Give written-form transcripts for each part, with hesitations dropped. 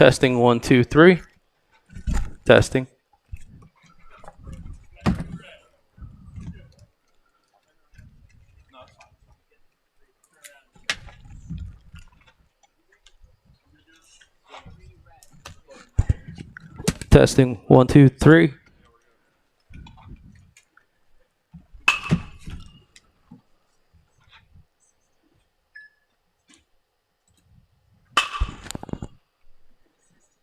Testing 1, 2, 3. Testing. Testing 1, 2, 3.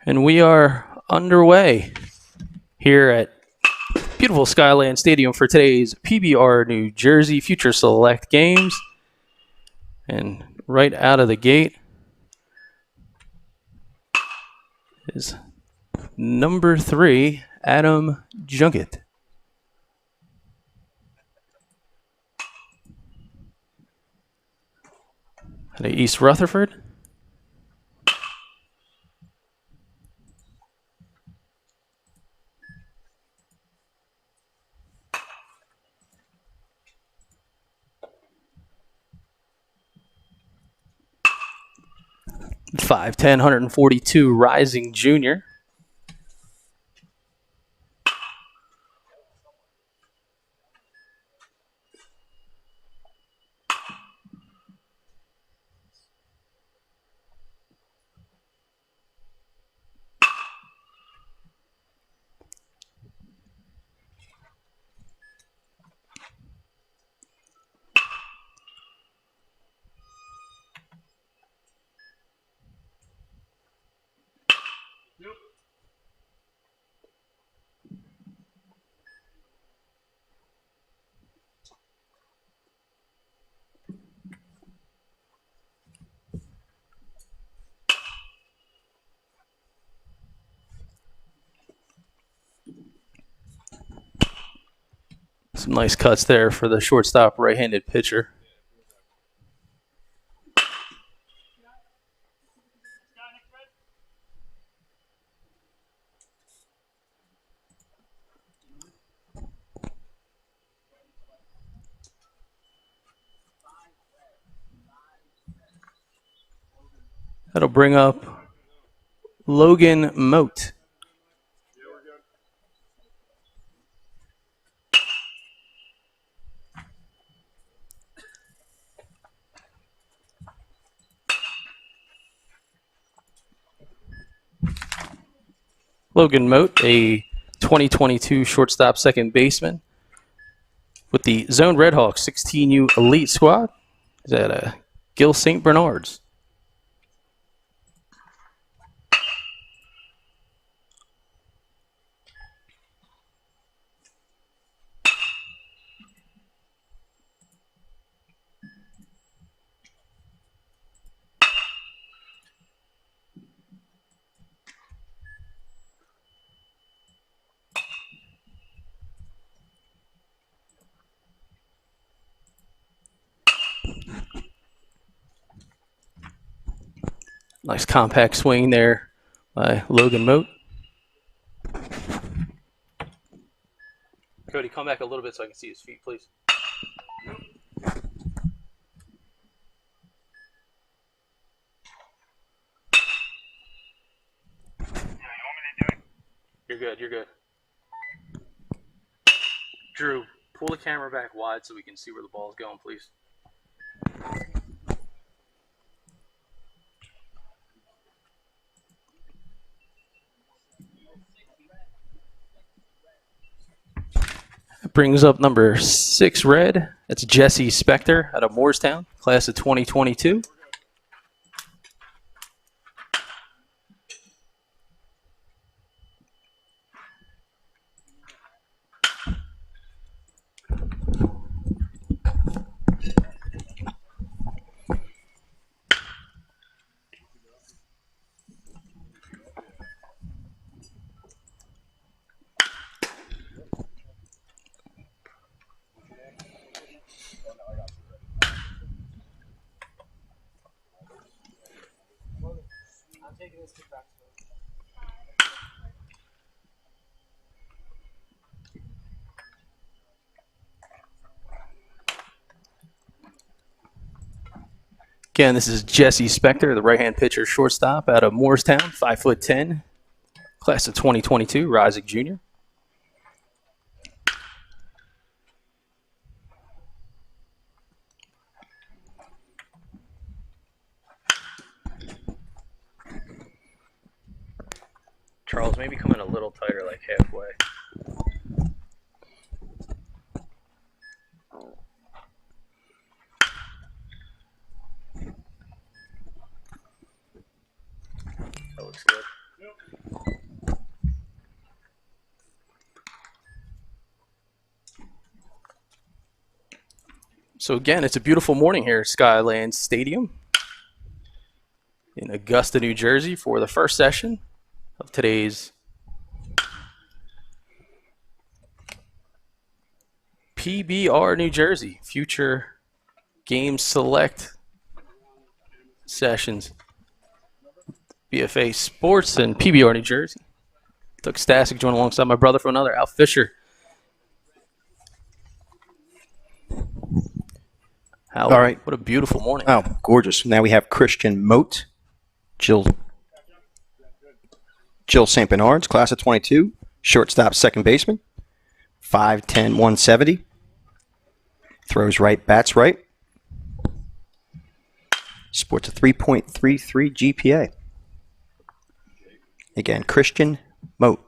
And we are underway here at beautiful Skyland Stadium for today's PBR New Jersey Future Select Games. And right out of the gate is number 3, Adam Junkett. Out of East Rutherford. Five, 142 rising junior. Some nice cuts there for the shortstop right-handed pitcher. That'll bring up Logan Moat. Logan Moat, a 2022 shortstop second baseman with the Zone Redhawks 16U Elite Squad. Is at Gill St. Bernard's. Nice compact swing there by Logan Moat. Cody, come back a little bit so I can see his feet, please. You're good, you're good. Drew, pull the camera back wide so we can see where the ball's going, please. That brings up number 6 red. That's Jesse Spector out of Moorestown, class of 2022. Again, this is Jesse Spector, the right-hand pitcher shortstop out of Moorestown, 5'10", class of 2022, rising junior. Charles, maybe come in a little tighter, like halfway. That looks good. So again, it's a beautiful morning here at Skyland Stadium in Augusta, New Jersey for the first session of today's PBR New Jersey Future Game Select sessions. BFA Sports and PBR New Jersey. Doug Stasic joined alongside my brother for another, Al Fisher. Al, all right. What a beautiful morning. Oh, gorgeous. Now we have Christian Moat, Jill St. Bernard's, class of 22, shortstop, second baseman, 5'10", 170. Throws right, bats right. Sports a 3.33 GPA. Again, Christian Moat.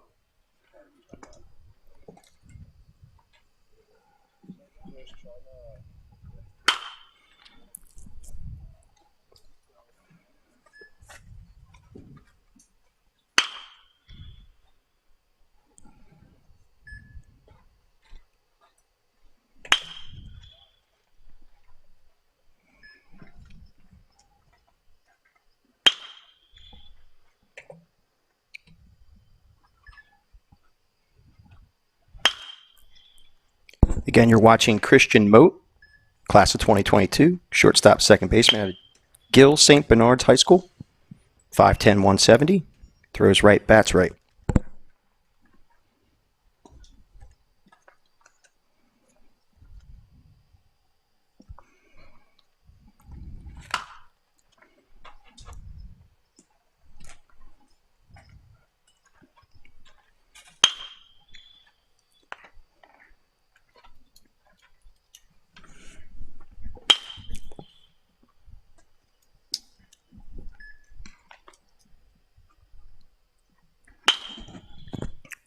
Again, you're watching Christian Moat, class of 2022, shortstop, second baseman at Gill St. Bernard's High School, 5'10", 170. Throws right, bats right.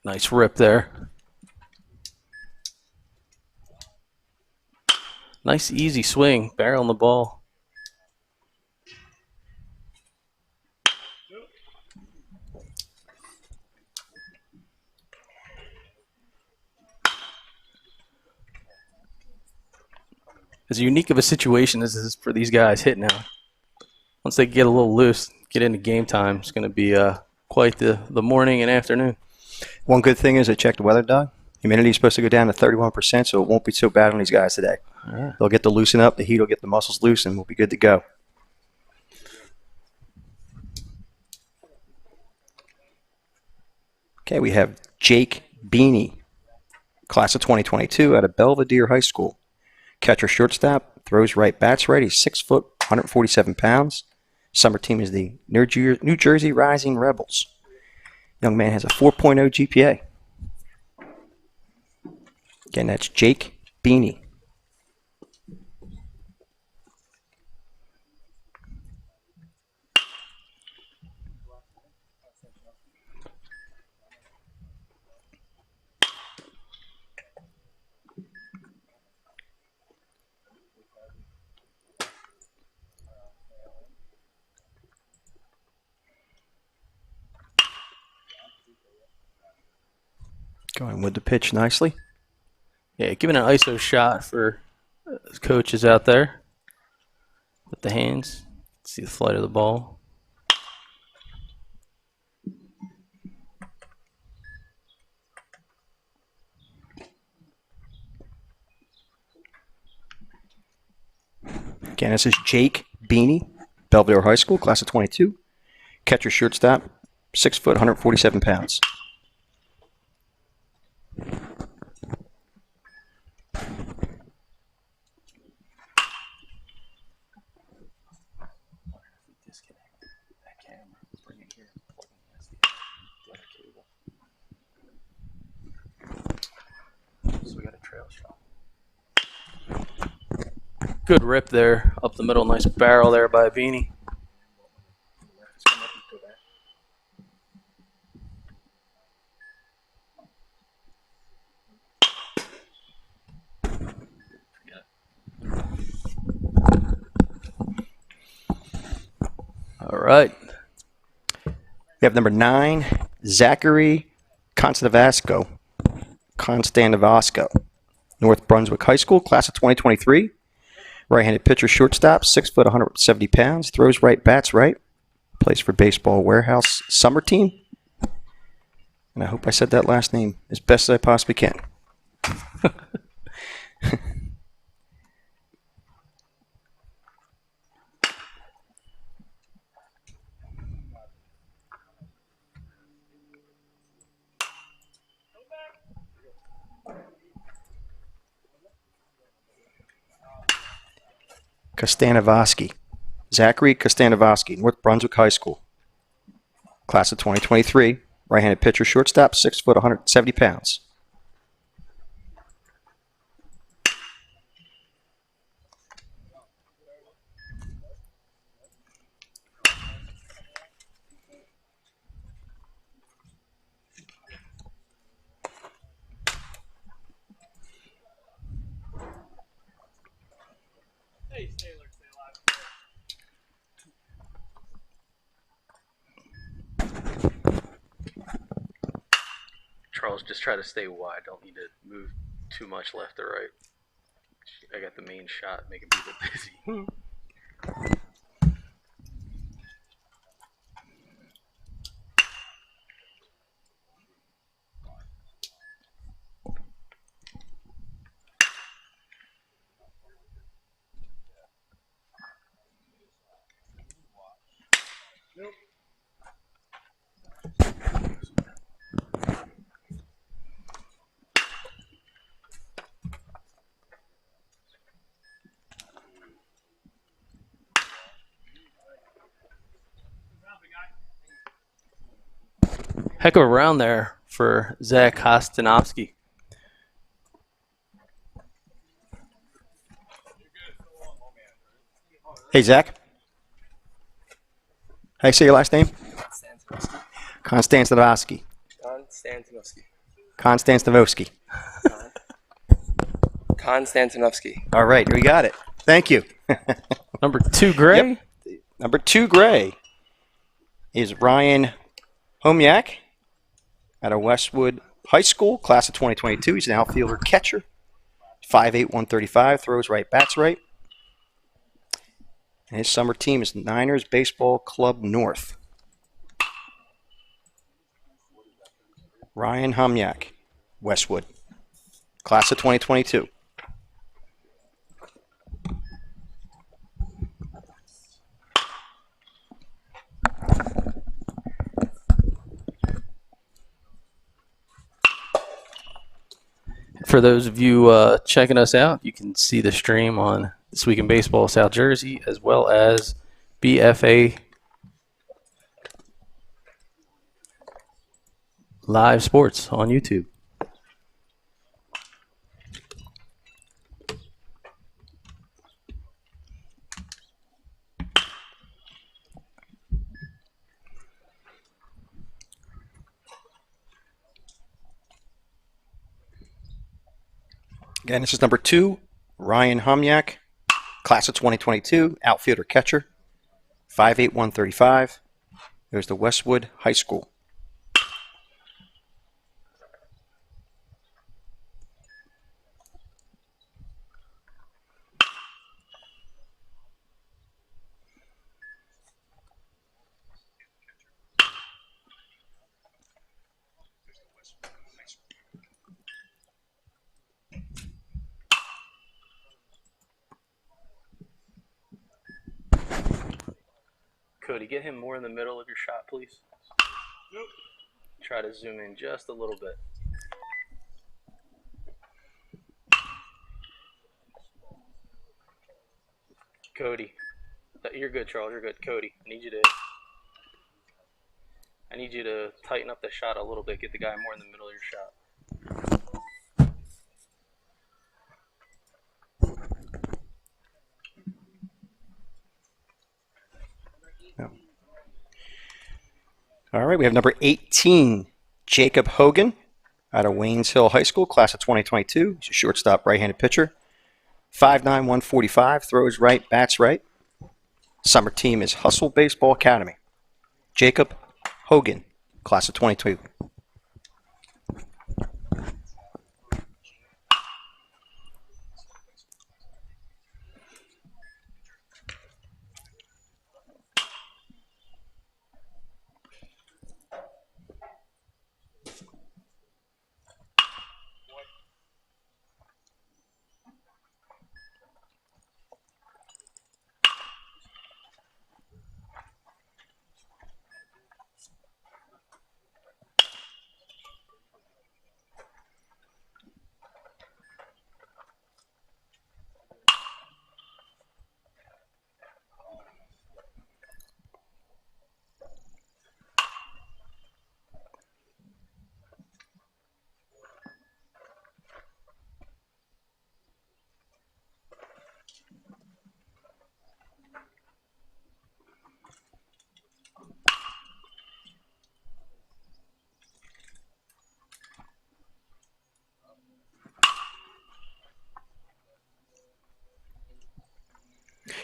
Nice rip there. Nice easy swing, barreling the ball. As unique of a situation as this is for these guys hitting now. Once they get a little loose, get into game time, it's going to be quite the morning and afternoon. One good thing is I checked the weather, Doug. Humidity is supposed to go down to 31%, so it won't be so bad on these guys today. Right. They'll get to loosen up, the heat will get the muscles loose, and we'll be good to go. Okay, we have Jake Beanie, class of 2022 out of Belvedere High School. Catcher shortstop, throws right, bats right. He's 6 foot, 147 pounds. Summer team is the New Jersey Rising Rebels. Young man has a 4.0 GPA. Again, that's Jake Beanie. Going with the pitch nicely. Yeah, giving an ISO shot for coaches out there with the hands. See the flight of the ball. Again, this is Jake Beanie, Belvedere High School, class of 22. Catcher shortstop, 6 foot, 147 pounds. Good rip there up the middle. Nice barrel there by Beanie. All right. We have number 9, Zachary Constantivasco, North Brunswick High School, class of 2023. Right-handed pitcher, shortstop, 6 foot, 170 pounds, throws right, bats right. Plays for Baseball Warehouse Summer Team. And I hope I said that last name as best as I possibly can. Kostanivosky. Zachary Kostanivosky, North Brunswick High School. Class of 2023. Right-handed pitcher, shortstop, 6 foot, 170 pounds. Charles, just try to stay wide. Don't need to move too much left or right. I got the main shot making people busy. Heck of a round there for Zach Kostanovsky. Hey, Zach. How you say your last name? Konstantinovsky. Konstantinovsky. Konstantinovsky. All right, we got it. Thank you. Number 2, Gray. Yep. Number 2, Gray, is Ryan Homyak out of Westwood High School, class of 2022. He's an outfielder catcher, 5'8", 135, throws right, bats right. And his summer team is Niners Baseball Club North. Ryan Homyak, Westwood, class of 2022. For those of you checking us out, you can see the stream on This Week in Baseball South Jersey, as well as BFA Live Sports on YouTube. Again, this is number 2, Ryan Homyak, class of 2022, outfielder catcher, 5'8", 135. There's the Westwood High School. Cody, get him more in the middle of your shot, please. Nope. Try to zoom in just a little bit. Cody. You're good, Charles. You're good. Cody, I need you to tighten up the shot a little bit. Get the guy more in the middle of your shot. No. All right, we have number 18, Jacob Hogan, out of Waynes Hill High School, class of 2022. He's a shortstop, right-handed pitcher. 5'9", 145, throws right, bats right. Summer team is Hustle Baseball Academy. Jacob Hogan, class of 22.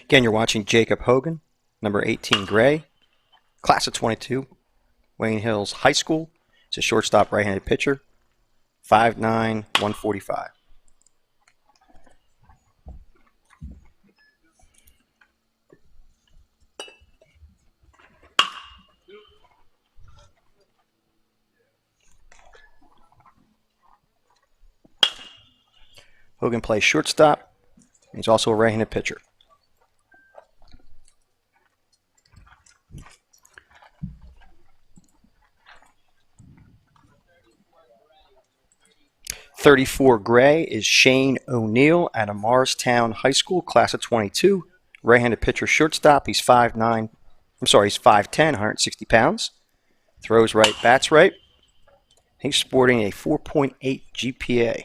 Again, you're watching Jacob Hogan, number 18, Gray, class of 22, Wayne Hills High School. He's a shortstop, right-handed pitcher, 5'9", 145. Hogan plays shortstop. He's also a right-handed pitcher. .34 Gray is Shane O'Neill out of Morristown High School, class of 22. Right-handed pitcher, shortstop. He's 5'10", 160 pounds. Throws right, bats right. He's sporting a 4.8 GPA.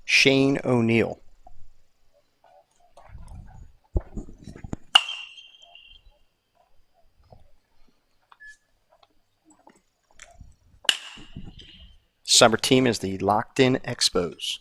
Shane O'Neill. Summer team is the Locked In Expos.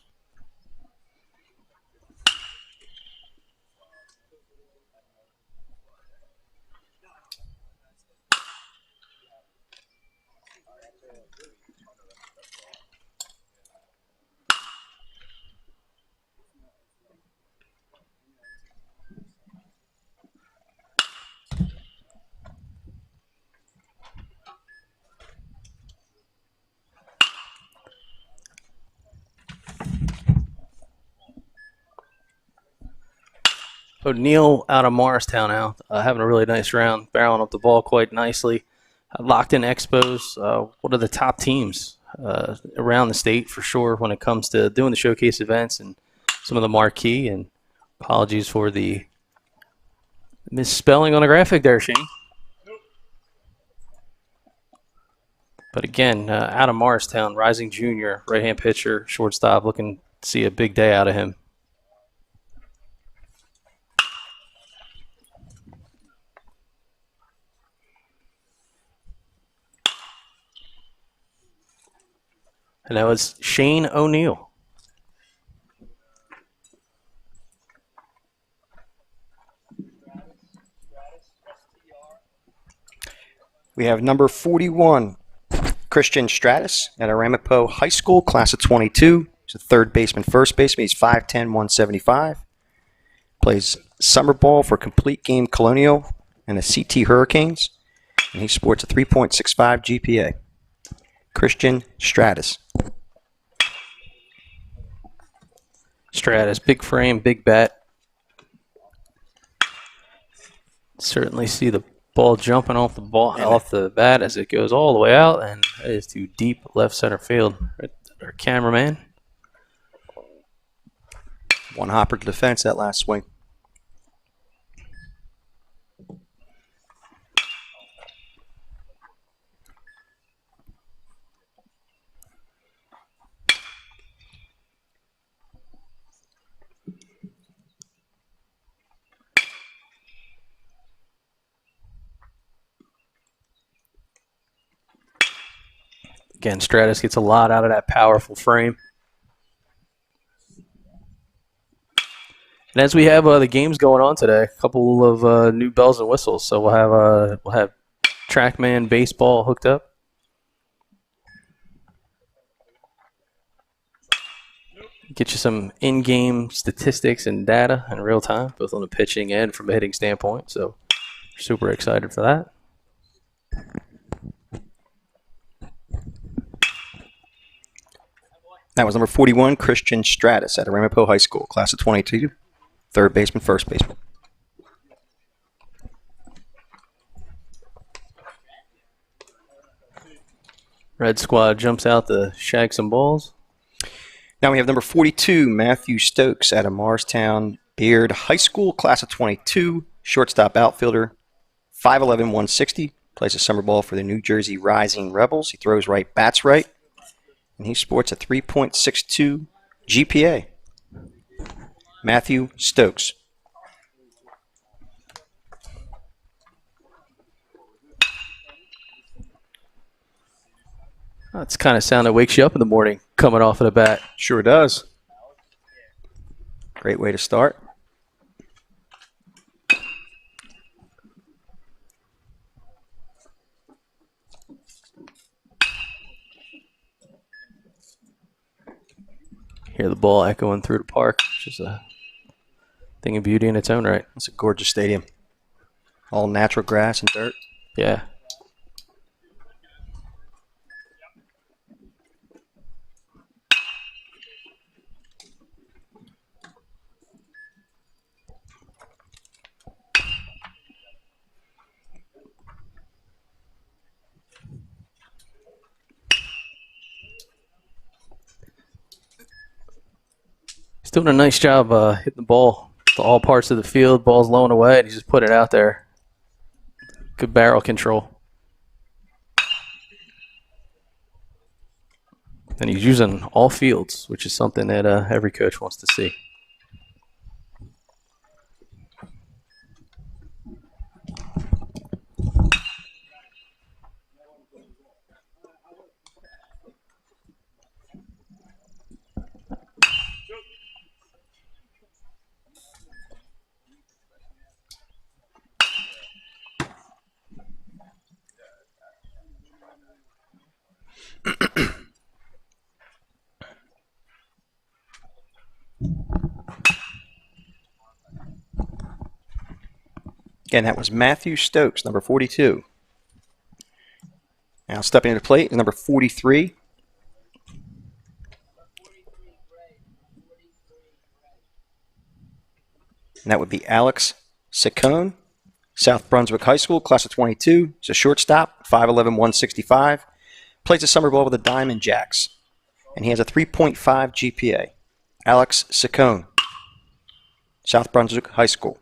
O'Neill out of Morristown now, having a really nice round, barreling up the ball quite nicely. Locked In Expos, one of the top teams around the state for sure when it comes to doing the showcase events and some of the marquee. And apologies for the misspelling on the graphic there, Shane. But again, out of Morristown, rising junior, right-hand pitcher, shortstop, looking to see a big day out of him. And that was Shane O'Neill. We have number 41, Christian Stratus at Aramapo High School, class of 22. He's a third baseman, first baseman. He's 5'10", 175. Plays summer ball for Complete Game Colonial and the CT Hurricanes. And he sports a 3.65 GPA. Christian Stratus. Stratus, big frame, big bat. Certainly see the ball jumping off the bat as it goes all the way out, and that is to deep left center field. Our cameraman. One hopper to defense that last swing. Again, Stratus gets a lot out of that powerful frame. And as we have the games going on today, a couple of new bells and whistles. So we'll have TrackMan Baseball hooked up. Get you some in-game statistics and data in real time, both on the pitching and from a hitting standpoint. So super excited for that. That was number 41, Christian Stratus at Ramapo High School, class of 22, third baseman, first baseman. Red squad jumps out to shag some balls. Now we have number 42, Matthew Stokes at Morristown Beard High School, class of 22, shortstop outfielder, 5'11", 160, plays a summer ball for the New Jersey Rising Rebels. He throws right, bats right, and he sports a 3.62 GPA. Matthew Stokes. That's kind of sound that wakes you up in the morning coming off of the bat. Sure does. Great way to start. Hear the ball echoing through the park, which is a thing of beauty in its own right. It's a gorgeous stadium. All natural grass and dirt. Yeah. He's doing a nice job hitting the ball to all parts of the field. Ball's low and away, and he just put it out there. Good barrel control. And he's using all fields, which is something that every coach wants to see. Again, that was Matthew Stokes, number 42. Now stepping into the plate is number 43. And that would be Alex Saccone, South Brunswick High School, class of 22. He's a shortstop, 5'11", 165. Plays a summer ball with the Diamond Jacks. And he has a 3.5 GPA. Alex Saccone, South Brunswick High School.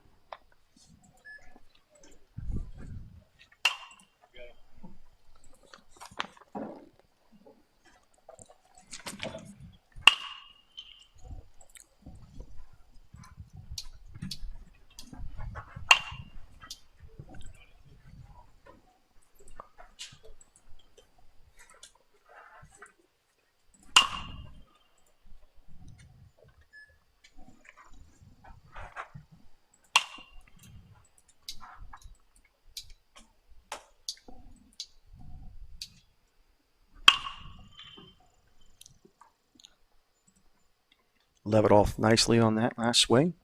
Leveled off nicely on that last swing.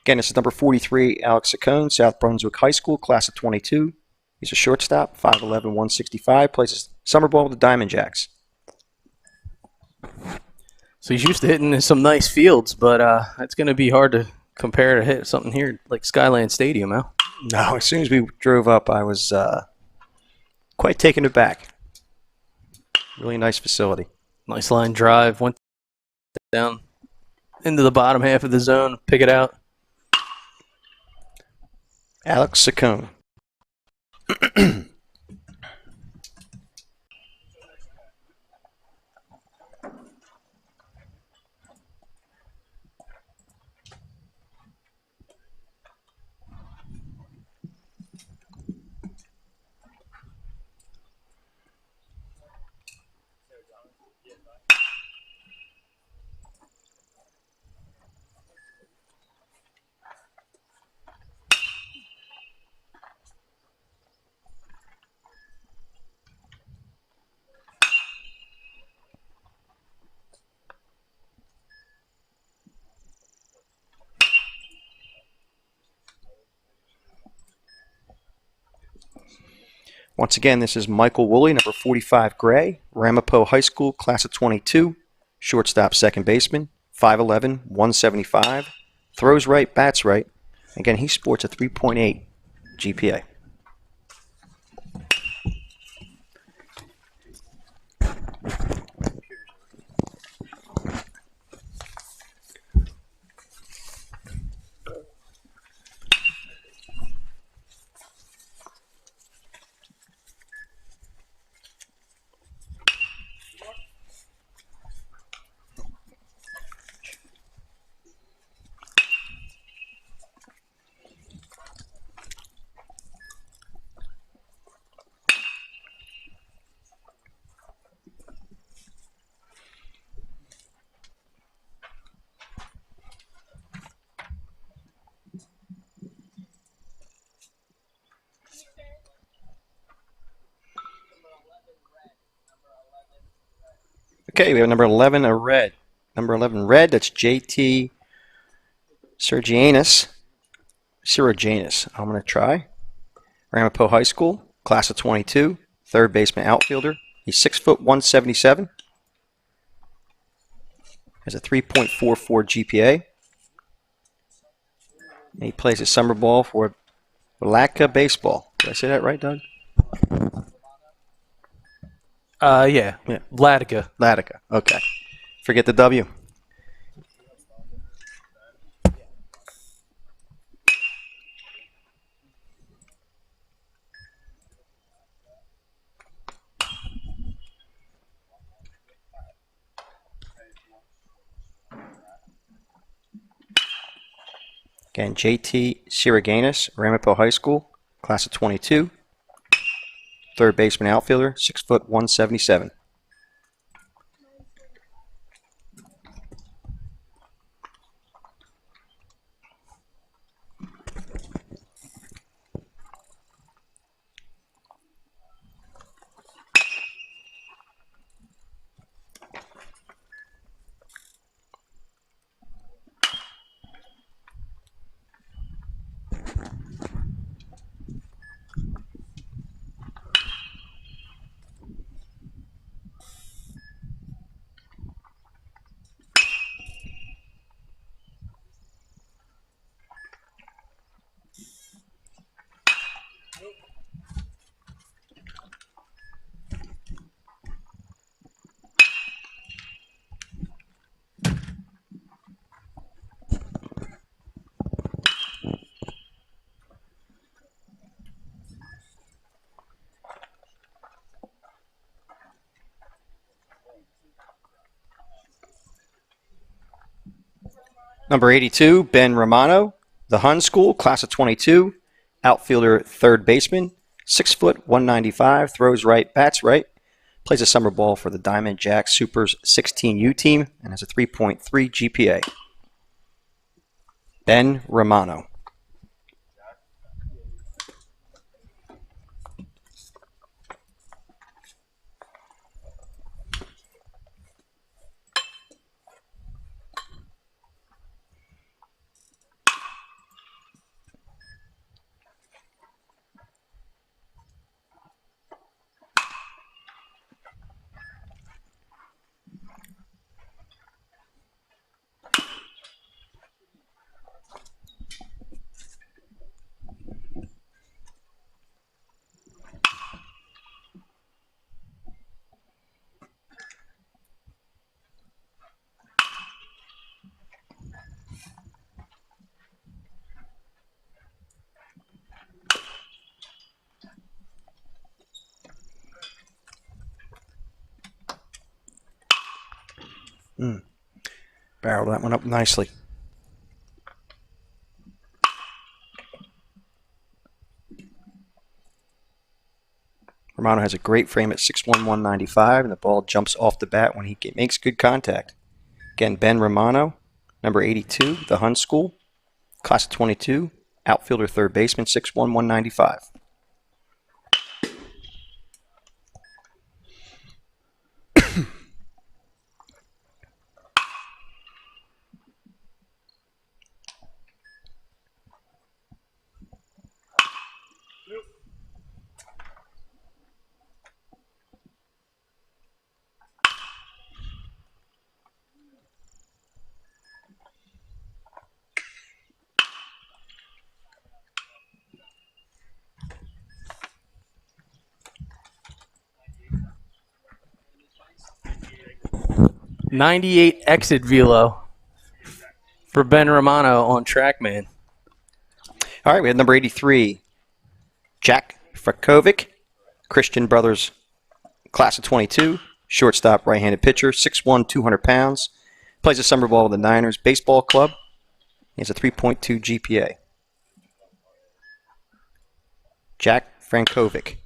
Again, this is number 43, Alex Saccone, South Brunswick High School, class of 22. He's a shortstop, 5'11", 165, plays a summer ball with the Diamond Jacks. So he's used to hitting some nice fields, but it's going to be hard to compare to hit something here like Skyland Stadium, Al. No, as soon as we drove up, I was quite taken aback. Really nice facility. Nice line drive, went down into the bottom half of the zone, pick it out. Alex Saccone. Once again, this is Michael Woolley, number 45 gray, Ramapo High School, class of 22, shortstop, second baseman, 5'11", 175, throws right, bats right. Again, he sports a 3.8 GPA. Okay, we have number 11, a red. Number 11, red, that's JT Sirajanus. I'm going to try. Ramapo High School, class of 22, third baseman, outfielder. He's 6', 177. Has a 3.44 GPA. And he plays his summer ball for Latka Baseball. Did I say that right, Doug? Yeah. Latica. Latica. Okay. Forget the W. Again, JT Siraganus, Ramapo High School, class of 22, third baseman, outfielder, 6', 177. Number 82, Ben Romano, the Hun School, class of 22, outfielder, third baseman, 6', 195, throws right, bats right, plays a summer ball for the Diamond Jack Supers 16U team, and has a 3.3 GPA. Ben Romano. Barreled that one up nicely. Romano has a great frame at 6'1", 195, and the ball jumps off the bat when he makes good contact. Again, Ben Romano, number 82, the Hun School, class of 22, outfielder, third baseman, 6'1", 195. 98 exit velo for Ben Romano on TrackMan. All right, we had number 83, Jack Frakovic, Christian Brothers, class of 22, shortstop, right-handed pitcher, 6'1", 200 pounds, plays a summer ball with the Niners Baseball Club. He has a 3.2 GPA. Jack Frankovic.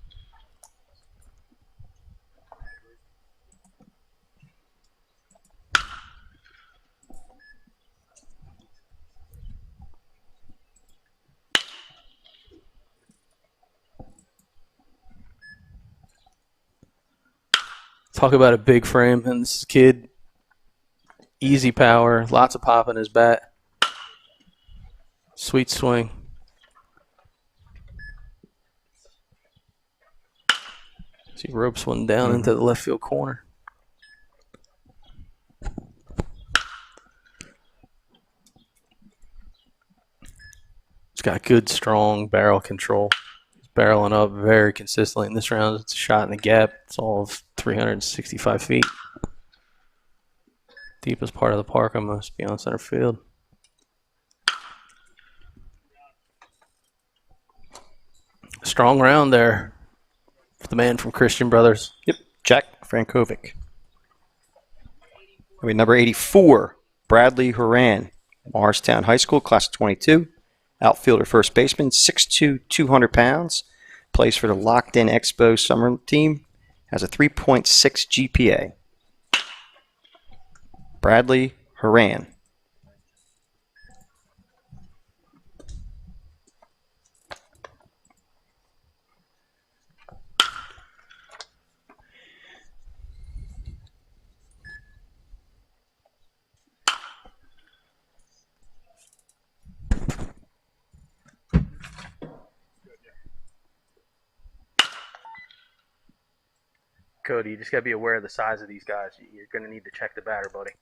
Talk about a big frame. And this kid, easy power, lots of pop in his bat. Sweet swing. He ropes one down into the left field corner. He's got good, strong barrel control. He's barreling up very consistently in this round. It's a shot in the gap. It's all of 365 feet. Deepest part of the park, almost beyond center field. Strong round there for the man from Christian Brothers. Yep, Jack Frankovic. I mean, number 84, Bradley Horan, Morristown High School, class of 22. Outfielder, first baseman, 6'2", 200 pounds. Plays for the Locked In Expo summer team. Has a 3.6 GPA. Bradley Horan. Cody, you just got to be aware of the size of these guys. You're going to need to check the batter, buddy.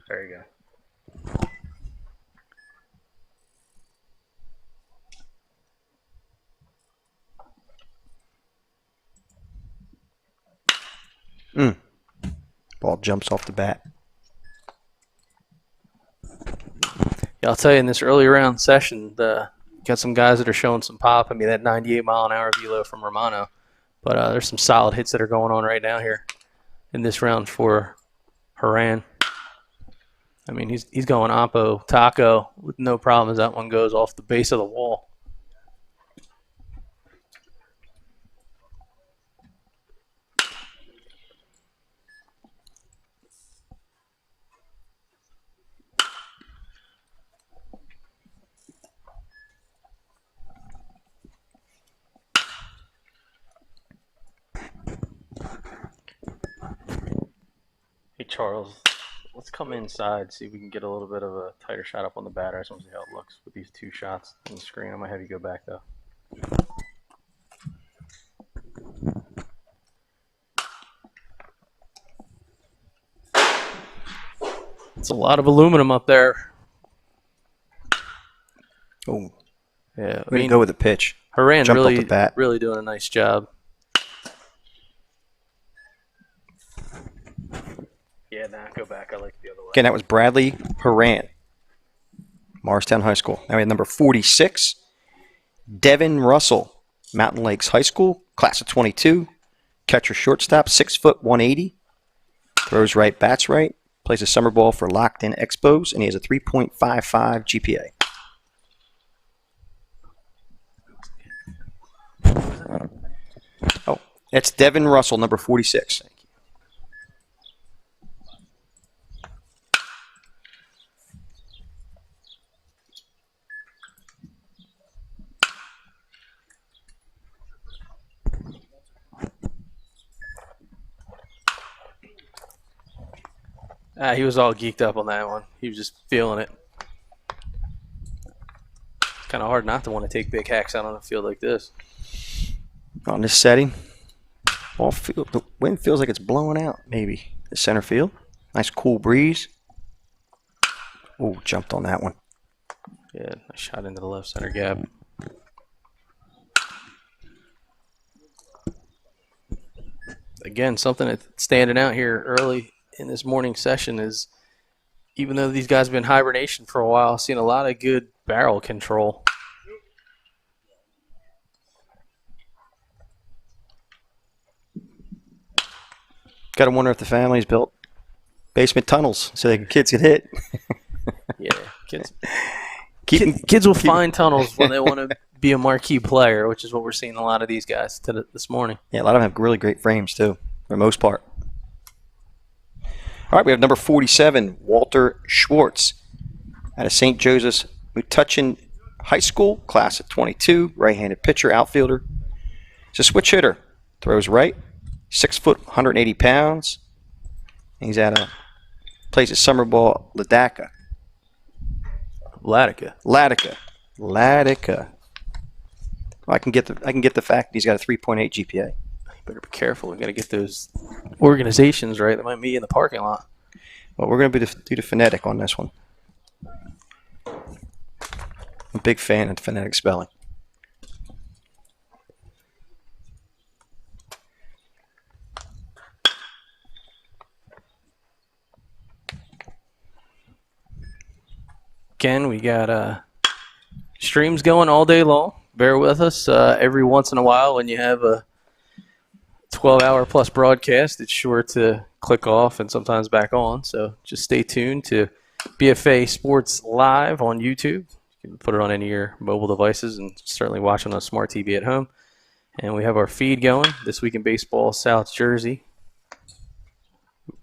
There you go. Ball jumps off the bat. Yeah, I'll tell you, in this early round session, got some guys that are showing some pop. I mean, that 98-mile-an-hour velo from Romano. But there's some solid hits that are going on right now here in this round for Horan. I mean, he's going oppo, taco with no problem as that one goes off the base of the wall. Hey, Charles, let's come inside, see if we can get a little bit of a tighter shot up on the batter. I just want to see how it looks with these two shots on the screen. I might have you go back, though. It's a lot of aluminum up there. Oh, yeah. Way to go with the pitch. Horan Jumped really, off the bat. really doing a nice job. Yeah, nah, go back. I like the other way. Again, that was Bradley Horan, Morristown High School. Now we have number 46, Devin Russell, Mountain Lakes High School, class of 22. Catcher, shortstop, 6', 180. Throws right, bats right. Plays a summer ball for Locked In Expos, and he has a 3.55 GPA. Oh, that's Devin Russell, number 46. He was all geeked up on that one. He was just feeling it. Kind of hard not to want to take big hacks out on a field like this. On this setting, the wind feels like it's blowing out, maybe. The center field. Nice cool breeze. Oh, jumped on that one. Yeah, nice shot into the left center gap. again, something that's standing out here early in this morning session is even though these guys have been in hibernation for a while, seeing a lot of good barrel control. Got to wonder if the family's built basement tunnels so the kids can hit. Yeah, kids will find tunnels when they want to be a marquee player, which is what we're seeing a lot of these guys this morning. Yeah, a lot of them have really great frames, too, for the most part. All right, we have number 47, Walter Schwartz, out of St. Joseph's Metuchen High School, class of 22, right-handed pitcher, outfielder. He's a switch hitter, throws right, 6 foot, 180 pounds. He's plays at summer ball, Ladaca. Ladaca. Well, I can get the fact that he's got a 3.8 GPA. You better be careful. We got to get those organizations right. That might be in the parking lot. Well, we're going to do the phonetic on this one. I'm a big fan of phonetic spelling. Again, we got streams going all day long. Bear with us. Every once in a while when you have a 12-hour plus broadcast, it's sure to click off and sometimes back on. So just stay tuned to BFA Sports Live on YouTube. You can put it on any of your mobile devices and certainly watch on a smart TV at home. And we have our feed going. This Week in Baseball South Jersey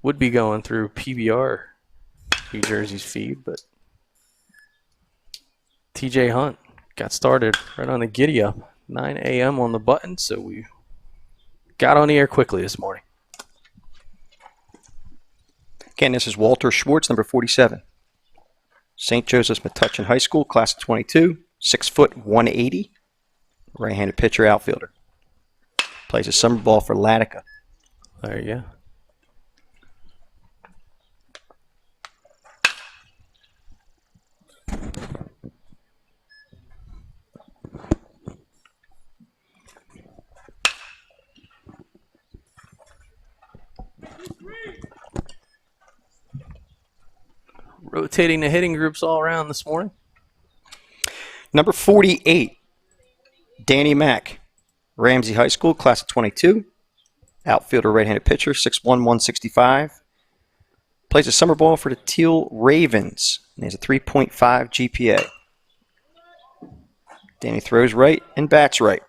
would be going through PBR New Jersey's feed, but TJ Hunt got started right on the giddy up, 9 a.m. on the button, so we got on the air quickly this morning. Again, this is Walter Schwartz, number 47. St. Joseph's Metuchen High School, class of 22, 6 foot, 180, right-handed pitcher, outfielder. Plays a summer ball for Ladaca. There you go. Rotating the hitting groups all around this morning. Number 48, Danny Mack, Ramsey High School, class of 22. Outfielder, right-handed pitcher, 6'1", 165. Plays a summer ball for the Teal Ravens. And he has a 3.5 GPA. Danny throws right and bats right.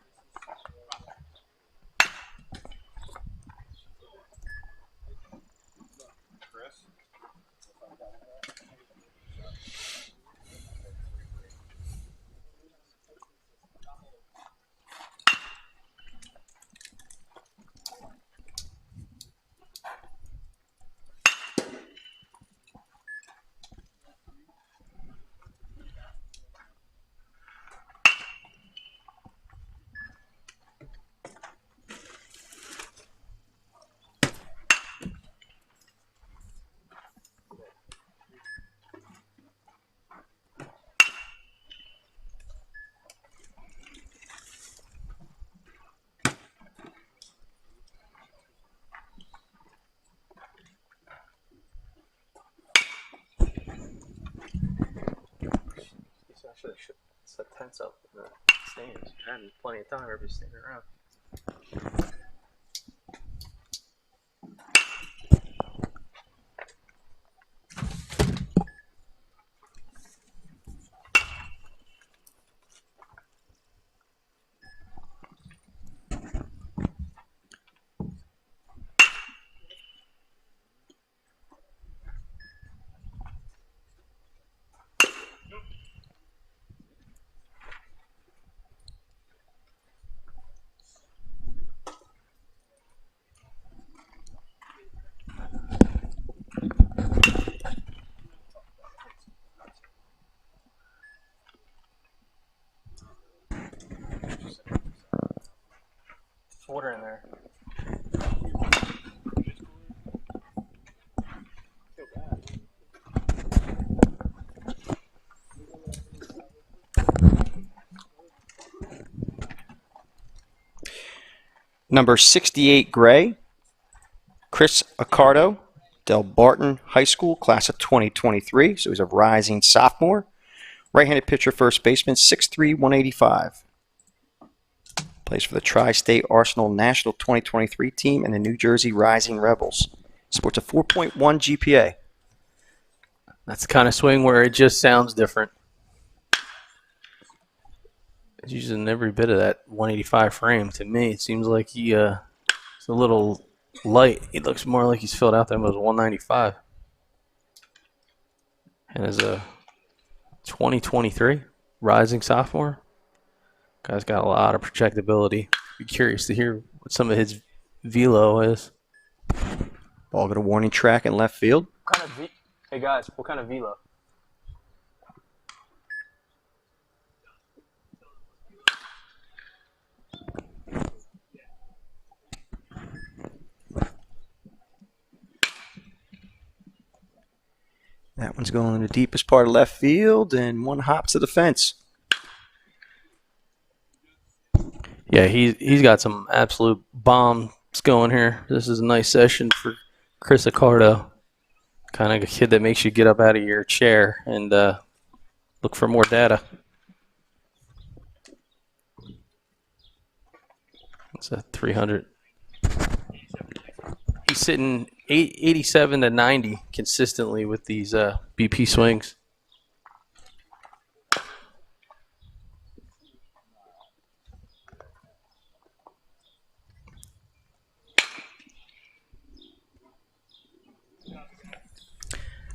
I should have set tents up in the stands. I had plenty of time. Everybody's standing around. Water in there. Number 68, Gray, Chris Accardo, Del Barton High School, class of 2023. So he's a rising sophomore. Right-handed pitcher, first baseman, 6'3", 185. Plays for the Tri-State Arsenal National 2023 team and the New Jersey Rising Rebels. Sports a 4.1 GPA. That's the kind of swing where it just sounds different. He's using every bit of that 185 frame. To me, it seems like he's a little light. He looks more like he's filled out than it was 195. And as a 2023 rising sophomore, guy's got a lot of projectability. Be curious to hear what some of his velo is. Ball got a warning track in left field. Hey guys, what kind of velo? That one's going in the deepest part of left field, and one hops to the fence. Yeah, he's got some absolute bombs going here. This is a nice session for Chris Accardo. Kind of a kid that makes you get up out of your chair and look for more data. It's a 300. He's sitting 87 to 90 consistently with these BP swings.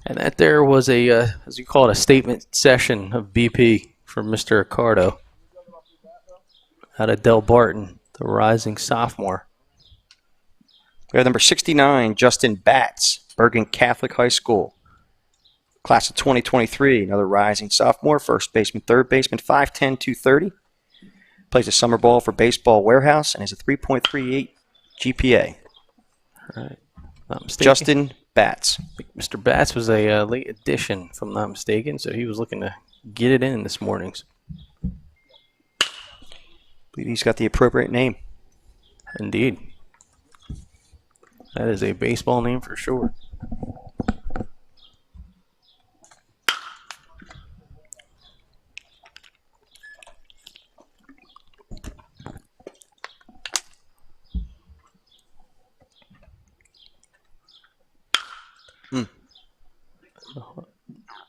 And that there was a, as you call it, a statement session of BP from Mr. Accardo out of Del Barton, the rising sophomore. We have number 69, Justin Batts, Bergen Catholic High School. Class of 2023, another rising sophomore, first baseman, third baseman, 5'10", 230. Plays a summer ball for Baseball Warehouse and has a 3.38 GPA. All right. Not mistaken. Justin Batts. Mr. Batts was a late addition, if I'm not mistaken, so he was looking to get it in this morning. I believe he's got the appropriate name. Indeed. That is a baseball name for sure.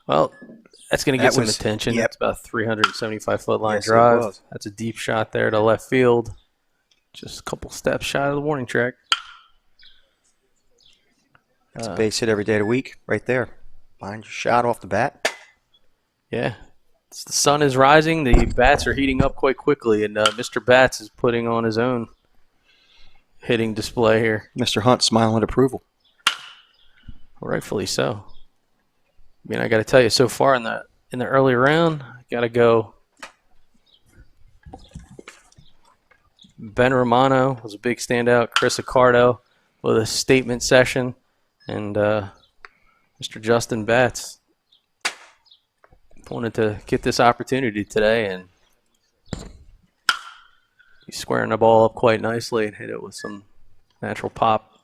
Well, that's going to get some attention. Yep. It's about a 375-foot line Yes, drive. That's a deep shot there to left field. Just a couple steps shy of the warning track. It's a base hit every day of the week, right there. Behind your shot off the bat. Yeah. The sun is rising. The bats are heating up quite quickly, and Mr. Batts is putting on his own hitting display here. Mr. Hunt smiling approval. Rightfully so. I mean, I got to tell you, so far in the early round, I got to go. Ben Romano was a big standout. Chris Accardo with a statement session. And Mr. Justin Batts wanted to get this opportunity today, and he's squaring the ball up quite nicely and hit it with some natural pop.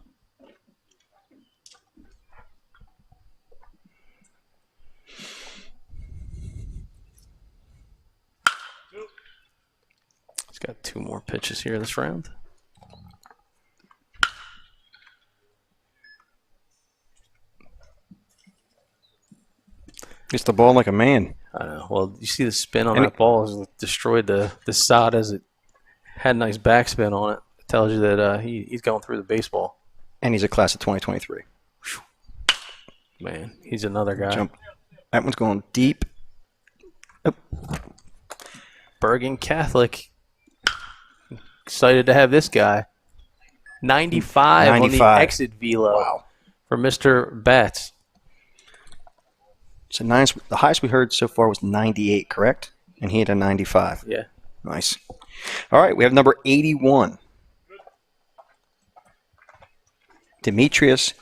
He's got two more pitches here this round. Hits the ball like a man. I know. Well, you see the spin on that ball has destroyed the sod as it had a nice backspin on it. It tells you that he's going through the baseball. And he's a class of 2023. Man, he's another guy. Jump. That one's going deep. Oh. Bergen Catholic. Excited to have this guy. 95 on the exit velo for Mr. Batts. So the highest we heard so far was 98, correct? And he had a 95. Yeah. Nice. All right, we have number 81. Demetrius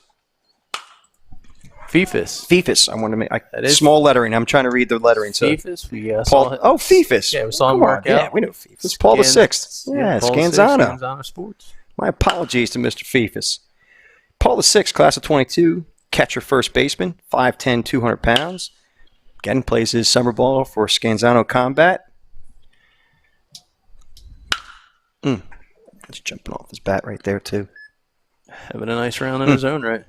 Fifus. I want to make small lettering. I'm trying to read the lettering. So Fifus. We Paul. Oh, Fifus. Yeah, we saw him work out. Yeah, we know Fifus. Paul the Sixth. Yeah, Paul Scanzano. Scanzano Sports. My apologies to Mr. Fifus. Paul the 6th, class of 22, catcher first baseman, 5'10", 200 pounds. Again, plays his summer ball for Scanzano Combat. It's jumping off his bat right there, too. Having a nice round in his own right.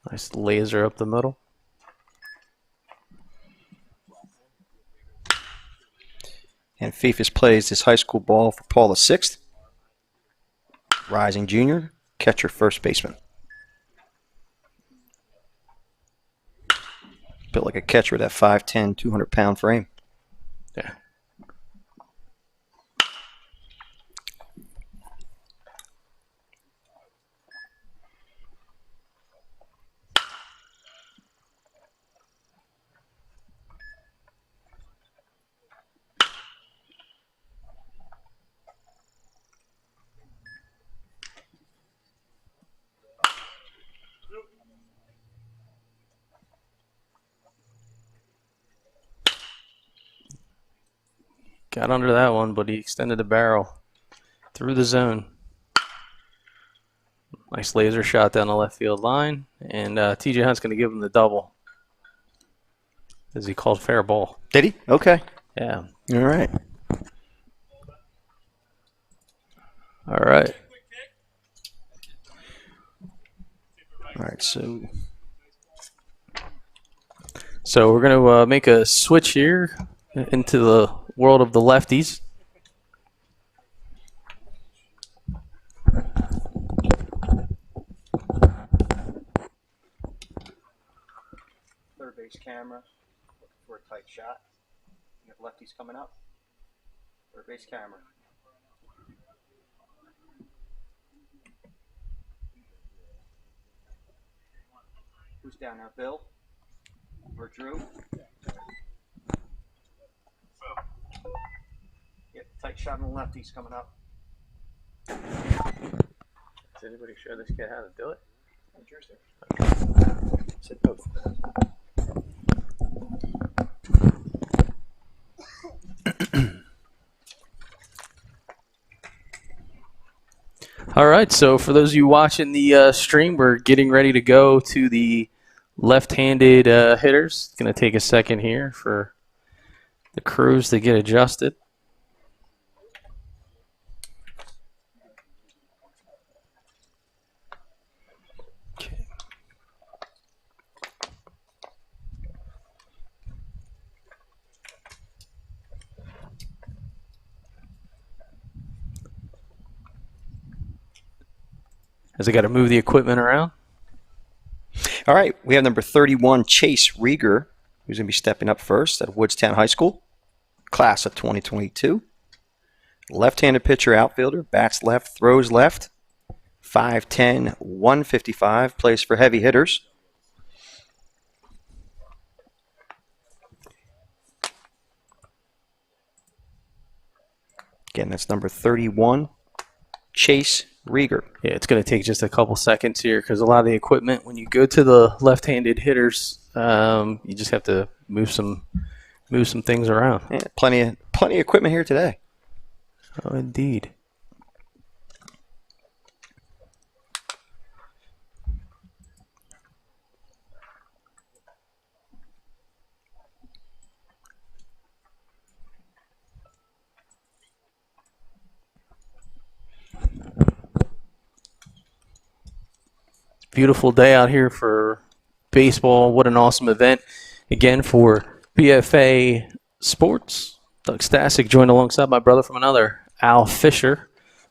Nice laser up the middle. And Fifis plays his high school ball for Paul the 6th. Rising junior, catcher first baseman. Built like a catcher with that 5'10", 200-pound frame. Yeah. Got under that one, but he extended the barrel through the zone. Nice laser shot down the left field line, and TJ Hunt's going to give him the double, as he called fair ball. Did he? Okay. Yeah. All right. All right. All right, so we're going to make a switch here into the world of the lefties. third base camera, looking for a tight shot. You have lefties coming up. Third base camera. Who's down now, Bill? Or Drew? Get tight shot on the lefties coming up. Does anybody show this kid how to do it? Said both. All right, so for those of you watching the stream, we're getting ready to go to the left-handed hitters. It's going to take a second here for the crews to get adjusted. Okay. As I got to move the equipment around. All right, we have number 31, Chase Rieger, who's going to be stepping up first at Woodstown High School, class of 2022. Left-handed pitcher, outfielder, bats left, throws left, 5'10", 155, plays for heavy hitters. Again, that's number 31, Chase Rieger. Yeah, it's going to take just a couple seconds here because a lot of the equipment, when you go to the left-handed hitters, you just have to move some things around. Yeah, plenty of equipment here today. Oh, indeed. Beautiful day out here for baseball. What an awesome event. Again, for BFA Sports, Doug Stasic joined alongside my brother from another, Al Fisher,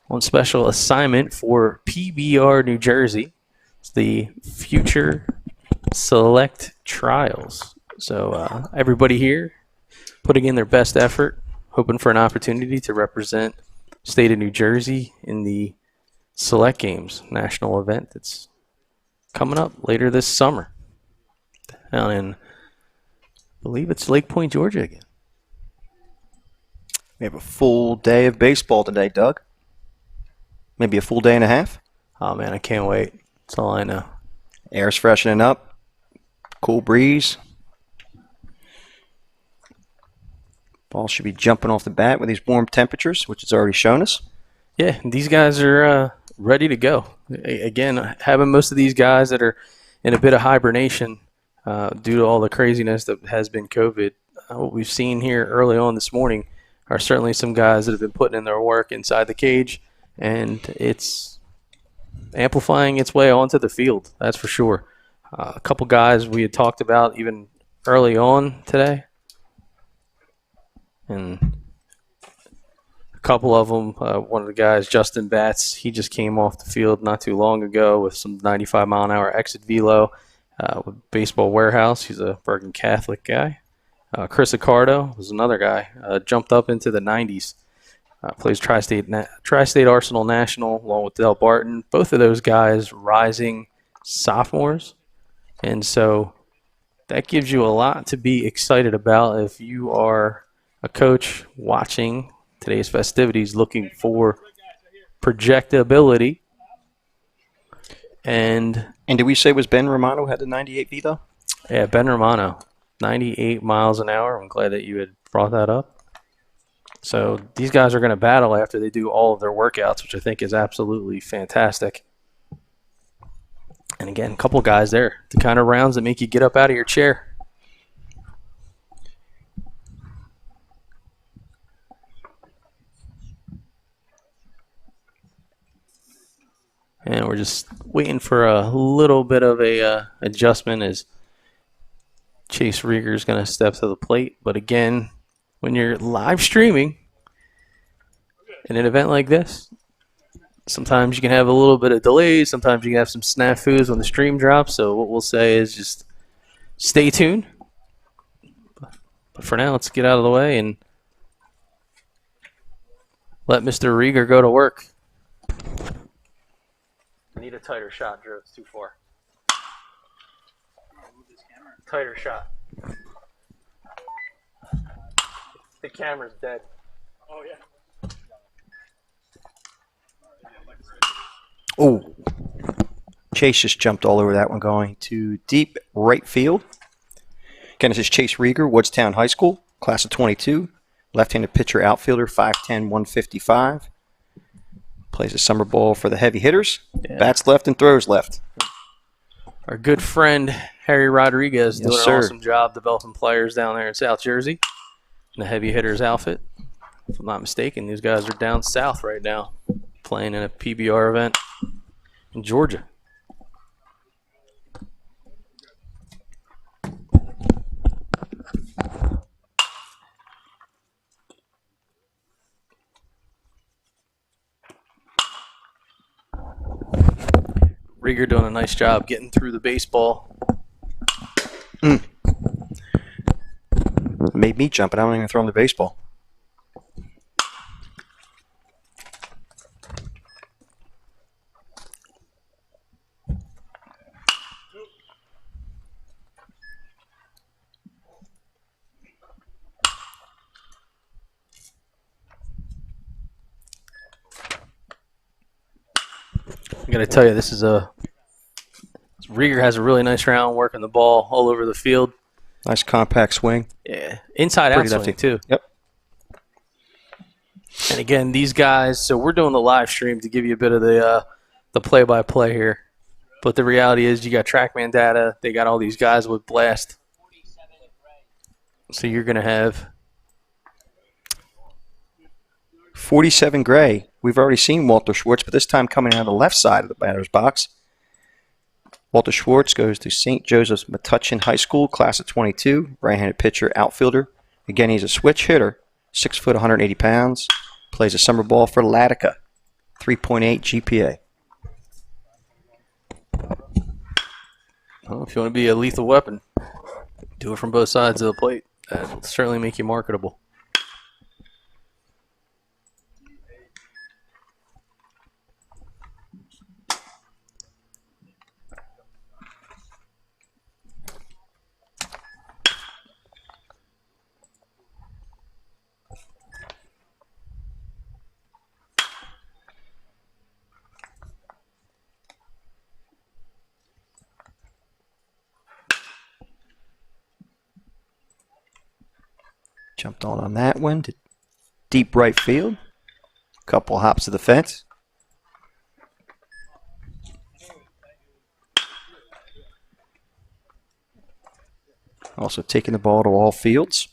on special assignment for PBR New Jersey. It's the Future Select Trials. So everybody here putting in their best effort, hoping for an opportunity to represent the state of New Jersey in the Select Games national event that's coming up later this summer down in, I believe it's Lake Point, Georgia again. We have a full day of baseball today, Doug. Maybe a full day and a half. Oh, man, I can't wait. That's all I know. Air's freshening up. Cool breeze. Ball should be jumping off the bat with these warm temperatures, which it's already shown us. Yeah, these guys are ready to go. Again, having most of these guys that are in a bit of hibernation due to all the craziness that has been COVID. What we've seen here early on this morning are certainly some guys that have been putting in their work inside the cage, and it's amplifying its way onto the field, that's for sure. A couple guys we had talked about even early on today, and a couple of them, one of the guys, Justin Batts, he just came off the field not too long ago with some 95-mile-an-hour exit velo with Baseball Warehouse. He's a Bergen Catholic guy. Chris Accardo was another guy, jumped up into the 90s. Plays Tri-State Arsenal National along with Del Barton. Both of those guys rising sophomores. And so that gives you a lot to be excited about if you are a coach watching today's festivities looking for projectability. And did we say it was Ben Romano had the 98 velo? Yeah, Ben Romano, 98 miles an hour. I'm glad that you had brought that up. So these guys are going to battle after they do all of their workouts, which I think is absolutely fantastic. And again, a couple guys there, the kind of rounds that make you get up out of your chair. And we're just waiting for a little bit of a adjustment as Chase Rieger is going to step to the plate. But again, when you're live streaming in an event like this, sometimes you can have a little bit of delays. Sometimes you can have some snafus when the stream drops. So what we'll say is just stay tuned. But for now, let's get out of the way and let Mr. Rieger go to work. I need a tighter shot, Drew. It's too far. Tighter shot. The camera's dead. Oh, yeah. Oh, Chase just jumped all over that one, going to deep right field. Again, this is Chase Rieger, Woodstown High School, class of 22, left-handed pitcher, outfielder, 5'10", 155. Plays a summer ball for the heavy hitters. Yeah. Bats left and throws left. Our good friend Harry Rodriguez doing an awesome job developing players down there in South Jersey in the heavy hitters outfit. If I'm not mistaken, these guys are down south right now playing in a PBR event in Georgia. Rieger doing a nice job getting through the baseball. Made me jump, and I don't even throw him the baseball. I got to tell you, this is Rieger has a really nice round working the ball all over the field. Nice compact swing. Yeah, inside-out swing, too. Yep. And again, these guys, so we're doing the live stream to give you a bit of the play-by-play here. But the reality is you got TrackMan data. They got all these guys with blast. So you're going to have 47 Gray. We've already seen Walter Schwartz, but this time coming out of the left side of the batter's box. Walter Schwartz goes to St. Joseph's Metuchen High School, class of 22, right-handed pitcher, outfielder. Again, he's a switch hitter, 6 foot, 180 pounds. Plays a summer ball for Latica, 3.8 GPA. Well, if you want to be a lethal weapon, do it from both sides of the plate. That'll certainly make you marketable. Jumped on that one to deep right field. Couple hops to the fence. Also taking the ball to all fields.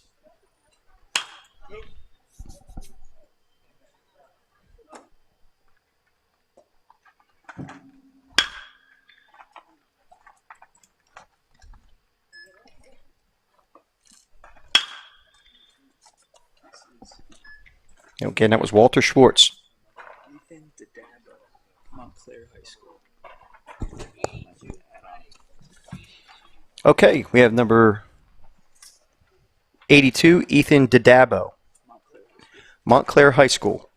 And again, that was Walter Schwartz. Montclair High School. Okay, we have number 82, Ethan Dadabo, Montclair High School.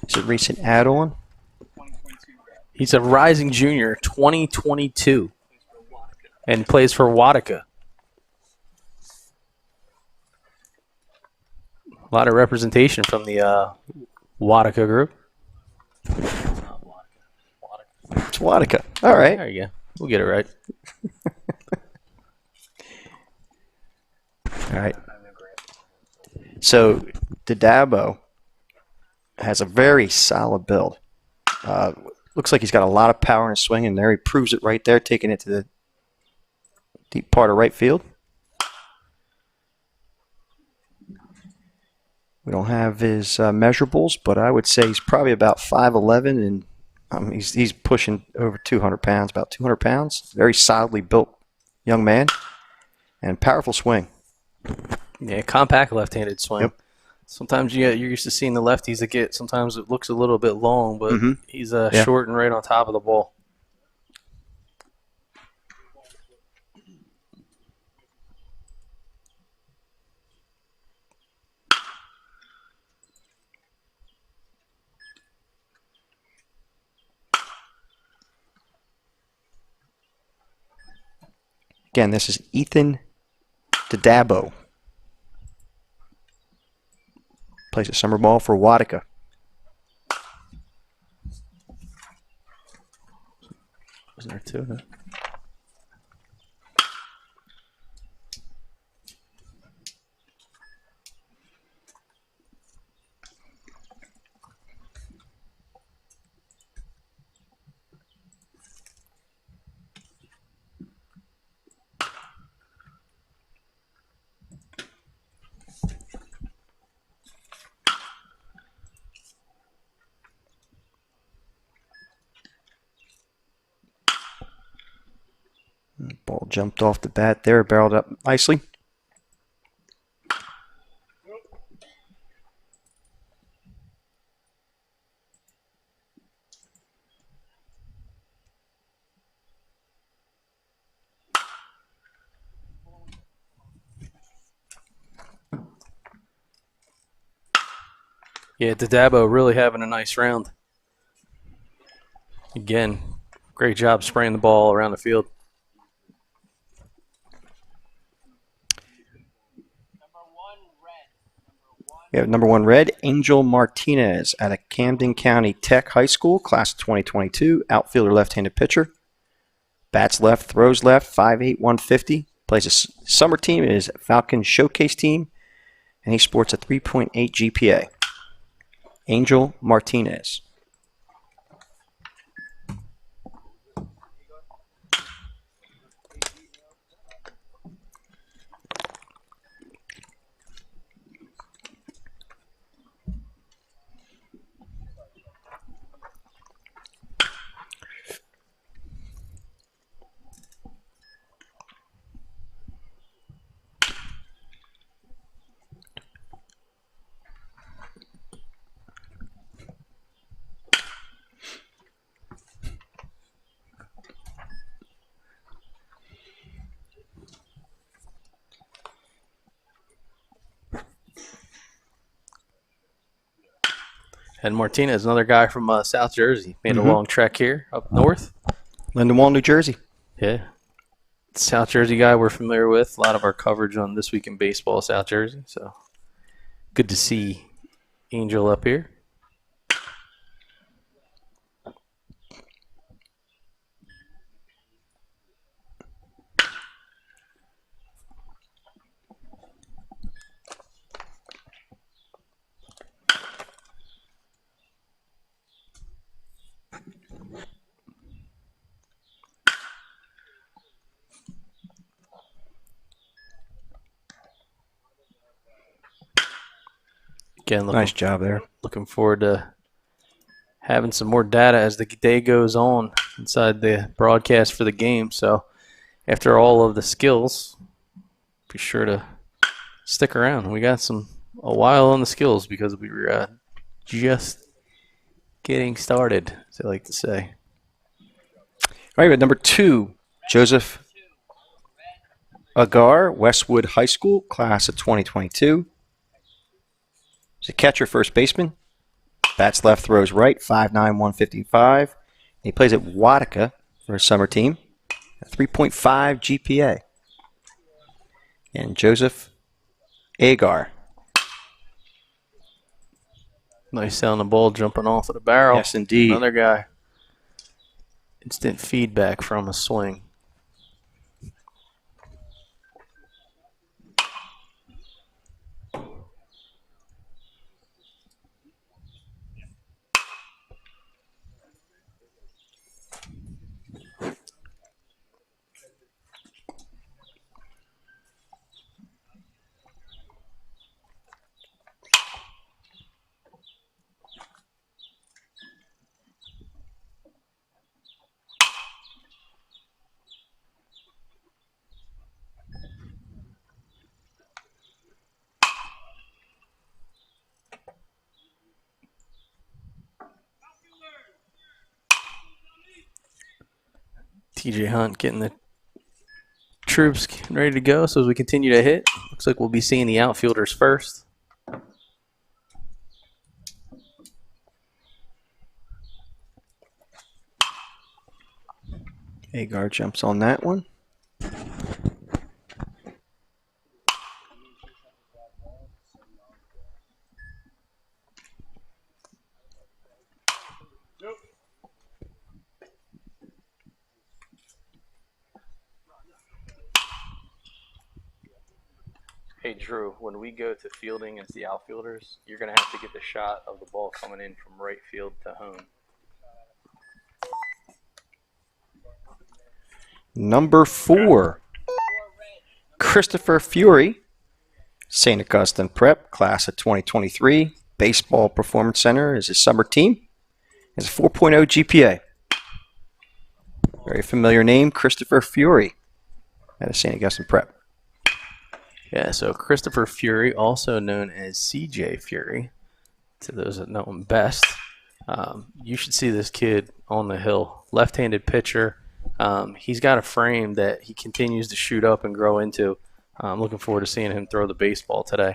Is it recent add-on? He's a rising junior, 2022, and plays for Watica. A lot of representation from the Watica group. It's Watica. All right. There you go. We'll get it right. All right. So Dadabo has a very solid build. Looks like he's got a lot of power in his swing, and there he proves it right there, taking it to the deep part of right field. We don't have his measurables, but I would say he's probably about 5'11", and he's pushing over 200 pounds, about 200 pounds. Very solidly built young man, and powerful swing. Yeah, compact left-handed swing. Yep. Sometimes you're used to seeing the lefties that get. Sometimes it looks a little bit long, but he's short and right on top of the ball. Again, this is Ethan Dadabo. Plays a summer ball for Watica. Wasn't there two? Huh? Ball jumped off the bat there, barreled up nicely. Yeah, Dadabo really having a nice round. Again, great job spraying the ball around the field. We have number 1 red, Angel Martinez out of Camden County Tech High School, class of 2022, outfielder, left-handed pitcher. Bats left, throws left, 5'8", 150. Plays a summer team, is Falcon Showcase team, and he sports a 3.8 GPA. Angel Martinez. And Martinez, another guy from South Jersey, made a long trek here up north. Lindenwold, New Jersey. Yeah. South Jersey guy we're familiar with. A lot of our coverage on This Week in Baseball, South Jersey. So good to see Angel up here. Again, Nice job there. looking forward to having some more data as the day goes on inside the broadcast for the game. So after all of the skills, be sure to stick around. We got a while on the skills because we were just getting started, as they like to say. All right, at number 2, Joseph Agar, Westwood High School, class of 2022. He's a catcher, first baseman. Bats left, throws right, 5'9", 155. He plays at Watica for his summer team. A 3.5 GPA. And Joseph Agar. Nice sound of the ball jumping off of the barrel. Yes, indeed. Another guy. Instant feedback from a swing. TJ Hunt getting the troops ready to go. So as we continue to hit, looks like we'll be seeing the outfielders first. Agar jumps on that one. Hey, Drew, when we go to fielding as the outfielders, you're going to have to get the shot of the ball coming in from right field to home. Number 4, Christopher Fury, St. Augustine Prep, class of 2023. Baseball Performance Center is his summer team. He has a 4.0 GPA. Very familiar name, Christopher Fury, out of St. Augustine Prep. Yeah, so Christopher Fury, also known as CJ Fury, to those that know him best. You should see this kid on the hill. Left-handed pitcher. He's got a frame that he continues to shoot up and grow into. I'm looking forward to seeing him throw the baseball today.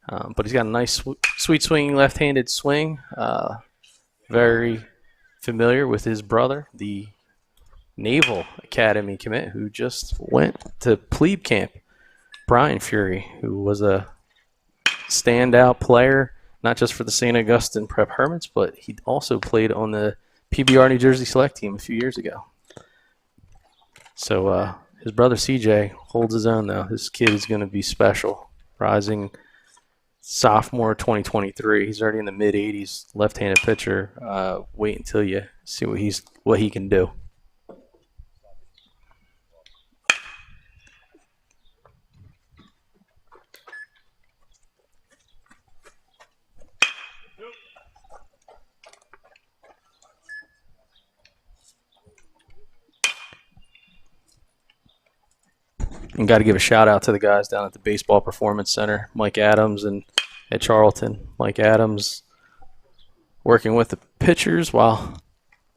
But he's got a nice, sweet swinging left-handed swing. Very familiar with his brother, the Naval Academy commit, who just went to plebe camp. Brian Fury, who was a standout player, not just for the St. Augustine Prep Hermits, but he also played on the PBR New Jersey Select team a few years ago. So his brother CJ holds his own, though. This kid is going to be special. Rising sophomore 2023. He's already in the mid-80s, left-handed pitcher. Wait until you see what he can do. And got to give a shout out to the guys down at the Baseball Performance Center, Mike Adams and at Charlton. Mike Adams working with the pitchers while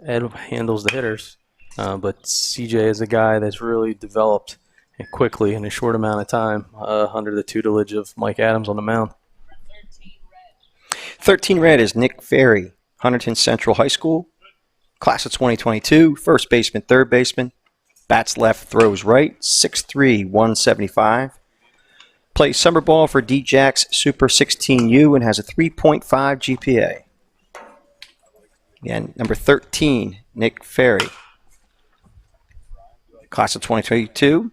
Ed handles the hitters. But CJ is a guy that's really developed quickly in a short amount of time under the tutelage of Mike Adams on the mound. 13 red is Nick Ferry, Huntington Central High School, class of 2022, first baseman, third baseman. Bats left, throws right, 6'3", 175. Plays summer ball for D-Jacks Super 16U and has a 3.5 GPA. Again, number 13, Nick Ferry. Class of 2022,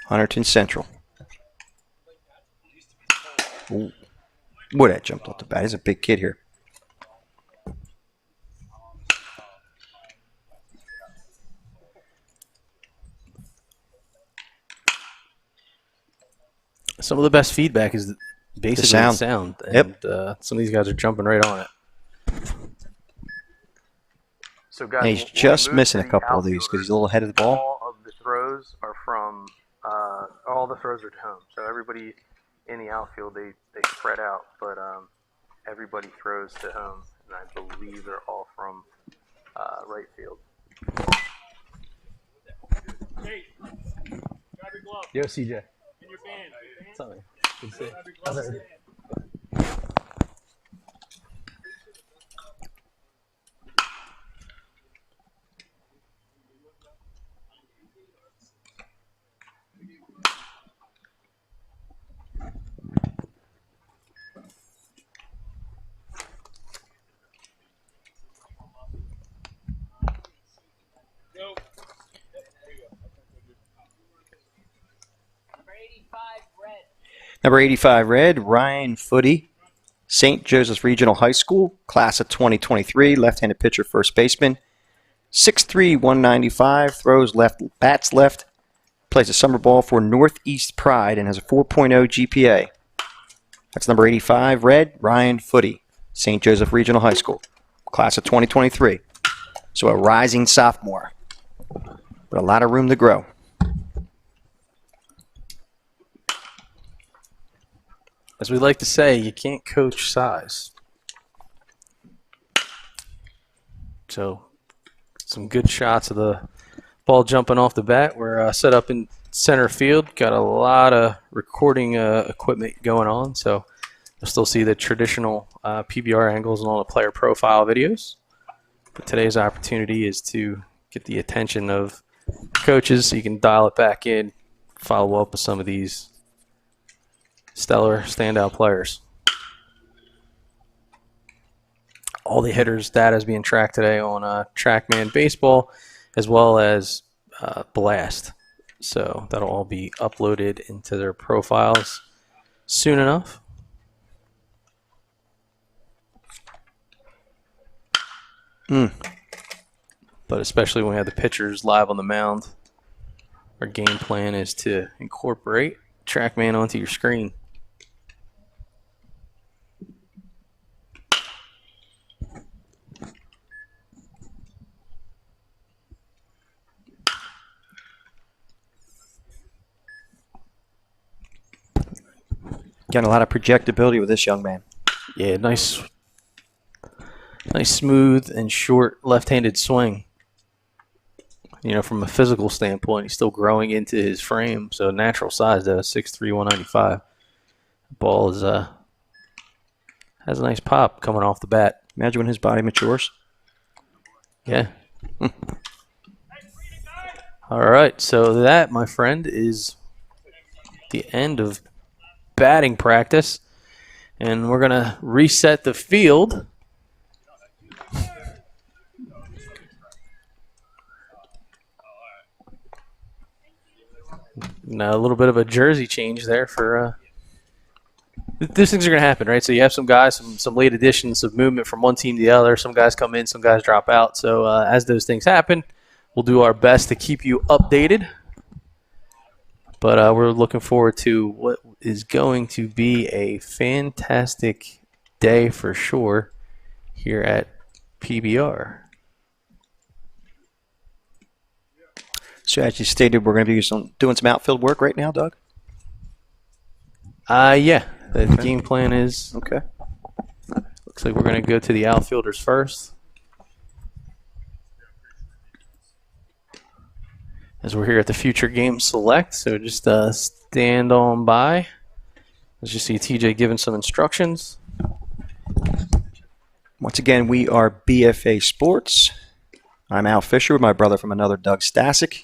Huntington Central. Ooh. Boy, that jumped off the bat. He's a big kid here. Some of the best feedback is basically sound. And some of these guys are jumping right on it. So guys, And he's just missing a couple of these because he's a little ahead of the ball. All of the throws are from all the throws are to home. So everybody in the outfield they spread out, but everybody throws to home, and I believe they're all from right field. Hey, grab your glove. Yo, CJ. And your band. Sorry. Good to see. Grab your glove. and your band. Go. There you go. Number 85 red, Ryan Footy, St. Joseph's Regional High School, class of 2023, left-handed pitcher, first baseman. 6'3", 195, throws left, bats left, plays a summer ball for Northeast Pride and has a 4.0 GPA. That's number 85 red, Ryan Footy, St. Joseph Regional High School, class of 2023. So a rising sophomore, but a lot of room to grow. As we like to say, you can't coach size. So, some good shots of the ball jumping off the bat. We're set up in center field. Got a lot of recording equipment going on, so you'll still see the traditional PBR angles and all the player profile videos. But today's opportunity is to get the attention of coaches so you can dial it back in, follow up with some of these stellar standout players. All the hitters' data is being tracked today on TrackMan Baseball as well as Blast. So that'll all be uploaded into their profiles soon enough. But especially when we have the pitchers live on the mound, our game plan is to incorporate TrackMan onto your screen. Getting a lot of projectability with this young man. Yeah, nice smooth and short left-handed swing. You know, from a physical standpoint, he's still growing into his frame. So natural size, though, 6'3", 195. Ball is has a nice pop coming off the bat. Imagine when his body matures. Yeah. All right, so that, my friend, is the end of batting practice. And we're going to reset the field. Now a little bit of a jersey change there for these things are going to happen, right? So you have some guys, some late additions of movement from one team to the other. Some guys come in, some guys drop out. So as those things happen, we'll do our best to keep you updated. But we're looking forward to what is going to be a fantastic day for sure here at PBR. So as you stated, we're going to be doing some outfield work right now, Doug? Yeah. The game plan is, Okay. looks like we're going to go to the outfielders first. As we're here at the Future Game Select, so just stand on by. As you see TJ giving some instructions. Once again, we are BFA Sports. I'm Al Fisher with my brother from another, Doug Stasic.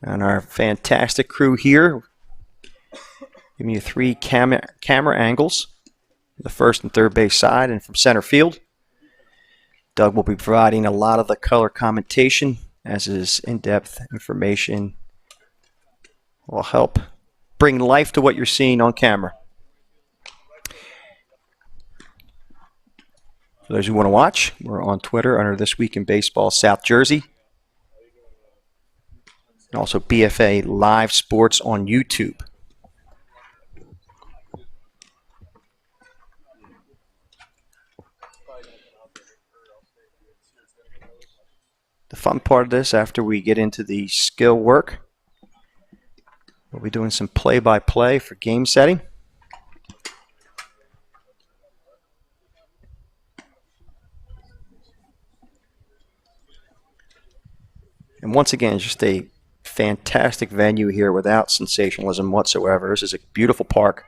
And our fantastic crew here, giving you 3 camera angles, the first and third base side and from center field. Doug will be providing a lot of the color commentation, as his in-depth information will help bring life to what you're seeing on camera. For those who want to watch, we're on Twitter under This Week in Baseball South Jersey. And also BFA Live Sports on YouTube. The fun part of this, after we get into the skill work, we'll be doing some play-by-play for game setting. And once again, it's just a fantastic venue here without sensationalism whatsoever. This is a beautiful park,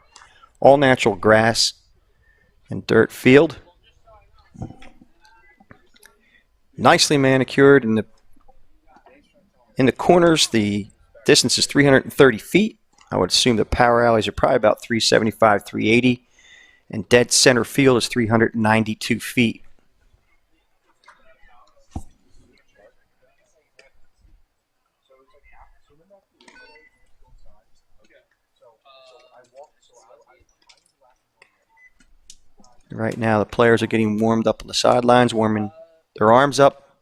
all natural grass and dirt field. Nicely manicured in the corners. The distance is 330 feet. I would assume the power alleys are probably about 375, 380. And dead center field is 392 feet. Right now, the players are getting warmed up on the sidelines, warming their arms up.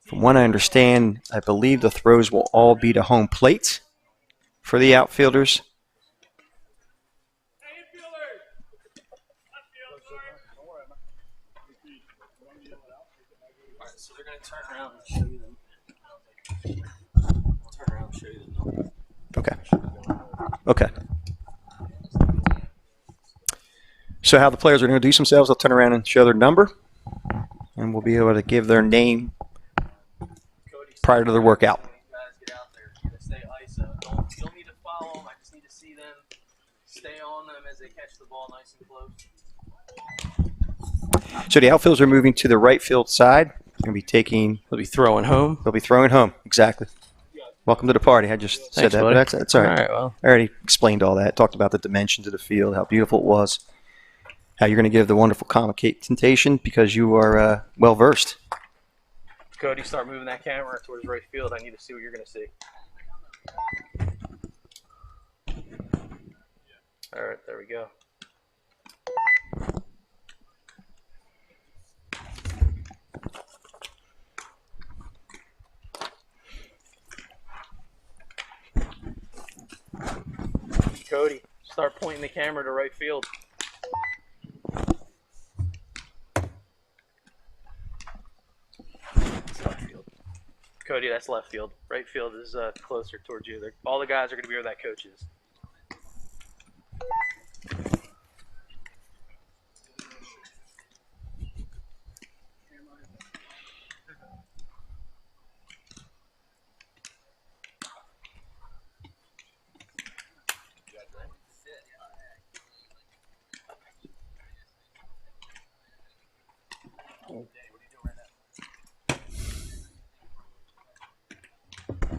From what I understand, I believe the throws will all be to home plate for the outfielders. So they're going to turn around and show you them. Turn around and show you them. Okay. Okay. So how the players are going to do themselves, they'll turn around and show their number, and we'll be able to give their name prior to their workout. Get out there. Stay ISO. You don't need to follow them. I just need to see them. Stay on them as they catch the ball nice and close. So the outfielders are moving to the right field side. They'll be taking. They'll be throwing home. They'll be throwing home. Exactly. Welcome to the party. I just said Thanks, that, buddy. but that's all right. All right, well. I already explained all that. Talked about the dimensions of the field, how beautiful it was, how you're going to give the wonderful commentation because you are well versed. Cody, start moving that camera towards right field. I need to see what you're going to see. All right, there we go. Cody, start pointing the camera to right field. That's left field. Cody, that's left field. Right field is closer towards you. All the guys are going to be where that coach is.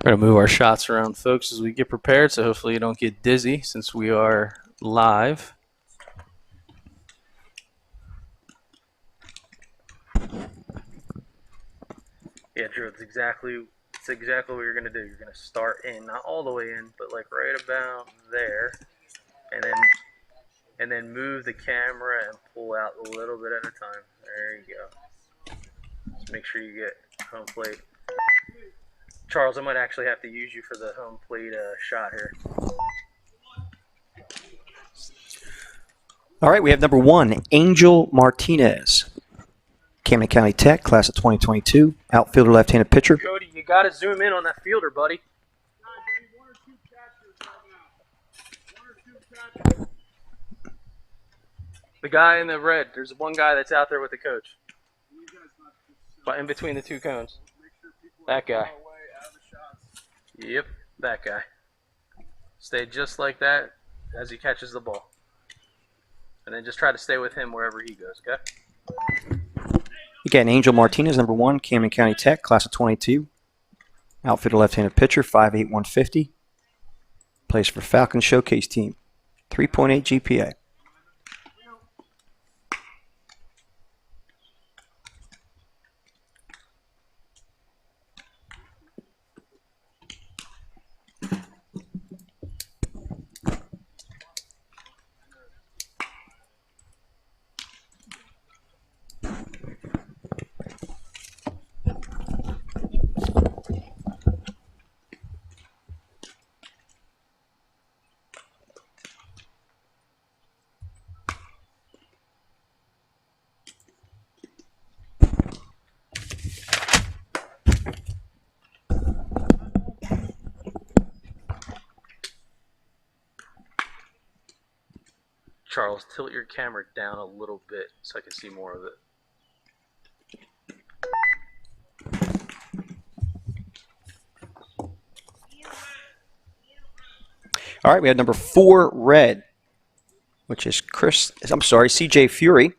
We're going to move our shots around, folks, as we get prepared, so hopefully you don't get dizzy since we are live. Yeah, Drew, it's exactly what you're going to do. You're going to start in, not all the way in, but like right about there, and then move the camera and pull out a little bit at a time. There you go. Just make sure you get home plate. Charles, I might actually have to use you for the home plate shot here. All right, we have number 1, Angel Martinez. Camden County Tech, class of 2022, outfielder, left-handed pitcher. Cody, you got to zoom in on that fielder, buddy. The guy in the red, there's one guy that's out there with the coach. But in between the two cones. That guy. Yep, that guy. Stay just like that as he catches the ball. And then just try to stay with him wherever he goes, okay? Again, Angel Martinez, number 1, Camden County Tech, class of 22. Outfielder, left-handed pitcher, 5'8", 150. Plays for Falcon Showcase Team, 3.8 GPA. Charles, tilt your camera down a little bit so I can see more of it. All right, we have number 4 red, which is CJ Fury,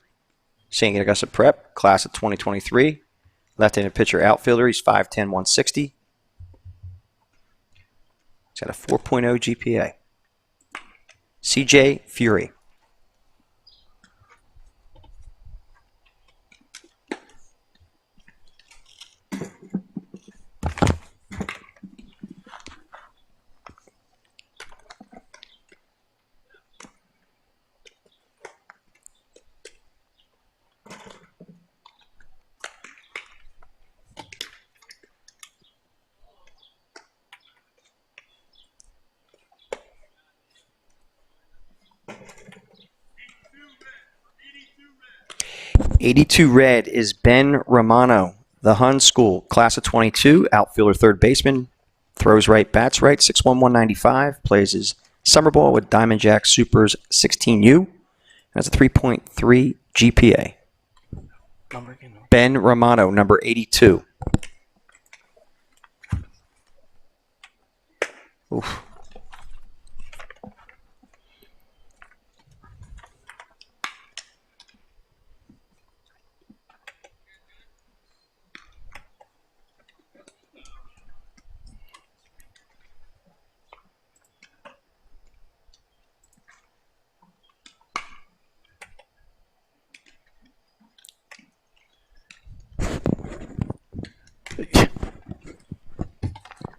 St. Augusta Prep, class of 2023. Left-handed pitcher, outfielder. He's 5'10", 160. He's got a 4.0 GPA. CJ Fury. '82 red is Ben Romano, the Hun School, class of 22, outfielder, third baseman, throws right, bats right, 6'1", 195, plays his summer ball with Diamond Jack Supers 16U, has a 3.3 GPA. Ben Romano, number 82. Oof.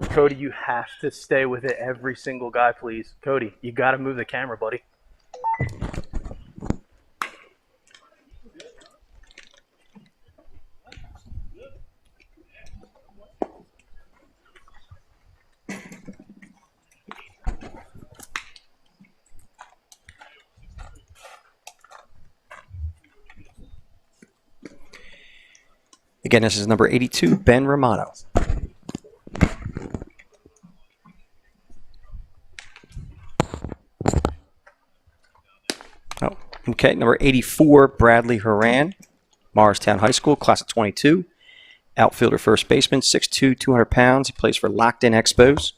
Cody, you have to stay with it every single guy, please. Cody, you got to move the camera, buddy. Again, this is number 82, Ben Romano. Oh, okay, number 84, Bradley Horan, Morristown High School, class of 22. Outfielder, first baseman, 6'2", 200 pounds. He plays for Locked In Expos.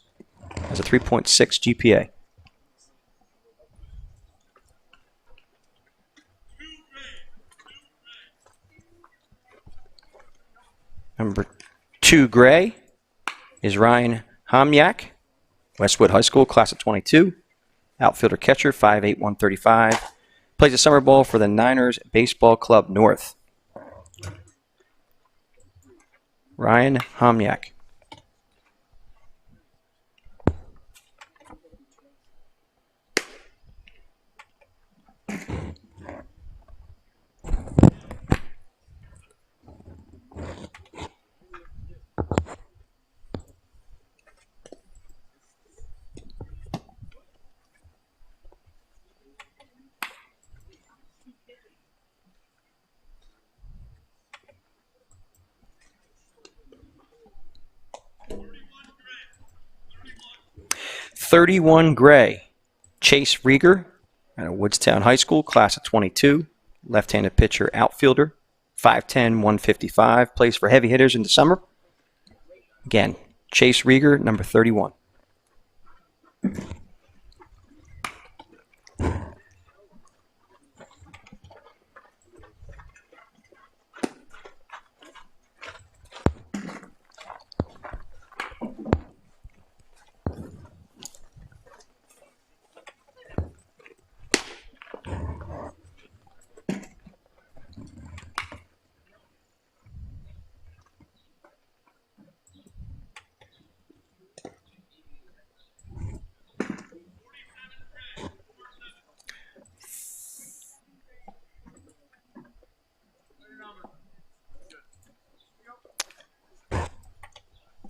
Has a 3.6 GPA. Number 2 gray is Ryan Homyak, Westwood High School, class of 22. Outfielder catcher, 5'8", 135. Plays a summer ball for the Niners Baseball Club North. Ryan Homyak. '31 gray, Chase Rieger out of Woodstown High School, class of 22. Left-handed pitcher, outfielder, 5'10", 155. Plays for heavy hitters in the summer. Again, Chase Rieger, number 31.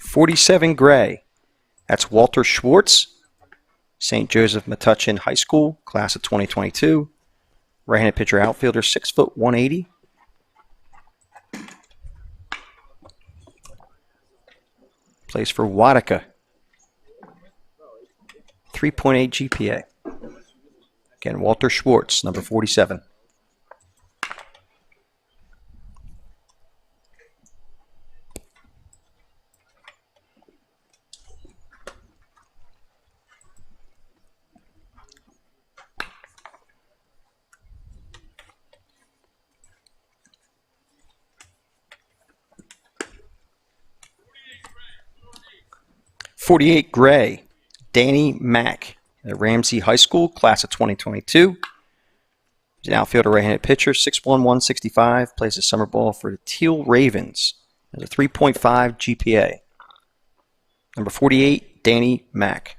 '47 gray, that's Walter Schwartz, St. Joseph Metuchen High School, class of 2022. Right-handed pitcher, outfielder, 6', 180. Plays for Watica. 3.8 GPA. Again, Walter Schwartz, number 47. .48 gray, Danny Mack at Ramsey High School, class of 2022. He's an outfielder, right-handed pitcher, 6'1", 165, plays a summer ball for the Teal Ravens. Has a 3.5 GPA. Number 48, Danny Mack.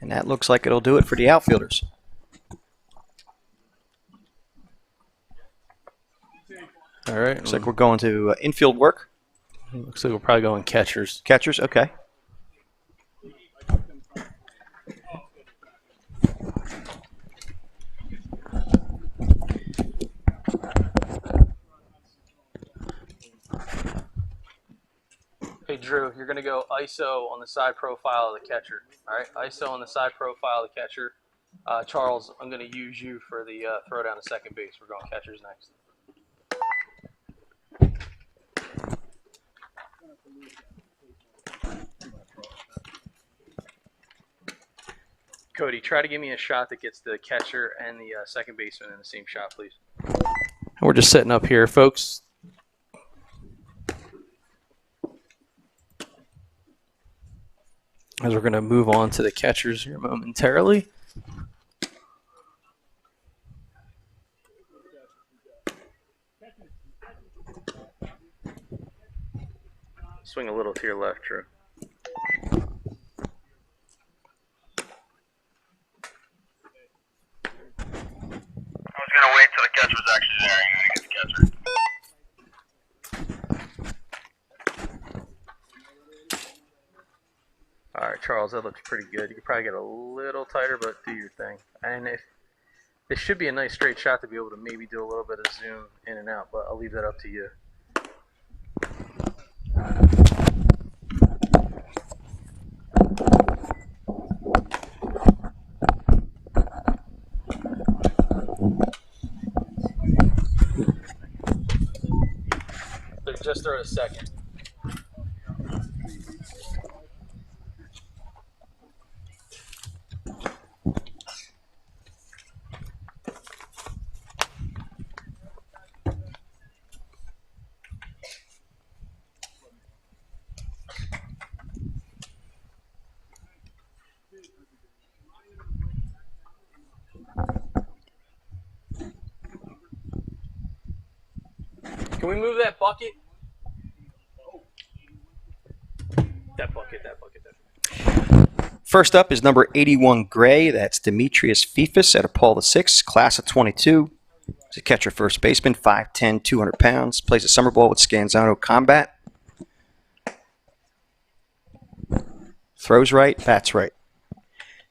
And that looks like it'll do it for the outfielders. All right. Looks like we're going to infield work. Looks like we're probably going catchers. Catchers, okay. Hey, Drew, you're going to go ISO on the side profile of the catcher. All right, ISO on the side profile of the catcher. Charles, I'm going to use you for the throw down to second base. We're going catchers next. Cody, try to give me a shot that gets the catcher and the second baseman in the same shot, please. And we're just setting up here, folks. As we're going to move on to the catchers here momentarily. Swing a little to your left, Drew. I was going to wait till the catcher was actually there and then get the catcher. All right, Charles, that looks pretty good. You could probably get a little tighter, but do your thing. And if this should be a nice straight shot to be able to maybe do a little bit of zoom in and out, but I'll leave that up to you. So just throw a second. Can we move that bucket? That bucket. First up is number 81 gray. That's Demetrius Fifus at Paul VI, class of 22. He's a catcher, first baseman, 5'10", 200 pounds. Plays a summer ball with Scanzano Combat. Throws right, bats right.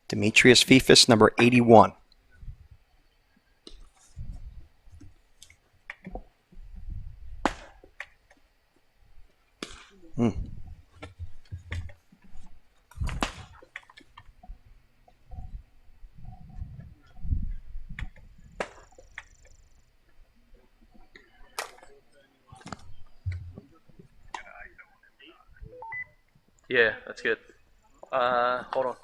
Demetrius Fifus, number 81. Yeah, that's good. Hold on.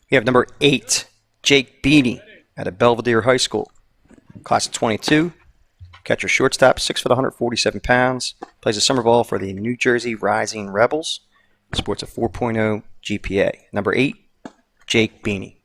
We have number 8, Jake Beanie out of Belvedere High School. Class of 22. Catcher, shortstop, 6 foot, 147 pounds. Plays a summer ball for the New Jersey Rising Rebels. Sports a 4.0 GPA. Number 8, Jake Beanie.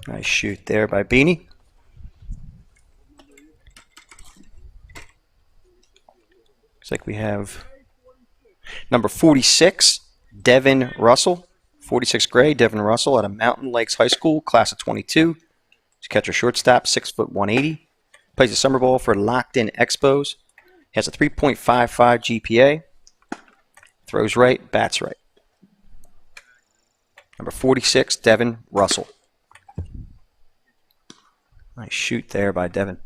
Nice shoot there by Beanie. Looks like we have number 46, Devin Russell. 46 gray, Devin Russell out of Mountain Lakes High School, class of 22. He's catcher shortstop, 6 foot 180. Plays a summer ball for Locked In Expos. He has a 3.55 GPA. Throws right, bats right. Number 46, Devin Russell. Nice shoot there by Devin.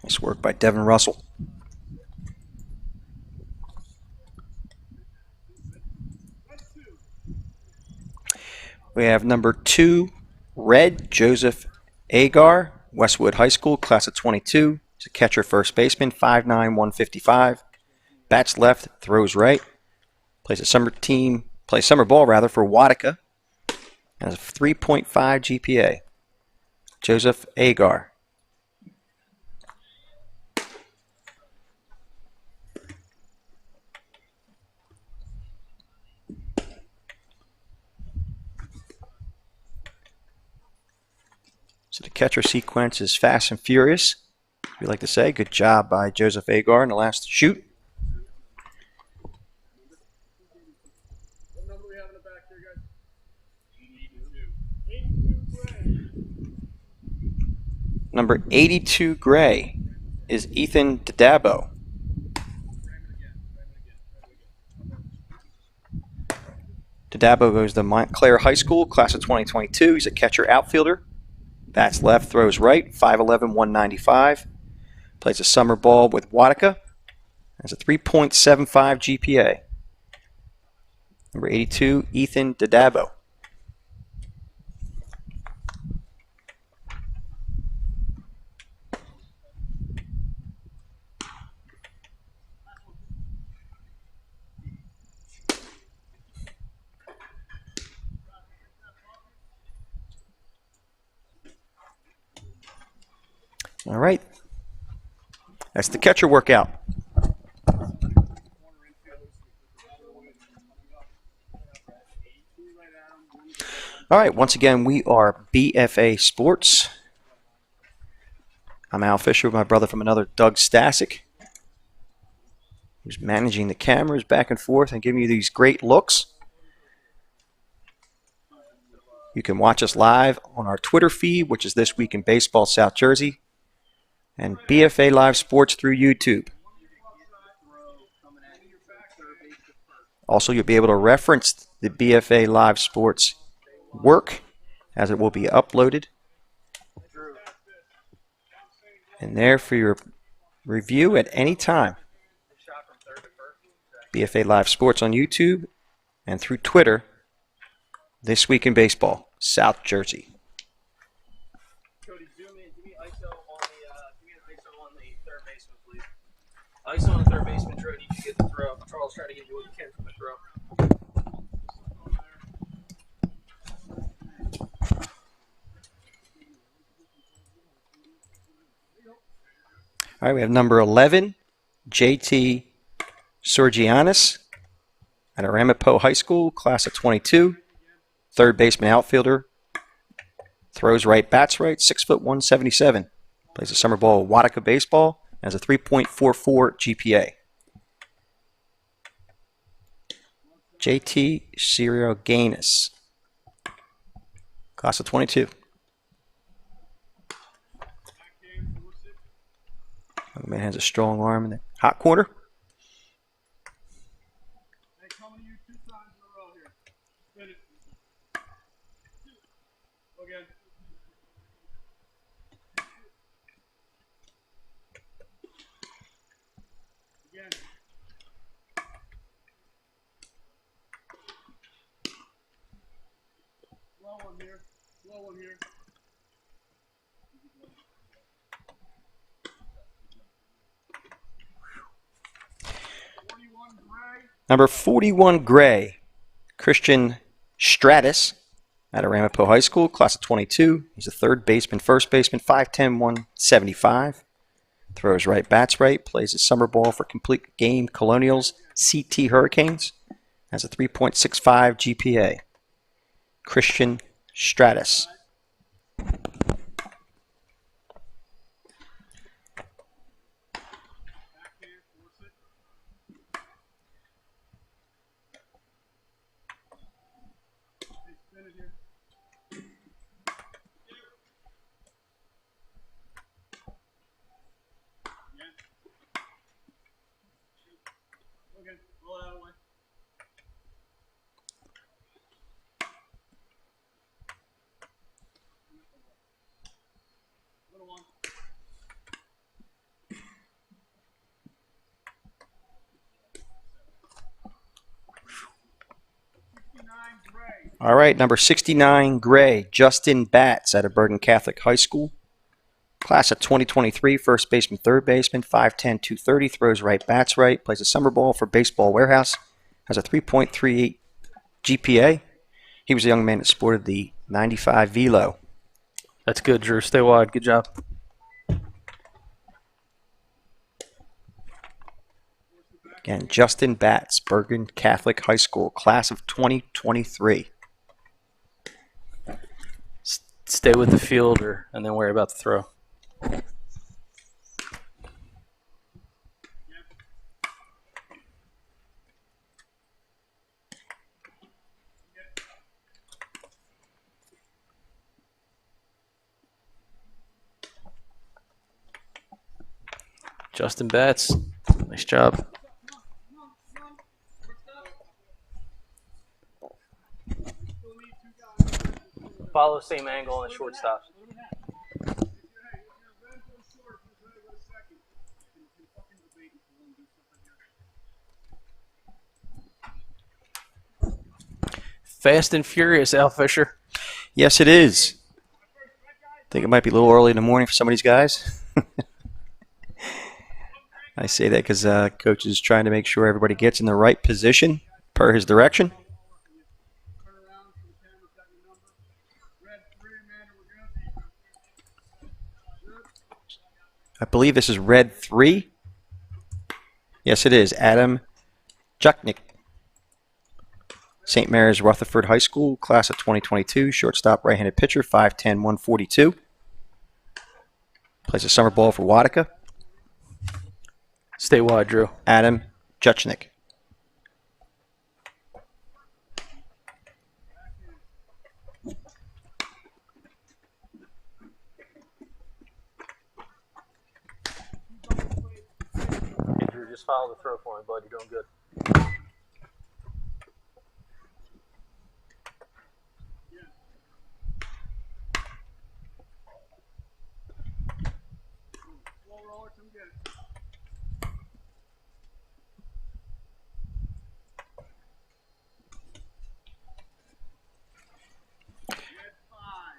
Nice work by Devin Russell. We have number 2, Red Joseph Agar, Westwood High School, class of 22. He's a catcher, first baseman, 5'9", 155. Bats left, throws right. Plays summer ball for Watica. Has a 3.5 GPA. Joseph Agar. So the catcher sequence is fast and furious. We like to say, good job by Joseph Agar in the last shoot. What number we have in the back here, guys? 82. 82 gray. Number 82 gray is Ethan Dadabo. Dadabo goes to Montclair High School, class of 2022. He's a catcher outfielder. Bats left, throws right, 5'11", 195. Plays a summer ball with Watica. Has a 3.75 GPA. Number 82, Ethan Dadabo. All right. That's the catcher workout. All right, once again, we are BFA Sports. I'm Al Fisher with my brother from another, Doug Stasic, who's managing the cameras back and forth and giving you these great looks. You can watch us live on our Twitter feed, which is This Week in Baseball South Jersey, and BFA Live Sports through YouTube. Also, you'll be able to reference the BFA Live Sports work as it will be uploaded and there for your review at any time. BFA Live Sports on YouTube and through Twitter. This Week in Baseball, South Jersey. Cody, zoom in. Give me ISO on the third baseman, please. ISO on the third baseman, Troy. Need you to get the throw. Charles, try to get you what you can from the throw. All right, we have number 11, JT Sorgianis at Aramapo High School, class of 22. Third baseman outfielder. Throws right, bats right, 6 foot 177. Plays a summer ball at Watica Baseball. Has a 3.44 GPA. JT Sorgianis, class of 22. The man has a strong arm in the hot corner. Hey, coming to you 2 times in a row here. Spin it. Again. Again. Slow one here. Slow one here. Number 41, Gray, Christian Stratus out of Ramapo High School, class of 22. He's a third baseman, first baseman, 5'10", 175. Throws right, bats right, plays his summer ball for Complete Game Colonials CT Hurricanes. Has a 3.65 GPA. Christian Stratus. All right, number 69, Gray, Justin Batts out of Bergen Catholic High School. Class of 2023, first baseman, third baseman, 5'10", 230, throws right, bats right, plays a summer ball for Baseball Warehouse, has a 3.38 GPA. He was a young man that sported the 95 Velo. That's good, Drew. Stay wide. Good job. Again, Justin Batts, Bergen Catholic High School, class of 2023. Stay with the fielder and then worry about the throw. Justin Batts, nice job. Follow same angle on the shortstop. Fast and furious, Al Fisher. Yes, it is. I think it might be a little early in the morning for some of these guys. I say that because Coach is trying to make sure everybody gets in the right position per his direction. I believe this is red 3. Yes, it is. Adam Juchnik. St. Mary's Rutherford High School, class of 2022, shortstop, right-handed pitcher, 5'10", 142. Plays a summer ball for Watica. Stay wide, Drew. Adam Juchnik. Hey, Drew, just follow the throw for me, bud. You're doing good.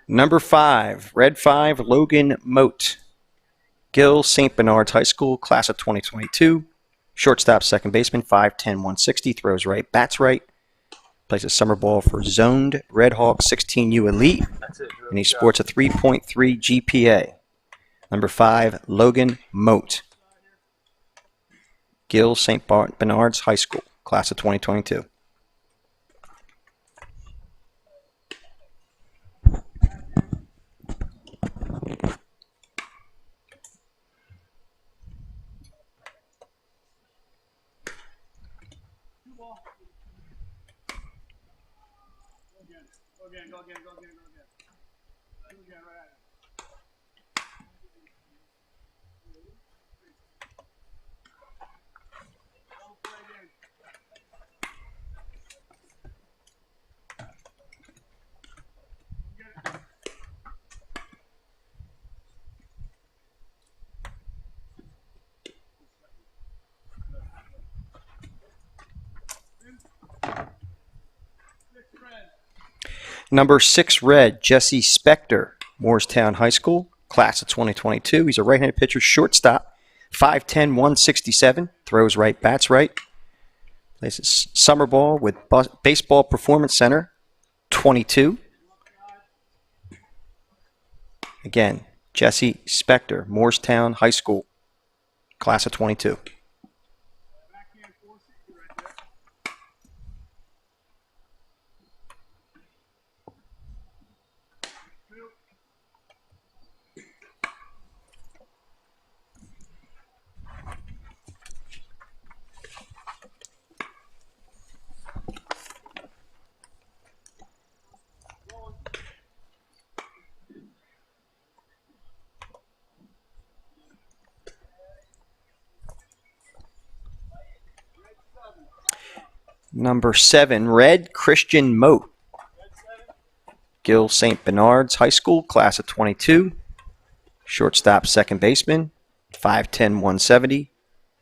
Number 5, red 5, Logan Moat. Gill, St. Bernard's High School, class of 2022. Shortstop, second baseman, 5'10", 160, throws right, bats right. Plays a summer ball for Zoned Red Hawk 16U Elite. That's it, Drew. And he sports a 3.3 GPA. Number 5, Logan Moat. Gill, St. Bernard's High School, class of 2022. Go again, right at it. Double play again. Number 6, red, Jesse Spector, Moorestown High School, class of 2022. He's a right-handed pitcher, shortstop, 5'10", 167, throws right, bats right. Plays his summer ball with Baseball Performance Center, 22. Again, Jesse Spector, Morristown High School, class of 22. Number 7, Red Christian Moat, Gill St. Bernard's High School, class of 22. Shortstop, second baseman, 5'10", 170.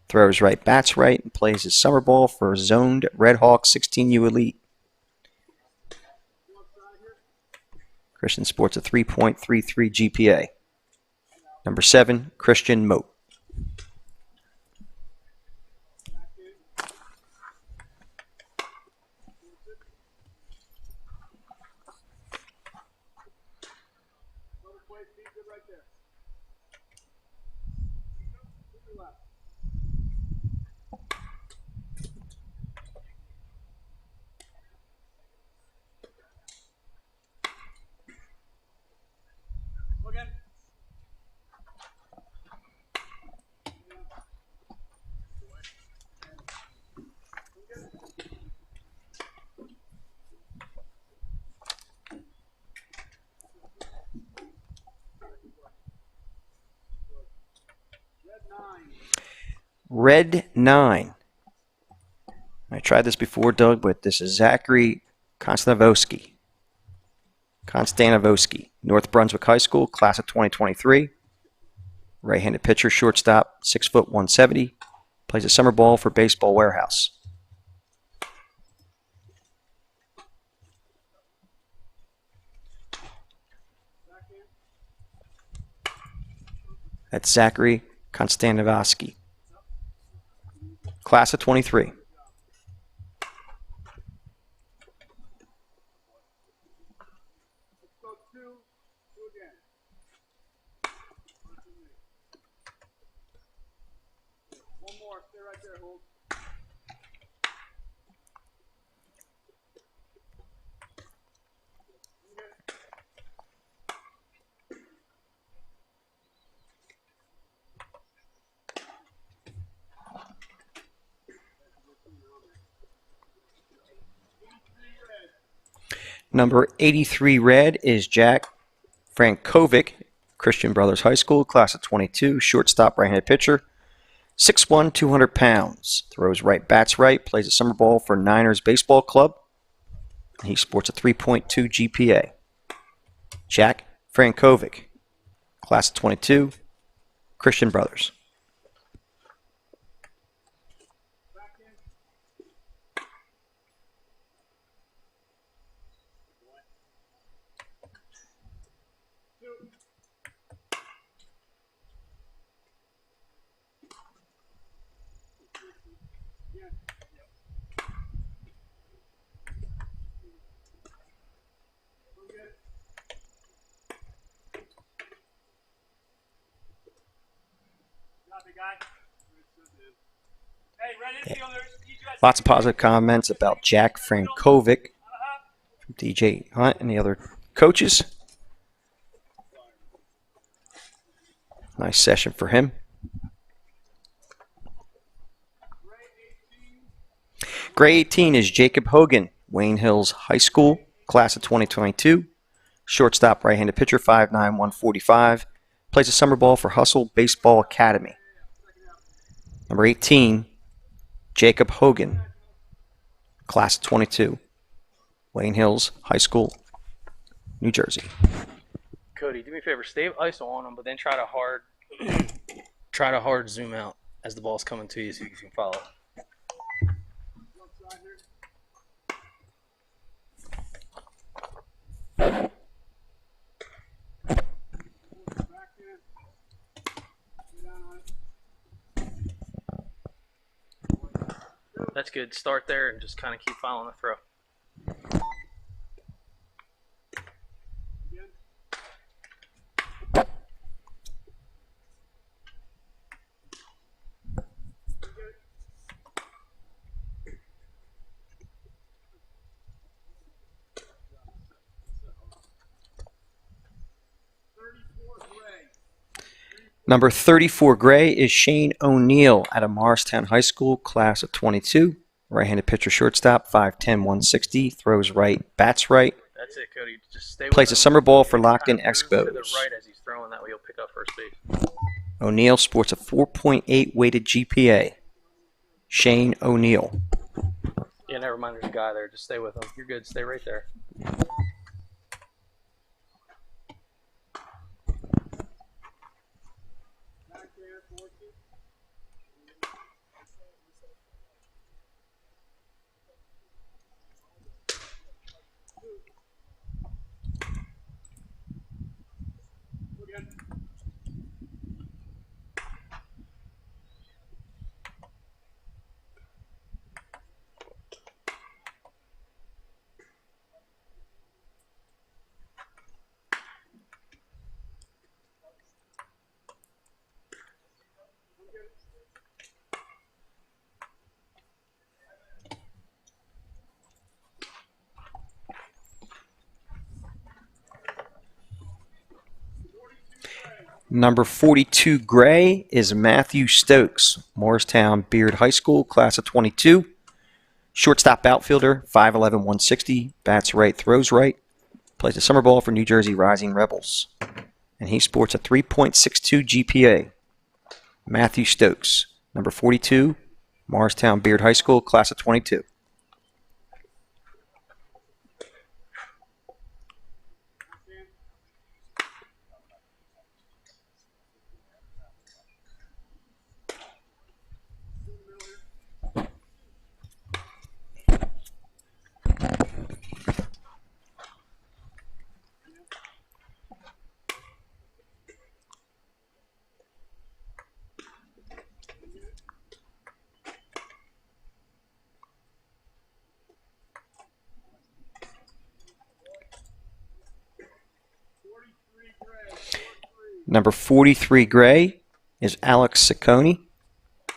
Throws right, bats right, and plays his summer ball for zoned Red Hawks 16U Elite. Christian sports a 3.33 GPA. Number 7, Christian Moat. Red 9. I tried this before, Doug, but this is Zachary Konstantinovsky, North Brunswick High School, class of 2023. Right-handed pitcher, shortstop, 6', 170. Plays a summer ball for Baseball Warehouse. That's Zachary Konstantinovsky, class of 23. Number 83 red is Jack Frankovic, Christian Brothers High School, class of 22, shortstop, right-handed pitcher, 6'1", 200 pounds. Throws right, bats right, plays a summer ball for Niners Baseball Club. He sports a 3.2 GPA. Jack Frankovic, class of 22, Christian Brothers. Lots of positive comments about Jack Frankovic from DJ Hunt and the other coaches. Nice session for him. Gray 18 is Jacob Hogan, Wayne Hills High School, class of 2022. Shortstop, right-handed pitcher, 5'9", 145. Plays a summer ball for Hustle Baseball Academy. Number 18, Jacob Hogan, class of 22, Wayne Hills High School, New Jersey. Cody, do me a favor, stay ISO on him, but then try to hard zoom out as the ball's coming to you so you can follow. That's good. Start there and just kind of keep following the throw. Number 34 gray is Shane O'Neill out of Morristown High School, class of 22. Right-handed pitcher, shortstop, 5'10", 160. Throws right, bats right. That's it, Cody. Just stay Plays a with him. summer ball for locked-in Kind of move to the Expos. right as he's throwing. That way you'll pick up first base. O'Neill sports a 4.8 weighted GPA. Shane O'Neill. Yeah, never mind. There's a guy there. Just stay with him. You're good. Stay right there. Number 42 gray is Matthew Stokes, Morristown Beard High School, class of 22. Shortstop outfielder, 5'11", 160. Bats right, throws right. Plays a summer ball for New Jersey Rising Rebels. And he sports a 3.62 GPA. Matthew Stokes, number 42, Morristown Beard High School, class of 22. Number 43 gray is Alex Ciccone,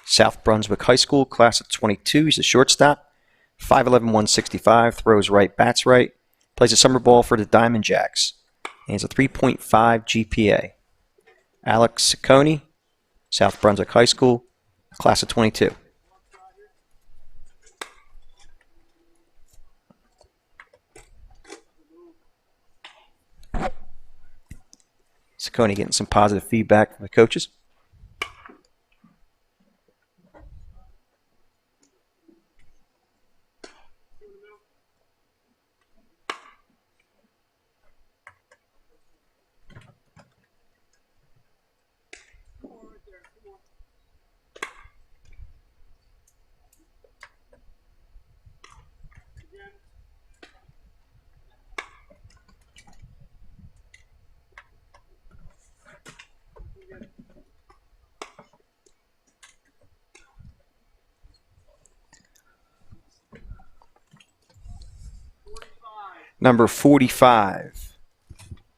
South Brunswick High School, class of 22. He's a shortstop, 5'11", 165. Throws right, bats right. Plays a summer ball for the Diamond Jacks. And he's a 3.5 GPA. Alex Ciccone, South Brunswick High School, class of 22. Ciccone getting some positive feedback from the coaches. Number 45,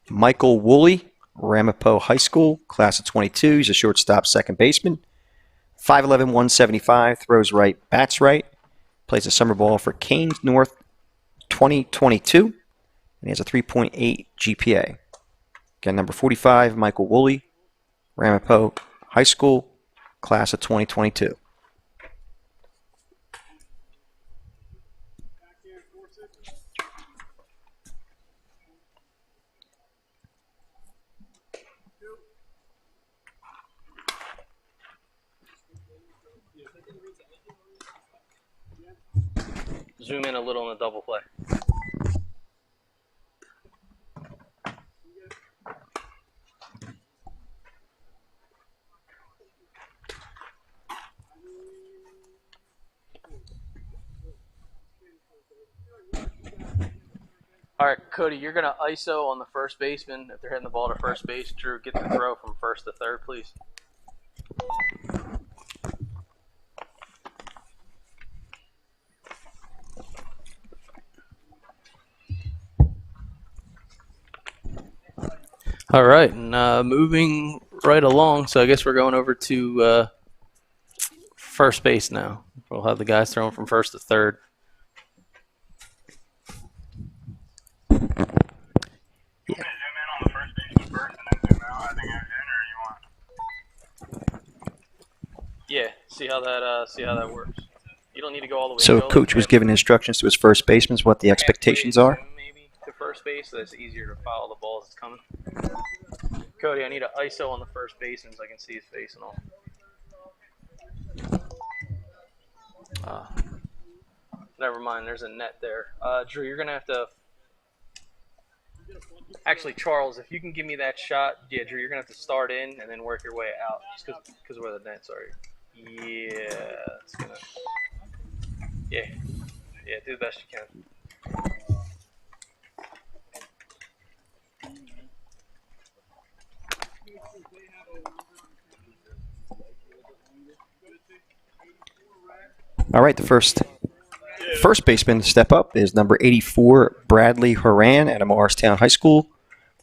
Michael Woolley, Ramapo High School, class of 22. He's a shortstop, second baseman. 5'11", 175. Throws right, bats right. Plays a summer ball for Canes North 2022. And he has a 3.8 GPA. Again, number 45, Michael Woolley, Ramapo High School, class of 2022. Zoom in a little on the double play. All right, Cody, you're going to ISO on the first baseman. If they're hitting the ball to first base, Drew, get the throw from first to third, please. All right, and moving right along, so I guess we're going over to first base now. We'll have the guys throwing from first to third. You want me to zoom in on the first baseman first and then zoom out? I think I was in, or you want? Yeah, see how that works. You don't need to go all the way. So coach was giving instructions to his first baseman what the expectations are. Maybe to first base, so that's easier to follow the ball as it's coming. Cody, I need an ISO on the first baseman so I can see his face and all. Never mind, there's a net there. Drew, you're gonna have to. Actually, Charles, if you can give me that shot, yeah, Drew, you're gonna have to start in and then work your way out, just because where the nets are. Yeah, it's gonna. Yeah, do the best you can. All right, the first baseman to step up is number 84, Bradley Horan at Morristown High School,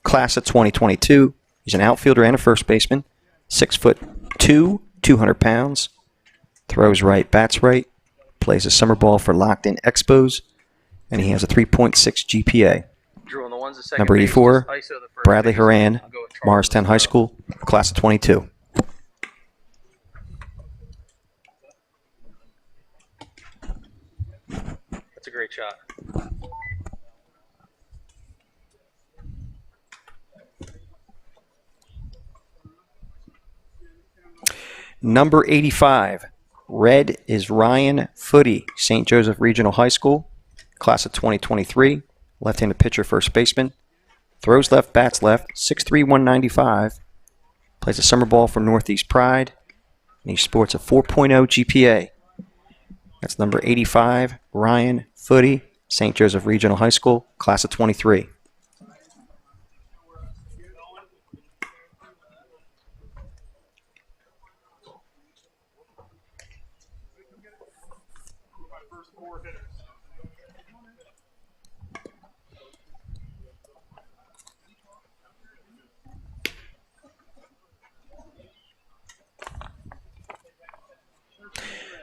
class of 2022. He's an outfielder and a first baseman, 6'2", 200 pounds, throws right, bats right, plays a summer ball for Locked In Expos, and he has a 3.6 GPA. Drew, on the ones the Number 84, Bradley Horan, Morristown High School, class of 22. That's a great shot. Number 85, red is Ryan Footy, St. Joseph Regional High School, class of 2023, left-handed pitcher, first baseman, throws left, bats left, 6'3", 195, plays a summer ball for Northeast Pride, and he sports a 4.0 GPA. That's number 85, Ryan Footy, St. Joseph Regional High School, class of 23.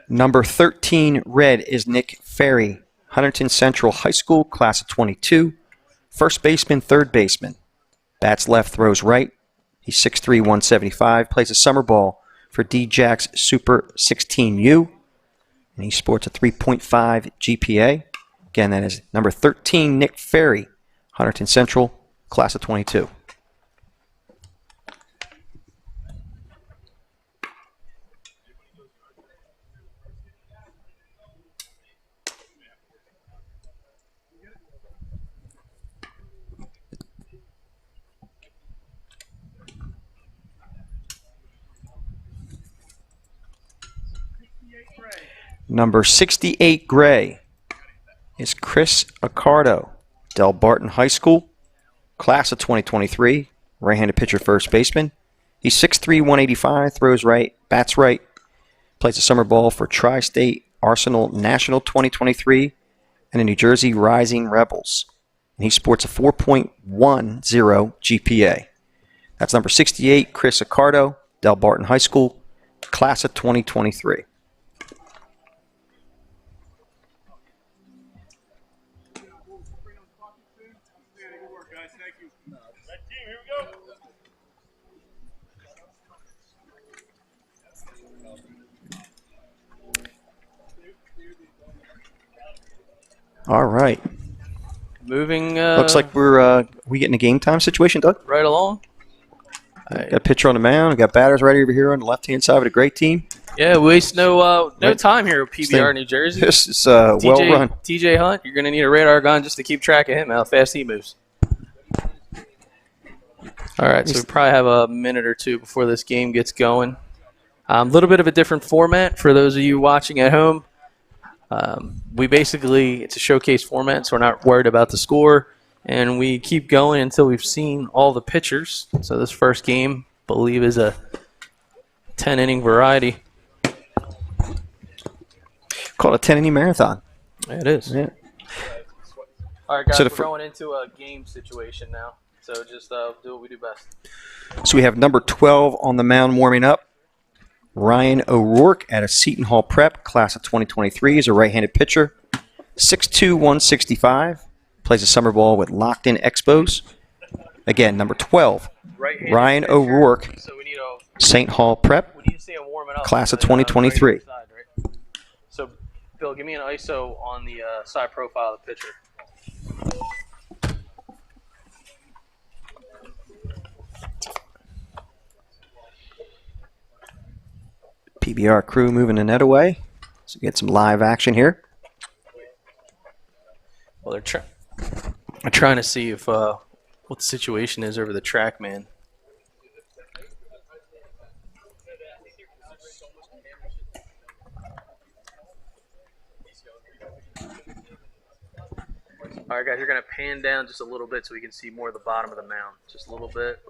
Number 13, red, is Nick Ferry, Huntington Central High School, class of 22. First baseman, third baseman. Bats left, throws right. He's 6'3", 175, plays a summer ball for D-Jack's Super 16U, and he sports a 3.5 GPA. Again, that is number 13, Nick Ferry, Huntington Central, class of 22. Number 68, gray, is Chris Accardo, Del Barton High School, class of 2023, right-handed pitcher, first baseman. He's 6'3", 185, throws right, bats right, plays a summer ball for Tri-State Arsenal National 2023 and the New Jersey Rising Rebels. And he sports a 4.10 GPA. That's number 68, Chris Accardo, Del Barton High School, class of 2023. All right. Moving. Looks like we're we getting a game time situation, Doug. Right along. Got a pitcher on the mound. We got batters right over here on the left-hand side with a great team. Yeah, waste no time here at PBR New Jersey. This is well run. TJ Hunt, you're going to need a radar gun just to keep track of him, how fast he moves. All right, so we probably have a minute or two before this game gets going. A little bit of a different format for those of you watching at home. It's a showcase format, so we're not worried about the score. And we keep going until we've seen all the pitchers. So this first game, I believe, is a 10-inning variety. Called a 10-inning marathon. Yeah, it is. Yeah. All right, guys, So we're going into a game situation now. So just do what we do best. So we have number 12 on the mound warming up. Ryan O'Rourke out of Seton Hall Prep, class of 2023. Is a right-handed pitcher. 6'2", 165. Plays a summer ball with Locked In Expos. Again, number 12, Ryan O'Rourke, So we need St. Hall Prep, we need to see him warming up. class of 2023. Right side, right? So, Bill, give me an ISO on the side profile of the pitcher. PBR crew moving the net away. So get some live action here. Well, they're trying to see if what the situation is over the track, man. All right, guys, you're going to pan down just a little bit so we can see more of the bottom of the mound. Just a little bit.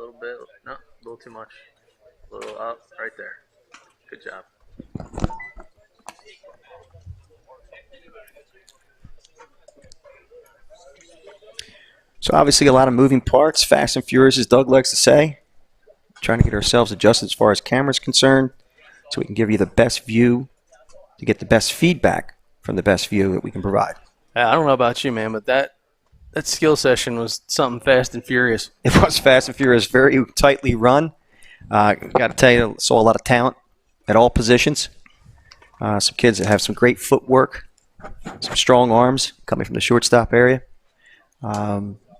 No, a little too much. A little up, right there. Good job. So obviously a lot of moving parts, fast and furious, as Doug likes to say. Trying to get ourselves adjusted as far as camera's concerned so we can give you the best view to get the best feedback from the best view that we can provide. I don't know about you, man, but that skill session was something fast and furious. It was fast and furious, very tightly run. Got to tell you, saw a lot of talent at all positions. Some kids that have some great footwork, some strong arms coming from the shortstop area.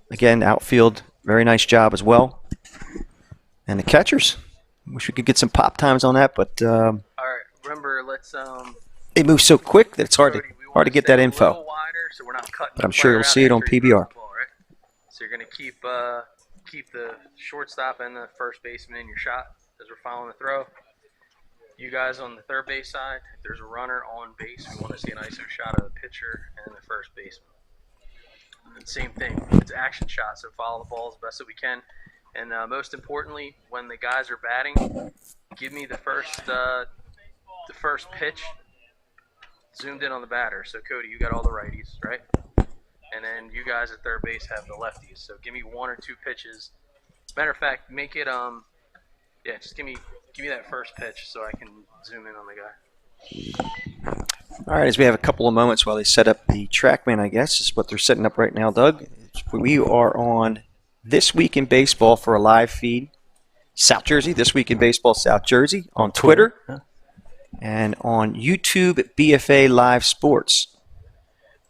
Again, outfield, very nice job as well. And the catchers, wish we could get some pop times on that, but All right, remember, let's they move so quick that it's hard to get that A info. little wider so we're not cutting But I'm the sure player you'll out see it on after he throws PBR. the ball, right? So you're going to keep the shortstop and the first baseman in your shot as we're following the throw. You guys on the third base side, if there's a runner on base, we want to see an ISO shot of the pitcher and the first baseman. And same thing, it's action shot, so follow the ball as best that we can. And most importantly, when the guys are batting, give me the first pitch zoomed in on the batter. So Cody, you got all the righties, right? And then you guys at third base have the lefties. So give me one or two pitches. Matter of fact, make it just give me that first pitch so I can zoom in on the guy. All right, as we have a couple of moments while they set up the TrackMan, I guess, is what they're setting up right now, Doug. We are on This Week in Baseball for a live feed. South Jersey, This Week in Baseball, South Jersey, on Twitter, and on YouTube at BFA Live Sports.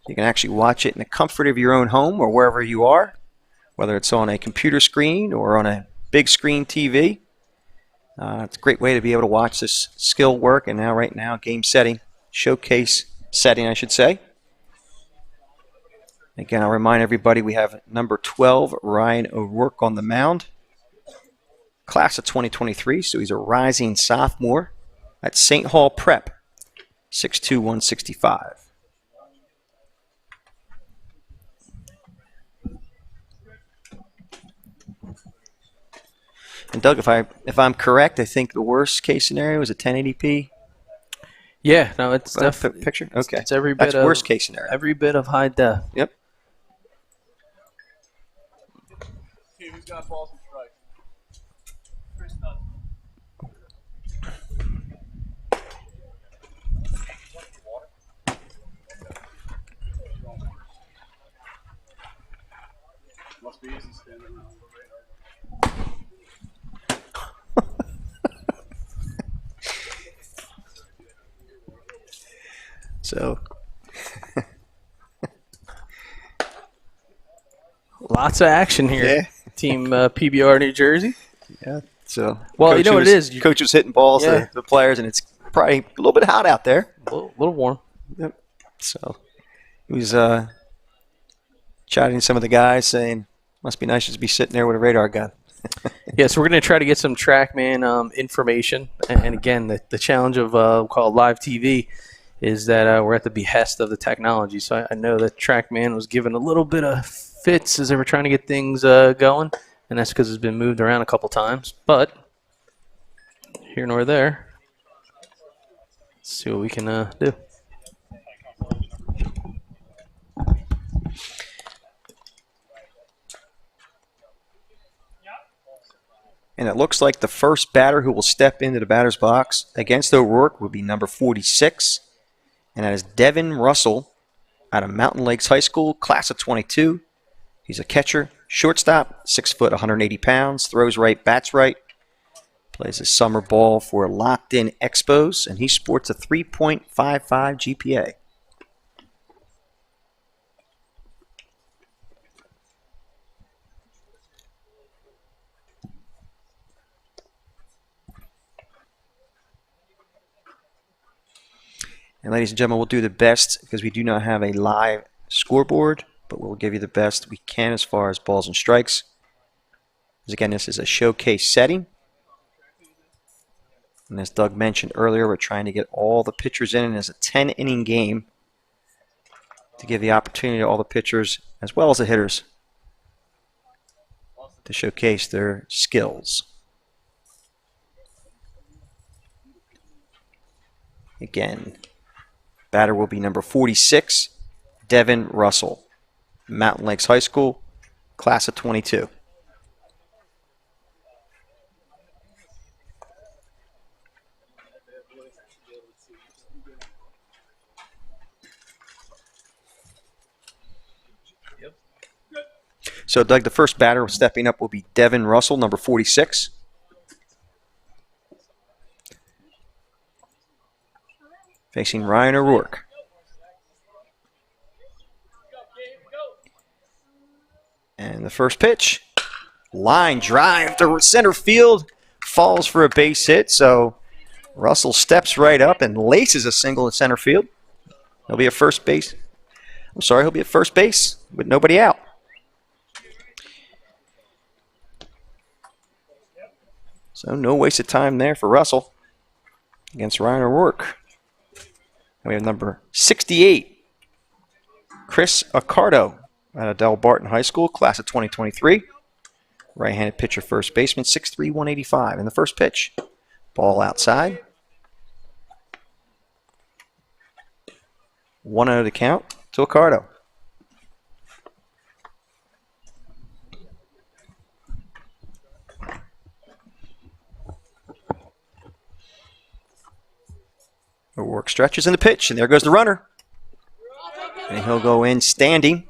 You can actually watch it in the comfort of your own home or wherever you are, whether it's on a computer screen or on a big screen TV. It's a great way to be able to watch this skill work, and now right now game setting, showcase setting, I should say. Again, I'll remind everybody we have number 12, Ryan O'Rourke, on the mound. Class of 2023, so he's a rising sophomore at St. Hall Prep, 6'2", 165. And Doug, if I'm correct, I think the worst case scenario is a 1080p. Yeah, no, it's definitely picture. Okay, It's every bit that's of worst case scenario. Every bit of high def. Yep. Team, who's got balls and strikes? Must be easy standing around the radar. So, Lots of action here. Yeah. Team PBR New Jersey. yeah. So, Well, you know what it is. Coach was hitting balls Yeah. to the players, and it's probably a little bit hot out there. A little warm. Yep. So, he was chatting to some of the guys, saying, "Must be nice just to be sitting there with a radar gun." Yeah, so we're going to try to get some TrackMan information. And again, the challenge of we'll call it live TV is that we're at the behest of the technology. So I know that TrackMan was given a little bit of fits as they were trying to get things going, and that's because it's been moved around a couple times. But here nor there, let's see what we can do. And it looks like the first batter who will step into the batter's box against O'Rourke will be number 46. And that is Devin Russell out of Mountain Lakes High School, class of 22. He's a catcher, shortstop, 6 foot, 180 pounds, throws right, bats right. Plays a summer ball for Locked In Expos, and he sports a 3.55 GPA. And ladies and gentlemen, we'll do the best because we do not have a live scoreboard, but we'll give you the best we can as far as balls and strikes. Because again, this is a showcase setting. And as Doug mentioned earlier, we're trying to get all the pitchers in, and it's a 10-inning game to give the opportunity to all the pitchers as well as the hitters to showcase their skills. Again, batter will be number 46, Devin Russell, Mountain Lakes High School, class of 22. So, Doug, the first batter stepping up will be Devin Russell, number 46. Facing Ryan O'Rourke. And the first pitch, line drive to center field, falls for a base hit. So Russell steps right up and laces a single at center field. He'll be at first base. He'll be at first base with nobody out. So no wasted time there for Russell against Ryan O'Rourke. And we have number 68, Chris Accardo out of Del Barton High School, class of 2023. Right-handed pitcher, first baseman, 6'3", 185. And the first pitch, ball outside. 1-0 to count to Accardo. O'Rourke stretches in the pitch, and there goes the runner. And he'll go in standing.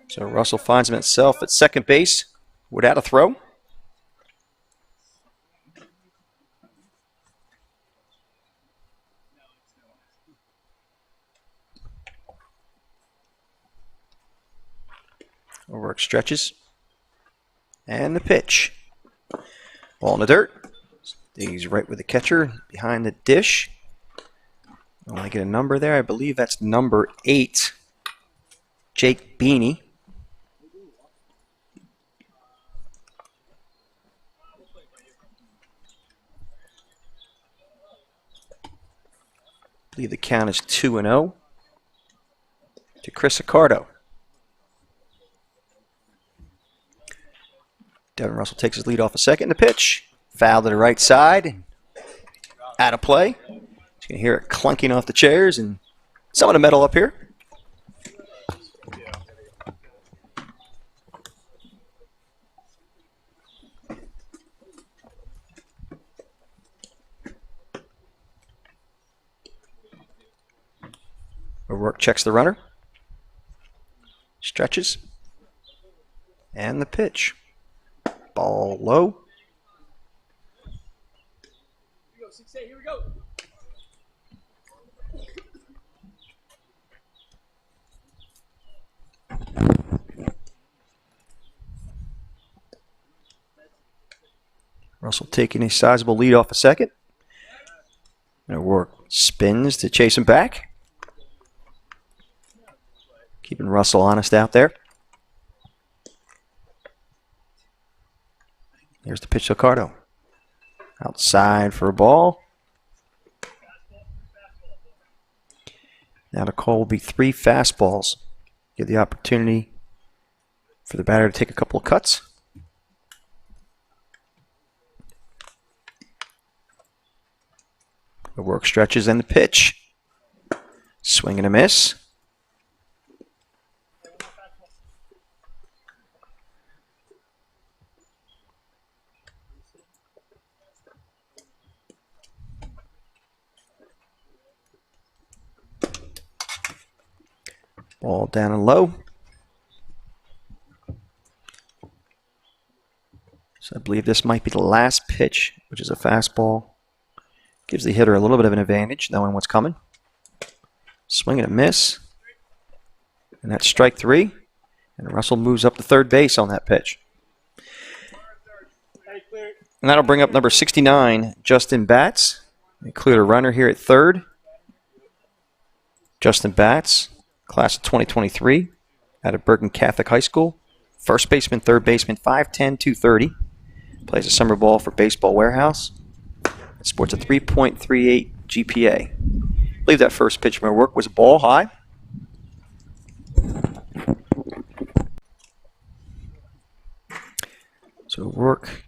So Russell finds himself at second base without a throw. O'Rourke stretches. And the pitch. Ball in the dirt. He's right with the catcher behind the dish. I want to get a number there. I believe that's number 8, Jake Beanie. I believe the count is 2-0 to Chris Accardo. Devin Russell takes his lead off a second. The pitch. Foul to the right side. Out of play. You can hear it clunking off the chairs and some of the metal up here. O'Rourke checks the runner. Stretches. And the pitch. Ball low. Here we go. Russell taking a sizable lead off a second. And O'Rourke spins to chase him back. Keeping Russell honest out there. Here's the pitch to Accardo. Outside for a ball. Now the call will be 3 fastballs. Give the opportunity for the batter to take a couple of cuts. O'Rourke stretches and the pitch. Swing and a miss. Ball down and low. So I believe this might be the last pitch, which is a fastball. Gives the hitter a little bit of an advantage, knowing what's coming. Swing and a miss. And that's strike 3. And Russell moves up to third base on that pitch. And that'll bring up number 69, Justin Batts. Include a runner here at third. Justin Batts, class of 2023, out of Bergen Catholic High School. First baseman, third baseman, 5'10", 230. Plays a summer ball for Baseball Warehouse. Sports a 3.38 GPA. I believe that first pitch from work was a ball high. So work,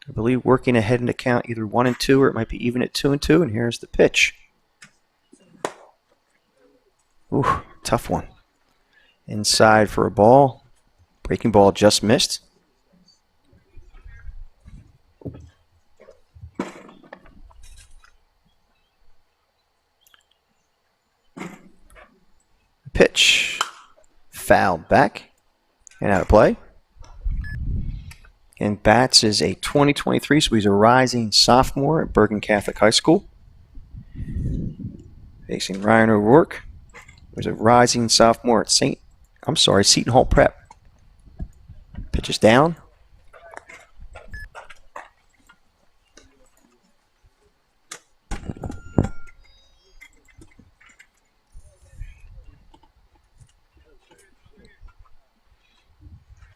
I believe, working ahead in the count either 1-2 or it might be even at 2-2. And here's the pitch. Ooh, tough one. Inside for a ball. Breaking ball just missed. Pitch. Fouled back. And out of play. And Batts is a 2023, so he's a rising sophomore at Bergen Catholic High School. Facing Ryan O'Rourke, who's a rising sophomore at Seton Hall Prep. Pitch is down.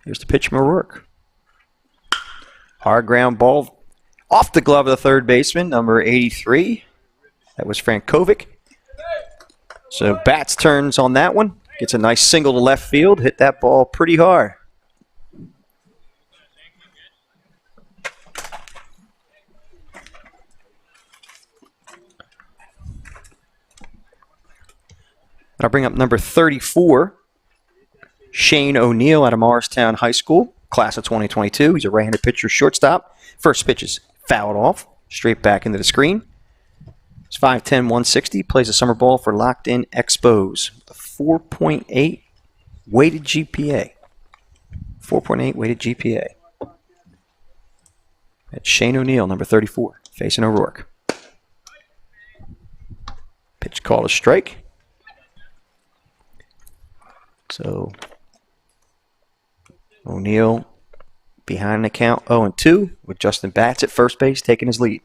Here's the pitch from O'Rourke. Hard ground ball off the glove of the third baseman, number 83. That was Frankovic. So Batts turns on that one. Gets a nice single to left field. Hit that ball pretty hard. I'll bring up number 34, Shane O'Neill out of Morristown High School, class of 2022. He's a right-handed pitcher, shortstop. First pitch is fouled off, straight back into the screen. He's 5'10", 160, plays a summer ball for Locked In Expos. A 4.8 weighted GPA. 4.8 weighted GPA. That's Shane O'Neill, number 34, facing O'Rourke. Pitch called a strike. So O'Neill behind the count 0-2 with Justin Batts at first base taking his lead.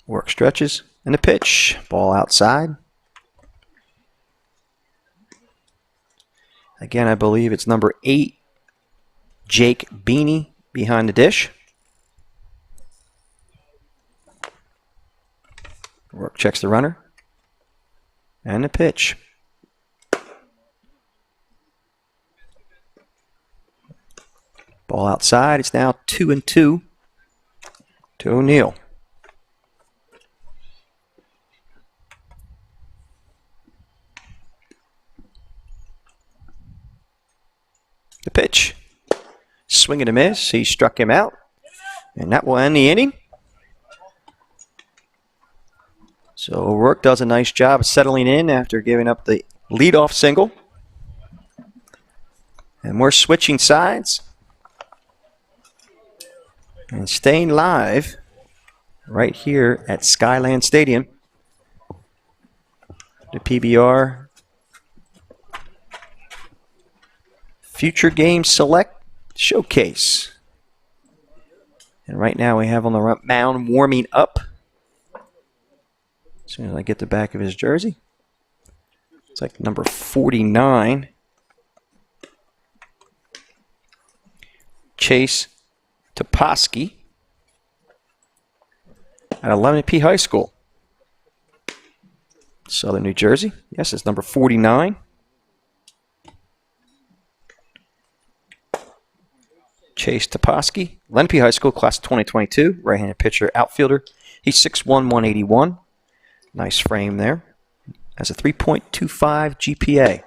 Work stretches and a pitch. Ball outside. Again, I believe it's number 8, Jake Beanie behind the dish. Work checks the runner. And the pitch. Ball outside. It's now 2-2 to O'Neill. The pitch. Swing and a miss. He struck him out. And that will end the inning. So O'Rourke does a nice job of settling in after giving up the leadoff single. And we're switching sides. And staying live right here at Skyland Stadium. The PBR Future Game Select Showcase. And right now we have on the mound warming up. As soon as I get the back of his jersey. It's like number 49. Chase Toposky at 11P High School. Southern New Jersey. Yes, it's number 49. Chase Toposky, 11P High School, class of 2022. Right-handed pitcher, outfielder. He's 6'1", 181. Nice frame there. Has a 3.25 GPA.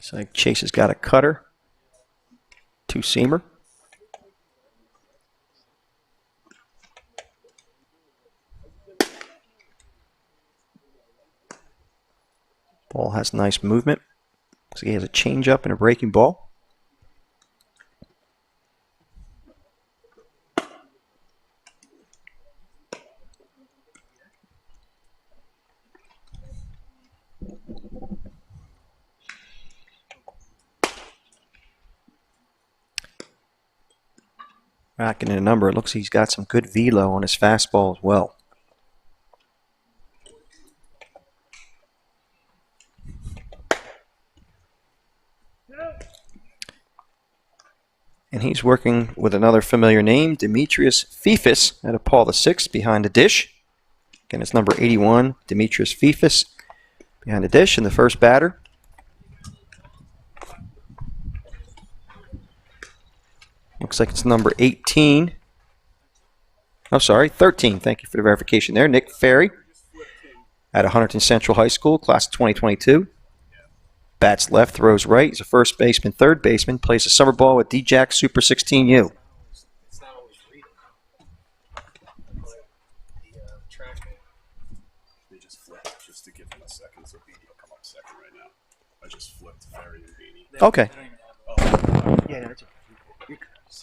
Looks like Chase has got a cutter. Two-seamer. Ball has nice movement. Looks like he has a changeup and a breaking ball. Racking in a number. It looks like he's got some good velo on his fastball as well. And he's working with another familiar name, Demetrius Fifis, out of Paul VI behind the dish. Again, it's number 81, Demetrius Fifis behind the dish, and the first batter. Looks like it's number 18. Oh, sorry, 13. Thank you for the verification there. Nick Ferry out of Huntington Central High School, class of 2022. Bats left, throws right. He's a first baseman, third baseman. Plays a summer ball with D-Jack Super 16U. It's not always reading. The track man. They just flipped just to give him a second, so Beanie will come up second right now. I just flipped Ferry and Beanie. Okay. Yeah, that's you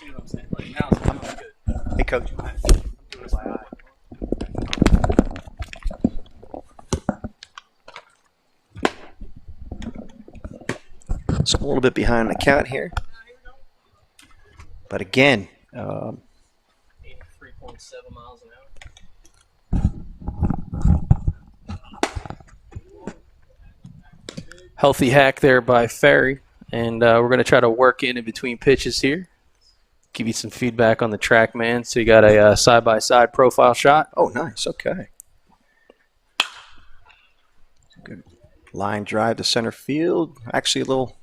see what I'm saying? Like now it's not good. Hey, Coach. I'm doing it by eye. So a little bit behind the count here. But again, 83.7 miles an hour. Healthy hack there by Ferry. And we're going to try to work in between pitches here. Give you some feedback on the track, man. So you got a side-by-side profile shot. oh, nice. Okay. Good line drive to center field. Actually, a little,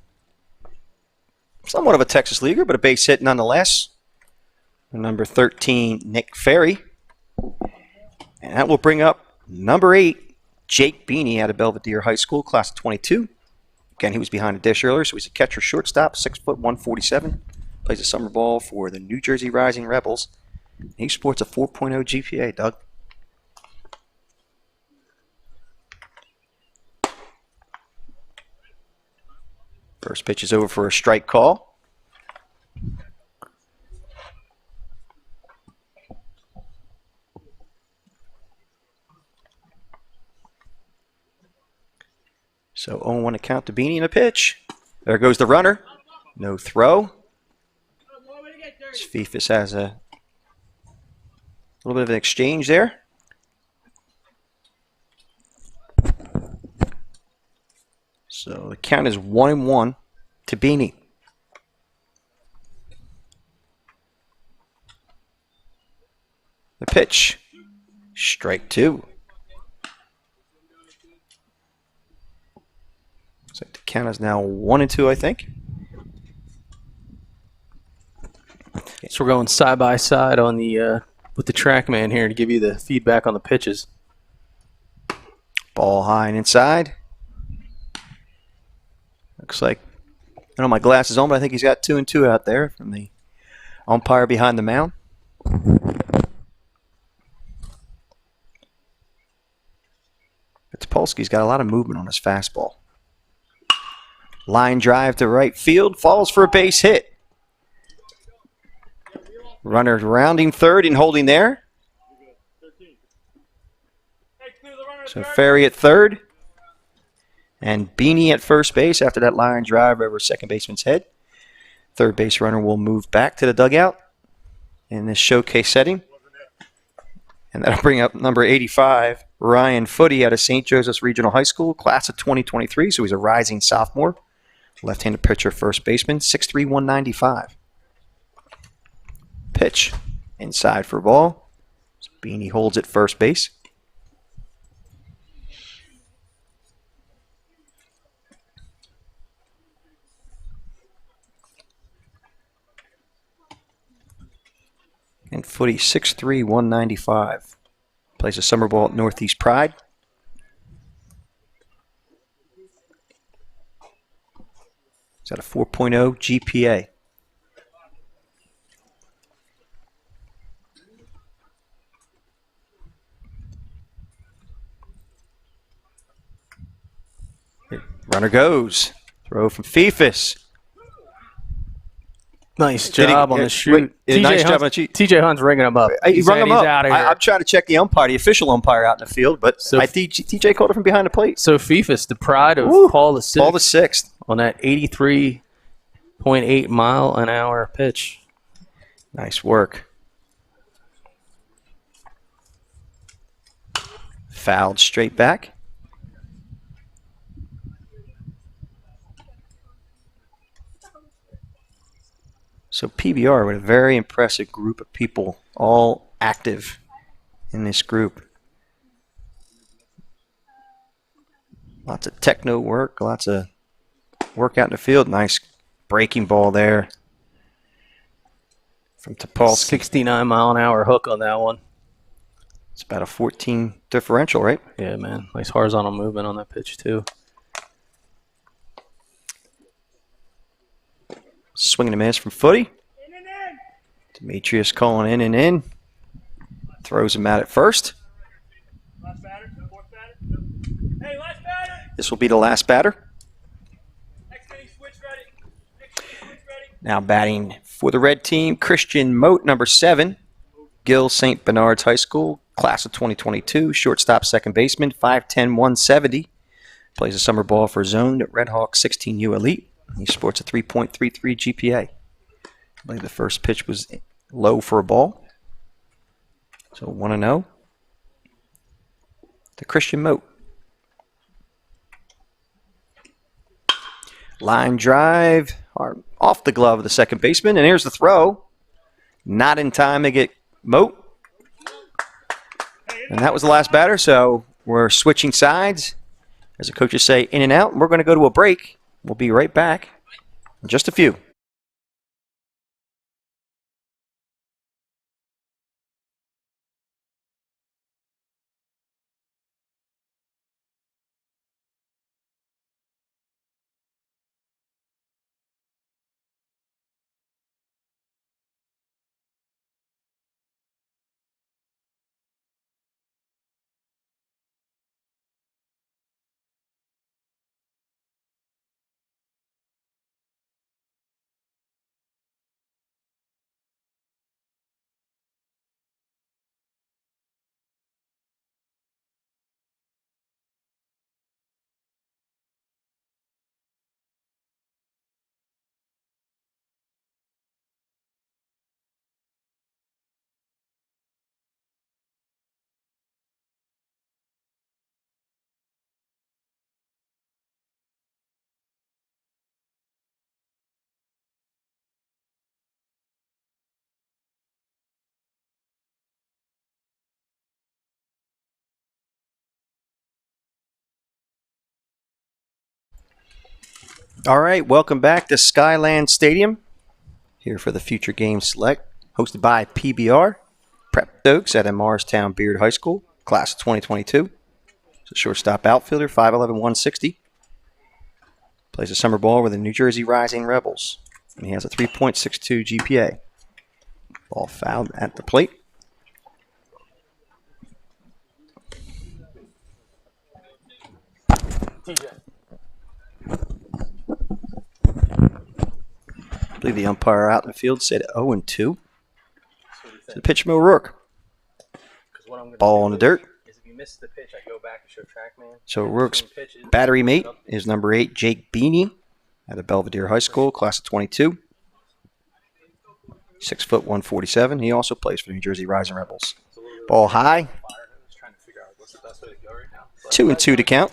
somewhat of a Texas leaguer, but a base hit nonetheless. Number 13, Nick Ferry. And that will bring up number 8, Jake Beanie out of Belvedere High School, class of 22. Again, he was behind the dish earlier, so he's a catcher shortstop, 6 foot 147. Plays a summer ball for the New Jersey Rising Rebels. He sports a 4.0 GPA, Doug. First pitch is over for a strike call. So 0-1 to count to Beanie in a pitch. There goes the runner. No throw. Fifis has a little bit of an exchange there. So the count is 1-1 to Beanie. The pitch. Strike 2. So the count is now 1-2, I think. So we're going side by side on the with the track man here to give you the feedback on the pitches. Ball high and inside. Looks like, I don't know my glasses on, but I think he's got 2-2 out there from the umpire behind the mound. Topolsky's got a lot of movement on his fastball. Line drive to right field, falls for a base hit. Runner rounding third and holding there. So Ferry at third. And Beanie at first base after that line drive over second baseman's head. Third base runner will move back to the dugout in this showcase setting. And that'll bring up number 85, Ryan Footy out of St. Joseph's Regional High School, class of 2023. So he's a rising sophomore. Left-handed pitcher, first baseman, 6'3", 195. Pitch inside for ball. Beanie holds at first base. And Footy, 6'3", 195. Plays a summer ball at Northeast Pride. He's at a 4.0 GPA. Runner goes. Throw from Fifus. Nice job on the shoot. Nice job on the shoot. TJ Hunt's ringing him up. He rung him he's up. out of here. I'm trying to check the umpire, the official umpire out in the field, but So- I think TJ called it from behind the plate. So Fifus, the pride of Woo. Paul the Sixth, Paul the sixth. on that 83.8 mile an hour pitch. Nice work. Fouled straight back. So PBR with a very impressive group of people, all active in this group. Lots of techno work, lots of work out in the field. Nice breaking ball there from Topolsky. 69 mile an hour hook on that one. It's about a 14 differential, right? Yeah, man. Nice horizontal movement on that pitch, too. Swing and a miss from Footy. Demetrius calling in and in. Throws him out at first. Last batter, fourth batter. Hey, last batter. This will be the last batter. Next inning switch ready. Next inning switch ready. Now batting for the red team, Christian Moat, number 7. Gill St. Bernard's High School, class of 2022. Shortstop, second baseman, 5'10", 170. Plays a summer ball for Zone at Red Hawk 16U Elite. He sports a 3.33 GPA. I believe the first pitch was low for a ball. So 1-0 to Christian Moat. Line drive off the glove of the second baseman, and here's the throw. Not in time to get Moat. And that was the last batter, so we're switching sides. As the coaches say, in and out, and we're going to go to a break. We'll be right back in just a few. All right, welcome back to Skyland Stadium. Here for the Future Games Select, hosted by PBR, Prep Dokes at Morristown Beard High School, class of 2022. It's a shortstop outfielder, 5'11", 160. Plays a summer ball with the New Jersey Rising Rebels. And he has a 3.62 GPA. Ball fouled at the plate. I believe the umpire out in the field said 0-2. To the pitcher, O'Rourke. Ball on the dirt. If you miss the pitch, I go back and show TrackMan. So O'Rourke's battery mate is number 8, Jake Beanie, at Belvedere High School, class of 22. 6', 147. He also plays for the New Jersey Rising Rebels. Ball high. 2-2 to count.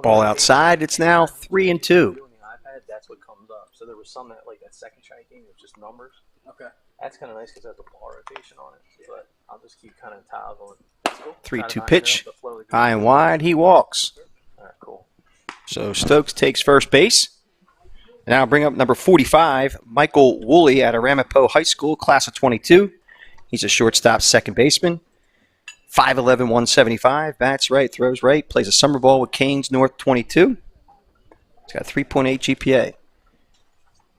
Ball outside. It's now 3-2. That's what comes up. So there was some that, like that second strike game, it was just numbers. Okay. That's kind of nice because it has the ball rotation on it. But I'll just keep kind of toggling. 3-2 pitch. High and wide. He walks. All right, cool. So Stokes takes first base. Now bring up number 45, Michael Woolley out of Ramapo High School, class of 22. He's a shortstop second baseman. 5'11", 175, bats right, throws right, plays a summer ball with Canes North 22. He's got 3.8 GPA.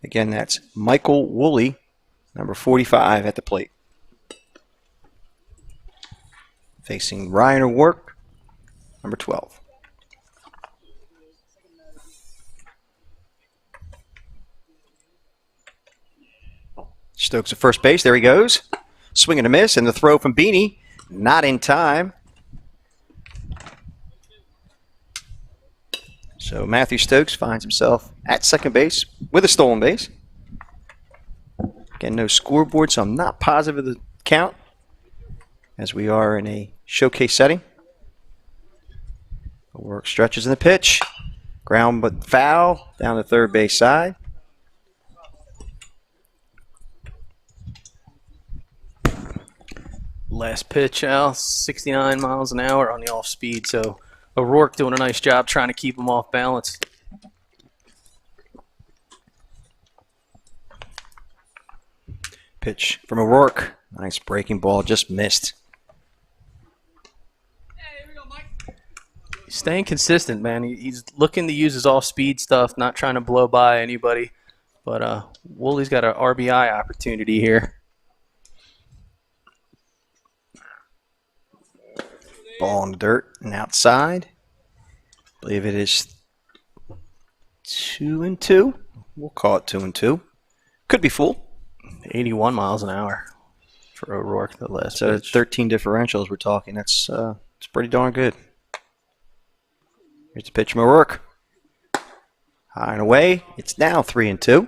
Again, that's Michael Woolley, number 45 at the plate. Facing Ryan O'Rourke, number 12. Stokes at first base. There he goes. Swing and a miss, and the throw from Beanie. Not in time. So Matthew Stokes finds himself at second base with a stolen base. Again, no scoreboard, so I'm not positive of the count as we are in a showcase setting. Work stretches in the pitch. Ground but foul down the third base side. Last pitch, Al, 69 miles an hour on the off speed. So O'Rourke doing a nice job trying to keep him off balance. Pitch from O'Rourke. Nice breaking ball, just missed. He's staying consistent, man. He's looking to use his off-speed stuff, not trying to blow by anybody. But Woolley's got an RBI opportunity here. Ball in the dirt and outside. I believe it is 2-2. We'll call it 2-2. Could be full. 81 miles an hour for O'Rourke, the last So pitch. 13 differentials we're talking. That's it's pretty darn good. Here's the pitch from O'Rourke. High and away. It's now 3-2.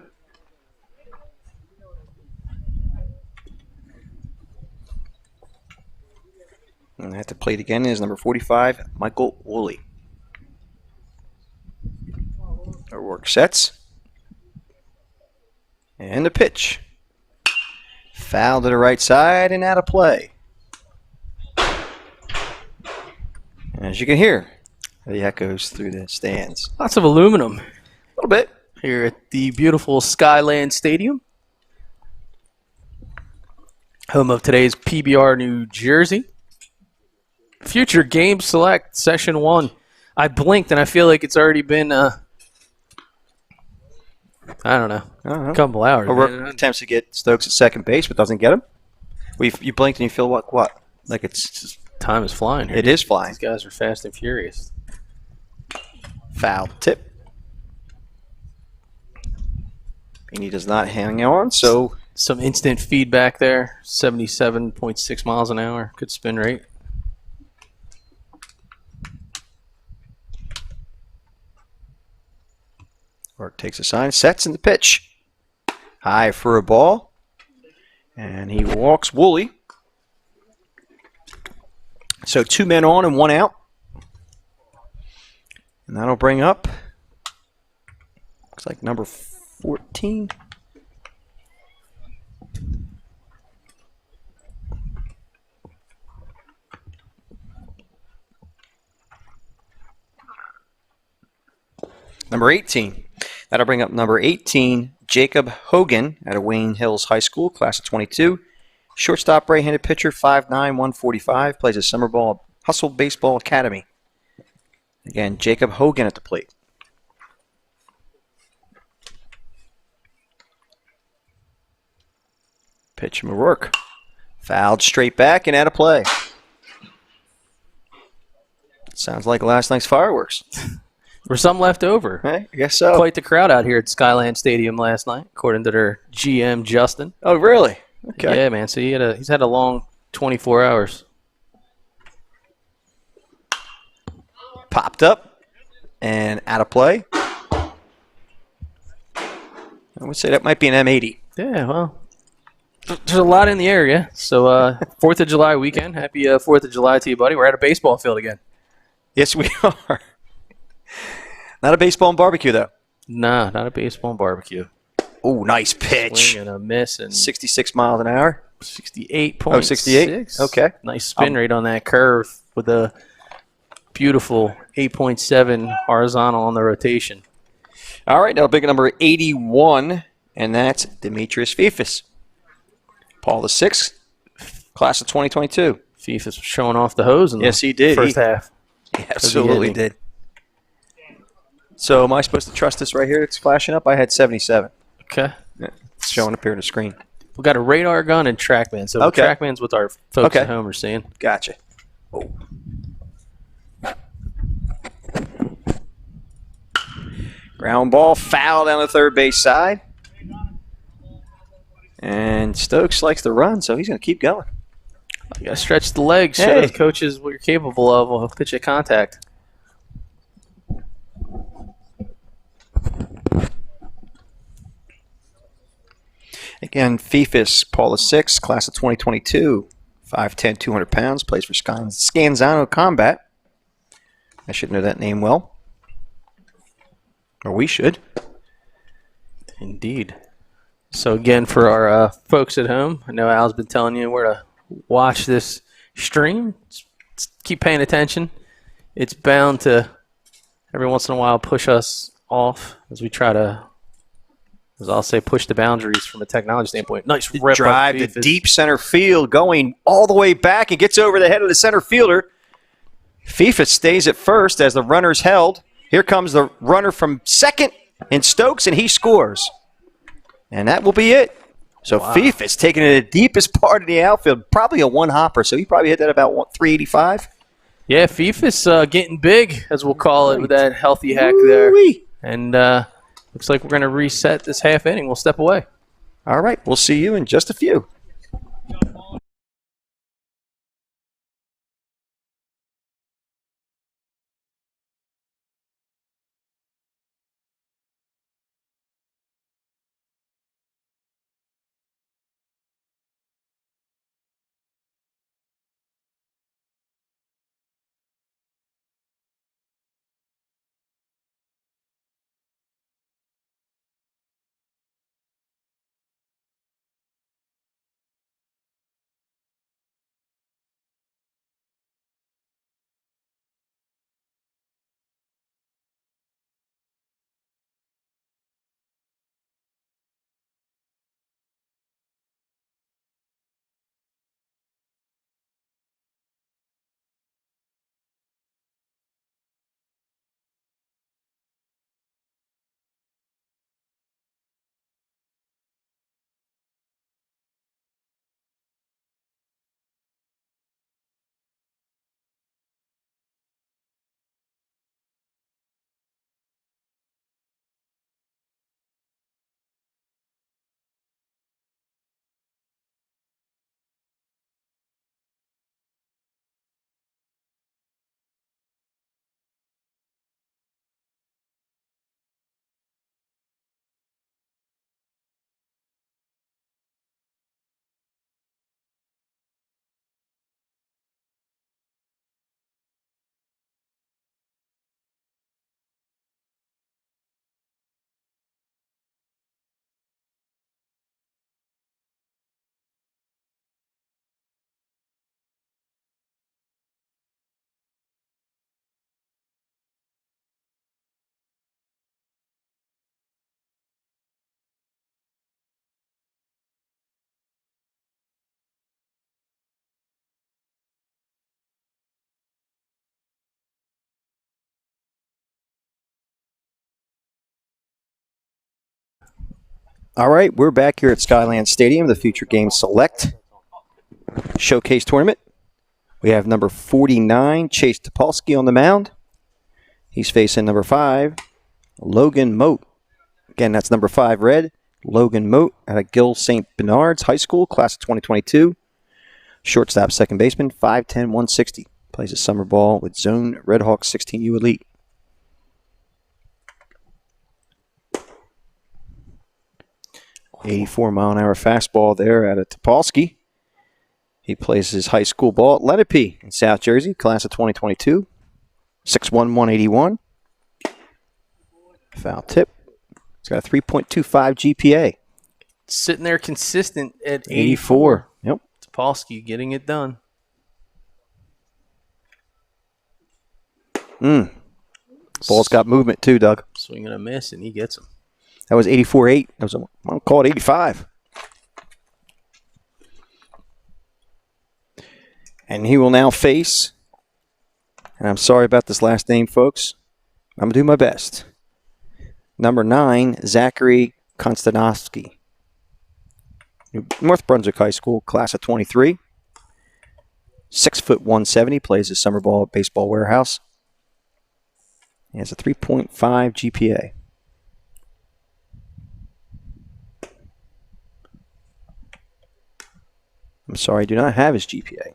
And at the plate again is number 45, Michael Woolley. O'Rourke sets. And the pitch. Foul to the right side and out of play. As you can hear, the echoes through the stands. Lots of aluminum A little bit. here at the beautiful Skyland Stadium, home of today's PBR New Jersey. Future Game Select Session 1. I blinked and I feel like it's already been, I don't know, a couple hours. O'Rourke man. attempts to get Stokes at second base, but doesn't get him. You blinked and you feel what? Like it's Just time is flying here. it is flying. These guys are fast and furious. Foul tip. And he does not hang on, so Some instant feedback there. 77.6 miles an hour. Good spin rate. O'Rourke takes a sign, sets in the pitch. High for a ball. And he walks Woolley. So 2 men on and 1 out. And that'll bring up, looks like number 14. Number 18. That'll bring up number 18, Jacob Hogan out of Wayne Hills High School, class of 22. Shortstop, right-handed pitcher, 5'9", 145. Plays at Summer Ball Hustle Baseball Academy. Again, Jacob Hogan at the plate. Pitch from O'Rourke. Fouled straight back and out of play. Sounds like last night's fireworks. There's some left over. Hey, I guess so. Quite the crowd out here at Skyland Stadium last night, according to their GM, Justin. Oh, really? Okay. Yeah, man. So he's had a long 24 hours. Popped up and out of play. I would say that might be an M80. Yeah, well, there's a lot in the area. So 4th of July weekend. Happy 4th of July to you, buddy. We're at a baseball field again. Yes, we are. Not a baseball and barbecue, though. Nah, not a baseball and barbecue. Oh, nice pitch. Swing and a miss and 66 miles an hour. 68.6. Oh, 68? Okay. Nice spin rate on that curve with the beautiful 8.7 horizontal on the rotation. All right, now pick number 81, and that's Demetrius Fifis. Paul the sixth, class of 2022. Fifis was showing off the hose in the Yes, he did. first half. He absolutely did. So am I supposed to trust this right here? It's flashing up. I had 77. Okay. Yeah, it's showing up here on the screen. We've got a radar gun and TrackMan. So Okay. TrackMan's what our folks at home are seeing. Gotcha. Oh. Ground ball, foul down the third base side. And Stokes likes to run, so he's going to keep going. You got to stretch the legs, show Hey. those coaches what you're capable of. We'll pitch you contact. Again, Fifis, Paul VI, class of 2022, 5'10", 200 pounds, plays for Scanzano Combat. I should know that name well. Or we should. Indeed. So again, for our folks at home, I know Al's been telling you where to watch this stream. Keep paying attention. It's bound to, every once in a while, push us off as we try to, as I'll say, push the boundaries from a technology standpoint. Nice rip Drive by to Fifis. deep center field, going all the way back and gets over the head of the center fielder. Fifis stays at first as the runner's held. Here comes the runner from second in Stokes, and he scores. And that will be it. So Fifis taking it to the deepest part of the outfield, probably a one-hopper. So he probably hit that about 385. Yeah, Fifis getting big, as we'll call it, with that healthy hack there. Woo-wee. And looks like we're going to reset this half inning. We'll step away. All right, we'll see you in just a few. All right, we're back here at Skyland Stadium, the Future Games Select Showcase Tournament. We have number 49, Chase Topolsky, on the mound. He's facing number 5, Logan Moat. Again, that's number 5 red, Logan Moat out of Gill St. Bernard's High School, class of 2022. Shortstop, second baseman, 5'10", 160. Plays a summer ball with Zone Redhawks 16U Elite. .84-mile-an-hour fastball there out of Topolsky. He plays his high school ball at Lenape in South Jersey, class of 2022. 6'1", 181. Foul tip. He's got a 3.25 GPA. Sitting there consistent at 84. Yep. Topolsky getting it done. Ball's got movement too, Doug. Swing and a miss, and he gets him. That was 84-8. That was I'll call it 85. And he will now face, and I'm sorry about this last name, folks. I'm going to do my best. Number 9, Zachary Konstanowski. North Brunswick High School, class of 23. 6'1", 170, plays his summer ball at Baseball Warehouse. He has a 3.5 GPA. I'm sorry, I do not have his GPA.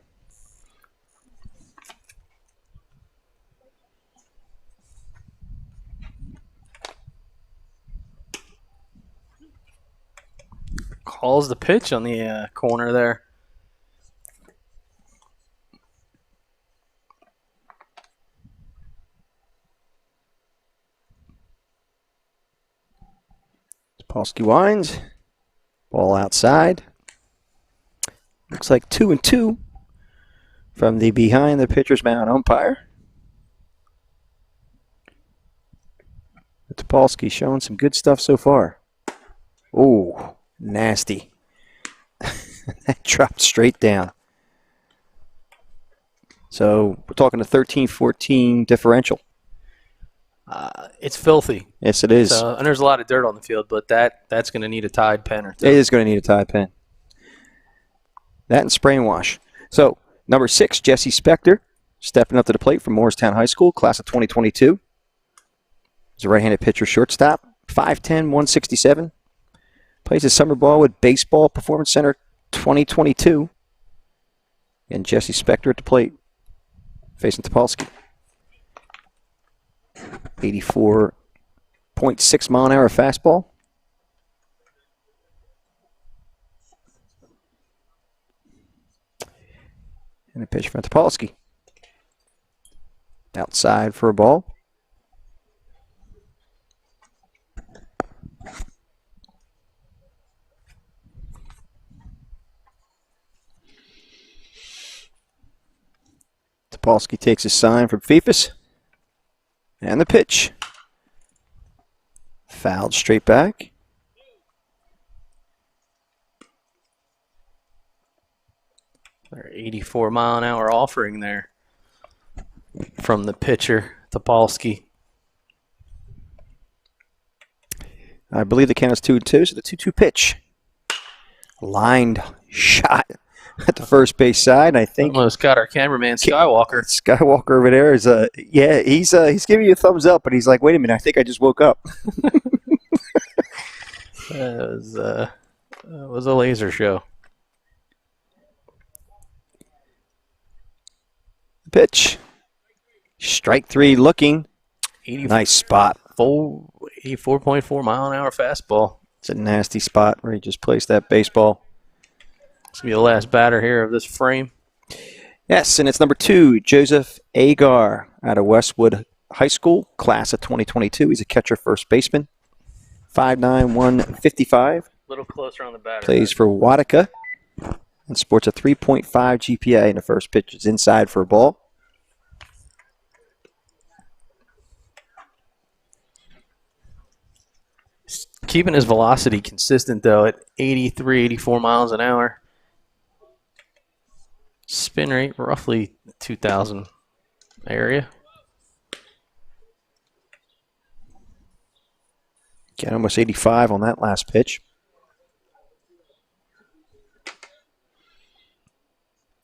Calls the pitch on the corner there. Polsky winds. Ball outside. Looks like 2-2 from the behind the pitcher's mound umpire. Topolsky showing some good stuff so far. Oh, nasty. That dropped straight down. So we're talking a 13-14 differential. It's filthy. Yes, it is. So, and there's a lot of dirt on the field, but that's going to need a Tide pen or two. It is going to need a Tide pen. That and spray and wash. So, number 6, Jesse Spector, stepping up to the plate from Morristown High School, class of 2022. He's a right-handed pitcher, shortstop, 5'10", 167. Plays his summer ball with Baseball Performance Center 2022. And Jesse Spector at the plate, facing Topolsky. 84.6 mile an hour fastball. And a pitch from Topolsky. Outside for a ball. Topolsky takes his sign from Fifus. And the pitch. Fouled straight back. Their 84 mile an hour offering there from the pitcher, Topolsky. I believe the count is 2-2, so the 2-2 pitch. Lined shot at the first base side. I think Almost got our cameraman Skywalker. Skywalker over there is he's giving you a thumbs up, but he's like, wait a minute, I think I just woke up. It was a laser show. Pitch. Strike 3 looking. 84, Nice spot. 84.4 mile an hour fastball. It's a nasty spot where he just placed that baseball. This will be the last batter here of this frame. Yes, and it's number 2, Joseph Agar out of Westwood High School, class of 2022. He's a catcher, first baseman. 5'9", 155. A little closer on the batter. Plays for Watica and sports a 3.5 GPA, and the first pitch is inside for a ball. Keeping his velocity consistent, though, at 83, 84 miles an hour. Spin rate, roughly 2,000 area. Get almost 85 on that last pitch.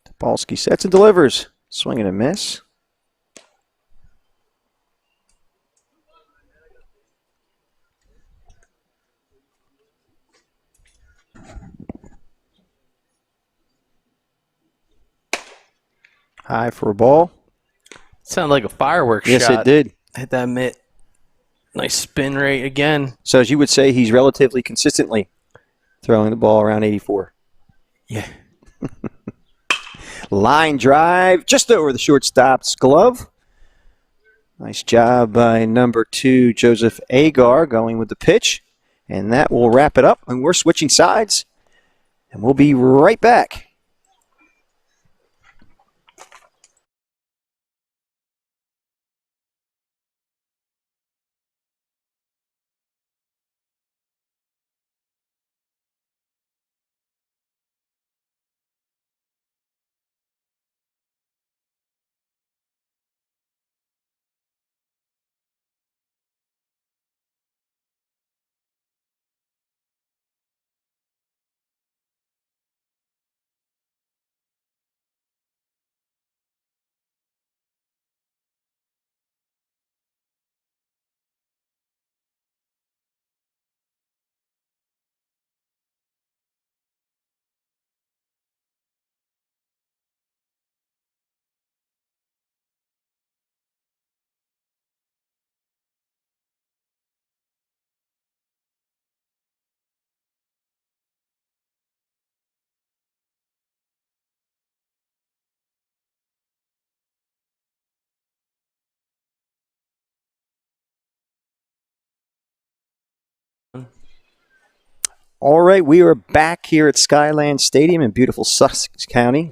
Topolsky sets and delivers. Swing and a miss. High for a ball. Sounded like a fireworks shot. Yes, it did. Hit that mitt. Nice spin rate again. So as you would say, he's relatively consistently throwing the ball around 84. Yeah. Line drive just over the shortstop's glove. Nice job by number 2, Joseph Agar, going with the pitch. And that will wrap it up. And we're switching sides. And we'll be right back. All right, we are back here at Skyland Stadium in beautiful Sussex County,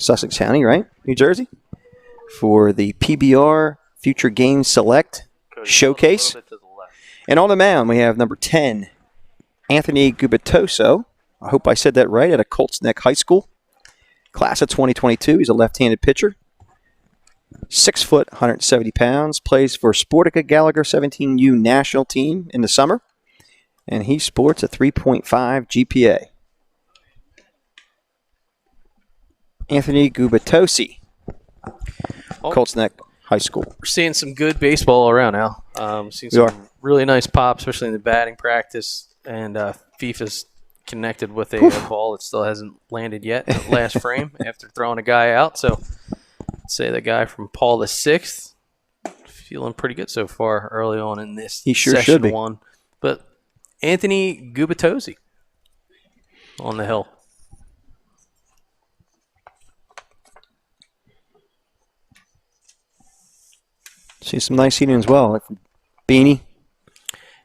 right? New Jersey, for the PBR Future Games Select Showcase. And on the mound, we have number 10, Anthony Gubitoso. I hope I said that right, at a Colts Neck High School. Class of 2022. He's a left-handed pitcher. 6 foot, 170 pounds. Plays for Sportica Gallagher 17U national team in the summer. And he sports a 3.5 GPA. Anthony Gubitosi, Colts Neck High School. We're seeing some good baseball all around, Al. Seeing some really nice pop, especially in the batting practice. And FIFA's connected with a ball that still hasn't landed yet in the last frame after throwing a guy out. So, say the guy from Paul the Sixth, feeling pretty good so far early on in this session one. But Anthony Gubitosi on the hill. See some nice seating as well, like Beanie.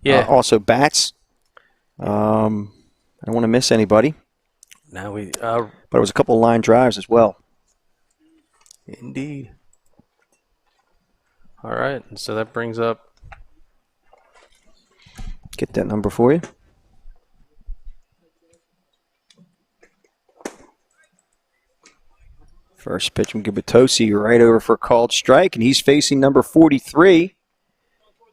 Yeah. Also bats. I don't want to miss anybody. Now we, but it was a couple of line drives as well. Indeed. All right, and so that brings up. Get that number for you. First pitch from Gubitosi right over for a called strike, and he's facing number 43.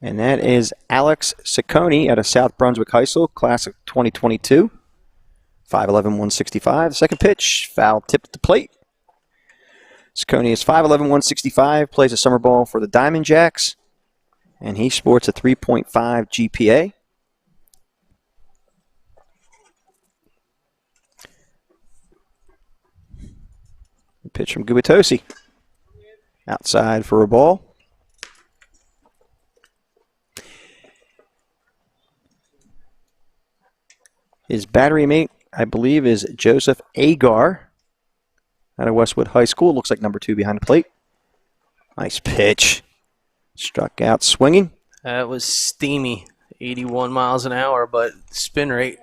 And that is Alex Ciccone out of South Brunswick High School, class of 2022. 5'11", 165. The second pitch, foul tip at the plate. Ciccone is 5'11", 165, plays a summer ball for the Diamond Jacks, and he sports a 3.5 GPA. Pitch from Gubitosi. Outside for a ball. His battery mate, I believe, is Joseph Agar out of Westwood High School. Looks like number 2 behind the plate. Nice pitch. Struck out swinging. That was steamy. 81 miles an hour, but spin rate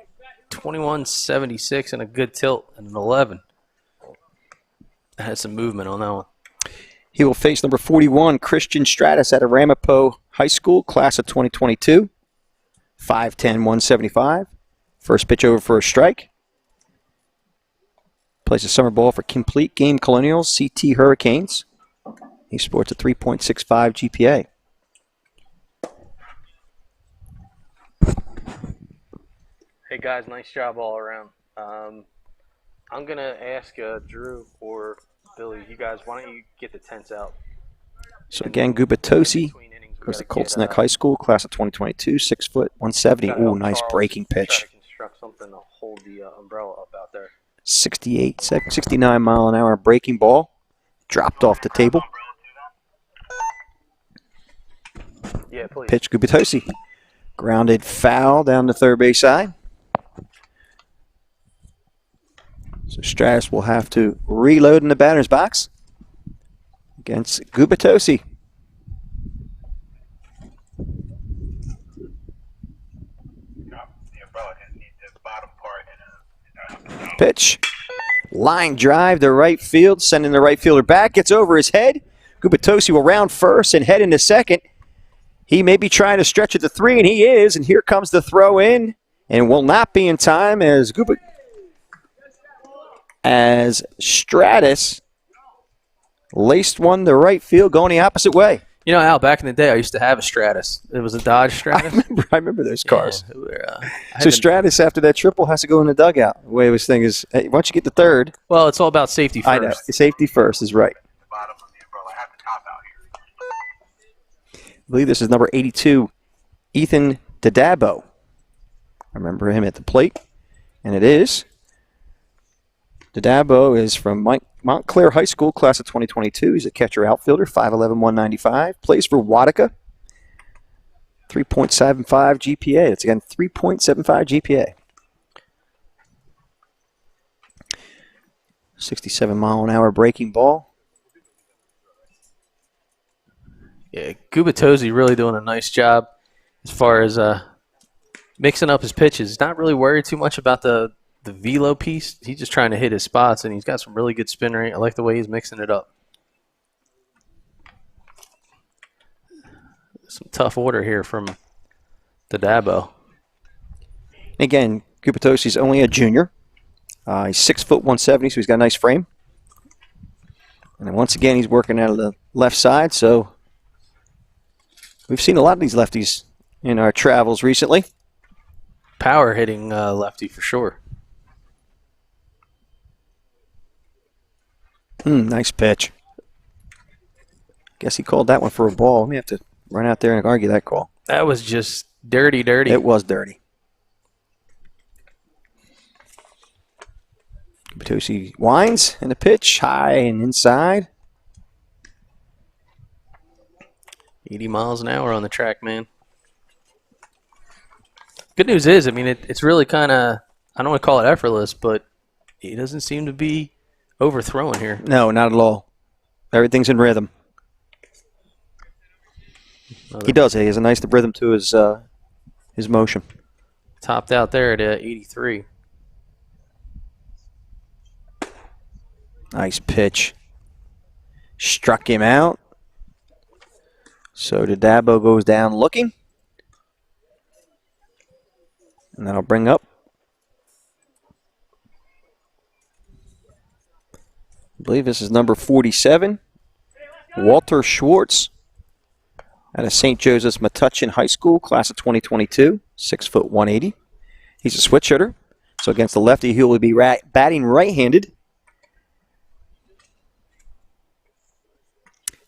2176 and a good tilt and an 11. Had some movement on that one. He will face number 41, Christian Stratus out of Ramapo High School, class of 2022. 5'10", 175. First pitch over for a strike. Plays a summer ball for Complete Game Colonials, CT Hurricanes. He sports a 3.65 GPA. Hey guys, nice job all around. I'm going to ask Drew or Billy, you guys, why don't you get the tents out? So again, Gubitosi goes to Colts Neck High School, class of 2022, 6 foot, 170. Ooh, nice breaking pitch. Try to construct something to hold the umbrella up out there. 69 mile an hour breaking ball. Dropped off the table. Yeah, please. Pitch Gubitosi. Grounded foul down the third base side. So Stratus will have to reload in the batter's box against Gubitosi. Pitch. Line drive to right field, sending the right fielder back. Gets over his head. Gubitosi will round first and head into second. He may be trying to stretch it to 3, and he is. And here comes the throw in, and will not be in time as Stratus laced one to right field, going the opposite way. You know, Al, back in the day, I used to have a Stratus. It was a Dodge Stratus. I remember those cars. Yeah, so Stratus, after that triple, has to go in the dugout. The way his thing is, hey, once you get the third. Well, it's all about safety first. I know. Safety first is right. I believe this is number 82, Ethan Dadabo. I remember him at the plate, and it is. Dadabo is from Montclair High School, class of 2022. He's a catcher outfielder, 5'11", 195. Plays for Watica. 3.75 GPA. It's again 3.75 GPA. 67 mile an hour breaking ball. Yeah, Gubitosi really doing a nice job as far as mixing up his pitches. Not really worried too much about the the velo piece. He's just trying to hit his spots, and he's got some really good spin rate. I like the way he's mixing it up. Some tough order here from the Dabo. Again, Gubitosi's only a junior. He's 6 foot 170, so he's got a nice frame. And then once again, he's working out of the left side, so we've seen a lot of these lefties in our travels recently. Power hitting lefty for sure. Nice pitch. Guess he called that one for a ball. We have to run out there and argue that call. That was just dirty. It was dirty. Batosi winds and the pitch high and inside. 80 miles an hour on the track, man. Good news is, I mean, it's really kind of, I don't want to call it effortless, but he doesn't seem to be overthrowing here. No, not at all. Everything's in rhythm. He does. He has a nice rhythm to his motion. Topped out there at 83. Nice pitch. Struck him out. So the Dabo goes down looking. And that'll bring up. I believe this is number 47. Walter Schwartz out of St. Joseph's Metuchen High School, class of 2022, 6 foot 180. He's a switch hitter. So against the lefty, he will be batting right-handed.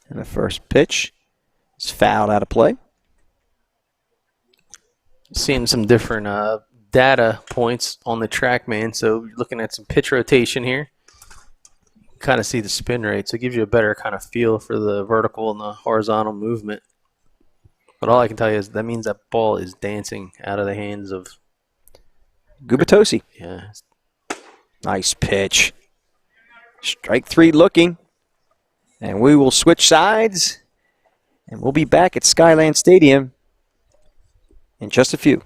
And the first pitch is fouled out of play. Seeing some different data points on the track, man. So you're looking at some pitch rotation here. Kind of see the spin rate, so it gives you a better kind of feel for the vertical and the horizontal movement. But all I can tell you is that means that ball is dancing out of the hands of Gubitosi. Yeah. Nice pitch. Strike 3 looking. And we will switch sides. And we'll be back at Skyland Stadium in just a few.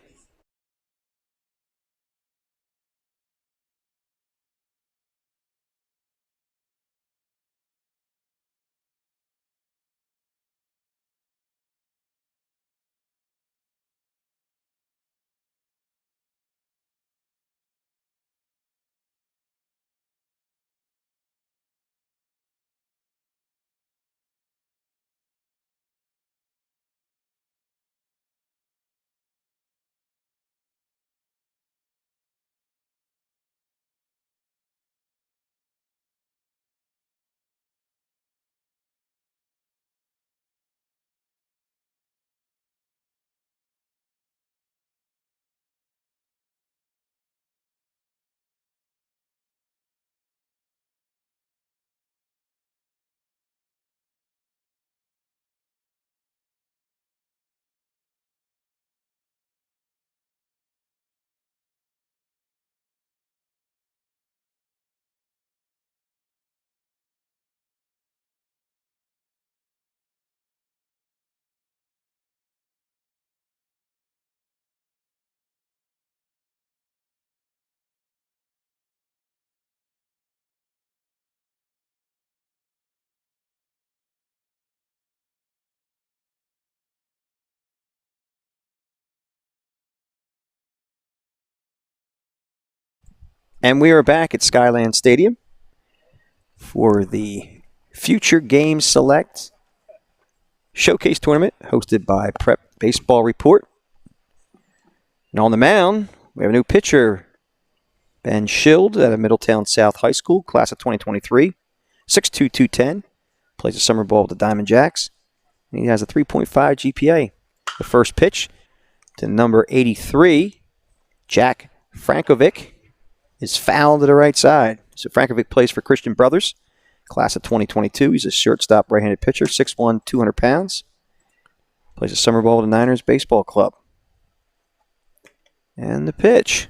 And we are back at Skyland Stadium for the Future Games Select Showcase Tournament hosted by Prep Baseball Report. And on the mound, we have a new pitcher, Ben Schild out of Middletown South High School, class of 2023, 6'2", 210, plays a summer ball with the Diamond Jacks, and he has a 3.5 GPA. The first pitch to number 83, Jack Frankovic, is fouled to the right side. So Frankovic plays for Christian Brothers, class of 2022. He's a shortstop right-handed pitcher, 6'1", 200 pounds. Plays a summer ball with the Niners Baseball Club. And the pitch.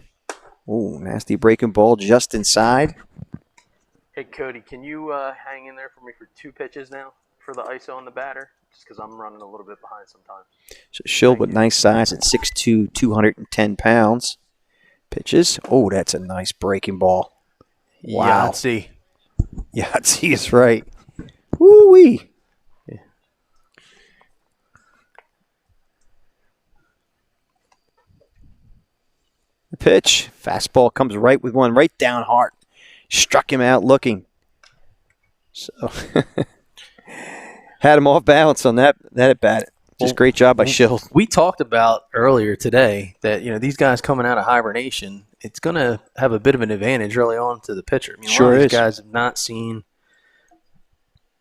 Ooh, nasty breaking ball just inside. Hey, Cody, can you hang in there for me for 2 pitches now for the ISO on the batter? Just because I'm running a little bit behind sometimes. So Schild with nice size at 6'2", 210 pounds. Pitches. Oh, that's a nice breaking ball. Wow. Yahtzee. Yahtzee is right. Woo-wee. The pitch. Fastball comes right with one, right down hard. Struck him out looking. So had him off balance on that at bat. Just great job by Schild. We talked about earlier today that these guys coming out of hibernation, it's going to have a bit of an advantage early on to the pitcher. A lot of these guys have not seen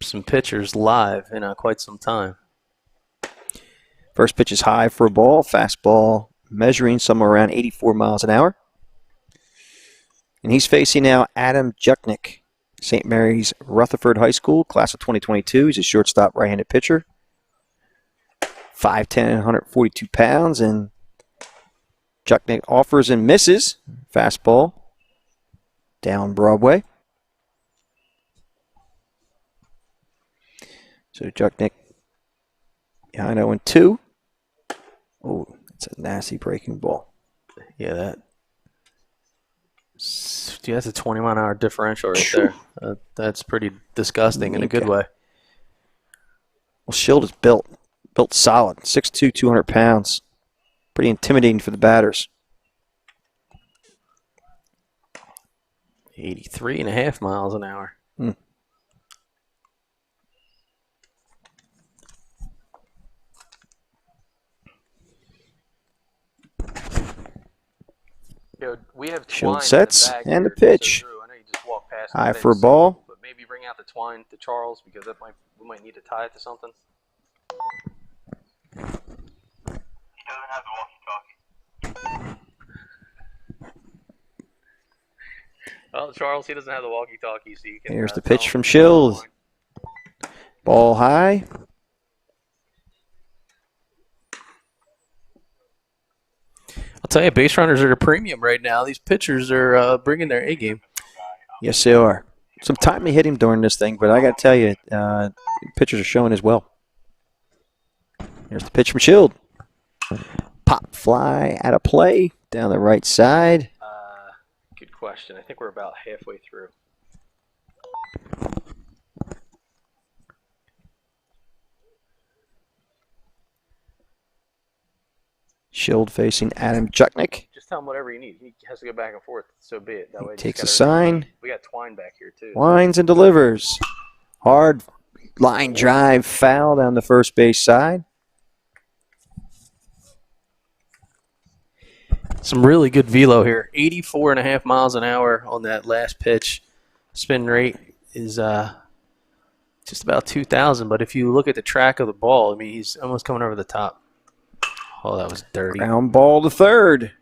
some pitchers live in quite some time. First pitch is high for a ball. Fastball measuring somewhere around 84 miles an hour. And he's facing now Adam Juchnik, St. Mary's Rutherford High School, class of 2022. He's a shortstop right-handed pitcher. 5'10", 142 pounds, and Juchnik offers and misses. Fastball down Broadway. So Juchnik behind 0-2. Oh, that's a nasty breaking ball. Yeah, that's a 20-mile-an-hour differential right there. That's pretty disgusting in a good way. Well, Schild is built solid, 6'2", 200 pounds. Pretty intimidating for the batters. 83.5 miles an hour. We have Schild sets and the pitch. So I know you just walk past high for a ball. But maybe bring out the twine to Charles because we might need to tie it to something. He doesn't have the walkie-talkie. Well, Charles, he doesn't have the walkie-talkie, so you can. Here's the pitch from Schild. Ball high. I'll tell you, base runners are at a premium right now. These pitchers are bringing their A game. Yes, they are. Some time to hit him during this thing, but I got to tell you, pitchers are showing as well. Here's the pitch from Schild. Pop fly out of play down the right side. Good question. I think we're about halfway through. Schild facing Adam Juchnik. Just tell him whatever you need. He has to go back and forth, so be it. That way, Takes a sign. We got Twine back here, too. Winds and delivers. Hard line drive foul down the first base side. Some really good velo here. 84.5 miles an hour on that last pitch. Spin rate is just about 2,000. But if you look at the track of the ball, I mean, he's almost coming over the top. Oh, that was dirty. Ground ball to third.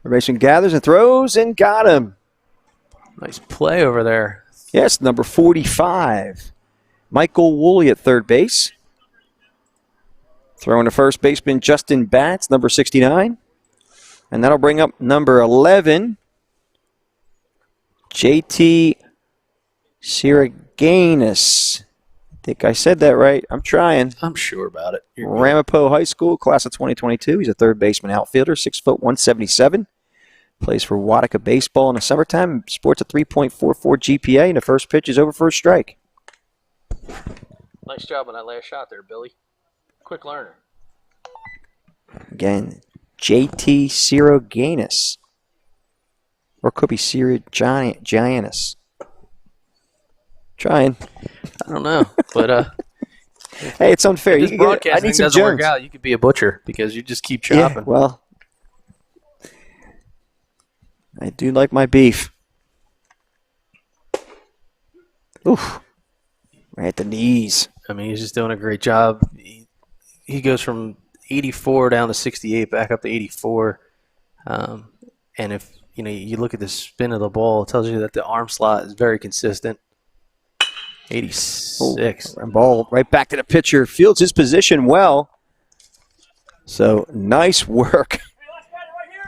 Baseman gathers and throws and got him. Nice play over there. Yes, number 45. Michael Woolley at third base. Throwing to first baseman Justin Batts, number 69. And that'll bring up number 11, JT Siriganis. I think I said that right. I'm trying. I'm sure about it. Ramapo High School, class of 2022. He's a third baseman outfielder, 6 foot 177. Plays for Wataka Baseball in the summertime. Sports a 3.44 GPA, and the first pitch is over for a strike. Nice job on that last shot there, Billy. Quick learner. Again, JT Siriganis. Or it could be Siriganis. Trying. I don't know, but hey, it's unfair. If this broadcasting I need some doesn't work gems. out, you could be a butcher because you just keep chopping. Yeah, well, I do like my beef. Oof. Right at the knees. I mean, he's just doing a great job. He goes from 84 down to 68, back up to 84. And if you look at the spin of the ball, it tells you that the arm slot is very consistent. 86. And ball right back to the pitcher. Fields his position well. So nice work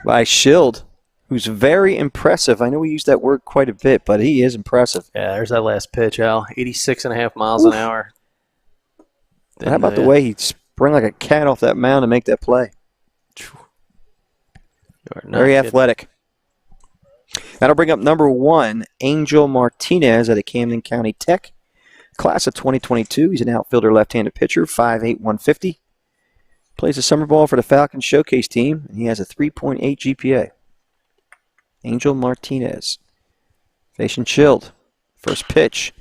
by Schild, who's very impressive. I know we use that word quite a bit, but he is impressive. Yeah, there's that last pitch, Al. 86.5 miles an hour. How about the way he sprang like a cat off that mound to make that play? You are not Very kidding. athletic. That'll bring up number 1, Angel Martinez out of Camden County Tech. Class of 2022. He's an outfielder, left-handed pitcher, 5'8", 150. Plays the summer ball for the Falcons Showcase team, and he has a 3.8 GPA. Angel Martinez. Facing Chilled. First pitch.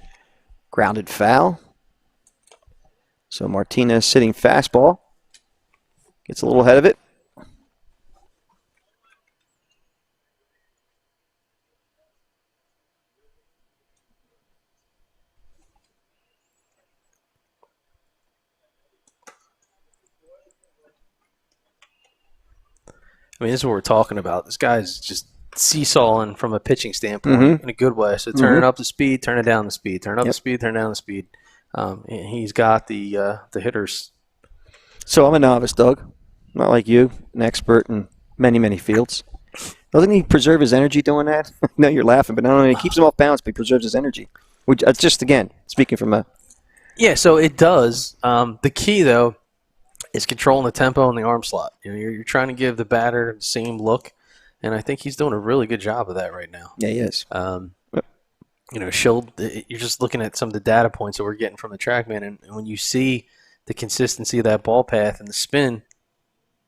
Grounded foul. So Martinez sitting fastball. Gets a little ahead of it. I mean, this is what we're talking about. This guy's just seesawing from a pitching standpoint in a good way. So turn it up the speed, turn it down the speed, turn up the speed, turn down the speed. And he's got the hitters. So I'm a novice, Doug. Not like you, an expert in many, many fields. Doesn't he preserve his energy doing that? No, you're laughing, but not only he keeps him off balance, but he preserves his energy. Which, just, again, speaking from a... Yeah, so it does. The key, though, is controlling the tempo and the arm slot. You know, you're trying to give the batter the same look, and I think he's doing a really good job of that right now. Yeah, he is. You know, you're just looking at some of the data points that we're getting from the TrackMan, and when you see the consistency of that ball path and the spin,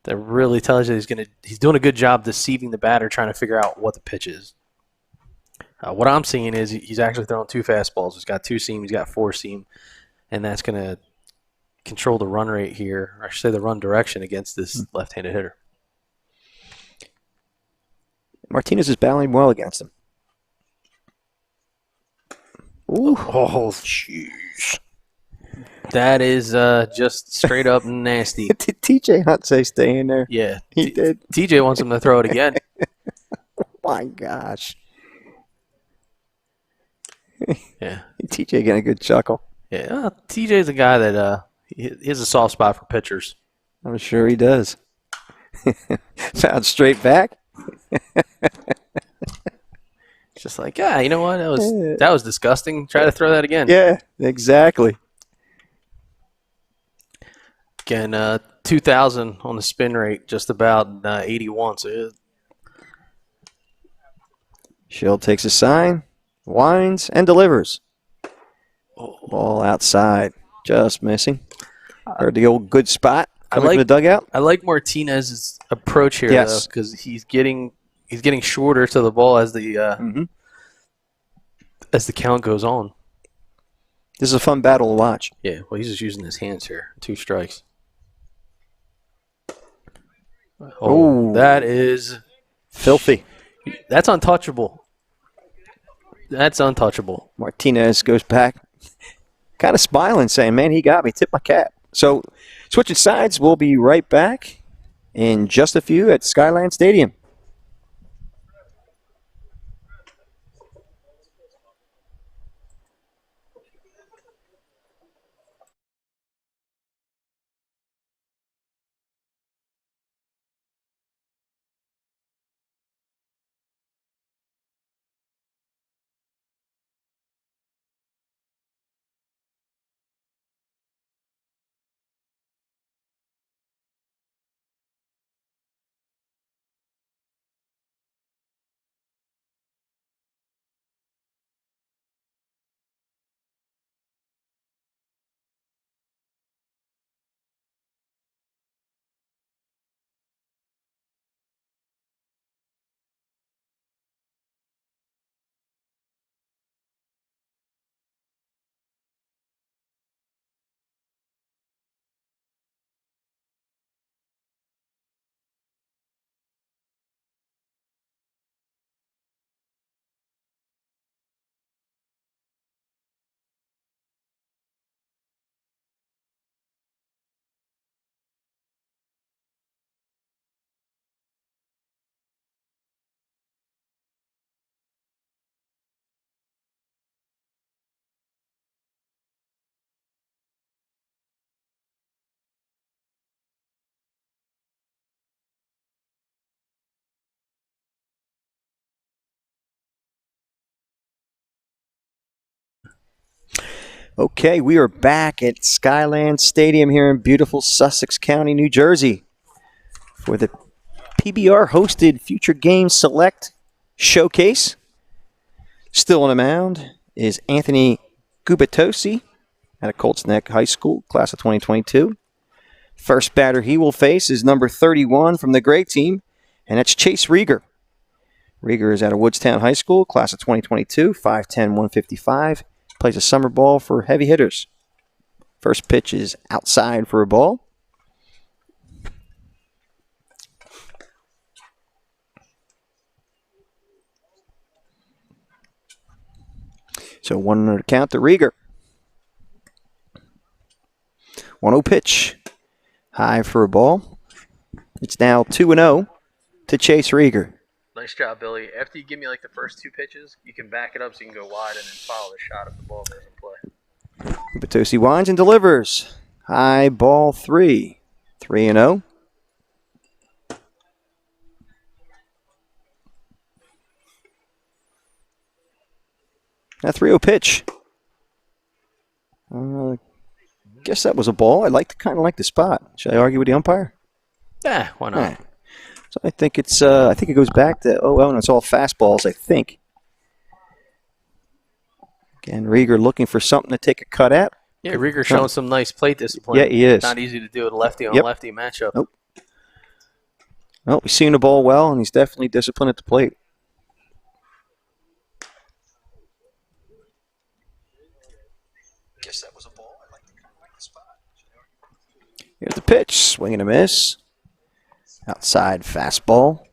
that really tells you he's doing a good job deceiving the batter, trying to figure out what the pitch is. What I'm seeing is he's actually throwing 2 fastballs. He's got 2 seam, he's got 4 seam, and that's going to control the run rate here, or I should say the run direction against this left-handed hitter. Martinez is battling well against him. Ooh. Oh, jeez. That is just straight up nasty. Did TJ Hunt say stay in there? Yeah. He did. TJ wants him to throw it again. My gosh. Yeah. TJ getting a good chuckle. Yeah. TJ's a guy that he has a soft spot for pitchers. I'm sure he does. Found straight back. Just like, yeah, you know what? That was disgusting. Try to throw that again. Yeah, exactly. Again, 2,000 on the spin rate, just about 81. So Shield takes a sign, winds, and delivers. Ball outside, just missing. Heard the old good spot coming from the dugout. I like Martinez's approach here, Yes. though, because he's getting shorter to the ball as the count goes on. This is a fun battle to watch. Yeah, well, he's just using his hands here. 2 strikes. Oh. That is Filthy. That's untouchable. That's untouchable. Martinez goes back, kind of smiling, saying, man, he got me. Tip my cap. So, switching sides, we'll be right back in just a few at Skyline Stadium. Okay, we are back at Skyland Stadium here in beautiful Sussex County, New Jersey for the PBR hosted Future Games Select Showcase. Still on the mound is Anthony Gubitosi out of Colts Neck High School, class of 2022. First batter he will face is number 31 from the gray team, and that's Chase Rieger. Rieger is out of Woodstown High School, class of 2022, 5'10", 155. Plays a summer ball for heavy hitters. First pitch is outside for a ball. So 1-0 count to Rieger. 1-0 pitch. High for a ball. It's now 2-0 to Chase Rieger. Nice job, Billy. After you give me like the first 2 pitches, you can back it up so you can go wide and then follow the shot if the ball doesn't play. Batosi winds and delivers. High ball 3. 3-0. That 3-0 pitch. Guess that was a ball. I kind of like the spot. Should I argue with the umpire? Yeah, why not? Right. So I think it's. I think it goes back to. Oh well, and it's all fastballs. I think. Again, Rieger looking for something to take a cut at. Yeah, Rieger showing some nice plate discipline. Yeah, he is. Not easy to do with a lefty on lefty matchup. Nope. Well, he's seeing the ball well, and he's definitely disciplined at the plate. Guess that was a ball. I like the spot. Here's the pitch. Swing and a miss. Outside fastball.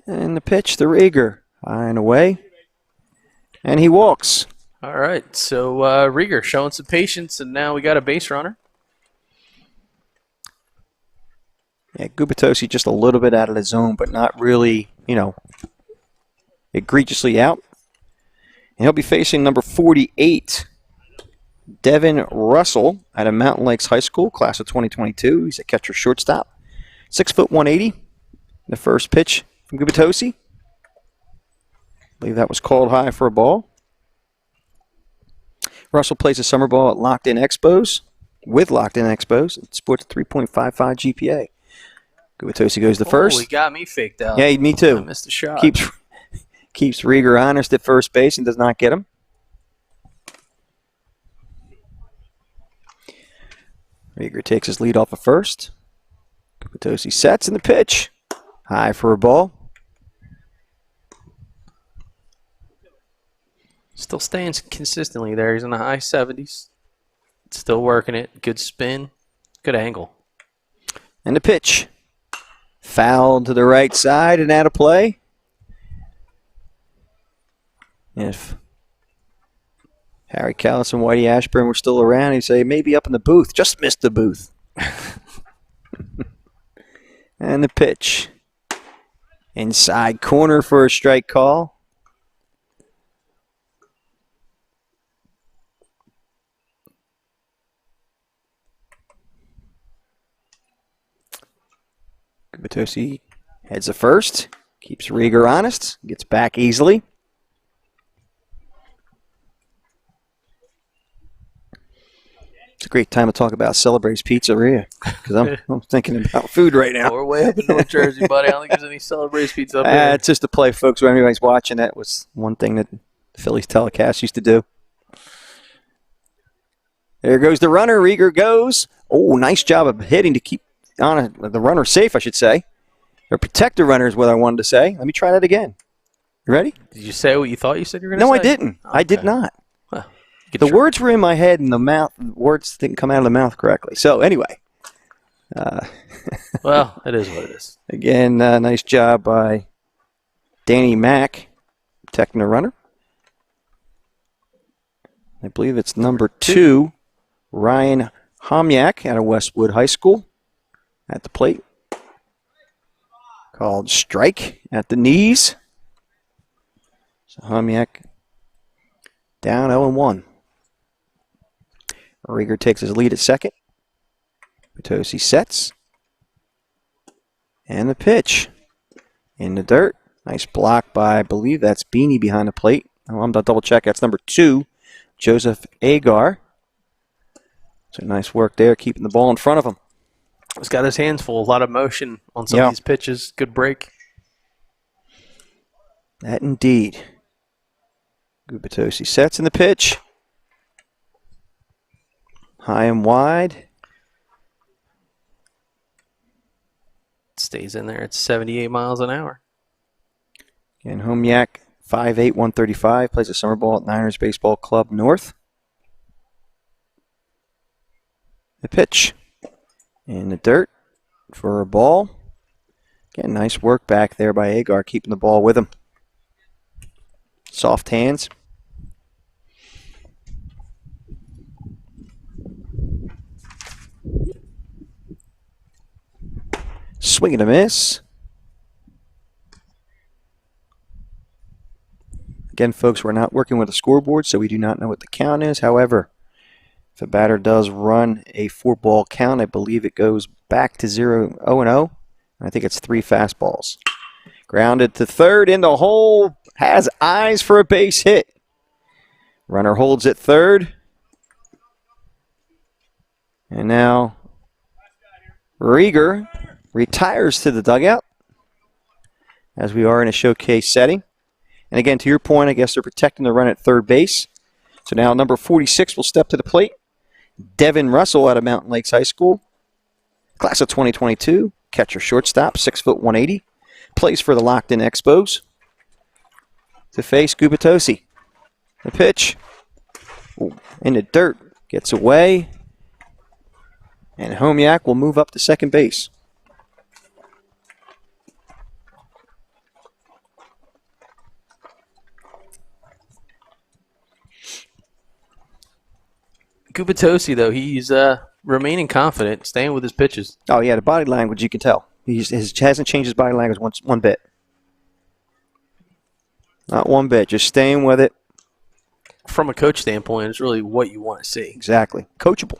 And the pitch to Rieger. High and away. And he walks. All right, so Rieger showing some patience, and now we got a base runner. Yeah, Gubitosi just a little bit out of the zone, but not really, egregiously out. And he'll be facing number 48, Devin Russell, out of Mountain Lakes High School, class of 2022. He's a catcher shortstop. 6', 180. The first pitch from Gubitosi. I believe that was called high for a ball. Russell plays a summer ball at Locked In Expos, with Locked In Expos. It sports a 3.55 GPA. Gubitosi goes to first. Oh, he got me faked out. Yeah, me too. I missed a shot. Keeps Rieger honest at first base and does not get him. Rieger takes his lead off of first. Gubitosi sets in the pitch. High for a ball. Still staying consistently there. He's in the high 70s. Still working it. Good spin. Good angle. And the pitch. Foul to the right side and out of play. If Harry Callis and Whitey Ashburn were still around, he'd say, maybe up in the booth. Just missed the booth. And the pitch. Inside corner for a strike call. Gubitosi heads to first. Keeps Rieger honest. Gets back easily. It's a great time to talk about Celebrate's Pizzeria because I'm thinking about food right now. We're way up in North Jersey, buddy. I don't think there's any Celebrate's Pizza up here. It's just a play, folks. When anybody's watching, that was one thing that the Phillies telecast used to do. There goes the runner. Rieger goes. Oh, nice job of hitting to keep the runner safe, I should say. Or protect the runner is what I wanted to say. Let me try that again. You ready? Did you say what you thought you said you were going to say? No, I didn't. Okay. I did not. Huh. The words were in my head and the mouth. Words didn't come out of the mouth correctly. So anyway. Well, it is what it is. Again, nice job by Danny Mack protecting the runner. I believe it's number 2, Ryan Homyak out of Westwood High School at the plate. Called strike at the knees. So Homyak down 0-1. Rieger takes his lead at second. Gubitosi sets. And the pitch. In the dirt. Nice block by, I believe that's Beanie behind the plate. I'm going to double check. That's number 2, Joseph Agar. So nice work there, keeping the ball in front of him. He's got his hands full. A lot of motion on some of these pitches. Good break. That indeed. Gubitosi sets in the pitch. High and wide. Stays in there at 78 miles an hour. And Homyak, 5'8", 135, plays a summer ball at Niners Baseball Club North. The pitch. In the dirt for a ball. Again, nice work back there by Agar, keeping the ball with him. Soft hands. Swing and a miss. Again, folks, we're not working with a scoreboard, so we do not know what the count is. However, if a batter does run a 4-ball count, I believe it goes back to 0-0. I think it's 3 fastballs. Grounded to third in the hole. Has eyes for a base hit. Runner holds at third. And now Rieger retires to the dugout as we are in a showcase setting. And again, to your point, I guess they're protecting the run at third base. So now number 46 will step to the plate. Devin Russell out of Mountain Lakes High School. Class of 2022. Catcher shortstop, 6', 180. Plays for the Locked-In Expos. To face Gubitosi. The pitch. Ooh, in the dirt. Gets away. And Homyak will move up to second base. Gubitosi, though, he's remaining confident, staying with his pitches. Oh, yeah, the body language, you can tell. He hasn't changed his body language one bit. Not one bit, just staying with it. From a coach standpoint, it's really what you want to see. Exactly. Coachable.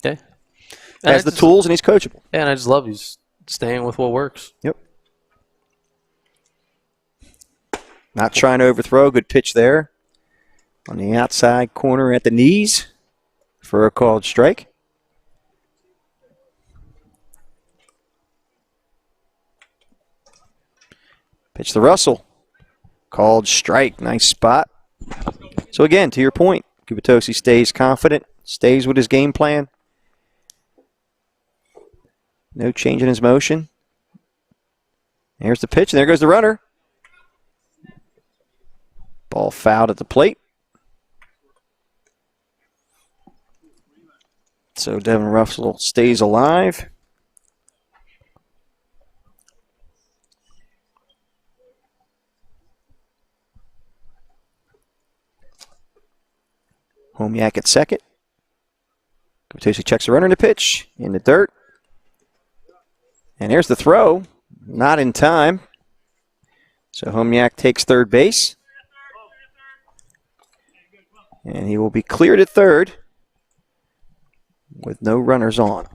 Okay. Has the tools, and he's coachable. Yeah, and I just love he's staying with what works. Yep. Not trying to overthrow. Good pitch there. On the outside corner at the knees for a called strike. Pitch to Russell. Called strike. Nice spot. So again, to your point, Gubitosi stays confident, stays with his game plan. No change in his motion. Here's the pitch, and there goes the runner. Ball fouled at the plate. So Devin Russell stays alive. Homyak at second. Gubitosi checks the runner in the pitch. In the dirt. And here's the throw. Not in time. So Homyak takes third base. And he will be cleared at third with no runners on.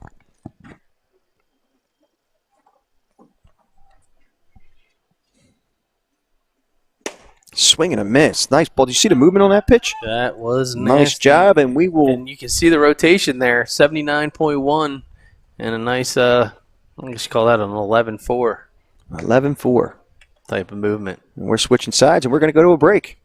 Swing and a miss. Nice ball. Did you see the movement on that pitch? That was nice nasty. job, and we will. And you can see the rotation there, 79.1, and a nice, I guess you call that an 11-4. 11-4 type of movement. And we're switching sides, and we're going to go to a break.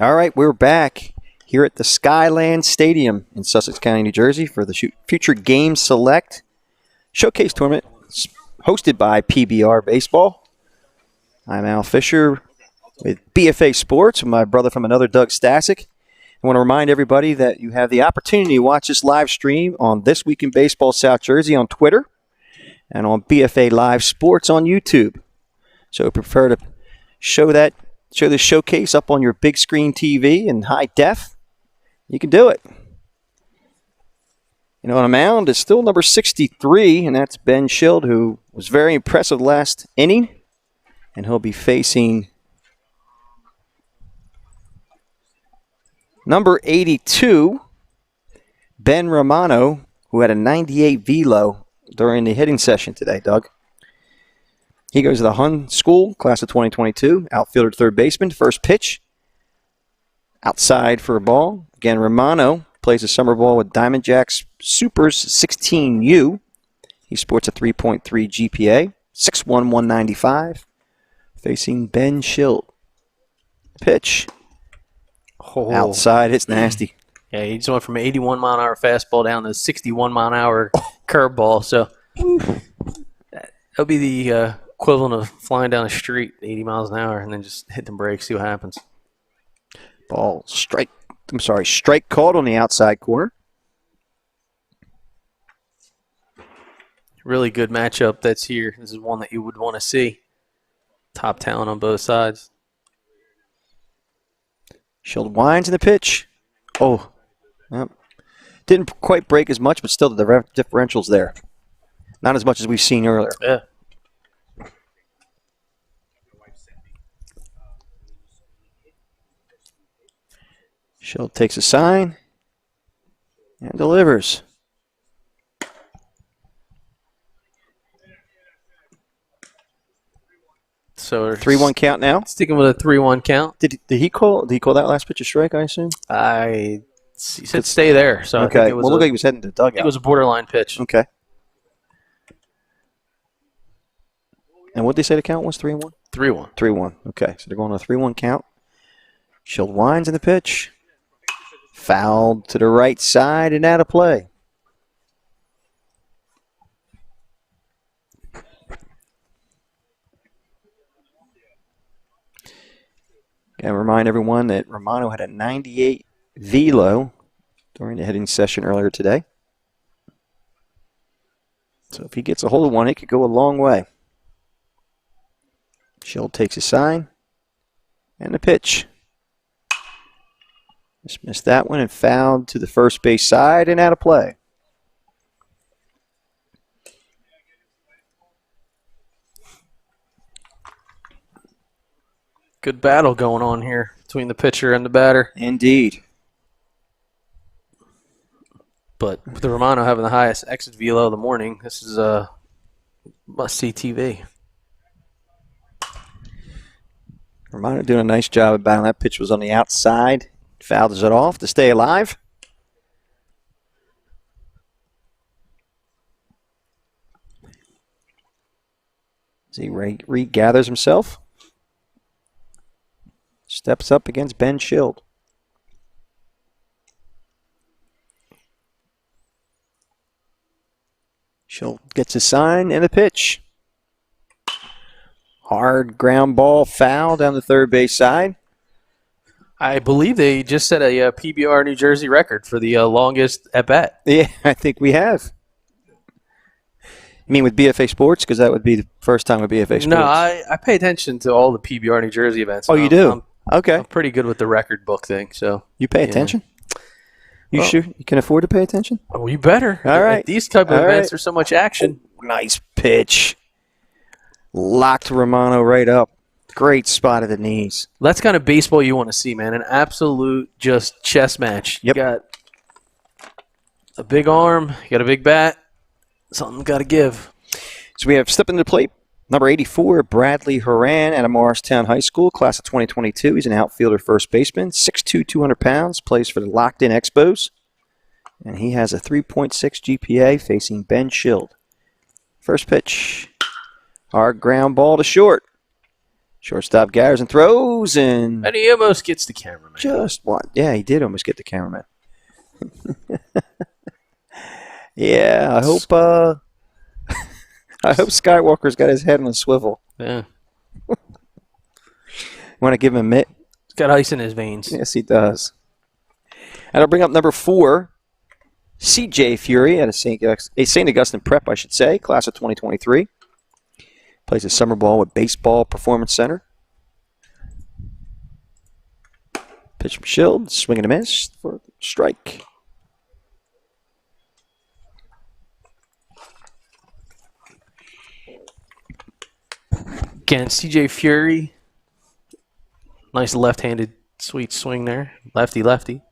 All right, we're back here at the Skyland Stadium in Sussex County, New Jersey for the Future Game Select Showcase Tournament hosted by PBR Baseball. I'm Al Fisher with BFA Sports, with my brother from another, Doug Stasic. I want to remind everybody that you have the opportunity to watch this live stream on This Week in Baseball South Jersey on Twitter and on BFA Live Sports on YouTube. So if you prefer to show the showcase up on your big screen TV in high def, you can do it. On the mound is still number 63, and that's Ben Schild, who was very impressive last inning. And he'll be facing number 82, Ben Romano, who had a 98 velo during the hitting session today, Doug. He goes to the Hun School, class of 2022, outfielder, third baseman. First pitch, outside for a ball. Again, Romano plays a summer ball with Diamond Jacks Supers 16U. He sports a 3.3 GPA, 6'1", 195. Facing Ben Schild. Pitch. Oh. Outside, it's nasty. Yeah, he just went from 81 mile an hour fastball down to 61 mile an hour curveball. So that'll be the equivalent of flying down a street 80 miles an hour and then just hit the brakes, see what happens. Strike called on the outside corner. Really good matchup that's here. This is one that you would want to see. Top talent on both sides. Schild winds in the pitch. Oh, yep. Didn't quite break as much, but still the differential's there. Not as much as we've seen earlier. Yeah. Schild takes a sign and delivers. So 3-1 count now. Sticking with a 3-1 count. Did he call that last pitch a strike, I assume? He said stay there. So okay. I think it was looked like he was heading to the dugout. It was a borderline pitch. Okay. And what did they say the count was? 3-1? 3-1. 3-1. Okay. So they're going on a 3-1 count. Schild winds in the pitch. Fouled to the right side and out of play. Got to remind everyone that Romano had a 98 velo during the hitting session earlier today. So if he gets a hold of one, it could go a long way. Schild takes a sign and the pitch. Just missed that one and fouled to the first base side and out of play. Good battle going on here between the pitcher and the batter. Indeed. But with the Romano having the highest exit velo of the morning, this is a must-see TV. Romano doing a nice job of battling. That pitch was on the outside. Fouls it off to stay alive. As he regathers himself. Steps up against Ben Schild. Schild gets a sign and a pitch. Hard ground ball foul down the third base side. I believe they just set a PBR New Jersey record for the longest at bat. Yeah, I think we have. You mean with BFA Sports? Because that would be the first time with BFA Sports. No, I pay attention to all the PBR New Jersey events. Oh, you do? Okay. I'm pretty good with the record book thing. So you pay attention? You sure you can afford to pay attention? Oh, you better. All right. These type of events, there's so much action. Nice pitch. Locked Romano right up. Great spot at the knees. That's kind of baseball you want to see, man. An absolute just chess match. You got a big arm, you got a big bat. Something got to give. So we have stepping to the plate, number 84, Bradley Horan out of Morristown High School, class of 2022. He's an outfielder, first baseman, 6'2", 200 pounds, plays for the Locked In Expos. And he has a 3.6 GPA facing Ben Schild. First pitch, hard ground ball to short. Shortstop Garrison throws and And he almost gets the cameraman. just one. Yeah, he did almost get the cameraman. Yeah, I hope I hope Skywalker's got his head on a swivel. Yeah. Want to give him a mitt? He's got ice in his veins. Yes, he does. And I'll bring up number 4, C.J. Fury at a St. Augustine Prep, I should say, class of 2023. Plays his summer ball with Baseball Performance Center. Pitch from Shield, swing and a miss for strike. Again, CJ Fury. Nice left-handed sweet swing there. Lefty, lefty.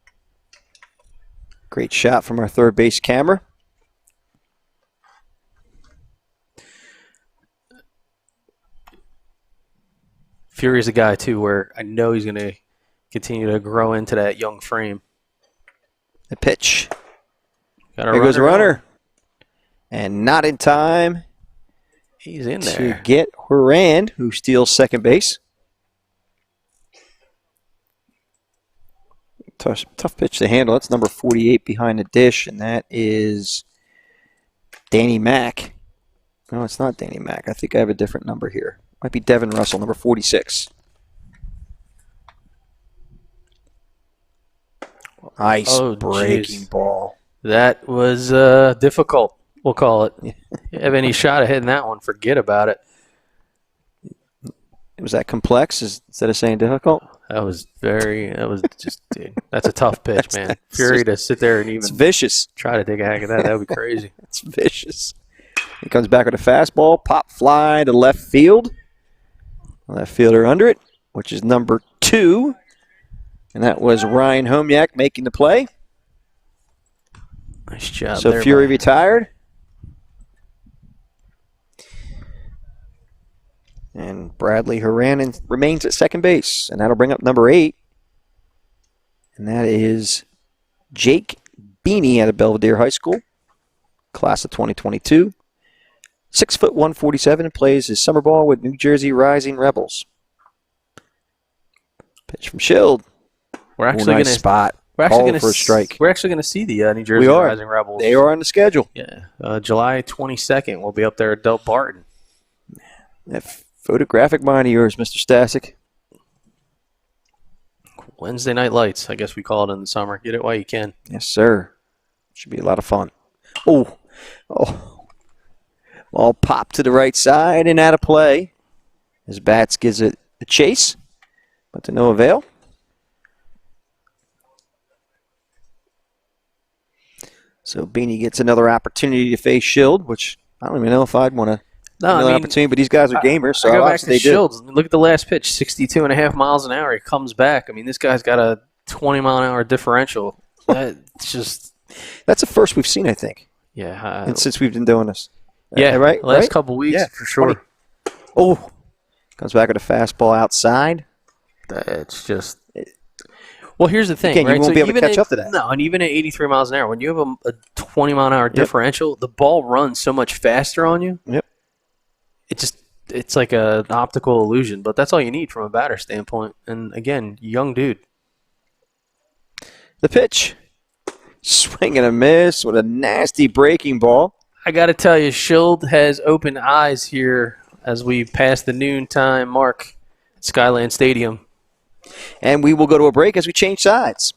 Great shot from our third base camera. Fury's a guy, too, where I know he's going to continue to grow into that young frame. The pitch. Got a There goes a runner. runner. And not in time He's in to there. get Horan, who steals second base. Tough pitch to handle. That's number 48 behind the dish, and that is Danny Mack. No, it's not Danny Mack. I think I have a different number here. Might be Devin Russell, number 46. Nice breaking geez. ball. That was difficult, we'll call it. You have any shot of hitting that one, forget about it. Was that complex instead of saying difficult? That was just, dude, that's a tough pitch, man. Fury to sit there and It's even vicious. try to take a hack at that would be crazy. It's vicious. He comes back with a fastball, pop fly to left field. Left fielder under it, which is number 2. And that was Ryan Homyak making the play. Nice job So there, Fury buddy. retired. And Bradley Horan remains at second base. And that'll bring up number 8. And that is Jake Beanie out of Belvedere High School. Class of 2022. 6 foot 147 and plays his summer ball with New Jersey Rising Rebels. Pitch from Shield. We're actually nice gonna spot. We're actually Call going for a strike. We're actually going to see the New Jersey We are. Rising Rebels. They are on the schedule. Yeah, July 22nd. We'll be up there at Del Barton. That photographic mind of yours, Mr. Stasic. Wednesday night lights, I guess we call it in the summer. Get it while you can. Yes, sir. Should be a lot of fun. Oh. Ball popped to the right side and out of play. As Bats gives it a chase, but to no avail. So Beanie gets another opportunity to face Shield, which I don't even know if I'd want to. Another opportunity, but these guys are gamers, so I go back obviously to they do. Shields. Look at the last pitch, 62.5 miles an hour. He comes back. I mean, this guy's got a 20-mile-an-hour differential. That's just That's the first we've seen, I think, yeah. and since we've been doing this. Yeah, right. Last right? couple weeks Yeah, for sure. 20. Oh, comes back with a fastball outside. It's just. Well, here's the thing, Again, you right? won't be able to even catch up to that. No, and even at 83 miles an hour, when you have a 20-mile-an-hour differential, the ball runs so much faster on you. Yep. It's like an optical illusion, but that's all you need from a batter standpoint. And again, young dude. The pitch. Swing and a miss with a nasty breaking ball. I got to tell you, Shield has opened eyes here as we pass the noontime mark at Skyland Stadium. And we will go to a break as we change sides.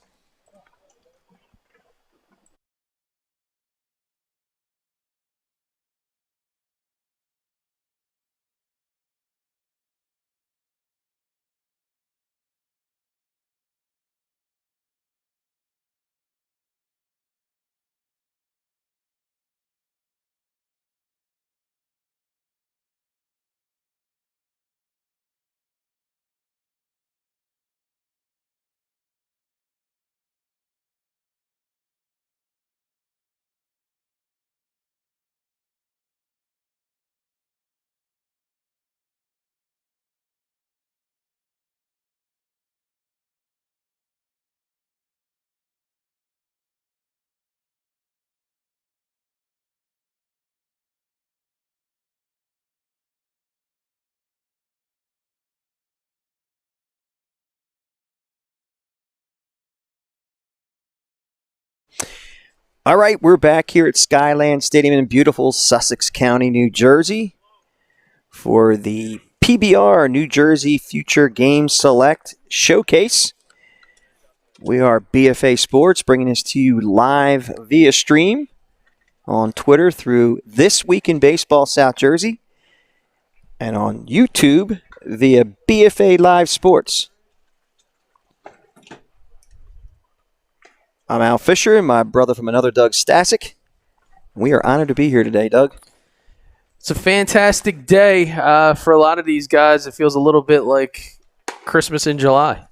All right, we're back here at Skyland Stadium in beautiful Sussex County, New Jersey for the PBR New Jersey Future Game Select Showcase. We are BFA Sports, bringing this to you live via stream on Twitter through This Week in Baseball South Jersey and on YouTube via BFA Live Sports. I'm Al Fisher and my brother from another, Doug Stasic. We are honored to be here today, Doug. It's a fantastic day for a lot of these guys. It feels a little bit like Christmas in July.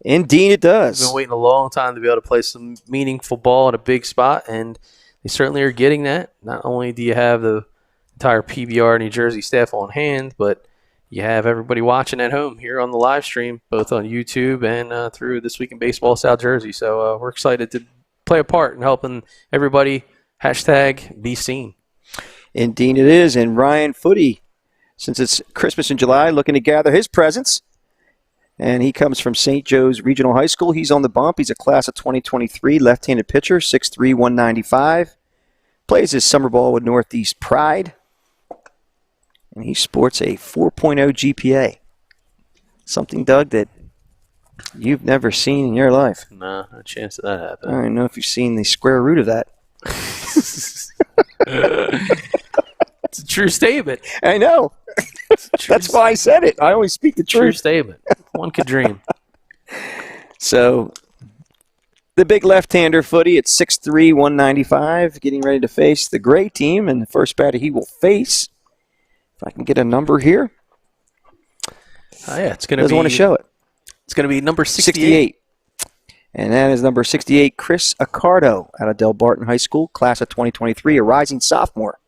Indeed it does. We've been waiting a long time to be able to play some meaningful ball at a big spot, and they certainly are getting that. Not only do you have the entire PBR New Jersey staff on hand, but you have everybody watching at home here on the live stream, both on YouTube and through This Week in Baseball South Jersey. So we're excited to play a part in helping everybody #be seen. Indeed it is. And Ryan Footy, since it's Christmas in July, looking to gather his presents. And he comes from St. Joe's Regional High School. He's on the bump. He's a class of 2023 left-handed pitcher, 6'3", 195. Plays his summer ball with Northeast Pride. And he sports a 4.0 GPA. Something, Doug, that you've never seen in your life. No chance of that I happening. don't know if you've seen the square root of that. It's a true statement. I know. That's why I said it. I always speak the True truth. statement. One could dream. So, the big left-hander Footy at 6'3", 195, getting ready to face the gray team. And the first batter he will face, if I can get a number here. Oh, yeah, it's going to be. Doesn't want to show it. It's going to be number 68. 68. And that is number 68, Chris Accardo out of Del Barton High School, class of 2023, a rising sophomore.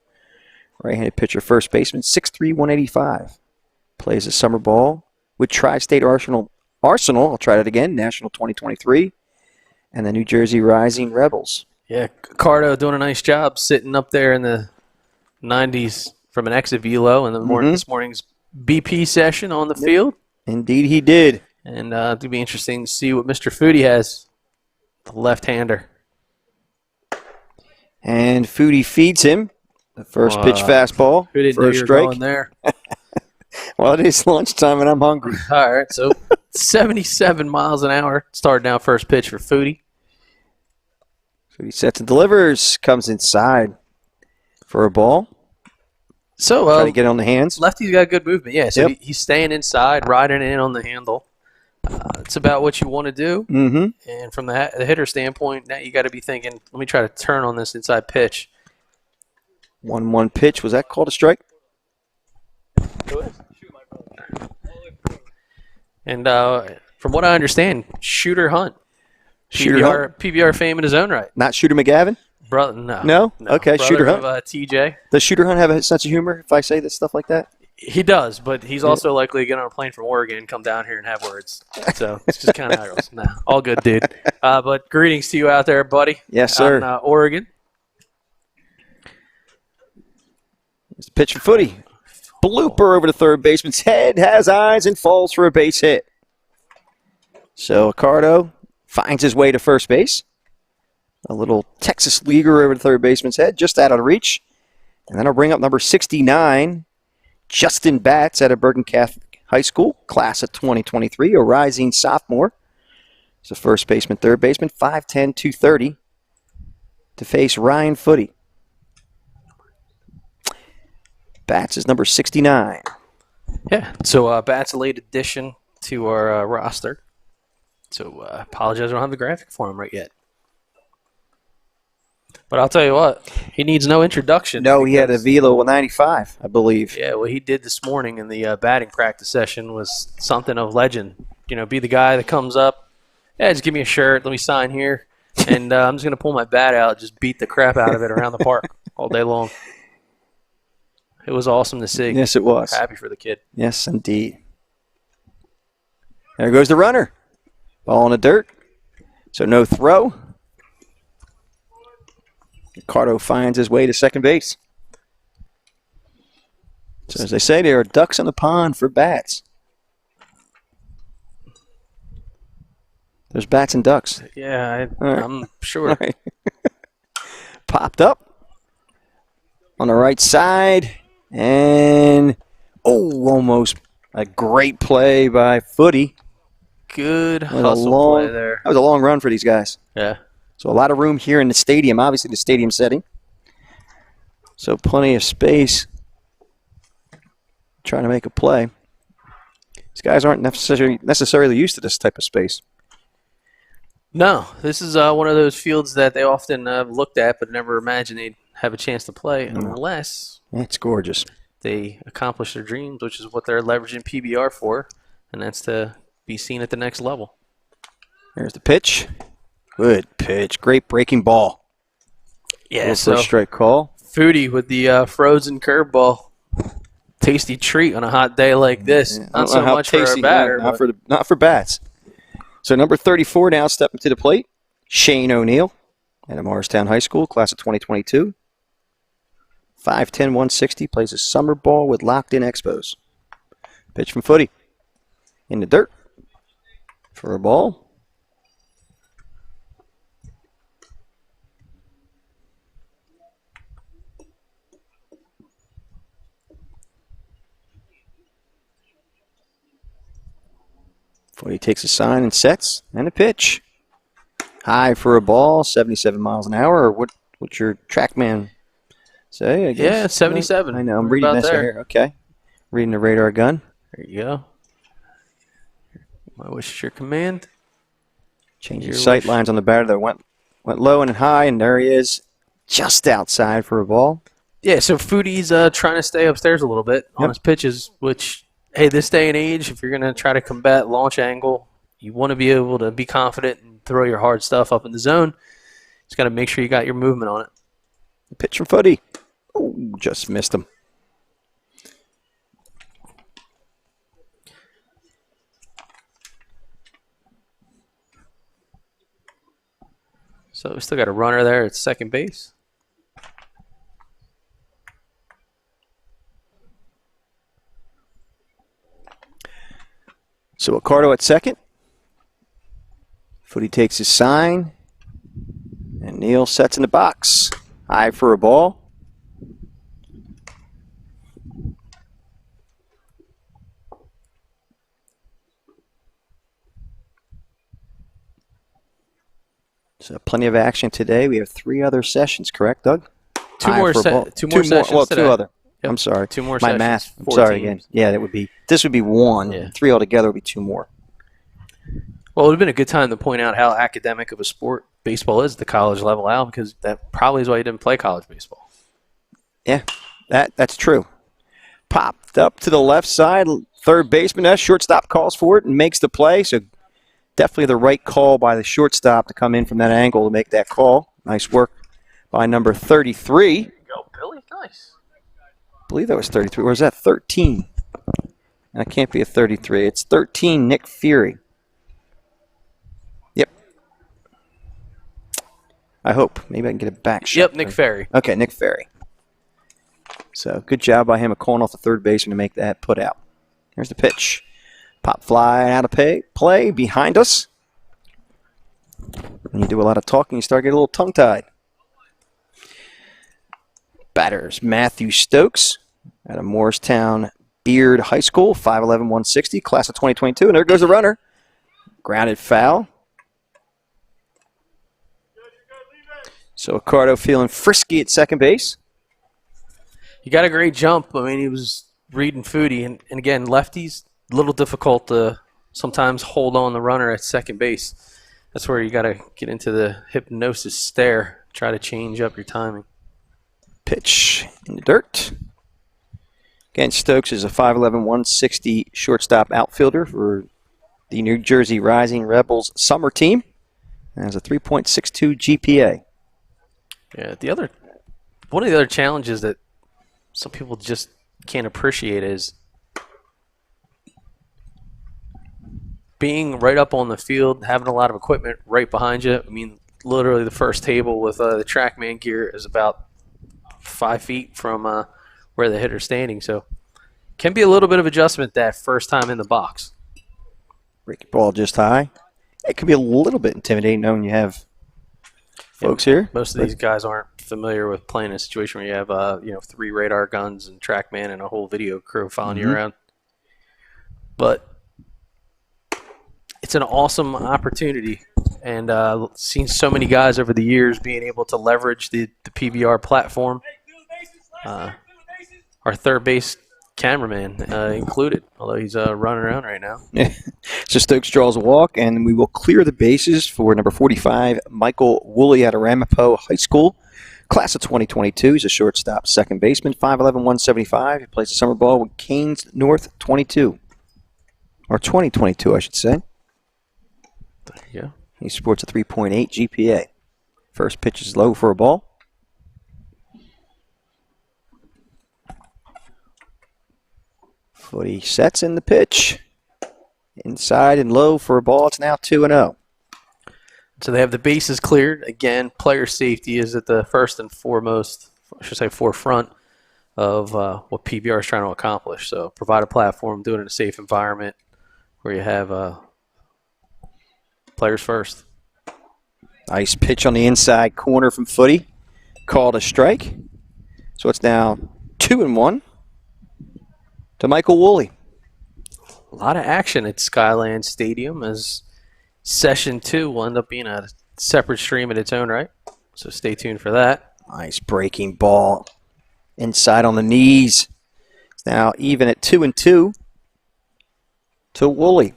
Right-handed pitcher, first baseman, 6'3", 185. Plays a summer ball with Tri-State Arsenal. I'll try that again, National 2023. And the New Jersey Rising Rebels. Yeah, Cardo doing a nice job sitting up there in the 90s from an exit velo in the this morning's BP session on the field. Indeed he did. And it'll be interesting to see what Mr. Foodie has, the left-hander. And Foodie feeds him the first pitch fastball. Who didn't know first you were strike. going there? Well, it is lunchtime and I'm hungry. All right, so 77 miles an hour starting out first pitch for Foodie. Foodie sets and delivers, comes inside for a ball. So Try to get it on the hands. Lefty's got good movement, yeah. So Yep. he's staying inside, riding in on the handle. It's about what you want to do. Mm-hmm. And from the hitter standpoint, now you got to be thinking, let me try to turn on this inside pitch. 1-1 pitch. Was that called a strike? And from what I understand, Shooter Hunt. Shooter PBR fame in his own right. Not Shooter McGavin? Brother, no. No? Okay, Brother Shooter Hunt. of, TJ. Does Shooter Hunt have a sense of humor if I say this stuff like that? He does, but he's also likely to get on a plane from Oregon, come down here and have words. So it's just kind of how it goes. Nah, all good, dude. But greetings to you out there, buddy. Yes, sir. Out in, Oregon. It's the pitch for Footy. Blooper over the third baseman's head, has eyes, and falls for a base hit. So Accardo finds his way to first base. A little Texas leaguer over the third baseman's head, just out of reach. And then I'll bring up number 69, Justin Batts out of Bergen Catholic High School, class of 2023, a rising sophomore. He's a first baseman, third baseman, 5'10", 230, to face Ryan Footy. Batts is number 69. Yeah, so Bat's a late addition to our roster. So apologize, I don't have the graphic for him right yet. But I'll tell you what, he needs no introduction. No, he had a velo 95, I believe. Yeah, what he did this morning in the batting practice session was something of legend. You know, be the guy that comes up, yeah, just give me a shirt, let me sign here, and I'm just going to pull my bat out, just beat the crap out of it around the park all day long. It was awesome to see. Yes, it was. Happy for the kid. Yes, indeed. There goes the runner. Ball in the dirt. So no throw. Ricardo finds his way to second base. So as they say, there are ducks in the pond for bats. There's bats and ducks. Yeah, All right. I'm sure. All right. Popped up on the right side. And, almost a great play by Footy. Good That was hustle play there. That was a long run for these guys. Yeah. So a lot of room here in the stadium, obviously the stadium setting. So plenty of space. Trying to make a play. These guys aren't necessarily used to this type of space. No, this is one of those fields that they often looked at but never imagined they'd have a chance to play unless It's gorgeous. they accomplish their dreams, which is what they're leveraging PBR for, and that's to be seen at the next level. Here's the pitch. Good pitch. Great breaking ball. Yeah, First so strike call. Foodie with the frozen curveball. Tasty treat on a hot day like this. I don't Not so know how much for a tasty, batter. not for bats. So number 34 now stepping to the plate. Shane O'Neill at Morristown High School, class of 2022. 5'10", 160, plays a summer ball with locked-in expos. Pitch from Footy. In the dirt for a ball. Footy takes a sign and sets, and a pitch. High for a ball, 77 miles an hour, or what's your TrackMan say? I guess. Yeah, 77. I know, I'm We're reading about this there. right here. Okay. Reading the radar gun. There you go. My wish is your command. Changes Your sight wish. lines on the batter that went low and high, and there he is, just outside for a ball. Yeah, so Foodie's trying to stay upstairs a little bit on Yep. his pitches, which, hey, this day and age, if you're going to try to combat launch angle, you want to be able to be confident and throw your hard stuff up in the zone. Just got to make sure you got your movement on it. Pitch from Footy. Oh, just missed him. So we still got a runner there at second base. So Accardo at second. Footy takes his sign. And Neal sets in the box. High for a ball. So plenty of action today. We have 3 other sessions, correct, Doug? Two High more for a ball. sessions Well, today. 2 other. Yep. I'm sorry. 2 more My sessions. math. I'm 4 sorry teams. again. This would be 1. Yeah. 3 altogether would be 2 more. Well, it would have been a good time to point out how academic of a sport baseball is at the college level, Al, because that probably is why you didn't play college baseball. Yeah, that's true. Popped up to the left side. Third baseman, shortstop calls for it and makes the play. So definitely the right call by the shortstop to come in from that angle to make that call. Nice work by number 33. Go, Billy. Nice. I believe that was 33. Or is that 13? That can't be a 33. It's 13, Nick Fury. Yep. I hope. Maybe I can get a back shot. Yep, Nick Ferry. Okay, Nick Ferry. So good job by him of calling off the third baseman to make that put out. Here's the pitch. Pop fly out of play behind us. When you do a lot of talking, you start getting a little tongue-tied. Batters, Matthew Stokes out of Morristown Beard High School, 5'11", 160, class of 2022. And there goes the runner. Grounded foul. So Accardo feeling frisky at second base. He got a great jump. I mean, he was reading Foodie. And again, lefties, a little difficult to sometimes hold on the runner at second base. That's where you got to get into the hypnosis stare, try to change up your timing. Pitch in the dirt. Again, Stokes is a 5'11", 160 shortstop outfielder for the New Jersey Rising Rebels summer team. And has a 3.62 GPA. Yeah, one of the other challenges that some people just can't appreciate is being right up on the field, having a lot of equipment right behind you. I mean, literally the first table with the TrackMan gear is about 5 feet from where the hitter's standing. So can be a little bit of adjustment that first time in the box. Breaking ball just high. It can be a little bit intimidating knowing you have folks here. Most of these guys aren't familiar with playing a situation where you have 3 radar guns and TrackMan and a whole video crew following you around. But it's an awesome opportunity, and seen so many guys over the years being able to leverage the PBR platform. Our third base cameraman included, although he's running around right now. So Stokes draws a walk, and we will clear the bases for number 45, Michael Woolley out of Ramapo High School, class of 2022. He's a shortstop, second baseman, 5'11", 175. He plays the summer ball with Canes North 22, or 2022, I should say. Yeah. He sports a 3.8 GPA. First pitch is low for a ball. Footy sets in the pitch. Inside and low for a ball. It's now 2-0. So they have the bases cleared. Again, player safety is at the first and foremost, I should say forefront of what PBR is trying to accomplish. So provide a platform, do it in a safe environment where you have players first. Nice pitch on the inside corner from Footy. Called a strike. So it's now 2-1 to Michael Woolley. A lot of action at Skyland Stadium as Session 2 will end up being a separate stream in its own right. So stay tuned for that. Nice breaking ball. Inside on the knees. It's now even at 2-2 to Woolley.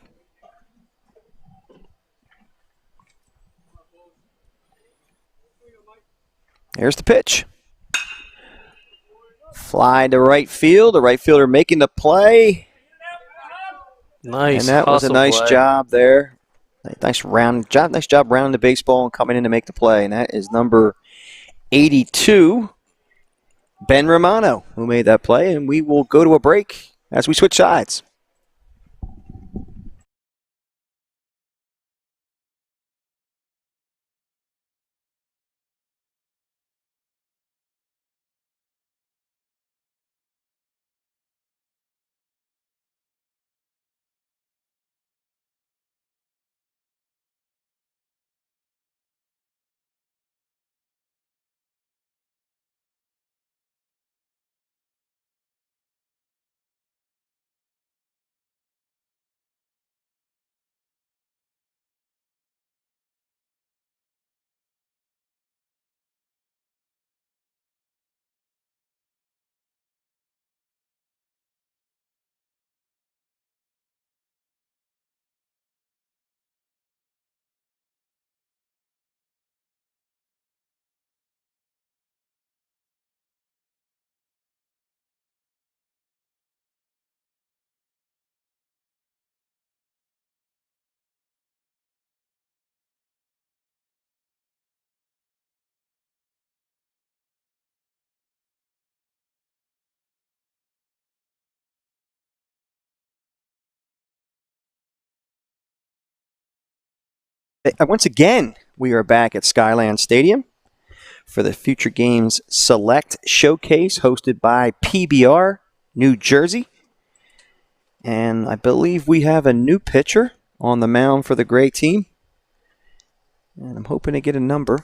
Here's the pitch. Fly to right field. The right fielder making the play. Nice. And that was a nice job there. Nice job rounding the baseball and coming in to make the play. And that is number 82, Ben Romano, who made that play. And we will go to a break as we switch sides. Once again, we are back at Skyland Stadium for the Future Games Select Showcase hosted by PBR New Jersey. And I believe we have a new pitcher on the mound for the Gray team. And I'm hoping to get a number.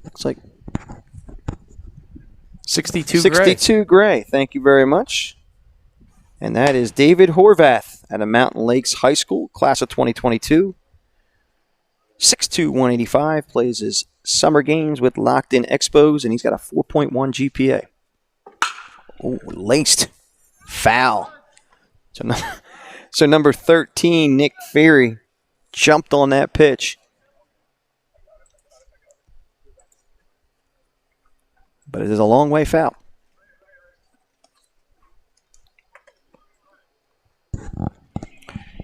Looks like 62 Gray. Thank you very much. And that is David Horvath at Mountain Lakes High School, class of 2022. 6'2", 185, plays his summer games with Locked In Expos, and he's got a 4.1 GPA. Oh, laced. Foul. So number 13, Nick Ferry, jumped on that pitch. But it is a long way foul.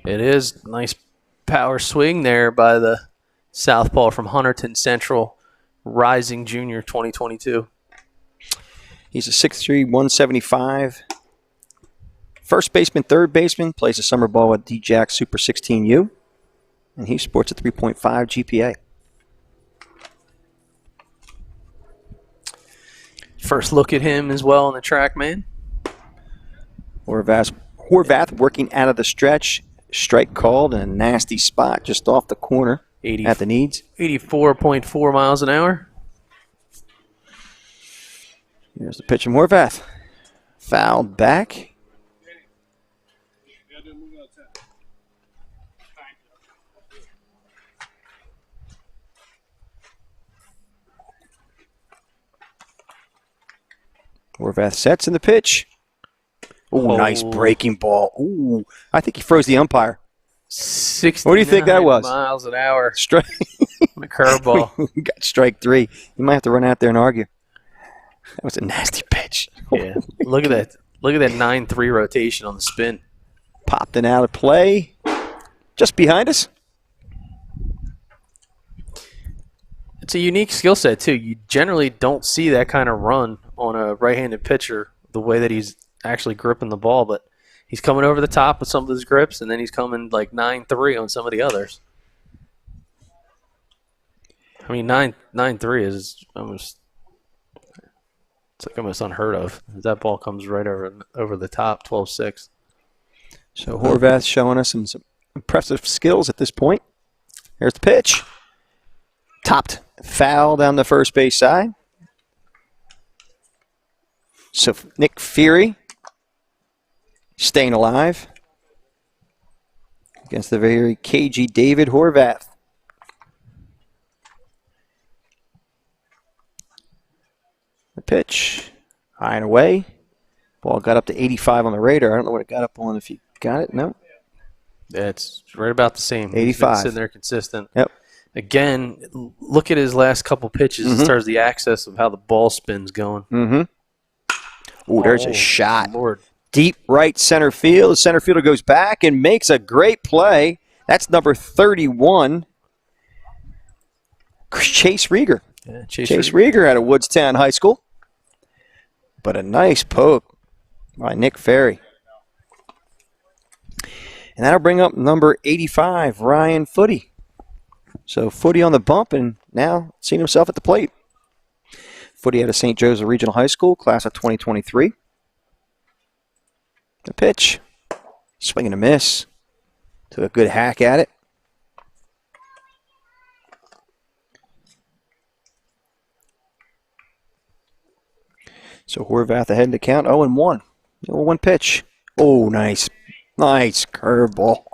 It is. Nice power swing there by the southpaw from Hunterton Central, rising junior 2022. He's a 6'3", 175. First baseman, third baseman, plays a summer ball at D-Jack Super 16U, and he sports a 3.5 GPA. First look at him as well in the TrackMan. Horvath working out of the stretch, strike called, and a nasty spot just off the corner at the needs. 84.4 miles an hour. Here's the pitch from Horvath. Fouled back. Horvath sets in the pitch. Ooh, nice breaking ball. Ooh, I think he froze the umpire. 69 What do you think that was? miles an hour. Strike. A curveball. We got strike 3. You might have to run out there and argue. That was a nasty pitch. Yeah. Look at that. Look at that 9-3 rotation on the spin. Popped it out of play. Just behind us. It's a unique skill set, too. You generally don't see that kind of run on a right-handed pitcher the way that he's actually gripping the ball, but he's coming over the top with some of his grips, and then he's coming like 9-3 on some of the others. I mean, 9-3 is almost – it's like almost unheard of. That ball comes right over the top, 12-6. So Horvath showing us some impressive skills at this point. Here's the pitch. Topped. Foul down the first base side. So Nick Fury staying alive against the very cagey David Horvath. The pitch, high and away. Ball got up to 85 on the radar. I don't know what it got up on. If you got it, no. Yeah, it's right about the same. 85. He's been sitting there consistent. Yep. Again, look at his last couple pitches as far as the access of how the ball spin's going. Mm-hmm. Ooh, there's a shot. Lord. Deep right center field. The center fielder goes back and makes a great play. That's number 31. Chase Rieger. Yeah, Chase Rieger out of Woodstown High School. But a nice poke by Nick Ferry. And that'll bring up number 85, Ryan Footy. So Footy on the bump and now seeing himself at the plate. Footy out of St. Joseph Regional High School, class of 2023. The pitch. Swing and a miss. Took a good hack at it. So Horvath ahead in the count, 0-1. 0-1 pitch. Oh, nice. Nice curveball.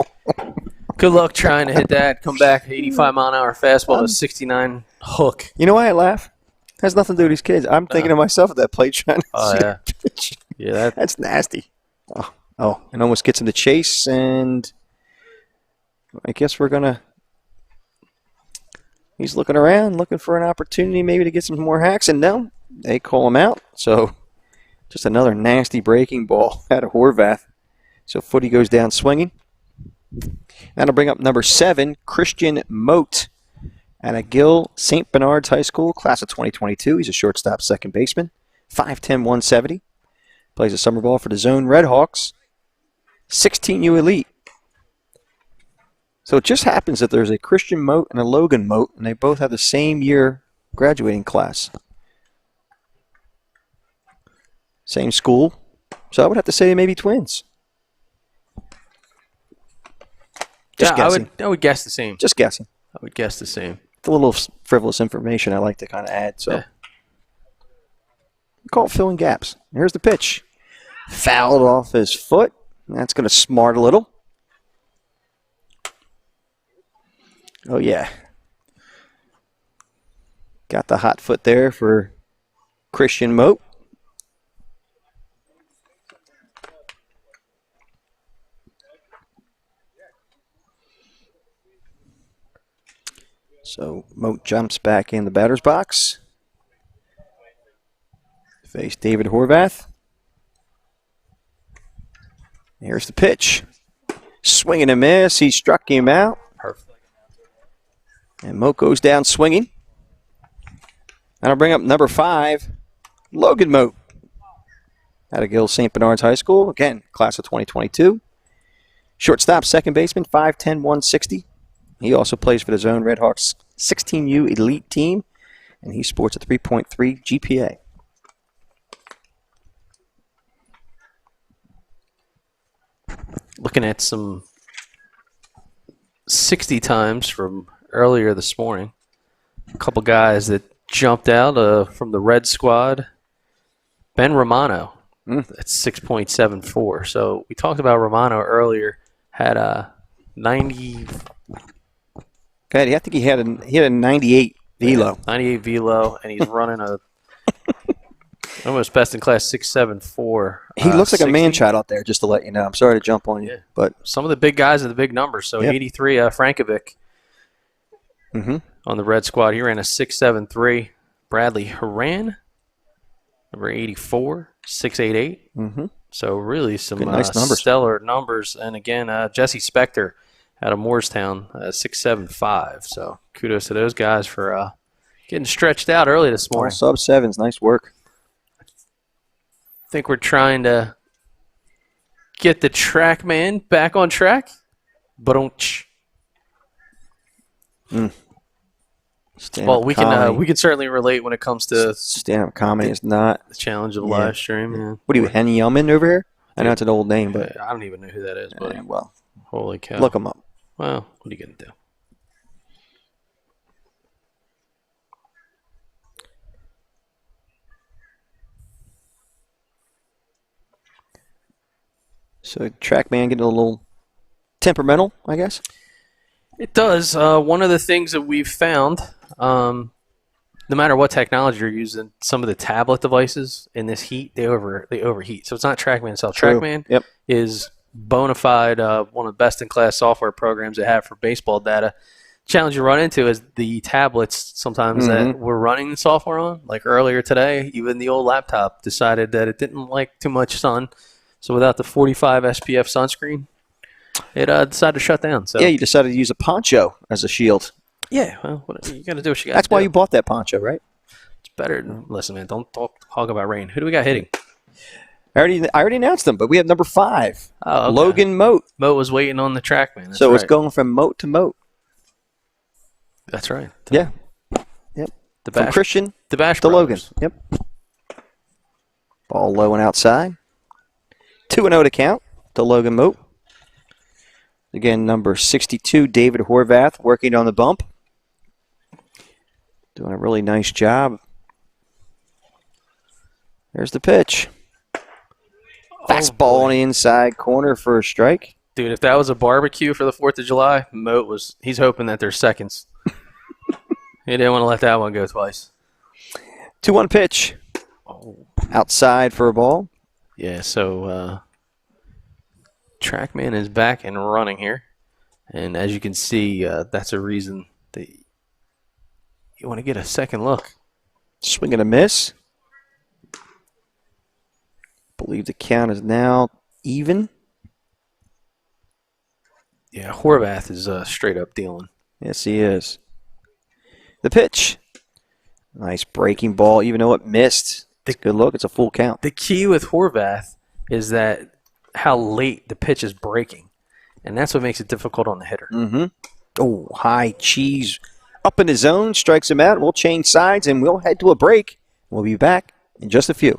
Good luck trying to hit that. Come back, 85-mile-an-hour fastball, a 69 hook. You know why I laugh? Has nothing to do with these kids. I'm thinking to myself at that plate trying to see yeah. a pitch. Yeah, That's nasty. Oh, and almost gets in the chase, and I guess we're going to – he's looking around, looking for an opportunity maybe to get some more hacks, and no, they call him out. So just another nasty breaking ball out of Horvath. So Footy goes down swinging. That'll bring up number 7, Christian Moat out of Gill St. Bernard's High School, class of 2022. He's a shortstop second baseman, 5'10", 170. Plays a summer ball for the Zone Redhawks, 16U Elite. So it just happens that there's a Christian Moat and a Logan Moat, and they both have the same year graduating class. Same school. So I would have to say they may be twins. Just guessing. I would guess the same. Just guessing. I would guess the same. It's a little frivolous information I like to kind of add. So, Call it filling gaps. Here's the pitch. Fouled off his foot. That's going to smart a little. Oh, yeah. Got the hot foot there for Christian Moat. So Moat jumps back in the batter's box. Face David Horvath. Here's the pitch. Swing and a miss. He struck him out. Perfect. And Moat goes down swinging. That'll bring up number 5, Logan Moat. Out of Gill St. Bernard's High School. Again, class of 2022. Shortstop, second baseman, 5'10", 160. He also plays for the Zone Redhawks 16U Elite team, and he sports a 3.3 GPA. Looking at some 60 times from earlier this morning. A couple guys that jumped out from the Red squad. Ben Romano. Mm. That's 6.74. So we talked about Romano earlier. Had a 90. God, I think he had a 98 velo. 98 velo, and he's running a almost best in class 6.74. He looks like a 60. man child out there, just to let you know. I'm sorry to jump on you, Yeah. but Some of the big guys are the big numbers. So Yep. 83, Frankovic on the red squad. He ran a 6.73. Bradley Haran, number 84, 6.88. So really some Good, nice numbers. stellar numbers. And again, Jesse Spector out of Moorestown, 6.75. So kudos to those guys for getting stretched out early this all morning. sub-sevens. Nice work. I think we're trying to get the track man back on track. But well, we can certainly relate when it comes to stand-up comedy is not the challenge of live stream. Yeah. What are you, Henny Yellman over here? I know it's an old name, but I don't even know who that is, buddy. well, Holy cow! look him up. Well, what are you gonna do? So TrackMan getting a little temperamental, I guess. It does. One of the things that we've found, no matter what technology you're using, some of the tablet devices in this heat they overheat. So it's not TrackMan itself. True. TrackMan is bona fide one of the best in class software programs they have for baseball data. Challenge you run into is the tablets sometimes that we're running the software on. Like earlier today, even the old laptop decided that it didn't like too much sun. So without the 45 SPF sunscreen, it decided to shut down. So Yeah, you decided to use a poncho as a shield. yeah, well, you got to do what you got to do. That's why you bought that poncho, right? It's better. Listen, man, don't talk about rain. Who do we got hitting? I already announced them, but we have number 5, Oh, okay. Logan Moat. Moat was waiting on the track, man. That's So right. it's going from Moat to Moat. That's right. Yeah. Yep. The From Bash, Christian the Bash to brothers. Logan. Yep. Ball low and outside. 2-0 to count to Logan Moat. Again, number 62, David Horvath, working on the bump. Doing a really nice job. There's the pitch. Fastball on the inside corner for a strike. Dude, if that was a barbecue for the 4th of July, he's hoping that there's seconds. He didn't want to let that one go twice. 2-1 pitch. Outside for a ball. Yeah, so TrackMan is back and running here. And as you can see, that's a reason that you want to get a second look. Swing and a miss. Believe the count is now even. Yeah, Horvath is straight up dealing. Yes, he is. The pitch. Nice breaking ball, even though it missed. It's a good look. It's a full count. The key with Horvath is that how late the pitch is breaking. And that's what makes it difficult on the hitter. Oh, high cheese. Up in the zone, strikes him out. We'll change sides, and we'll head to a break. We'll be back in just a few.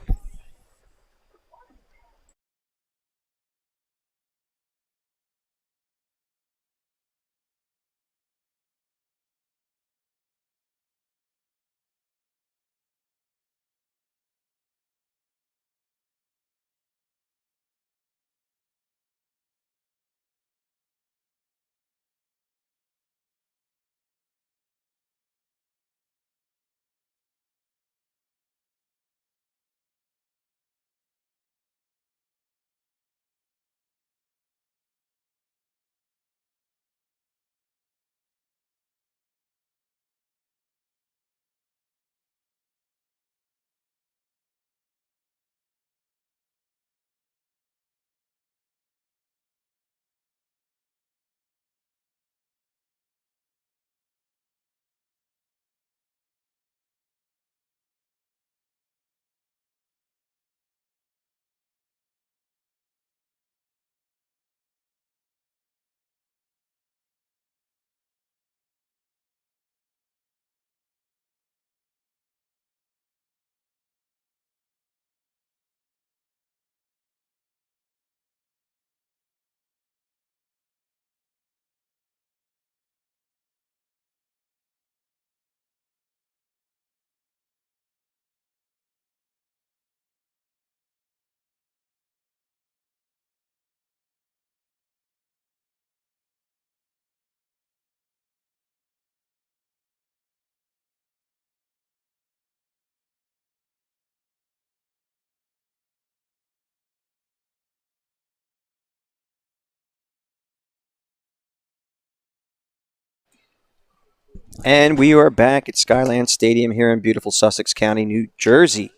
And we are back at Skyland Stadium here in beautiful Sussex County, New Jersey,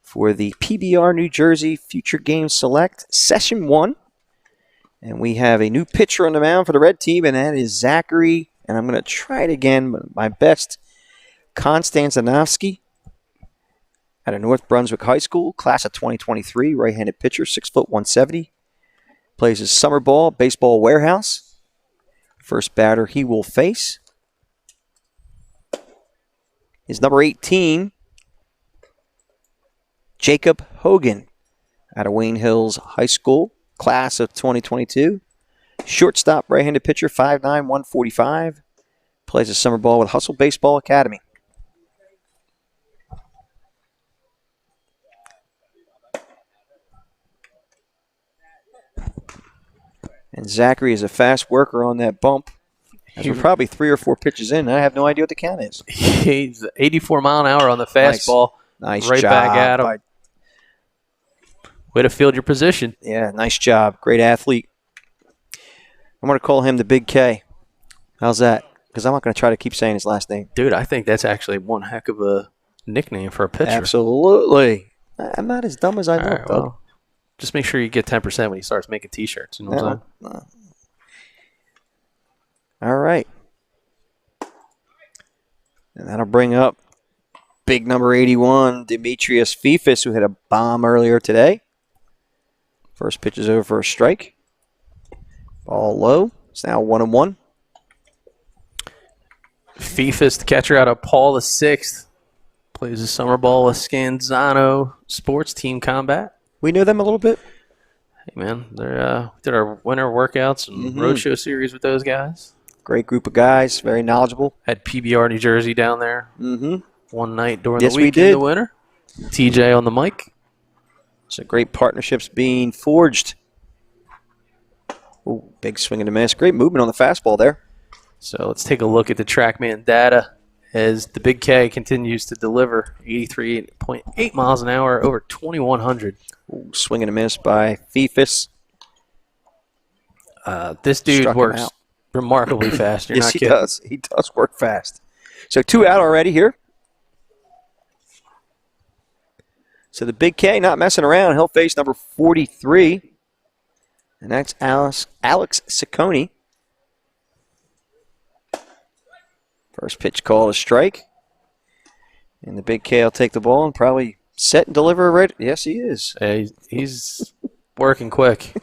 for the PBR New Jersey Future Game Select Session 1. And we have a new pitcher on the mound for the red team, and that is Zachary. And I'm going to try it again, but my best, Konstantinovsky out of North Brunswick High School, class of 2023, right-handed pitcher, 6 foot 170. Plays his summer ball, Baseball Warehouse. First batter he will face is number 18, Jacob Hogan, out of Wayne Hills High School, class of 2022. Shortstop, right-handed pitcher, 5'9", 145. Plays his summer ball with Hustle Baseball Academy. And Zachary is a fast worker on that bump. As we're probably 3 or 4 pitches in, and I have no idea what the count is. He's 84 mile an hour on the fastball. Nice right job. back at him. Way to field your position. Yeah, nice job. Great athlete. I'm going to call him the Big K. How's that? Because I'm not going to try to keep saying his last name. Dude, I think that's actually one heck of a nickname for a pitcher. Absolutely. I'm not as dumb as I look, though. Well, just make sure you get 10% when he starts making T-shirts. You know what I'm saying? No. All right. And that'll bring up big number 81, Demetrius Fifis, who hit a bomb earlier today. First pitch is over for a strike. Ball low. It's now 1-1. Fifis, the catcher out of Paul VI, plays a summer ball with Scanzano Sports Team Combat. We know them a little bit. Hey, man, they did our winter workouts and roadshow series with those guys. Great group of guys, very knowledgeable. Had PBR New Jersey down there one night during Yes, the week we did. in the winter. TJ on the mic. So great partnerships being forged. Ooh, big swing and a miss. Great movement on the fastball there. So let's take a look at the TrackMan data as the Big K continues to deliver 83.8 miles an hour, over 2,100. Ooh, swing and a miss by Fifis. This dude Struck him works out. remarkably fast. You're Yes, not he kidding. does. He does work fast. So 2 out already here. So the Big K not messing around. He'll face number 43. And that's Alex Ciccone. First pitch call is strike. And the Big K will take the ball and probably set and deliver right. Yes, he is. Hey, he's working quick.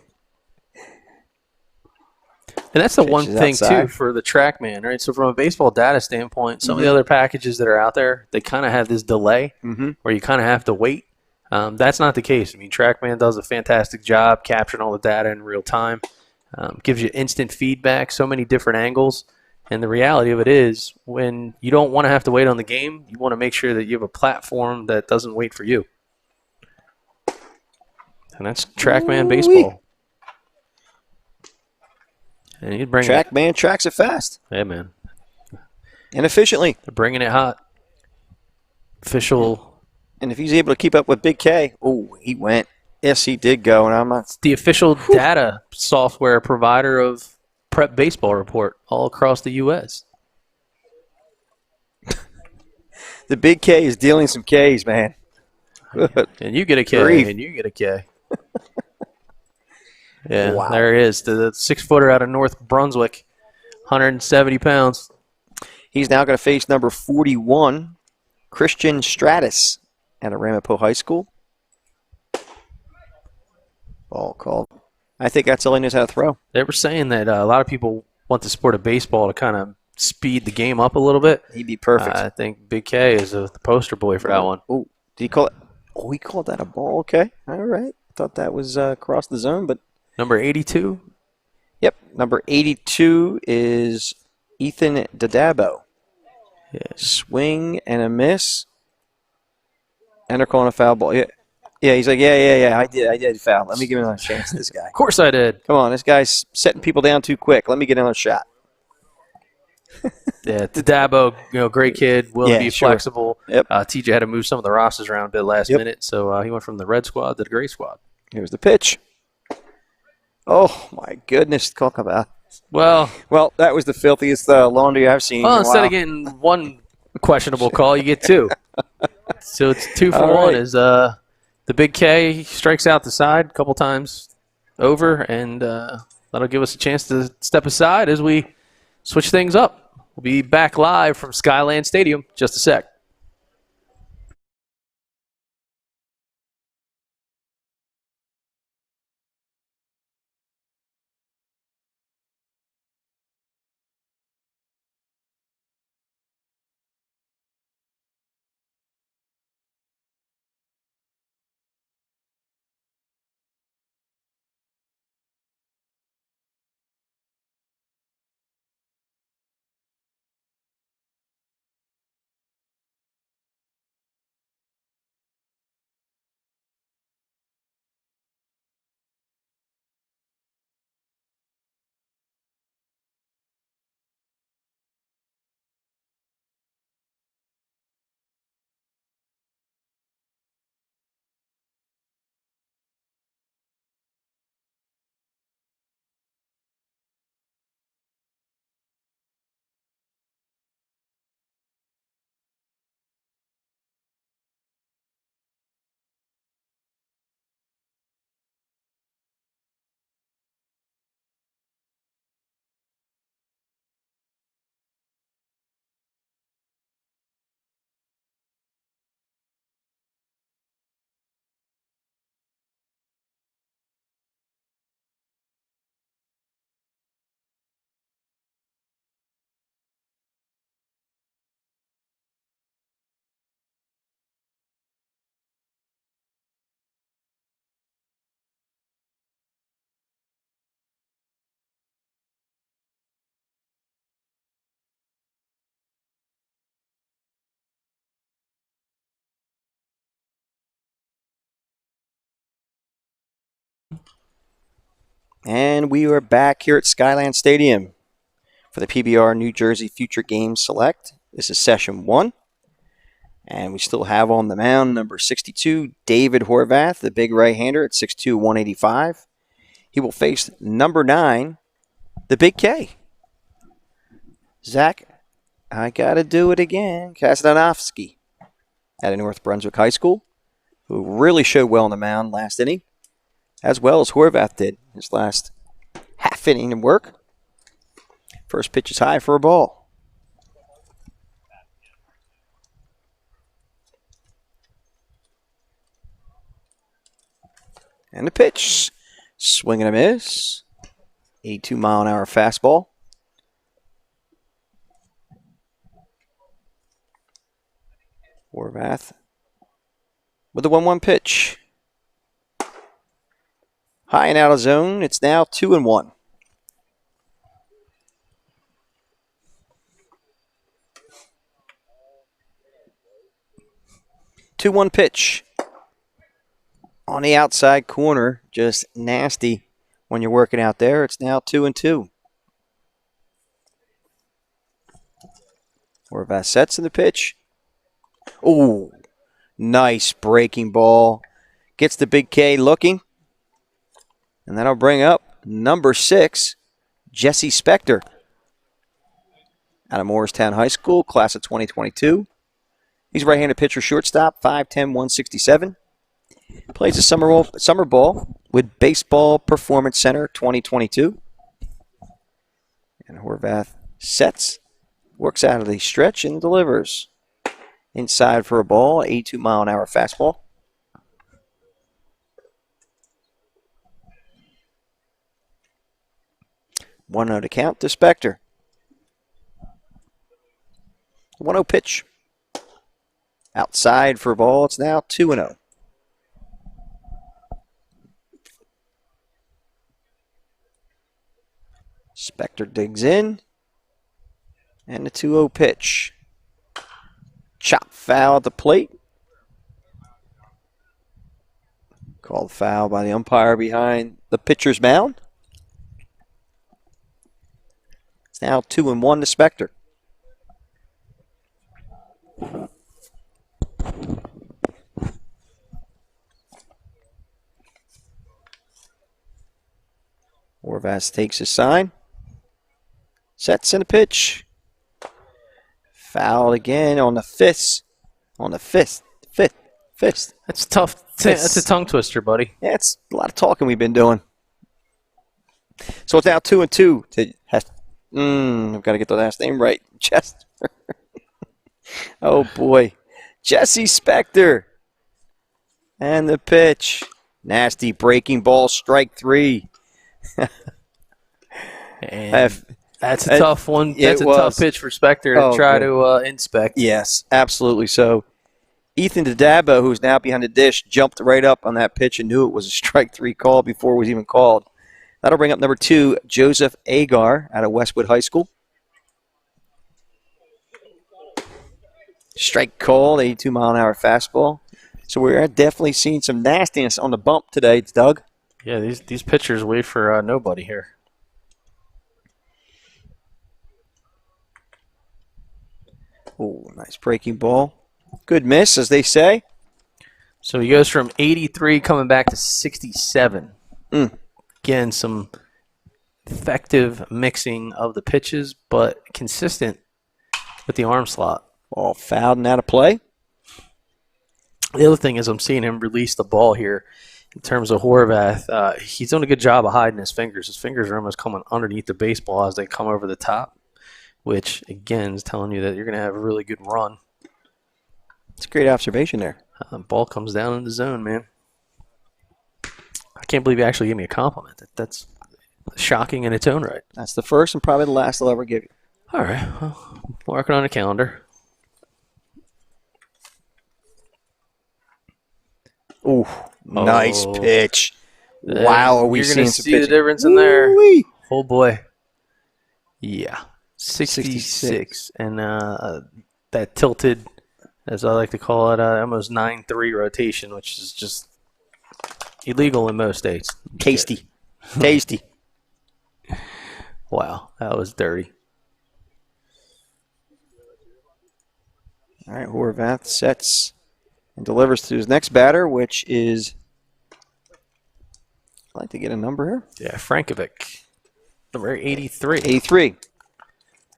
And that's the one Pitches thing, outside. too, for the TrackMan, right? So from a baseball data standpoint, some of the other packages that are out there, they kind of have this delay where you kind of have to wait. That's not the case. I mean, TrackMan does a fantastic job capturing all the data in real time, gives you instant feedback, so many different angles. And the reality of it is, when you don't want to have to wait on the game, you want to make sure that you have a platform that doesn't wait for you. And that's TrackMan Baseball. And you bring TrackMan tracks it fast Yeah, man. and efficiently. They're bringing it hot. Official. And if he's able to keep up with Big K, oh, he went. Yes, he did go. And I'm not. The official data software provider of Prep Baseball Report all across the U.S. The Big K is dealing some Ks, man. Good. And you get a K, Grief. and you get a K. Yeah, Wow. there he is. The 6-footer out of North Brunswick, 170 pounds. He's now going to face number 41, Christian Stratus, at Ramapo High School. Ball called. I think that's all he knows how to throw. They were saying that a lot of people want the sport of baseball to kind of speed the game up a little bit. He'd be perfect. I think Big K is the poster boy for that one. Oh, did he call it? Oh, he called that a ball. Okay, all right. Thought that was across the zone, but Number 82. yep. Number 82 is Ethan Dadabo. Yeah. Swing and a miss. And they're calling a foul ball. Yeah, he's like, yeah. I did foul. Let me give him another chance to this guy. Of course I did. Come on, this guy's setting people down too quick. Let me get another shot. Yeah, Dabo, great kid, willing to be sure. flexible. Yep. TJ had to move some of the rosters around a bit last minute, so he went from the red squad to the gray squad. Here's the pitch. Oh, my goodness. Talk about Well, Well, that was the filthiest laundry I've seen in a instead while. of getting one questionable call, you get two. So it's 2 for All 1 right. as the Big K strikes out the side a couple times over, and that'll give us a chance to step aside as we switch things up. We'll be back live from Skyland Stadium just a sec. And we are back here at Skyland Stadium for the PBR New Jersey Future Games Select. This is session 1. And we still have on the mound number 62, David Horvath, the big right-hander at 6'2", 185. He will face number 9, the Big K. Zach, I got to do it again, Kastanovsky out of North Brunswick High School, who really showed well on the mound last inning, as well as Horvath did his last half inning of work. First pitch is high for a ball. And the pitch. Swing and a miss. 82-mile-an-hour fastball. Horvath with the 1-1 pitch. High and out of zone. It's now 2-1. Two-one pitch. On the outside corner, just nasty when you're working out there. It's now 2-2. Horvath sets in the pitch. Oh, nice breaking ball. Gets the Big K looking. And that'll bring up number 6, Jesse Spector. Out of Morristown High School, class of 2022. He's a right-handed pitcher, shortstop, 5'10", 167. Plays a summer ball with Baseball Performance Center 2022. And Horvath sets, works out of the stretch, and delivers. Inside for a ball, 82-mile-an-hour fastball. 1-0 to count to Spector. 1-0 pitch. Outside for a ball, it's now 2-0. Spector digs in. And the 2-0 pitch. Chop foul at the plate. Called foul by the umpire behind the pitcher's mound. It's now 2-1 to Spector. Horvath takes his sign. Sets in the pitch. Fouled again on the fist. On the fist. Fist. That's tough. That's a tongue twister, buddy. Yeah, it's a lot of talking we've been doing. So it's now 2-2. I've got to get the last name right. Chester. Oh, boy. Jesse Spector. And the pitch. Nasty breaking ball, strike 3. And that's a tough one. That's a tough pitch for Spector to try to inspect. Yes, absolutely. So Ethan Dadabo, who's now behind the dish, jumped right up on that pitch and knew it was a strike 3 call before it was even called. That'll bring up number 2, Joseph Agar out of Westwood High School. Strike called, 82-mile-an-hour fastball. So we're definitely seeing some nastiness on the bump today, Doug. Yeah, these pitchers wait for nobody here. Oh, nice breaking ball. Good miss, as they say. So he goes from 83 coming back to 67. Again, some effective mixing of the pitches, but consistent with the arm slot. Ball fouled and out of play. The other thing is I'm seeing him release the ball here in terms of Horvath. He's doing a good job of hiding his fingers. His fingers are almost coming underneath the baseball as they come over the top, which, again, is telling you that you're going to have a really good run. It's a great observation there. Ball comes down in the zone, man. I can't believe you actually gave me a compliment. That's shocking in its own right. That's the first and probably the last I'll ever give you. All right. Well, working on a calendar. Ooh, nice pitch. Wow, are we seeing some pitching? You're going to see the difference in there. Oh, boy. Yeah. 66. And that tilted, as I like to call it, almost 9-3 rotation, which is just illegal in most states. Tasty. Wow, that was dirty. All right, Horvath sets and delivers to his next batter, which is, I'd like to get a number here. Yeah, Frankovic, number 83. 83.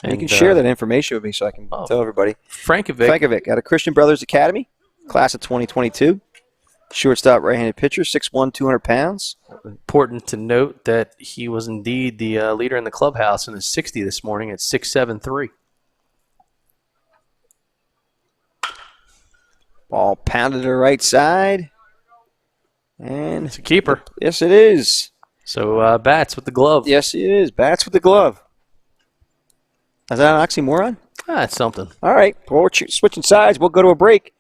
And you can share that information with me so I can tell everybody. Frankovic out of Christian Brothers Academy, class of 2022. Shortstop, right-handed pitcher, 6'1", 200 pounds. Important to note that he was indeed the leader in the clubhouse in the 60 this morning at 6'7", 3. Ball pounded to the right side. And it's a keeper. Yes, it is. So bats with the glove. Yes, it is. Bats with the glove. Is that an oxymoron? That's something. All right. Well, we're switching sides. We'll go to a break.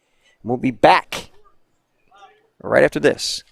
We'll be back right after this.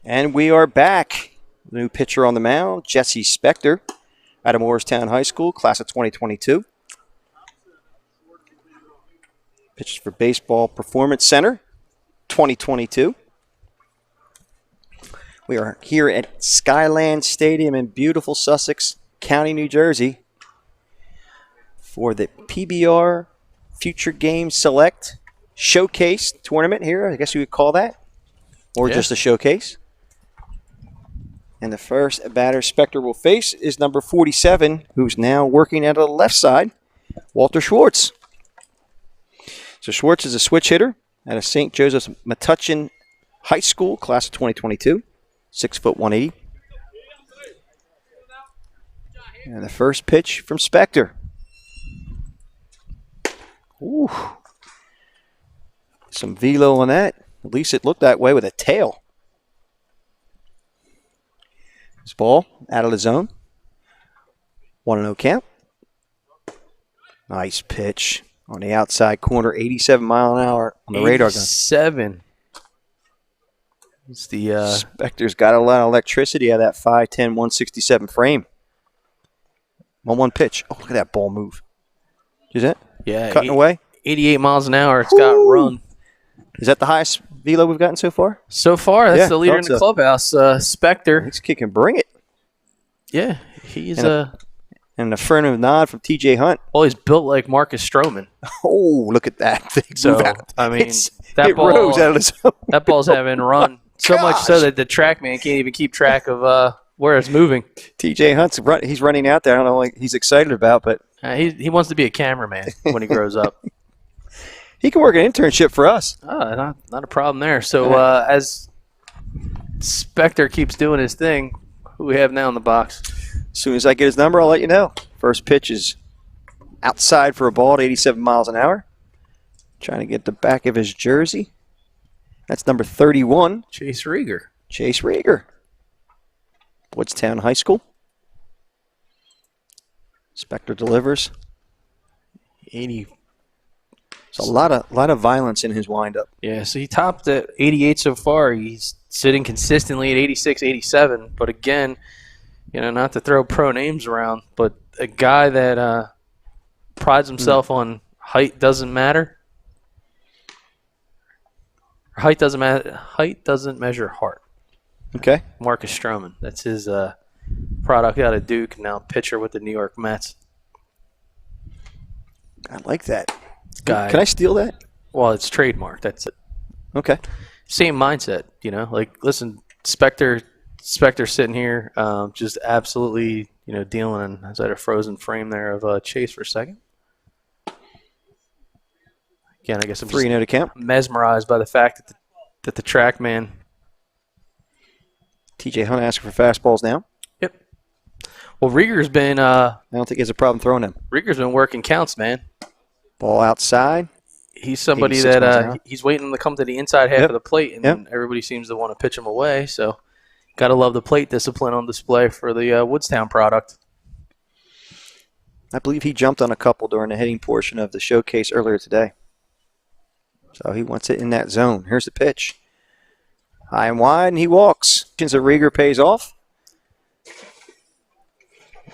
And we are back. New pitcher on the mound, Jesse Spector, out of Morristown High School, class of 2022. Pitches for Baseball Performance Center, 2022. We are here at Skyland Stadium in beautiful Sussex County, New Jersey, for the PBR Future Game Select Showcase Tournament here, I guess you would call that, or just a showcase. And the first batter Spector will face is number 47, who's now working at the left side, Walter Schwartz. So Schwartz is a switch hitter out of St. Joseph's Metuchen High School, class of 2022, 6 foot 180. And the first pitch from Spector. Ooh. Some velo on that. At least it looked that way with a tail. This ball out of the zone. 1-0 count. Nice pitch on the outside corner. 87 mile an hour on the radar gun. 87. It's the Spector's got a lot of electricity out of that 5'10", 167 frame. 1-1 pitch. Oh, look at that ball move. Is that? Yeah, Cutting away. 88 miles an hour. It's got run. Is that the highest velo we've gotten so far? So far, that's the leader in the so. clubhouse. Spector. He's kicking, bring it. Yeah, he's And an affirmative nod from TJ Hunt. well, he's built like Marcus Stroman. Oh, look at that thing. So, move out. I mean, it that ball rose out of the zone. that ball's having run so much so that the track man can't even keep track of where it's moving. TJ Hunt's he's running out there. I don't know what he's excited about, but He wants to be a cameraman when he grows up. he can work an internship for us. Not a problem there. So as Spector keeps doing his thing, who we have now in the box? As soon as I get his number, I'll let you know. First pitch is outside for a ball at 87 miles an hour. Trying to get the back of his jersey. That's number 31. Chase Rieger. Chase Rieger. Woodstown High School. Spector delivers. 80. There's a lot of violence in his windup. Yeah, so he topped at 88 so far. He's sitting consistently at 86, 87. But again, not to throw pro names around, but a guy that prides himself on height doesn't matter. Height doesn't matter. Height doesn't measure heart. Okay. Marcus Stroman. That's his product out of Duke, now pitcher with the New York Mets. I like that. Guy. Can I steal that? Well, it's trademarked. That's it. Okay. Same mindset, Like, listen, Spector's sitting here, just absolutely, dealing. And I was at a frozen frame there of Chase for a second. Again, I guess I'm 3-0 to count. mesmerized by the fact that the track man. TJ Hunt asking for fastballs now. Yep. Well, Rieger's been I don't think he has a problem throwing them. Rieger's been working counts, man. Ball outside. He's somebody 86 miles an that hour. he's waiting to come to the inside half Yep. of the plate, and Yep. everybody seems to want to pitch him away. So, gotta love the plate discipline on display for the Woodstown product. I believe he jumped on a couple during the hitting portion of the showcase earlier today. So he wants it in that zone. Here's the pitch. High and wide, and he walks. So Rieger pays off.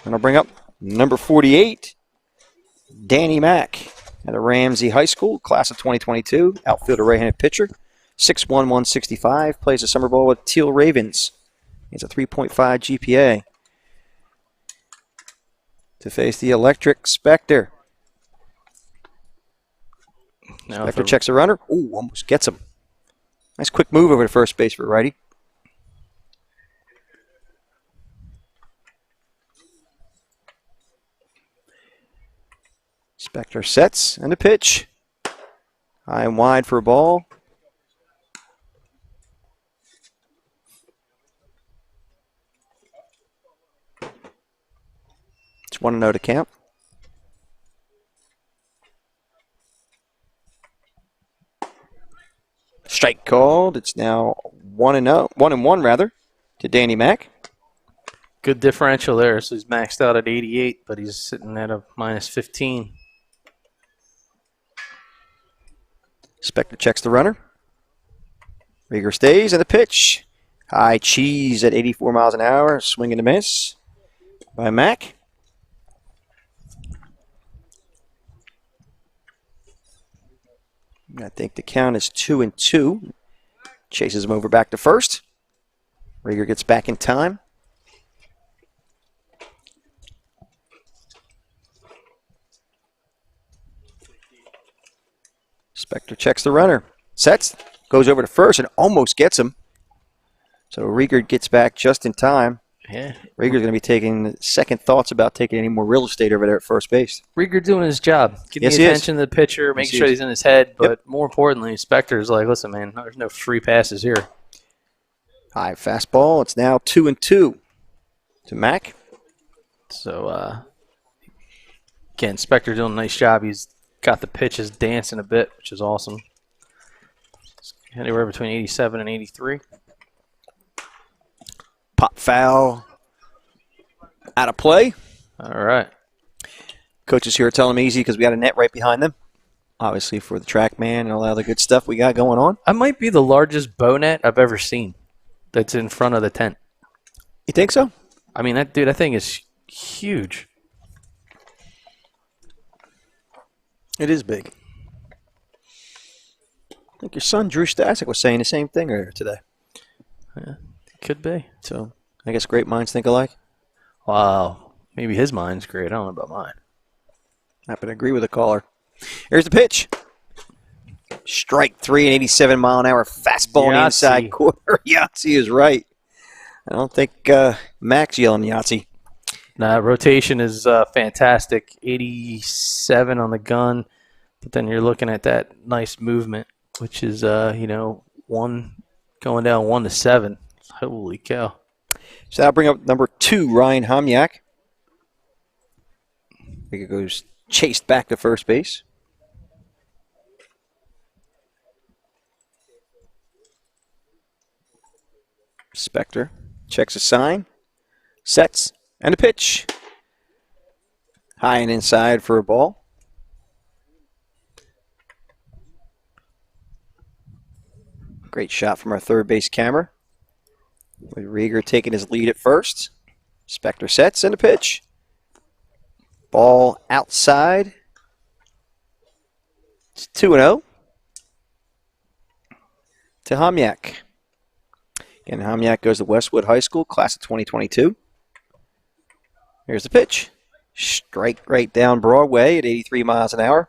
And I'll bring up number 48, Danny Mack at a Ramsey High School, class of 2022, outfielder right-handed pitcher, 6'1", 165, plays a summer ball with Teal Ravens. He's a 3.5 GPA. To face the electric Spector. Now, Spector checks a runner. Ooh, almost gets him. Nice quick move over to first base for a righty. Spector sets and a pitch. High and wide for a ball. It's 1-0 to count. Strike called. It's now 1-0, 1-1 rather, to Danny Mack. good differential there. So he's maxed out at 88, but he's sitting at a minus 15. Spector checks the runner. Rieger stays, and the pitch. High cheese at 84 miles an hour. Swing and a miss by Mac. I think the count is 2-2. Chases him over back to first. Rieger gets back in time. Spector checks the runner. Sets. Goes over to first and almost gets him. So Rieger gets back just in time. Yeah. Rieger's going to be taking second thoughts about taking any more real estate over there at first base. Rieger doing his job, getting Yes, the he is. attention of the pitcher, making Yes, he sure is. he's in his head. But more importantly, Spector's like, listen, man, there's no free passes here. High fastball. It's now 2-2 to Mac. So, again, Spector doing a nice job. He's got the pitches dancing a bit, which is awesome. Anywhere between 87 and 83. Pop foul. Out of play. All right. Coaches here are telling me easy because we got a net right behind them. Obviously for the track man and all the other good stuff we got going on. That might be the largest bow net I've ever seen that's in front of the tent. You think so? I mean, that thing is huge. It is big. I think your son, Drew Stasic, was saying the same thing earlier today. Yeah, it could be. So I guess great minds think alike. Wow. Maybe his mind's great. I don't know about mine. Happen to agree with the caller. Here's the pitch. Strike three, an 87-mile-an-hour fastball on the Yahtzee. inside corner. Yahtzee is right. I don't think Mac's yelling Yahtzee. Nah, rotation is fantastic. 87 on the gun. But then you're looking at that nice movement, which is, one going down 1-7. Holy cow. So that'll bring up number 2, Ryan Homyak. I think it goes chased back to first base. Spector checks a sign, sets, and a pitch. High and inside for a ball. Great shot from our third base camera. With Rieger taking his lead at first. Spector sets and a pitch. Ball outside. It's 2-0 to Homyak. Again, Homyak goes to Westwood High School, class of 2022. Here's the pitch. Strike right down Broadway at 83 miles an hour.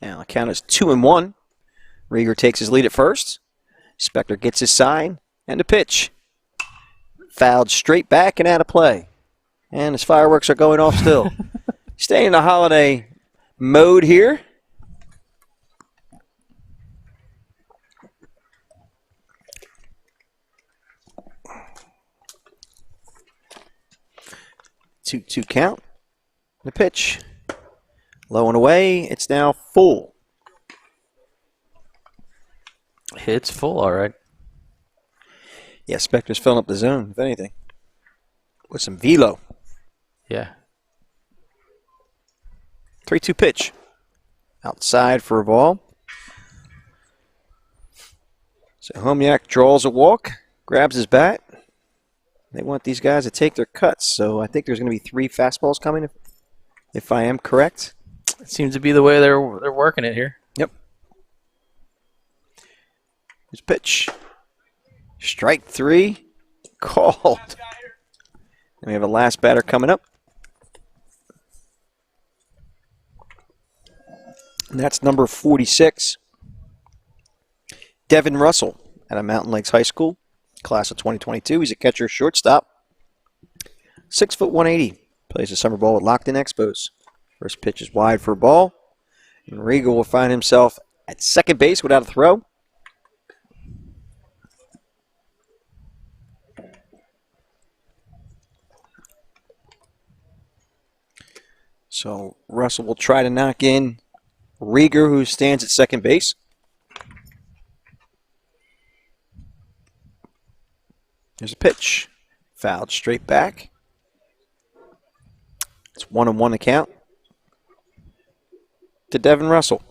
Now the count is 2-1. Rieger takes his lead at first. Spector gets his sign and a pitch. Fouled straight back and out of play. And his fireworks are going off still. Staying in the holiday mode here. Two count. The pitch. Low and away. It's now full. It's full, all right. Yeah, Spector's filling up the zone, if anything. With some velo. Yeah. 3-2 pitch. Outside for a ball. So Homyak draws a walk, grabs his bat. They want these guys to take their cuts, so I think there's going to be 3 fastballs coming, if I am correct. It seems to be the way they're working it here. Yep. Here's a pitch. Strike 3. Called. And we have a last batter coming up. And that's number 46. Devin Russell out of Mountain Lakes High School, class of 2022. He's a catcher shortstop. 6', 180. Plays the summer ball at Lockton Expos. First pitch is wide for a ball. And Rieger will find himself at second base without a throw. So Russell will try to knock in Rieger, who stands at second base. There's a pitch. Fouled straight back. It's 1-1 to count to Devin Russell.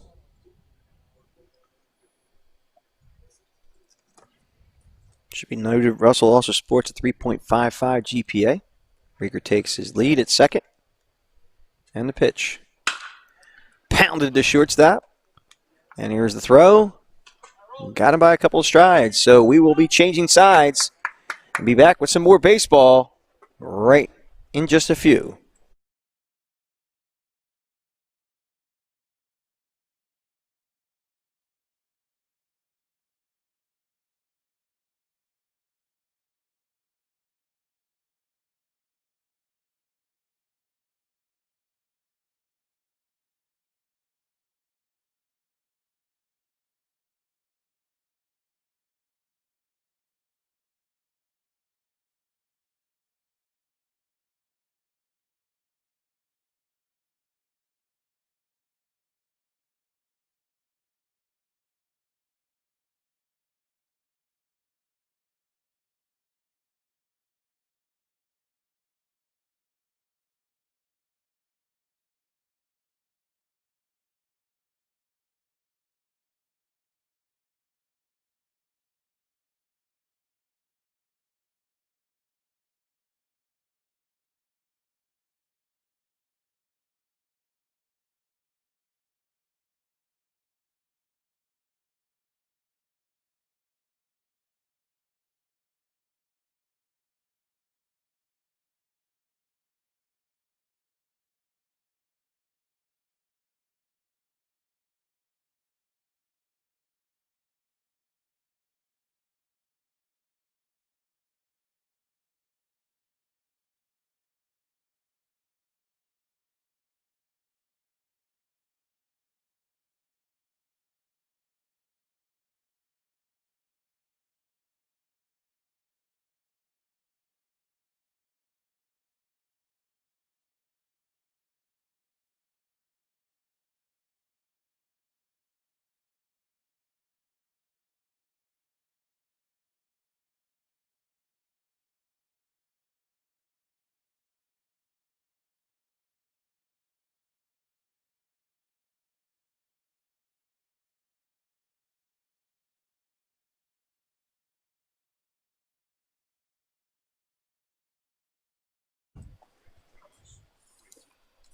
Should be noted, Russell also sports a 3.55 GPA. Rieger takes his lead at second. And the pitch. Pounded to shortstop. And here's the throw. Got him by a couple of strides. So we will be changing sides and be back with some more baseball right in just a few.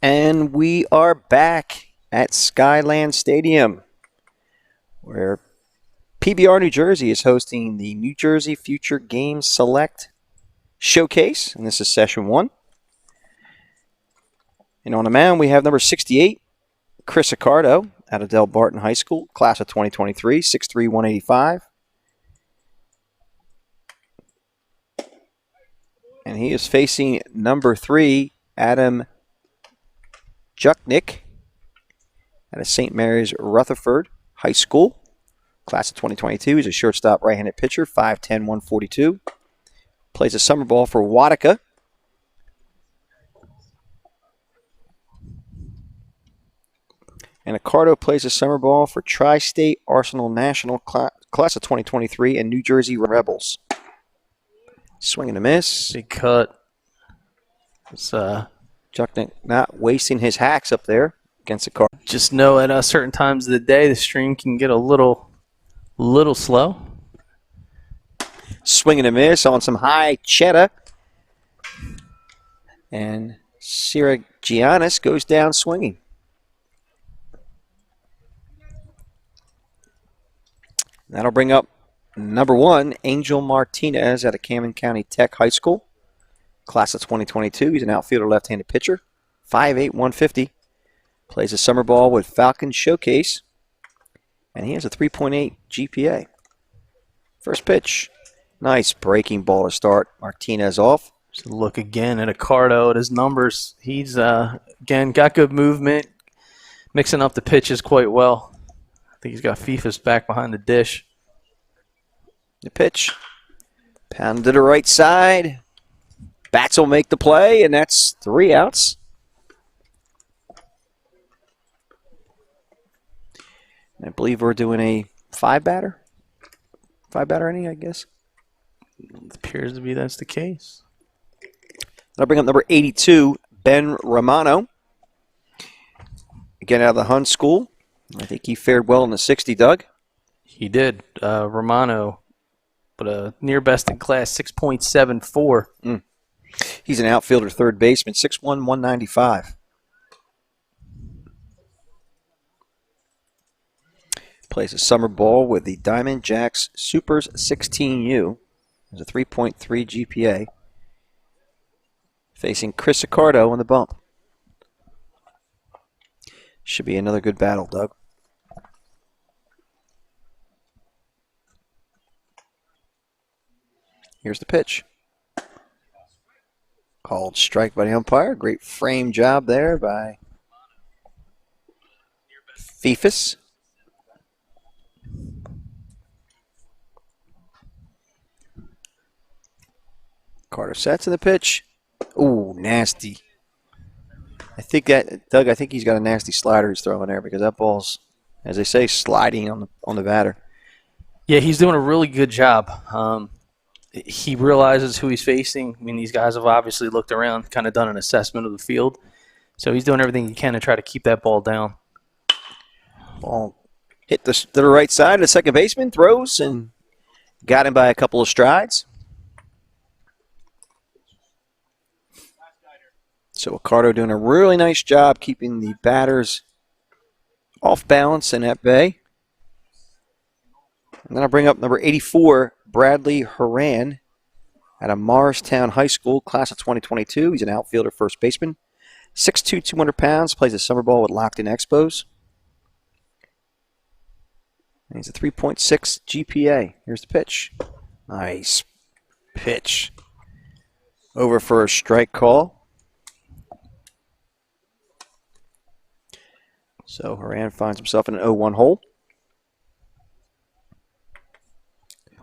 And we are back at Skyland Stadium, where PBR New Jersey is hosting the New Jersey Future Games Select Showcase, and this is session 1. And on the mound, we have number 68, Chris Accardo, out of Del Barton High School, class of 2023, 6'3", 185. And he is facing number 3, Adam Juchnik, out of St. Mary's Rutherford High School, class of 2022. He's a shortstop right-handed pitcher, 5'10", 142. Plays a summer ball for Watica. And Accardo plays a summer ball for Tri-State Arsenal National, class of 2023, and New Jersey Rebels. Swing and a miss. Big cut. It's Juchnik not wasting his hacks up there against Accardo. just know at certain times of the day the stream can get a little slow. Swing and a miss on some high cheddar. And Siragiannis goes down swinging. That'll bring up number 1, Angel Martinez out of Camden County Tech High School, class of 2022. He's an outfielder, left-handed pitcher, 5'8", 150. Plays a summer ball with Falcon Showcase, and he has a 3.8 GPA. First pitch. Nice breaking ball to start Martinez off. Just look again at Accardo at his numbers. He's, again, got good movement, mixing up the pitches quite well. I think he's got FIFA's back behind the dish. The pitch. Pounded to the right side. Bats will make the play, and that's 3 outs. I believe we're doing a 5-batter. 5-batter inning, I guess. It appears to be that's the case. I'll bring up number 82, Ben Romano. Again, out of the Hun School. I think he fared well in the 60, Doug. He did. Romano but a near best in class 6.74. He's an outfielder, third baseman, 6'1", 195. Plays a summer ball with the Diamond Jacks Supers 16U. There's a 3.3 GPA. Facing Chris Accardo on the bump. Should be another good battle, Doug. Here's the pitch. Called strike by the umpire. Great frame job there by Fifus. Carter sets in the pitch. Ooh, nasty. I think he's got a nasty slider he's throwing there because that ball's, as they say, sliding on the batter. Yeah, he's doing a really good job. He realizes who he's facing. I mean, these guys have obviously looked around, kind of done an assessment of the field. So he's doing everything he can to try to keep that ball down. Ball hit to the right side. The second baseman throws and got him by a couple of strides. So Accardo doing a really nice job keeping the batters off balance and at bay. And then I'll bring up number 84, Bradley Horan, out of Morristown High School, class of 2022. He's an outfielder, first baseman. 6'2", 200 pounds, plays a summer ball with Lockton Expos. And he's a 3.6 GPA. Here's the pitch. Nice pitch. Over for a strike call. So Horan finds himself in an 0-1 hole.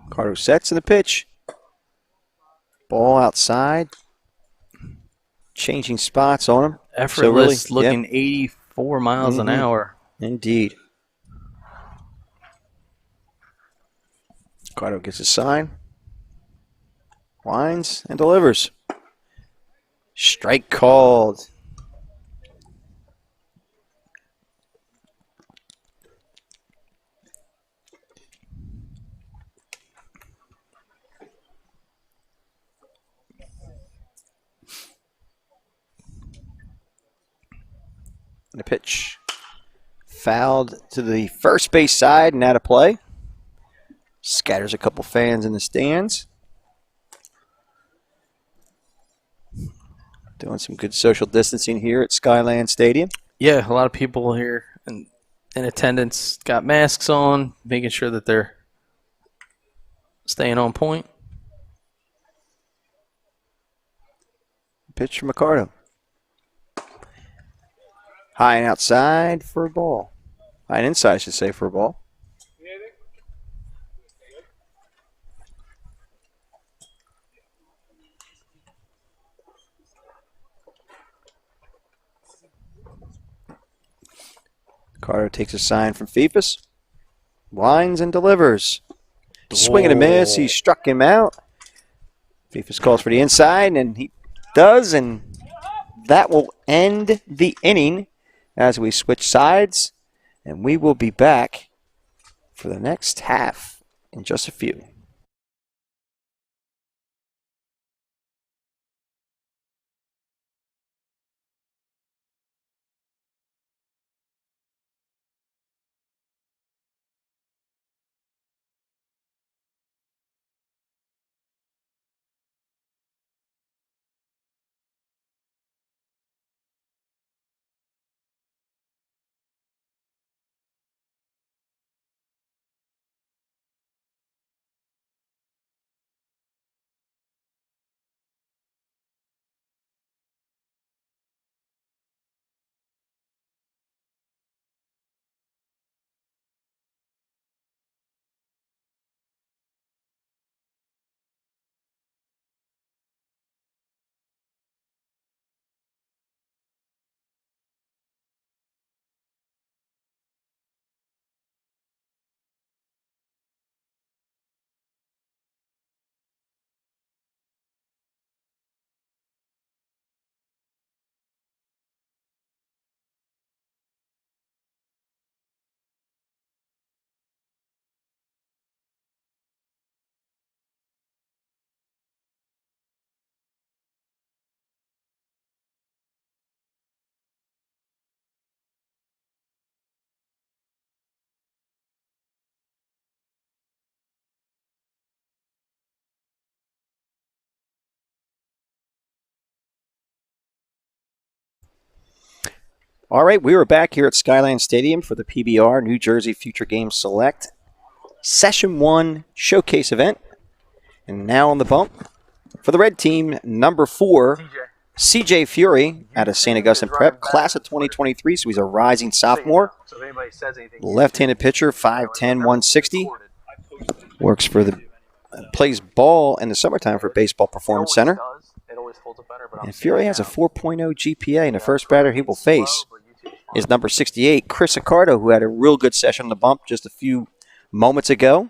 Carter sets in the pitch. Ball outside. Changing spots on him. Effortless, So really, looking 84 miles an hour. Indeed. Carter gets a sign. Winds and delivers. Strike called. And a pitch. Fouled to the first base side and out of play. Scatters a couple fans in the stands. Doing some good social distancing here at Skyland Stadium. Yeah, a lot of people here in attendance got masks on, making sure that they're staying on point. Pitch from Accardo. High and outside for a ball. High and inside, I should say, for a ball. Carter takes a sign from Fifus. Winds and delivers. Swing and a miss. He struck him out. Fifus calls for the inside, and he does, and that will end the inning as we switch sides, and we will be back for the next half in just a few. All right, we are back here at Skyland Stadium for the PBR New Jersey Future Games Select Session 1 Showcase event. And now on the bump for the red team, number 4, CJ Fury out of St. Augustine Prep, class of 2023, so he's a rising sophomore. So if anybody says anything, Left-handed pitcher, 5'10", 160. Works for plays ball in the summertime for Baseball Performance Center. it always holds up better. But And Fury has a 4.0 GPA, and the first batter he will face is number 68, Chris Accardo, who had a real good session on the bump just a few moments ago.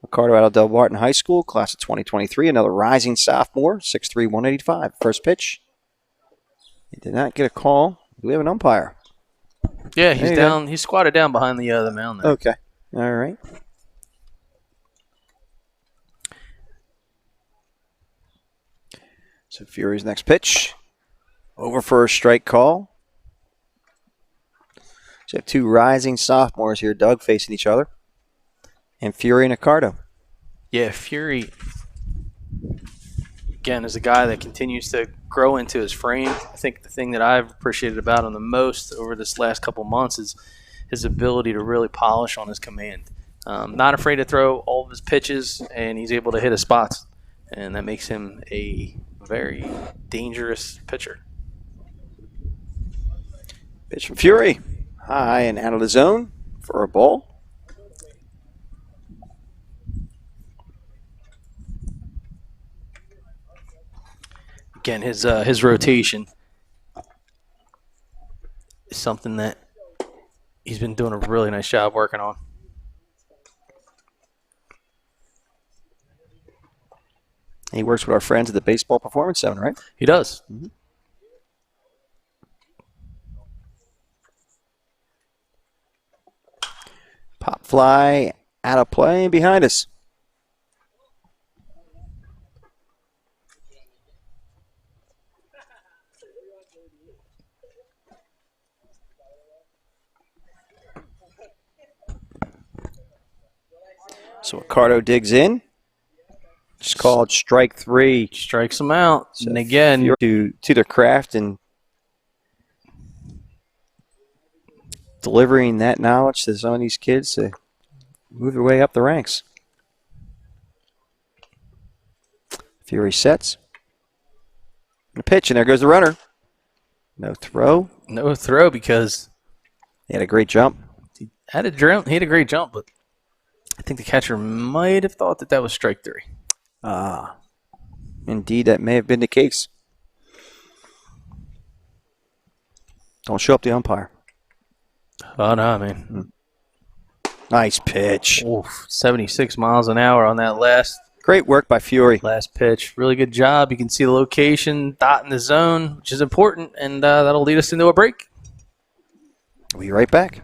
Accardo out of Del Barton High School, class of 2023, another rising sophomore, 6'3", 185. First pitch. He did not get a call. Do we have an umpire? Yeah, he's down. He's squatted down behind the mound there. Okay. All right. So Fury's next pitch. Over for a strike call. So you have two rising sophomores here, Doug, facing each other. And Fury and Accardo. Yeah, Fury, again, is a guy that continues to grow into his frame. I think the thing that I've appreciated about him the most over this last couple months is his ability to really polish on his command. Not afraid to throw all of his pitches, and he's able to hit his spots. And that makes him a very dangerous pitcher. Pitch from Fury. High and out of the zone for a ball. Again, his rotation is something that he's been doing a really nice job working on. He works with our friends at the Baseball Performance Center, right? He does. Mm-hmm. Pop fly out of play and behind us. So Accardo digs in. Just called strike 3. Strikes him out. So and again, to their craft and delivering that knowledge to some of these kids to move their way up the ranks. Fury sets. And a pitch, and there goes the runner. No throw. no throw because He had a great jump. he had a great jump, but I think the catcher might have thought that was strike 3. Indeed, that may have been the case. Don't show up the umpire. Oh, no, man. Nice pitch. Oof, 76 miles an hour on that last Great work by Fury. pitch. Really good job. You can see the location, dot in the zone, which is important, and that'll lead us into a break. We'll be right back.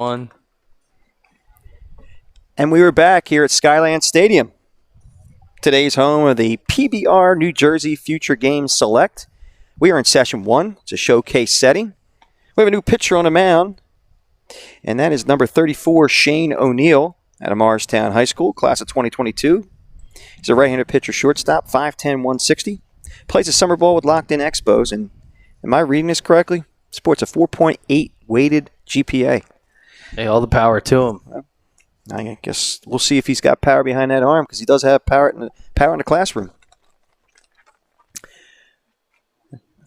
1. And we were back here at Skyland Stadium. Today's home of the PBR New Jersey Future Games Select. We are in session 1. It's a showcase setting. We have a new pitcher on the mound, and that is number 34, Shane O'Neill, out of Morristown High School, class of 2022. He's a right-handed pitcher, shortstop, 5'10", 160. Plays a summer ball with Locked In Expos, and am I reading this correctly? Sports a 4.8 weighted GPA. Hey, all the power to him. I guess we'll see if he's got power behind that arm, because he does have power in the classroom.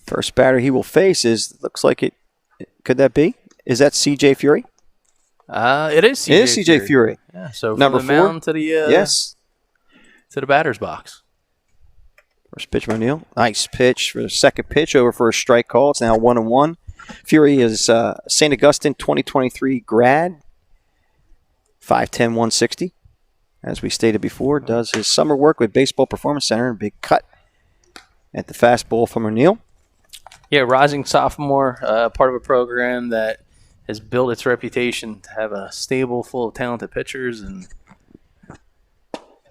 First batter he will face looks like it. Could that be? Is that CJ Fury? It is CJ. It is CJ Fury. Yeah. So Number from the 4 mound to the yes, to the batter's box. First pitch from O'Neill. Nice pitch for the second pitch over for a strike call. It's now 1-1. Fury is St. Augustine 2023 grad. 5'10", 160. As we stated before, does his summer work with Baseball Performance Center. And a big cut at the fastball from O'Neill. Yeah, rising sophomore, part of a program that has built its reputation to have a stable full of talented pitchers, and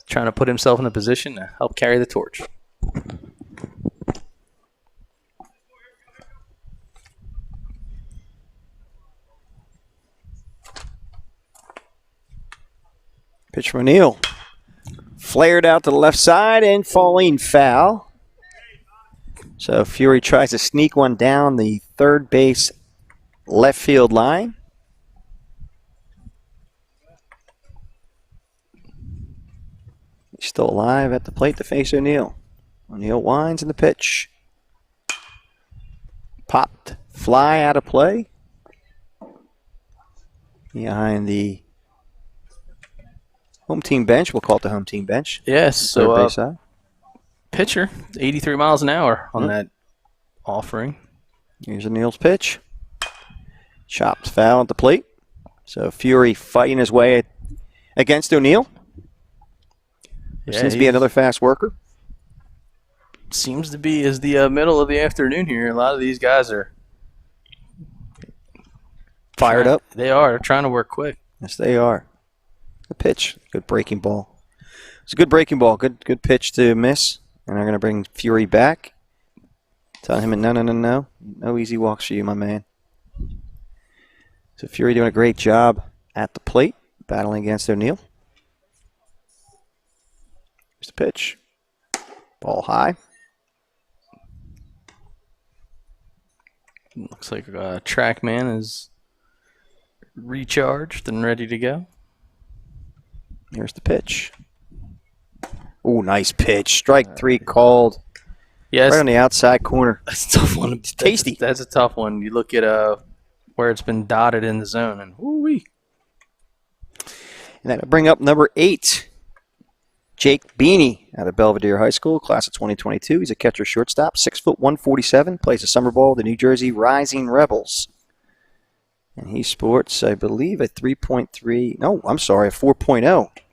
trying to put himself in a position to help carry the torch. Pitch from O'Neill. Flared out to the left side and falling foul. So Fury tries to sneak one down the third base left field line. He's still alive at the plate to face O'Neill. O'Neill winds in the pitch. Popped fly out of play. Behind the home team bench. We'll call it the home team bench. Yes, Third so base side. pitcher, 83 miles an hour on that offering. Here's O'Neill's pitch. Chopped foul at the plate. So Fury fighting his way against O'Neill. There seems to be another fast worker. Seems to be is the middle of the afternoon here. A lot of these guys are Fired up. They are trying to work quick. Yes, they are. Good pitch. Good breaking ball. It's a good breaking ball. Good pitch to miss. And they're going to bring Fury back. Telling him, no. No easy walks for you, my man. So Fury doing a great job at the plate, battling against O'Neill. Here's the pitch. Ball high. Looks like TrackMan is recharged and ready to go. Here's the pitch. Ooh, nice pitch. Strike 3 called. Yes, right on the outside corner. That's a tough one. Tasty. That's a tough one. You look at where it's been dotted in the zone, and woo-wee. And that'll bring up number 8, Jake Beanie, out of Belvedere High School, class of 2022. He's a catcher shortstop, 6'1", 147, plays a summer ball with the New Jersey Rising Rebels. And he sports, I believe, a 3.3, no, I'm sorry, a 4.0.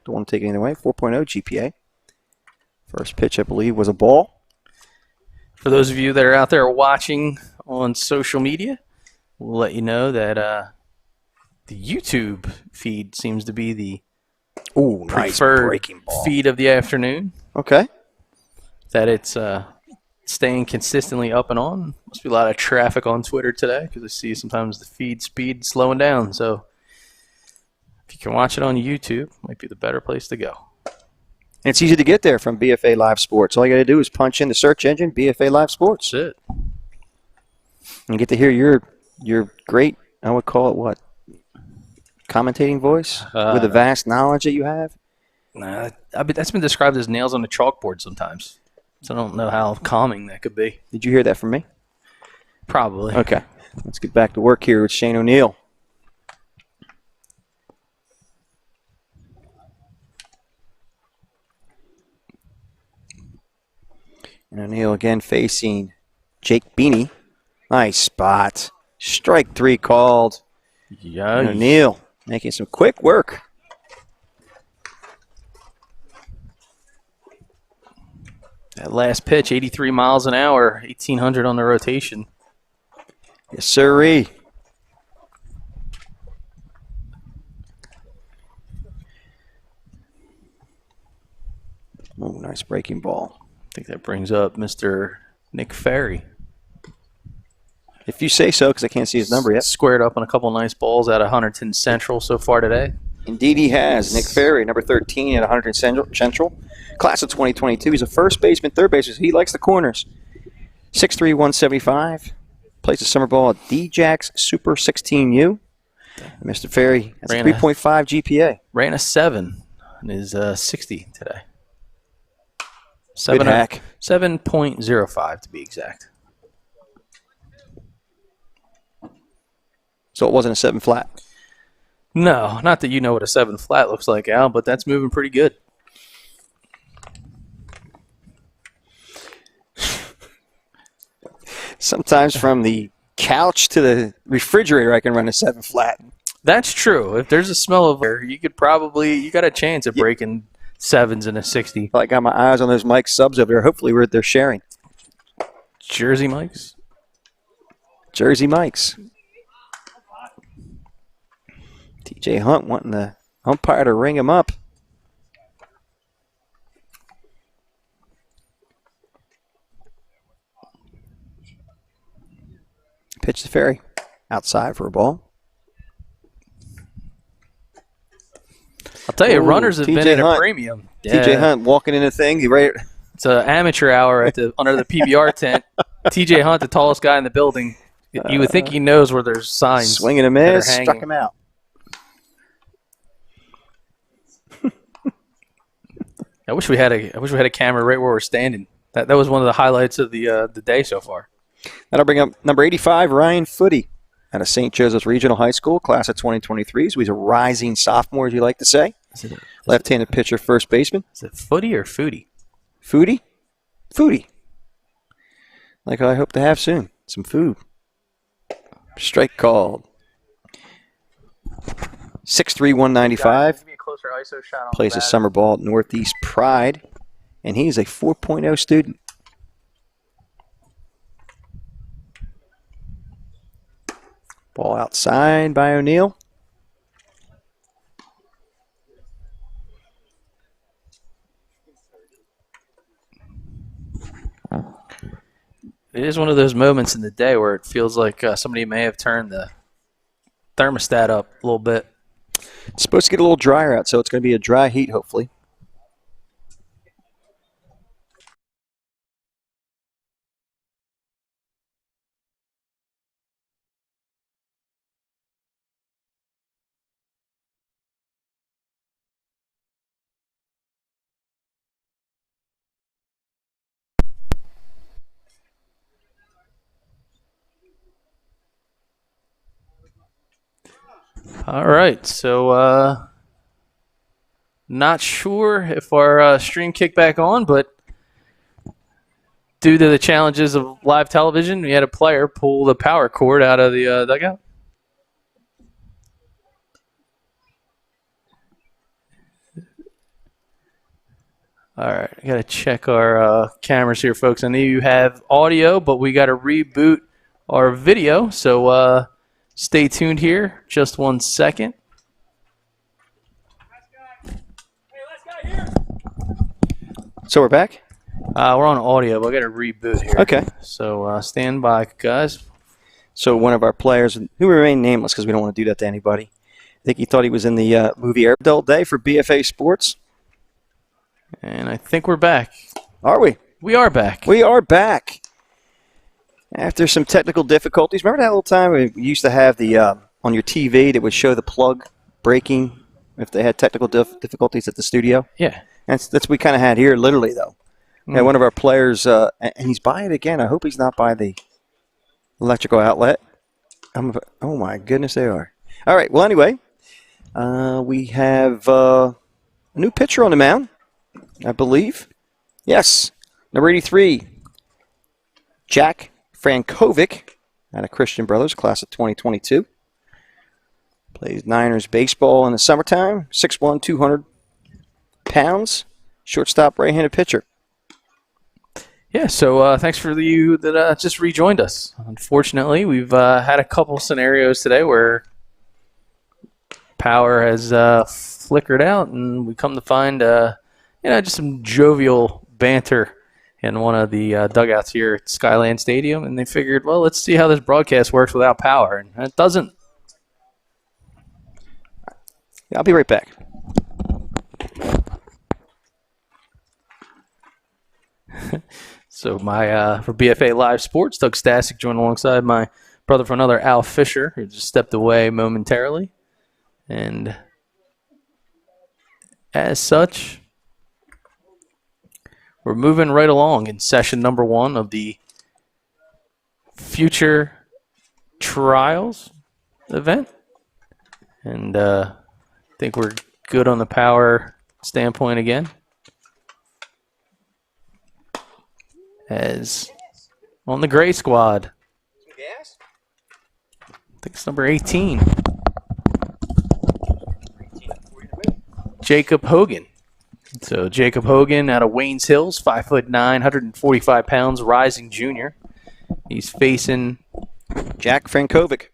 Don't want to take anything away, 4.0 GPA. First pitch, I believe, was a ball. For those of you that are out there watching on social media, we'll let you know that the YouTube feed seems to be the nice preferred breaking ball. feed of the afternoon. Okay. That it's staying consistently up and on. Must be a lot of traffic on Twitter today because I see sometimes the feed speed slowing down. So if you can watch it on YouTube, it might be the better place to go. And it's easy to get there from BFA Live Sports. All you got to do is punch in the search engine, BFA Live Sports. That's it. And get to hear your great, I would call it what? Commentating voice? With the vast knowledge that you have? That's been described as nails on a chalkboard sometimes. So I don't know how calming that could be. Did you hear that from me? Probably. Okay. Let's get back to work here with Shane O'Neill. And O'Neill again facing Jake Beanie. Nice spot. Strike 3 called. Yeah. And O'Neill making some quick work. That last pitch, 83 miles an hour, 1,800 on the rotation. Yes, sirree. Oh, nice breaking ball. I think that brings up Mr. Nick Ferry. If you say so, because I can't see his number yet. Squared up on a couple nice balls out of Hunterton Central so far today. Indeed he has. Nick Ferry, number 13 at Hunterton Central. Class of 2022. He's a first baseman, third baseman. He likes the corners. 6'3", 175. Plays the summer ball at DJAX Super 16U. Mr. Ferry has a 3.5 GPA. Ran a 7 and is 60 today. Good hack. 7.05 to be exact. So it wasn't a 7 flat. No, not that you know what a 7 flat looks like, Al, but that's moving pretty good. Sometimes from the couch to the refrigerator, I can run a 7 flat. That's true. If there's a smell of air, you got a chance of breaking 7s in a 60. I got my eyes on those Mike subs over there. Hopefully they're sharing. Jersey Mikes? Jersey Mikes. TJ Hunt wanting the umpire to ring him up. Pitch to Ferry. Outside for a ball. I'll tell you, Ooh, runners have been TJ at a Hunt. premium. TJ Hunt walking in the thing. It's an amateur hour under the PBR tent. TJ Hunt, the tallest guy in the building. You would think he knows where there's signs. Swinging a miss, struck him out. I wish we had a camera right where we're standing. That was one of the highlights of the day so far. That'll bring up number 85, Ryan Footy, out of St. Joseph's Regional High School, class of 2023. So he's a rising sophomore, as you like to say. Left-handed pitcher, first baseman. Is it Footy or Foodie? Foodie? Foodie. Like I hope to have soon. Some food. Strike called. 6'3", 195. Plays a summer ball at Northeast Pride. And he's a 4.0 student. Ball outside by O'Neill. It is one of those moments in the day where it feels like somebody may have turned the thermostat up a little bit. It's supposed to get a little drier out, so it's going to be a dry heat, hopefully. All right, so not sure if our stream kicked back on, but due to the challenges of live television, we had a player pull the power cord out of the dugout. All right, I got to check our cameras here, folks. I know you have audio, but we got to reboot our video, so stay tuned here. Just 1 second. So we're back? We're on audio, but I got to reboot here. Okay. So stand by, guys. So one of our players, who remain nameless because we don't want to do that to anybody, I think he thought he was in the movie Airedale Day for BFA Sports. And I think we're back. Are we? We are back. We are back. After some technical difficulties. Remember that little time we used to have the on your TV that would show the plug breaking if they had technical difficulties at the studio? Yeah. That's what we kind of had here, literally, though. And one of our players, and he's by it again. I hope he's not by the electrical outlet. Oh, my goodness, they are. All right, well, anyway, we have a new pitcher on the mound, I believe. Yes, number 83, Jack Frankovic, out of Christian Brothers, class of 2022. Plays Niners baseball in the summertime, 6'1", 200 pounds, shortstop, right-handed pitcher. Yeah, so thanks for you that just rejoined us. Unfortunately, we've had a couple scenarios today where power has flickered out, and we come to find just some jovial banter in one of the dugouts here at Skyland Stadium, and they figured, well, let's see how this broadcast works without power, and it doesn't. Yeah, I'll be right back. So for BFA Live Sports, Doug Stasic joined alongside my brother for another, Al Fisher, who just stepped away momentarily. And as such, we're moving right along in session number 1 of the Future Trials event. And I think we're good on the power standpoint again. As on the gray squad, I think it's number 18. Jacob Hogan. So Jacob Hogan out of Waynes Hills, 5'9", 145 pounds, rising junior. He's facing Jack Frankovic.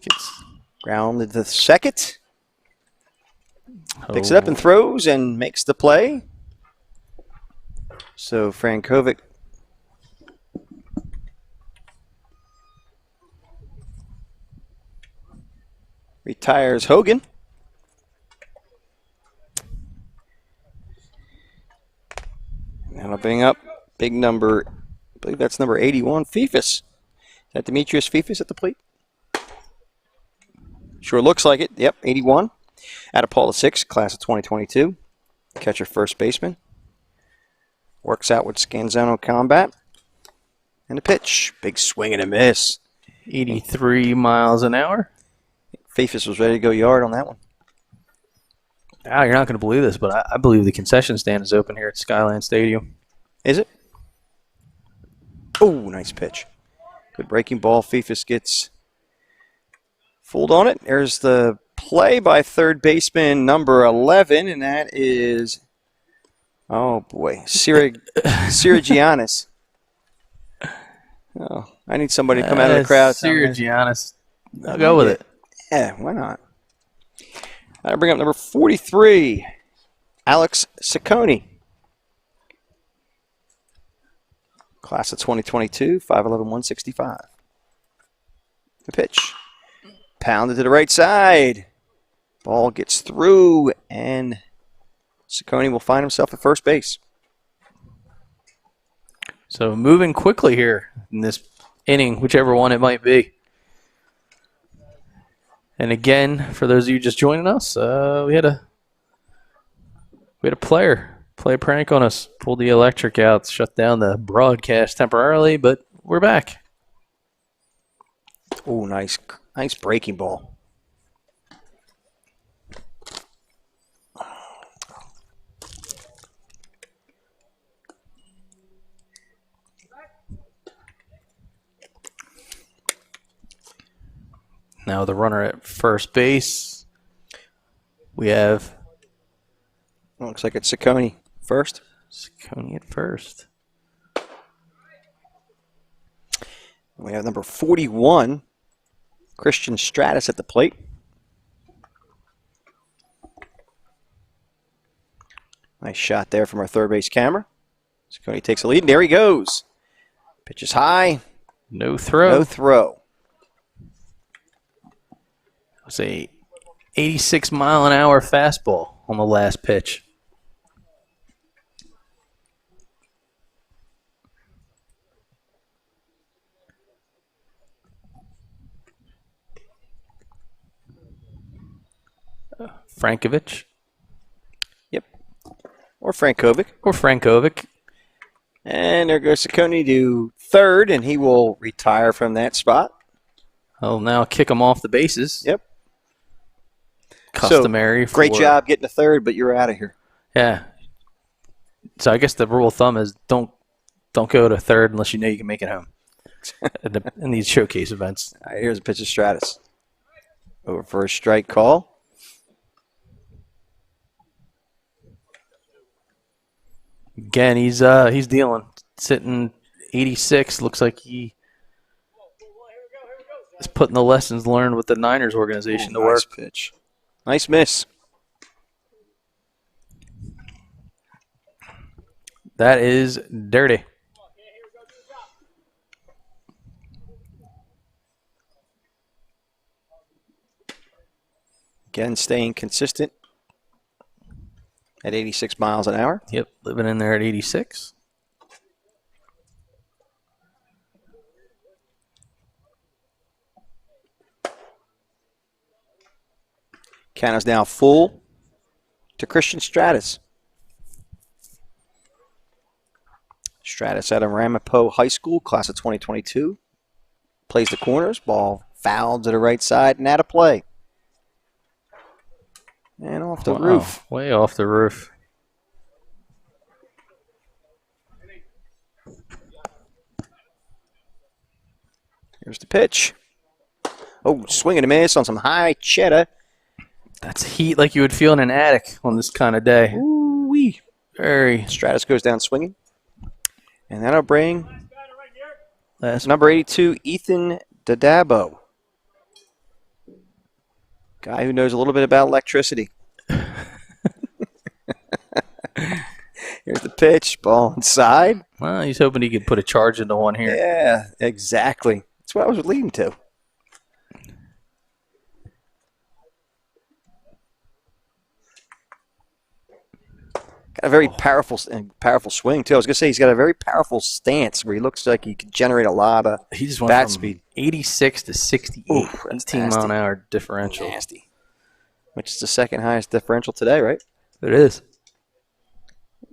Gets Grounded to the second. Picks it up and throws and makes the play. So Frankovic retires Hogan. Now I'll bring up big number, I believe that's number 81, Fifis. Is that Demetrius Fifis at the plate? Sure looks like it. Yep, 81. Out of Paula 6, class of 2022. Catcher, first baseman. Works out with Scanzano Combat. And a pitch. Big swing and a miss. 83 miles an hour. Fifis was ready to go yard on that one. Al, you're not going to believe this, but I believe the concession stand is open here at Skyland Stadium. Is it? Oh, nice pitch. Good breaking ball. Fifis gets fooled on it. There's the play by third baseman number 11, and that is, oh boy, Sirigianis. Oh, I need somebody to come out of the crowd. Sirigianis. I'll go with it. Yeah, why not? I bring up number 43, Alex Ciccone. Class of 2022, 5'11", 165. The pitch. Pounded to the right side. Ball gets through, and Ciccone will find himself at first base. So moving quickly here in this inning, whichever one it might be. And again, for those of you just joining us, we had a player play a prank on us, pulled the electric out, shut down the broadcast temporarily, but we're back. Oh, nice breaking ball. Now the runner at first base. We have Looks like it's Ciccone first. Ciccone at first. We have number 41, Christian Stratus at the plate. Nice shot there from our third base camera. Ciccone takes a lead, and there he goes. Pitch is high. No throw. No throw. It was a 86-mile-an-hour fastball on the last pitch. Frankovic. Yep. Or Frankovic. And there goes Ciccone to third, and he will retire from that spot. I'll now kick him off the bases. Yep. Customary. So, great job getting to third, but you're out of here. Yeah. So I guess the rule of thumb is don't go to third unless you know you can make it home in these showcase events. All right, here's a pitch of Stratus. Over for a strike call. Again, he's dealing. Sitting 86. Looks like he is putting the lessons learned with the Niners organization to work. Nice pitch. Nice miss. That is dirty. Again, staying consistent at 86 miles an hour. Yep, living in there at 86. Count is now full to Christian Stratus. Stratus out of Ramapo High School, class of 2022. Plays the corners, ball fouled to the right side and out of play. And off the roof. Way off the roof. Here's the pitch. Oh, swing and a miss on some high cheddar. That's heat like you would feel in an attic on this kind of day. Ooh-wee. Very. Stratus goes down swinging. And that'll bring Last number 82, Ethan Dadabo. Guy who knows a little bit about electricity. Here's the pitch, ball inside. Well, he's hoping he could put a charge into one here. Yeah, exactly. That's what I was leading to. Got a very powerful swing, too. I was going to say he's got a very powerful stance where he looks like he could generate a lot of He just went bat from speed. 86 to 68. Ooh, that's 18 mile an hour differential. Nasty. Which is the second highest differential today, right? It is.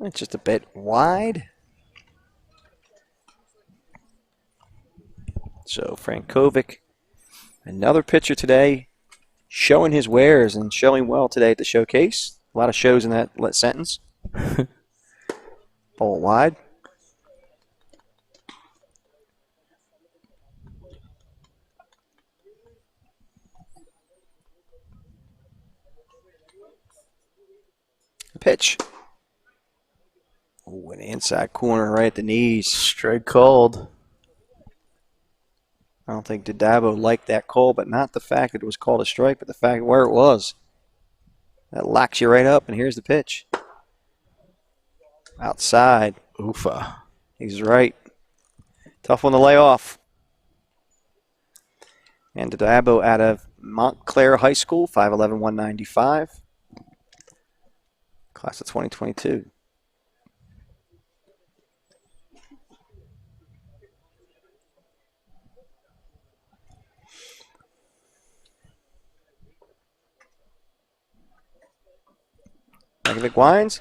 It's just a bit wide. So Frankovic, another pitcher today, showing his wares and showing well today at the showcase. A lot of shows in that sentence. Ball wide. Pitch. Oh, an inside corner right at the knees. Straight cold. I don't think Dadabo liked that call, but not the fact that it was called a strike, but the fact where it was. That locks you right up, and here's the pitch. Outside. Oofa. He's right. Tough one to lay off. And Dadabo out of Montclair High School, 5'11", 195. Class of 2022. Frankovic winds.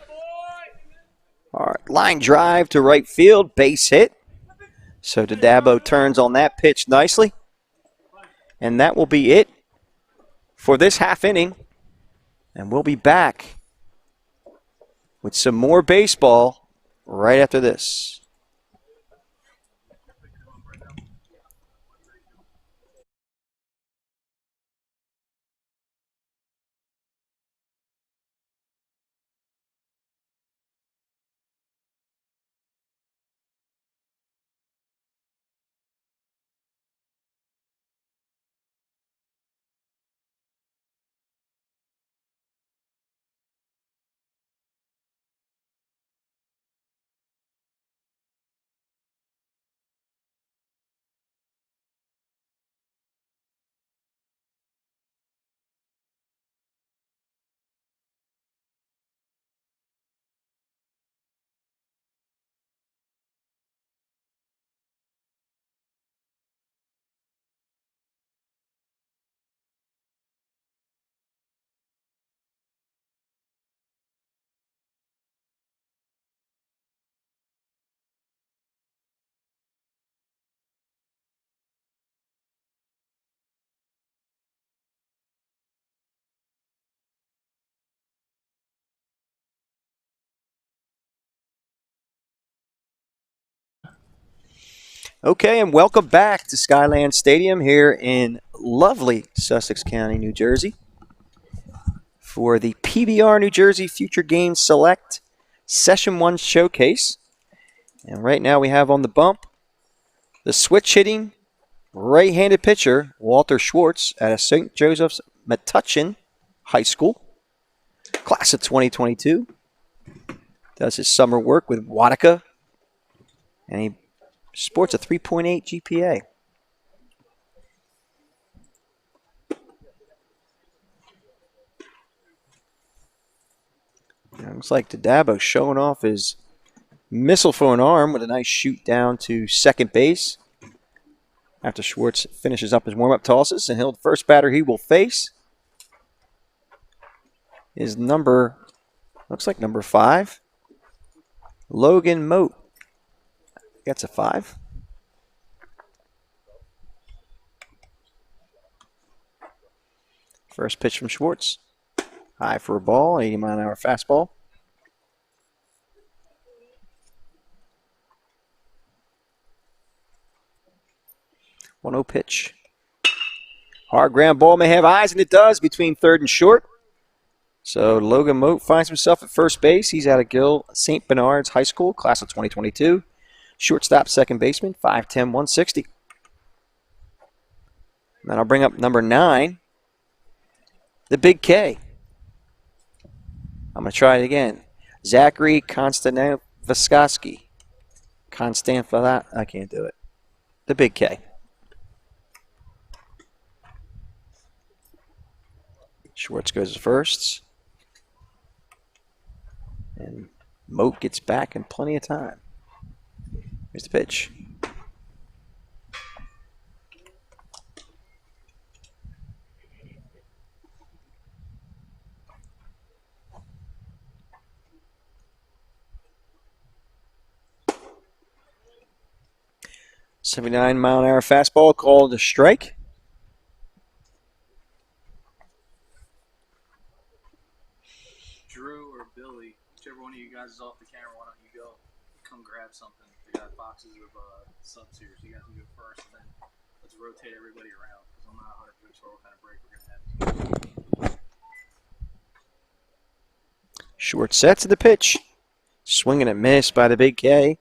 All right, line drive to right field, base hit. So Dadabo turns on that pitch nicely. And that will be it for this half inning. And we'll be back with some more baseball right after this. Okay, and welcome back to Skyland Stadium here in lovely Sussex County, New Jersey, for the PBR New Jersey Future Games Select Session 1 Showcase. And right now we have on the bump the switch-hitting right-handed pitcher, Walter Schwartz, out of St. Joseph's Metuchen High School, class of 2022. does his summer work with Watica, and he sports a 3.8 GPA. Looks like Dabo showing off his missile for an arm with a nice shoot down to second base. After Schwartz finishes up his warm-up tosses, and the first batter he will face is looks like number 5, Logan Moat. That's a 5. First pitch from Schwartz. High for a ball, 80-mile-an-hour fastball. One-0 pitch. Hard ground ball may have eyes, and it does, between third and short. So Logan Moat finds himself at first base. He's out of Gill St. Bernard's High School, class of 2022. Shortstop, second baseman, 5'10", 160. Then I'll bring up number 9, the Big K. I'm going to try it again. Zachary Konstantinovsky. I can't do it. The Big K. Schwartz goes to first. And Moat gets back in plenty of time. Here's the pitch. .79-mile-an-hour fastball called a strike. Drew or Billy, whichever one of you guys is off the camera, why don't you go come grab something? We got boxes of subs here, so you guys can go first, and then let's rotate everybody around, because I'm not 100% sure what kind of break we're going to have. Short set to the pitch. Swing and a miss by the Big K.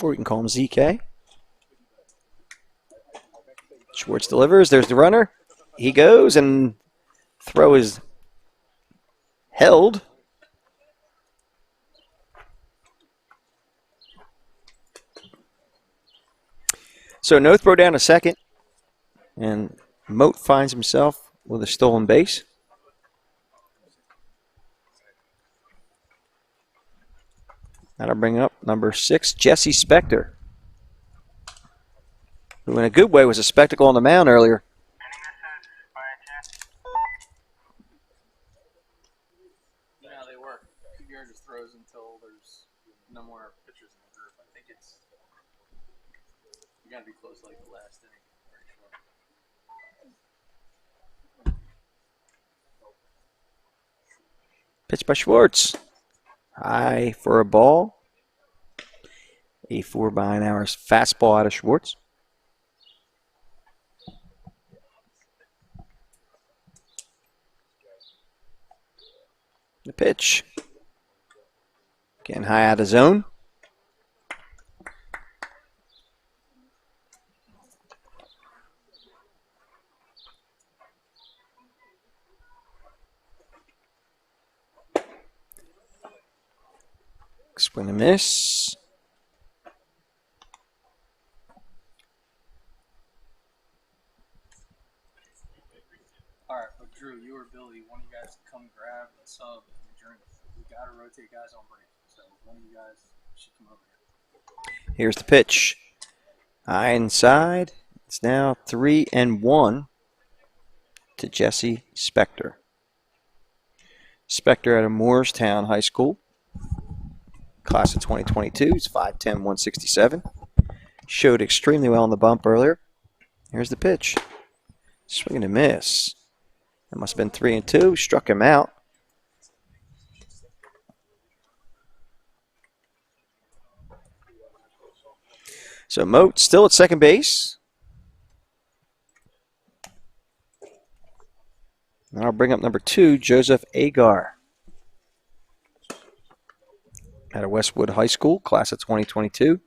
Or we can call him ZK. Schwartz delivers. There's the runner. He goes, and throw is held. So no throw down to second, and Moat finds himself with a stolen base. That'll bring up number 6, Jesse Spector, who in a good way was a spectacle on the mound earlier. You know how they work. PBR just throws until there's no more pitchers in the group. I think it's, you got to be close to like the last inning. Pretty sure. Pitch by Schwartz. High for a ball. A 4-mile-an-hour fastball out of Schwartz. The pitch. Getting high out of zone. Swing and miss. All right, but Drew, you or Billy, one of you guys come grab a sub and a drink. We got to rotate guys on break, so one of you guys should come over here. Here's the pitch. High inside. It's now 3-1 to Jesse Spector. Spector out of Moorestown High School. Class of 2022. He's 5'10", 167. Showed extremely well on the bump earlier. Here's the pitch. Swing and a miss. That must have been 3-2. Struck him out. So Moat still at second base. And I'll bring up number 2, Joseph Agar. Out of Westwood High School, class of 2022.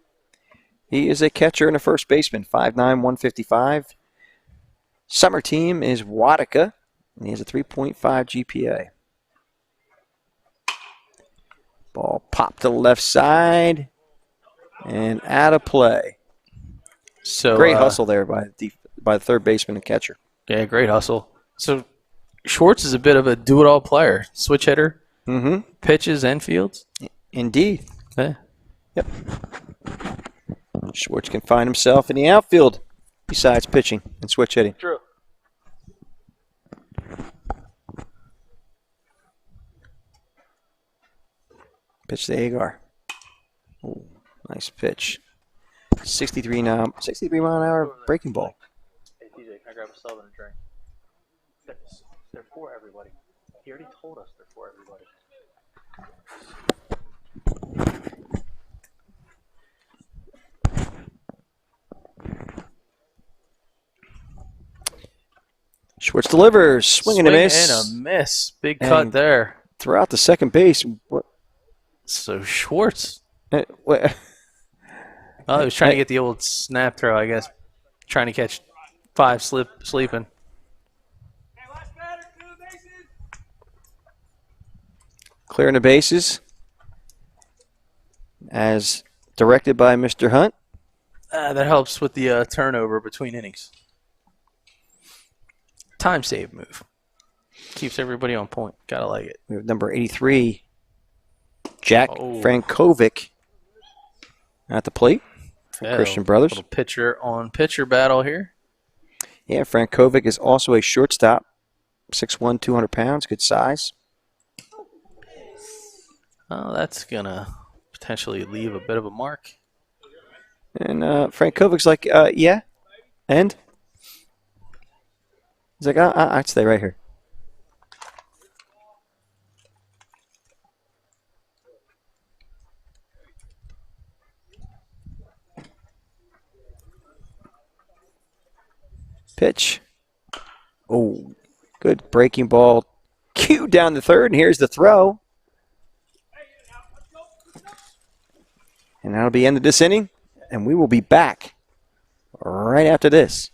He is a catcher and a first baseman, 5'9", 155. Summer team is Watica, and he has a 3.5 GPA. Ball popped to the left side and out of play. So Great hustle there by the third baseman and catcher. Yeah, great hustle. So Schwartz is a bit of a do-it-all player. Switch hitter, pitches and fields. Indeed. Yeah. Yep. Schwartz can find himself in the outfield besides pitching and switch hitting. True. Pitch to Agar. Ooh, nice pitch. 63 mile an hour breaking ball. Hey, TJ, can I grab a sub and a drink? They're for everybody. He already told us they're for everybody. Schwartz delivers. Swing and a miss. And a miss. Big cut there. Throughout the second base. What? So Schwartz. What? Oh, he was trying to get the old snap throw, I guess. Trying to catch 5 sleeping. Hey, last batter, clear the bases. Clearing the bases. As directed by Mr. Hunt. That helps with the turnover between innings. Time save move. Keeps everybody on point. Gotta like it. We have number 83, Jack Frankovic, at the plate for Christian Brothers. Little pitcher on pitcher battle here. Yeah, Frankovic is also a shortstop. 6'1", 200 pounds, good size. Oh, that's gonna potentially leave a bit of a mark. And Frankovic's like, yeah, and? He's like, I'd stay right here. Pitch. Oh, good breaking ball. Cue down the third, and here's the throw. And that'll be end of this inning, and we will be back right after this.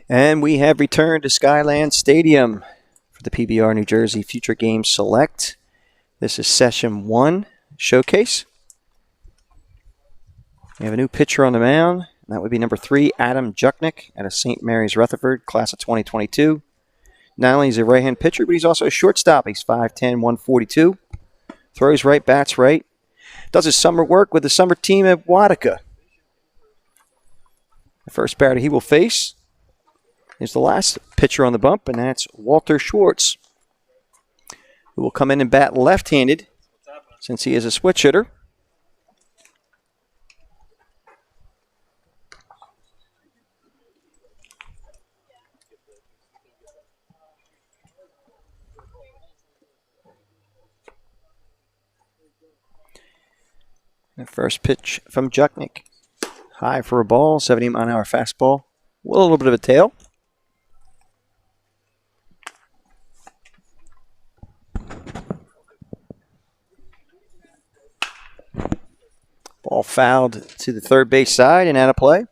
And we have returned to Skyland Stadium for the PBR New Jersey Future Games Select. This is Session 1 Showcase. We have a new pitcher on the mound. And that would be number 3, Adam Juchnik, out of St. Mary's Rutherford, class of 2022. Not only is he a right-hand pitcher, but he's also a shortstop. He's 5'10", 142. Throws right, bats right. Does his summer work with the summer team at Watica. The first batter he will face is the last pitcher on the bump, and that's Walter Schwartz, who will come in and bat left-handed since he is a switch hitter. The first pitch from Juchnik. High for a ball, 70-mile-an-hour fastball. With a little bit of a tail. Ball fouled to the third base side and out of play.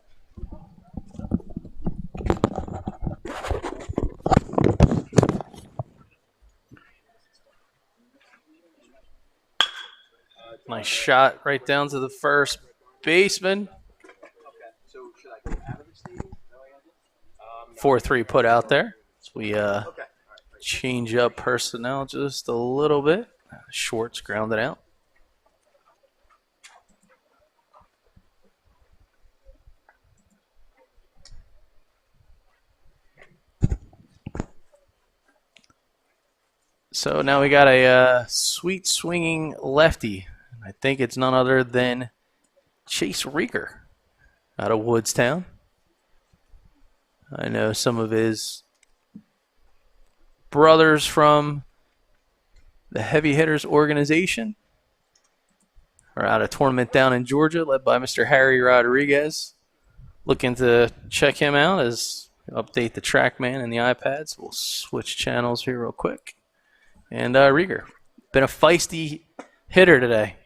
Nice shot right down to the first baseman. 4-3 put out there. So we change up personnel just a little bit. Schwartz grounded out. So now we got a sweet swinging lefty. I think it's none other than Chase Rieger out of Woodstown. I know some of his brothers from the Heavy Hitters organization are out of tournament down in Georgia, led by Mr. Harry Rodriguez. Looking to check him out as update the TrackMan and the iPads. We'll switch channels here real quick. And Rieger, been a feisty hitter today,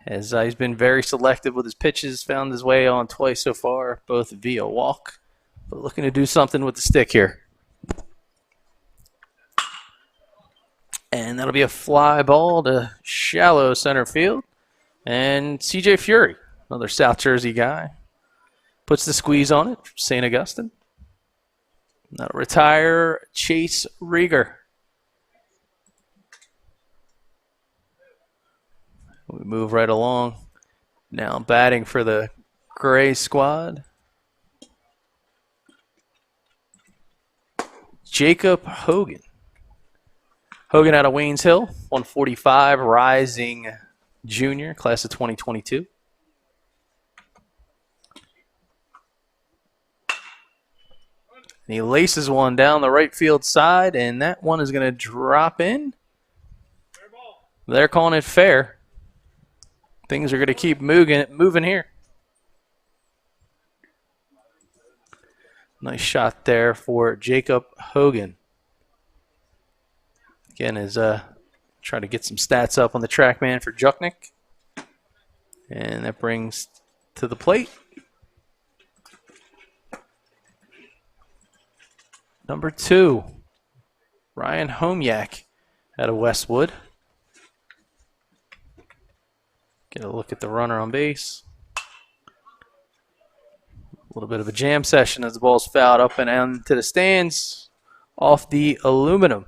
as he's been very selective with his pitches, found his way on twice so far, both via walk, but looking to do something with the stick here. And that'll be a fly ball to shallow center field. And CJ Fury, another South Jersey guy, puts the squeeze on it, St. Augustine. That'll retire Chase Rieger. We move right along. Now batting for the Gray squad. Jacob Hogan. Hogan out of Waynes Hill, 145, rising junior, class of 2022. And he laces one down the right field side, and that one is going to drop in. They're calling it fair. Things are going to keep moving here. Nice shot there for Jacob Hogan. Again, is trying to get some stats up on the TrackMan for Juchnik. And that brings to the plate number 2, Ryan Homyak out of Westwood. Get a look at the runner on base. A little bit of a jam session as the ball's fouled up and down to the stands off the aluminum.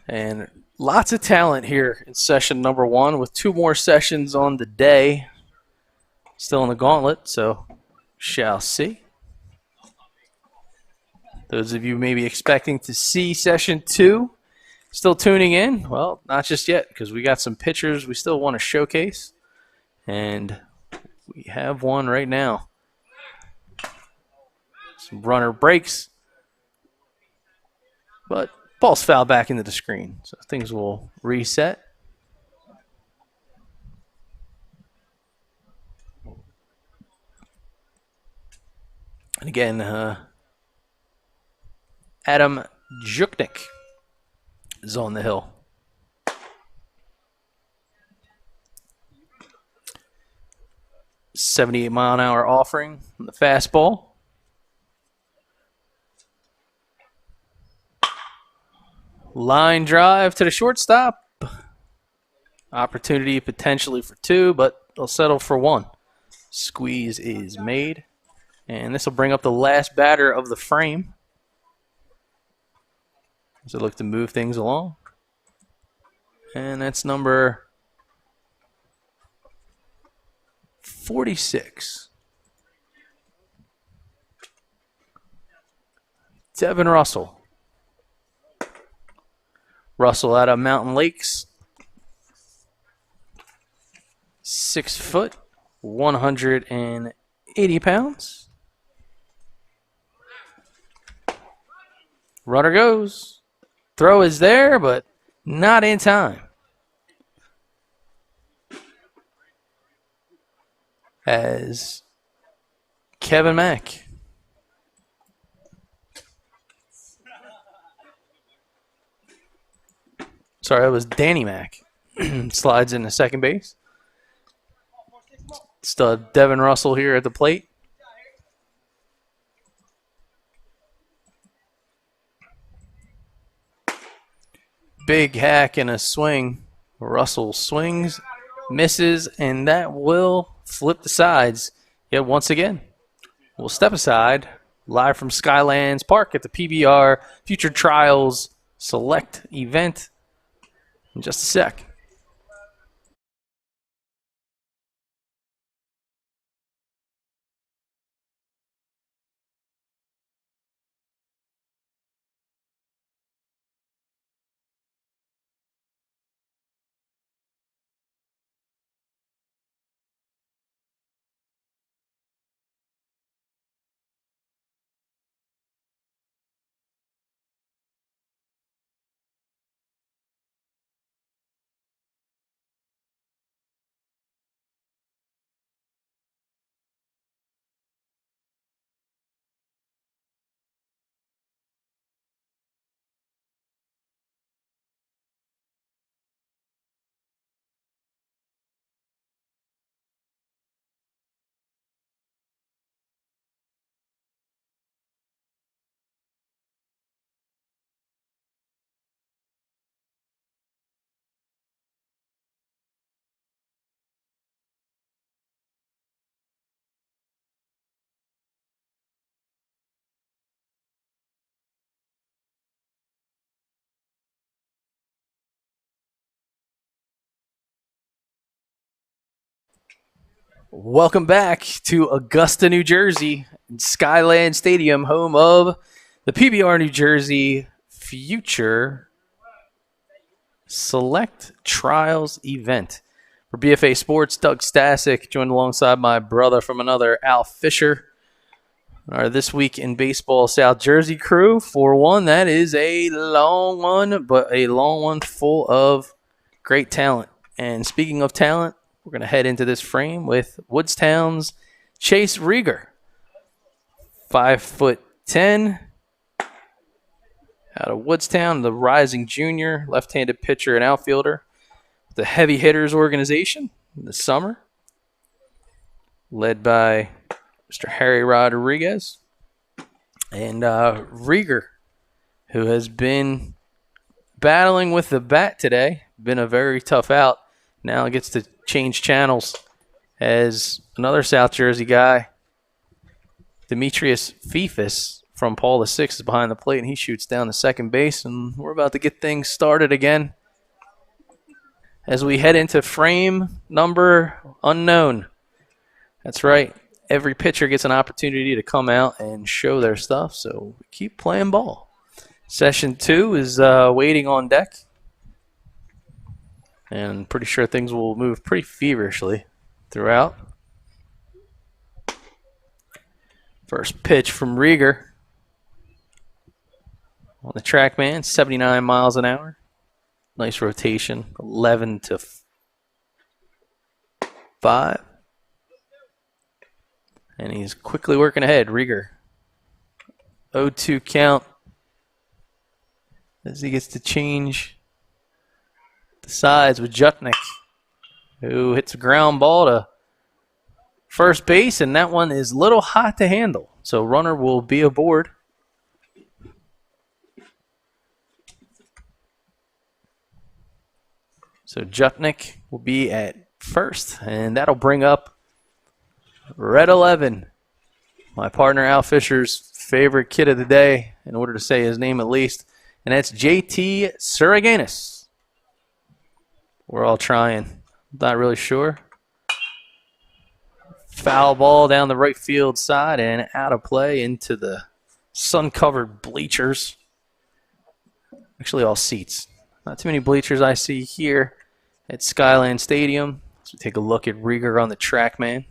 And lots of talent here in session number 1 with 2 more sessions on the day. Still in the gauntlet, so shall see. Those of you maybe expecting to see session 2 still tuning in, well, not just yet, because we got some pitchers we still want to showcase. And we have one right now. Some runner breaks. But ball's fouled back into the screen, so things will reset. And again, Adam Juchnik is on the hill. .78-mile-an-hour offering on the fastball. Line drive to the shortstop. Opportunity potentially for 2, but they'll settle for 1. Squeeze is made. And this will bring up the last batter of the frame. As they look to move things along. And that's number 46. Devin Russell. Russell out of Mountain Lakes. 6 foot, 180 pounds. Runner goes. Throw is there, but not in time. As Kevin Mack. Sorry, that was Danny Mack. Slides into second base. Still Devin Russell here at the plate. Big hack and a swing. Russell swings, misses, and that will flip the sides yet once again. We'll step aside, live from Skylands Park at the PBR Future Trials Select event in just a sec. Welcome back to Augusta, New Jersey, Skyland Stadium, home of the PBR New Jersey Future Select Trials event. For BFA Sports, Doug Stasic, joined alongside my brother from another, Al Fisher. Our This Week in Baseball South Jersey crew. For one, that is a long one, but a long one full of great talent. And speaking of talent, we're going to head into this frame with Woodstown's Chase Rieger. 5'10", out of Woodstown, the rising junior, left-handed pitcher and outfielder. The Heavy Hitters organization in the summer, led by Mr. Harry Rodriguez. And Rieger, who has been battling with the bat today, been a very tough out. Now gets to change channels as another South Jersey guy, Demetrius Fifus from Paul VI, is behind the plate, and he shoots down to second base. And we're about to get things started again as we head into frame number unknown. That's right. Every pitcher gets an opportunity to come out and show their stuff, so we keep playing ball. Session 2 is waiting on deck. And pretty sure things will move pretty feverishly throughout. First pitch from Rieger on the track man, 79 miles an hour. Nice rotation, 11 to 5. And he's quickly working ahead. Rieger, 0-2 count as he gets to change the sides with Jutnik, who hits a ground ball to first base, and that one is a little hot to handle. So runner will be aboard. So Jutnik will be at first, and that'll bring up Red 11, my partner Al Fisher's favorite kid of the day, in order to say his name at least, and that's JT Suraganis. We're all trying. Not really sure. Foul ball down the right field side and out of play into the sun-covered bleachers. Actually, all seats. Not too many bleachers I see here at Skyland Stadium. So take a look at Rieger on the track man.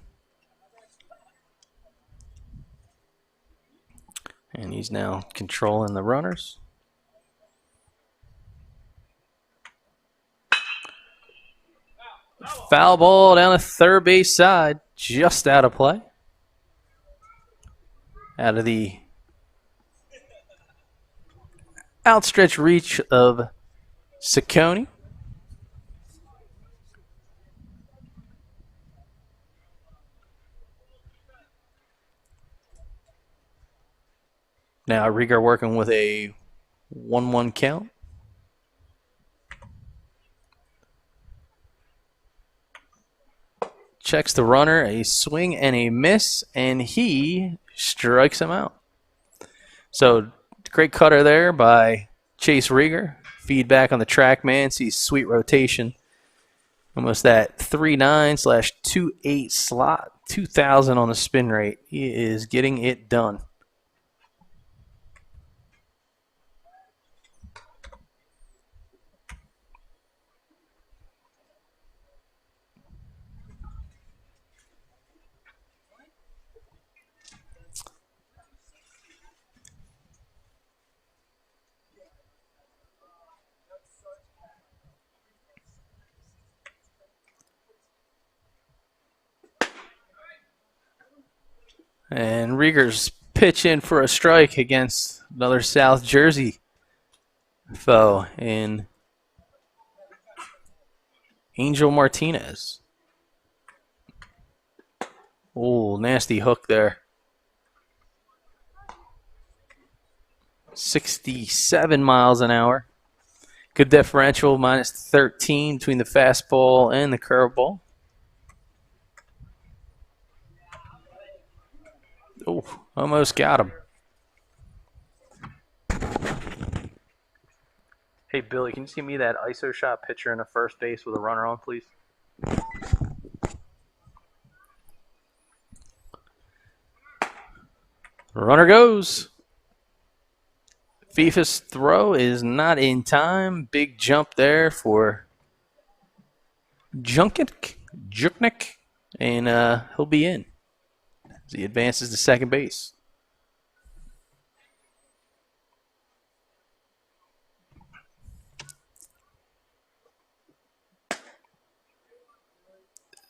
And he's now controlling the runners. Foul ball down the third base side, just out of play. Out of the outstretched reach of Ciccone. Now Rieger working with a 1-1 count. Checks the runner, a swing and a miss, and he strikes him out. So great cutter there by Chase Rieger. Feedback on the track man, sees sweet rotation. Almost that 3.9/2.8 slot, 2,000 on the spin rate. He is getting it done. And Rieger's pitch in for a strike against another South Jersey foe in Angel Martinez. Oh, nasty hook there. 67 miles an hour. Good differential, -13 between the fastball and the curveball. Oh, almost got him. Hey, Billy, can you give me that ISO shot pitcher in a first base with a runner on, please? Runner goes. FIFA's throw is not in time. Big jump there for Juknik, and he'll be in as he advances to second base.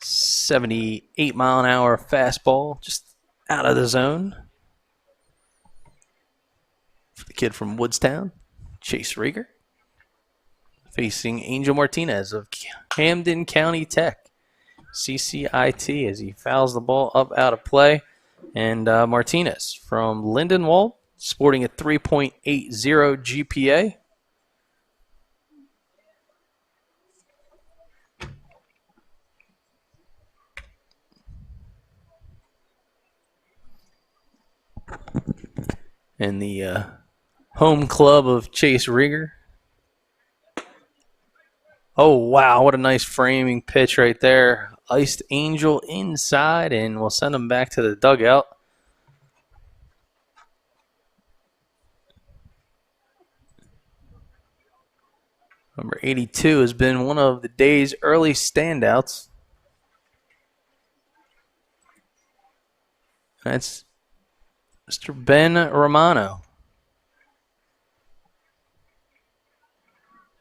.78-mile-an-hour fastball, just out of the zone. For the kid from Woodstown, Chase Rieger, facing Angel Martinez of Camden County Tech, CCIT, as he fouls the ball up out of play. And Martinez from Lindenwold, sporting a 3.80 GPA. And the home club of Chase Rieger. Oh, wow, what a nice framing pitch right there. Iced Angel inside, and we'll send him back to the dugout. Number 82 has been one of the day's early standouts. That's Mr. Ben Romano.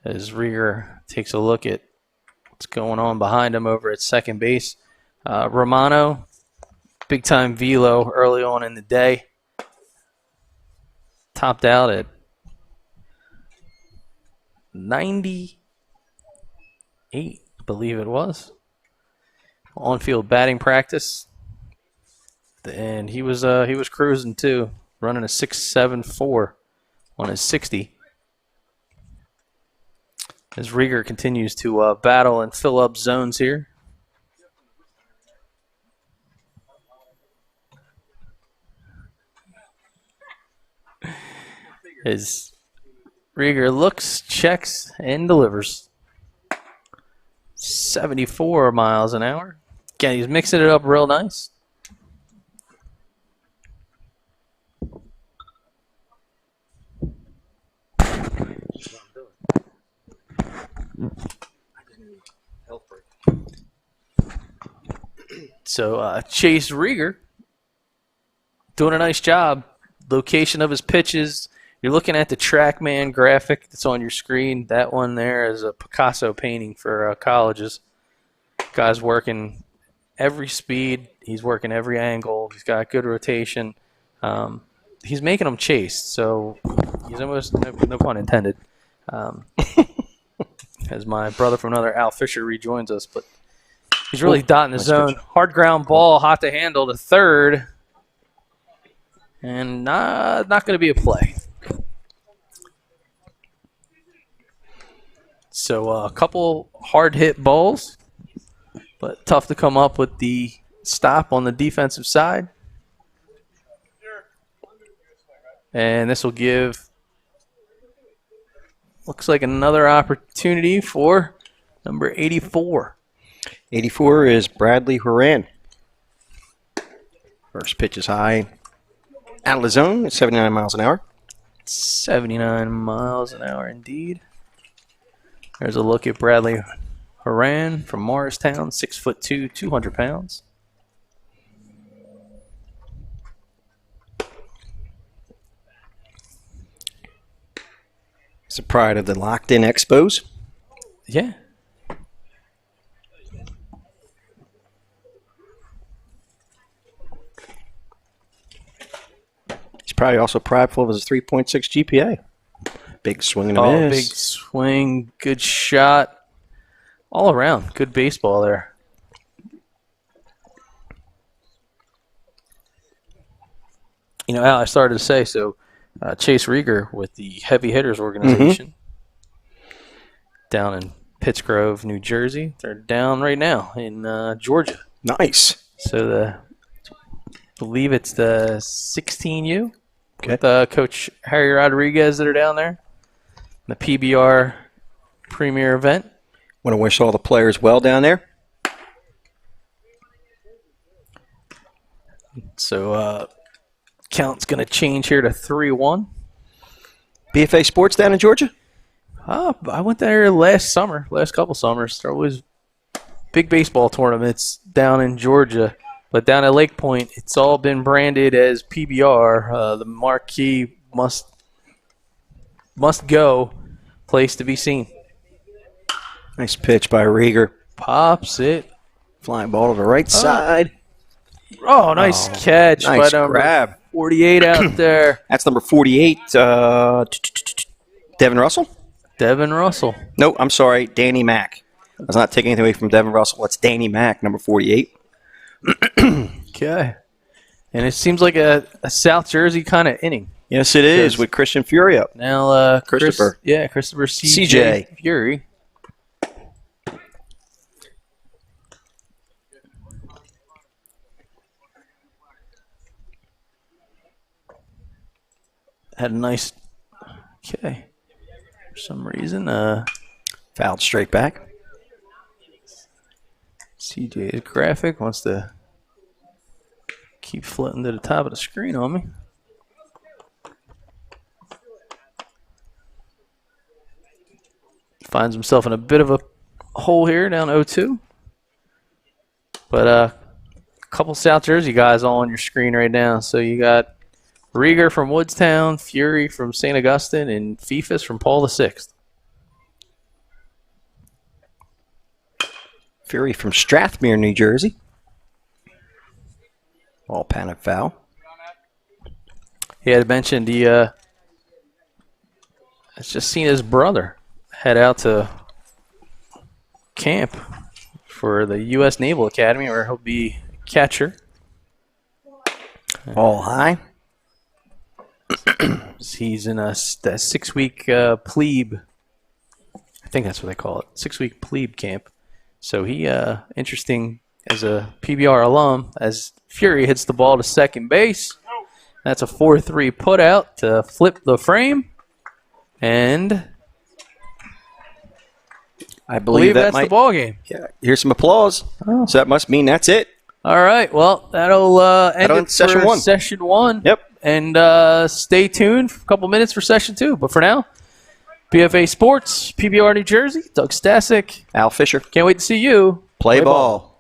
As Rieger takes a look at what's going on behind him over at second base. Romano, big-time velo early on in the day. Topped out at 98, I believe it was. On-field batting practice. And he was cruising too, running a 6.74 on his 60. As Rieger continues to battle and fill up zones here. As Rieger looks, checks, and delivers. 74 miles an hour. Again, he's mixing it up real nice. So Chase Rieger doing a nice job. Location of his pitches. You're looking at the TrackMan graphic that's on your screen. That one there is a Picasso painting for colleges. Guy's working every speed. He's working every angle. He's got good rotation. He's making them chase, so he's almost, no pun intended, as my brother from another, Al Fisher, rejoins us. But he's really dotting the zone. Hard ground ball, hot to handle to third, and not going to be a play. So a couple hard-hit balls, but tough to come up with the stop on the defensive side. And this will give, looks like another opportunity for number 84. 84 is Bradley Horan. First pitch is high. Out of the zone at 79 miles an hour. 79 miles an hour indeed. There's a look at Bradley Horan from Morristown, 6'2", 200 pounds. It's a pride of the locked-in Expos. Yeah. He's probably also prideful of his 3.6 GPA. Big swing and a miss. Big swing, good shot. All around, good baseball there. You know, Al, I started to say, so Chase Rieger with the Heavy Hitters organization down in Pittsgrove, New Jersey. They're down right now in Georgia. Nice. So I believe it's the 16U Okay. with Coach Harry Rodriguez that are down there. The PBR premier event. Want to wish all the players well down there. So count's going to change here to 3-1. BFA Sports down in Georgia? I went there last couple summers. There was big baseball tournaments down in Georgia. But down at Lake Point, it's all been branded as PBR, the marquee must go place to be seen. Nice pitch by Rieger. Pops it. Flying ball to the right side. Oh, nice catch. Nice by number grab. 48 out there. That's number 48, Devin Russell? Devin Russell. No, I'm sorry, Danny Mack. I was not taking anything away from Devin Russell. It's Danny Mack, number 48. Okay. And it seems like a South Jersey kind of inning. Yes, it is, with Christian Fury up. Now, Christopher. Christopher CJ. Fury. Had a nice, okay. For some reason, Fouled straight back. CJ's graphic wants to keep floating to the top of the screen on me. Finds himself in a bit of a hole here down 0-2. But a couple South Jersey guys all on your screen right now. So you got Rieger from Woodstown, Fury from St. Augustine, and Fifas from Paul VI. Fury from Strathmere, New Jersey. All panic foul. He had mentioned he has just seen his brother head out to camp for the U.S. Naval Academy, where he'll be catcher. All high. He's in a 6-week plebe. I think that's what they call it. 6-week plebe camp. So he interesting as a PBR alum as Fury hits the ball to second base. That's a 4-3 put out to flip the frame. And I believe that's the ball game. Yeah, here's some applause. Oh. So that must mean that's it. All right. Well, that'll end it session for one. Session 1. Yep. And stay tuned for a couple minutes for Session 2. But for now, BFA Sports, PBR New Jersey, Doug Stasic. Al Fisher. Can't wait to see you Play ball.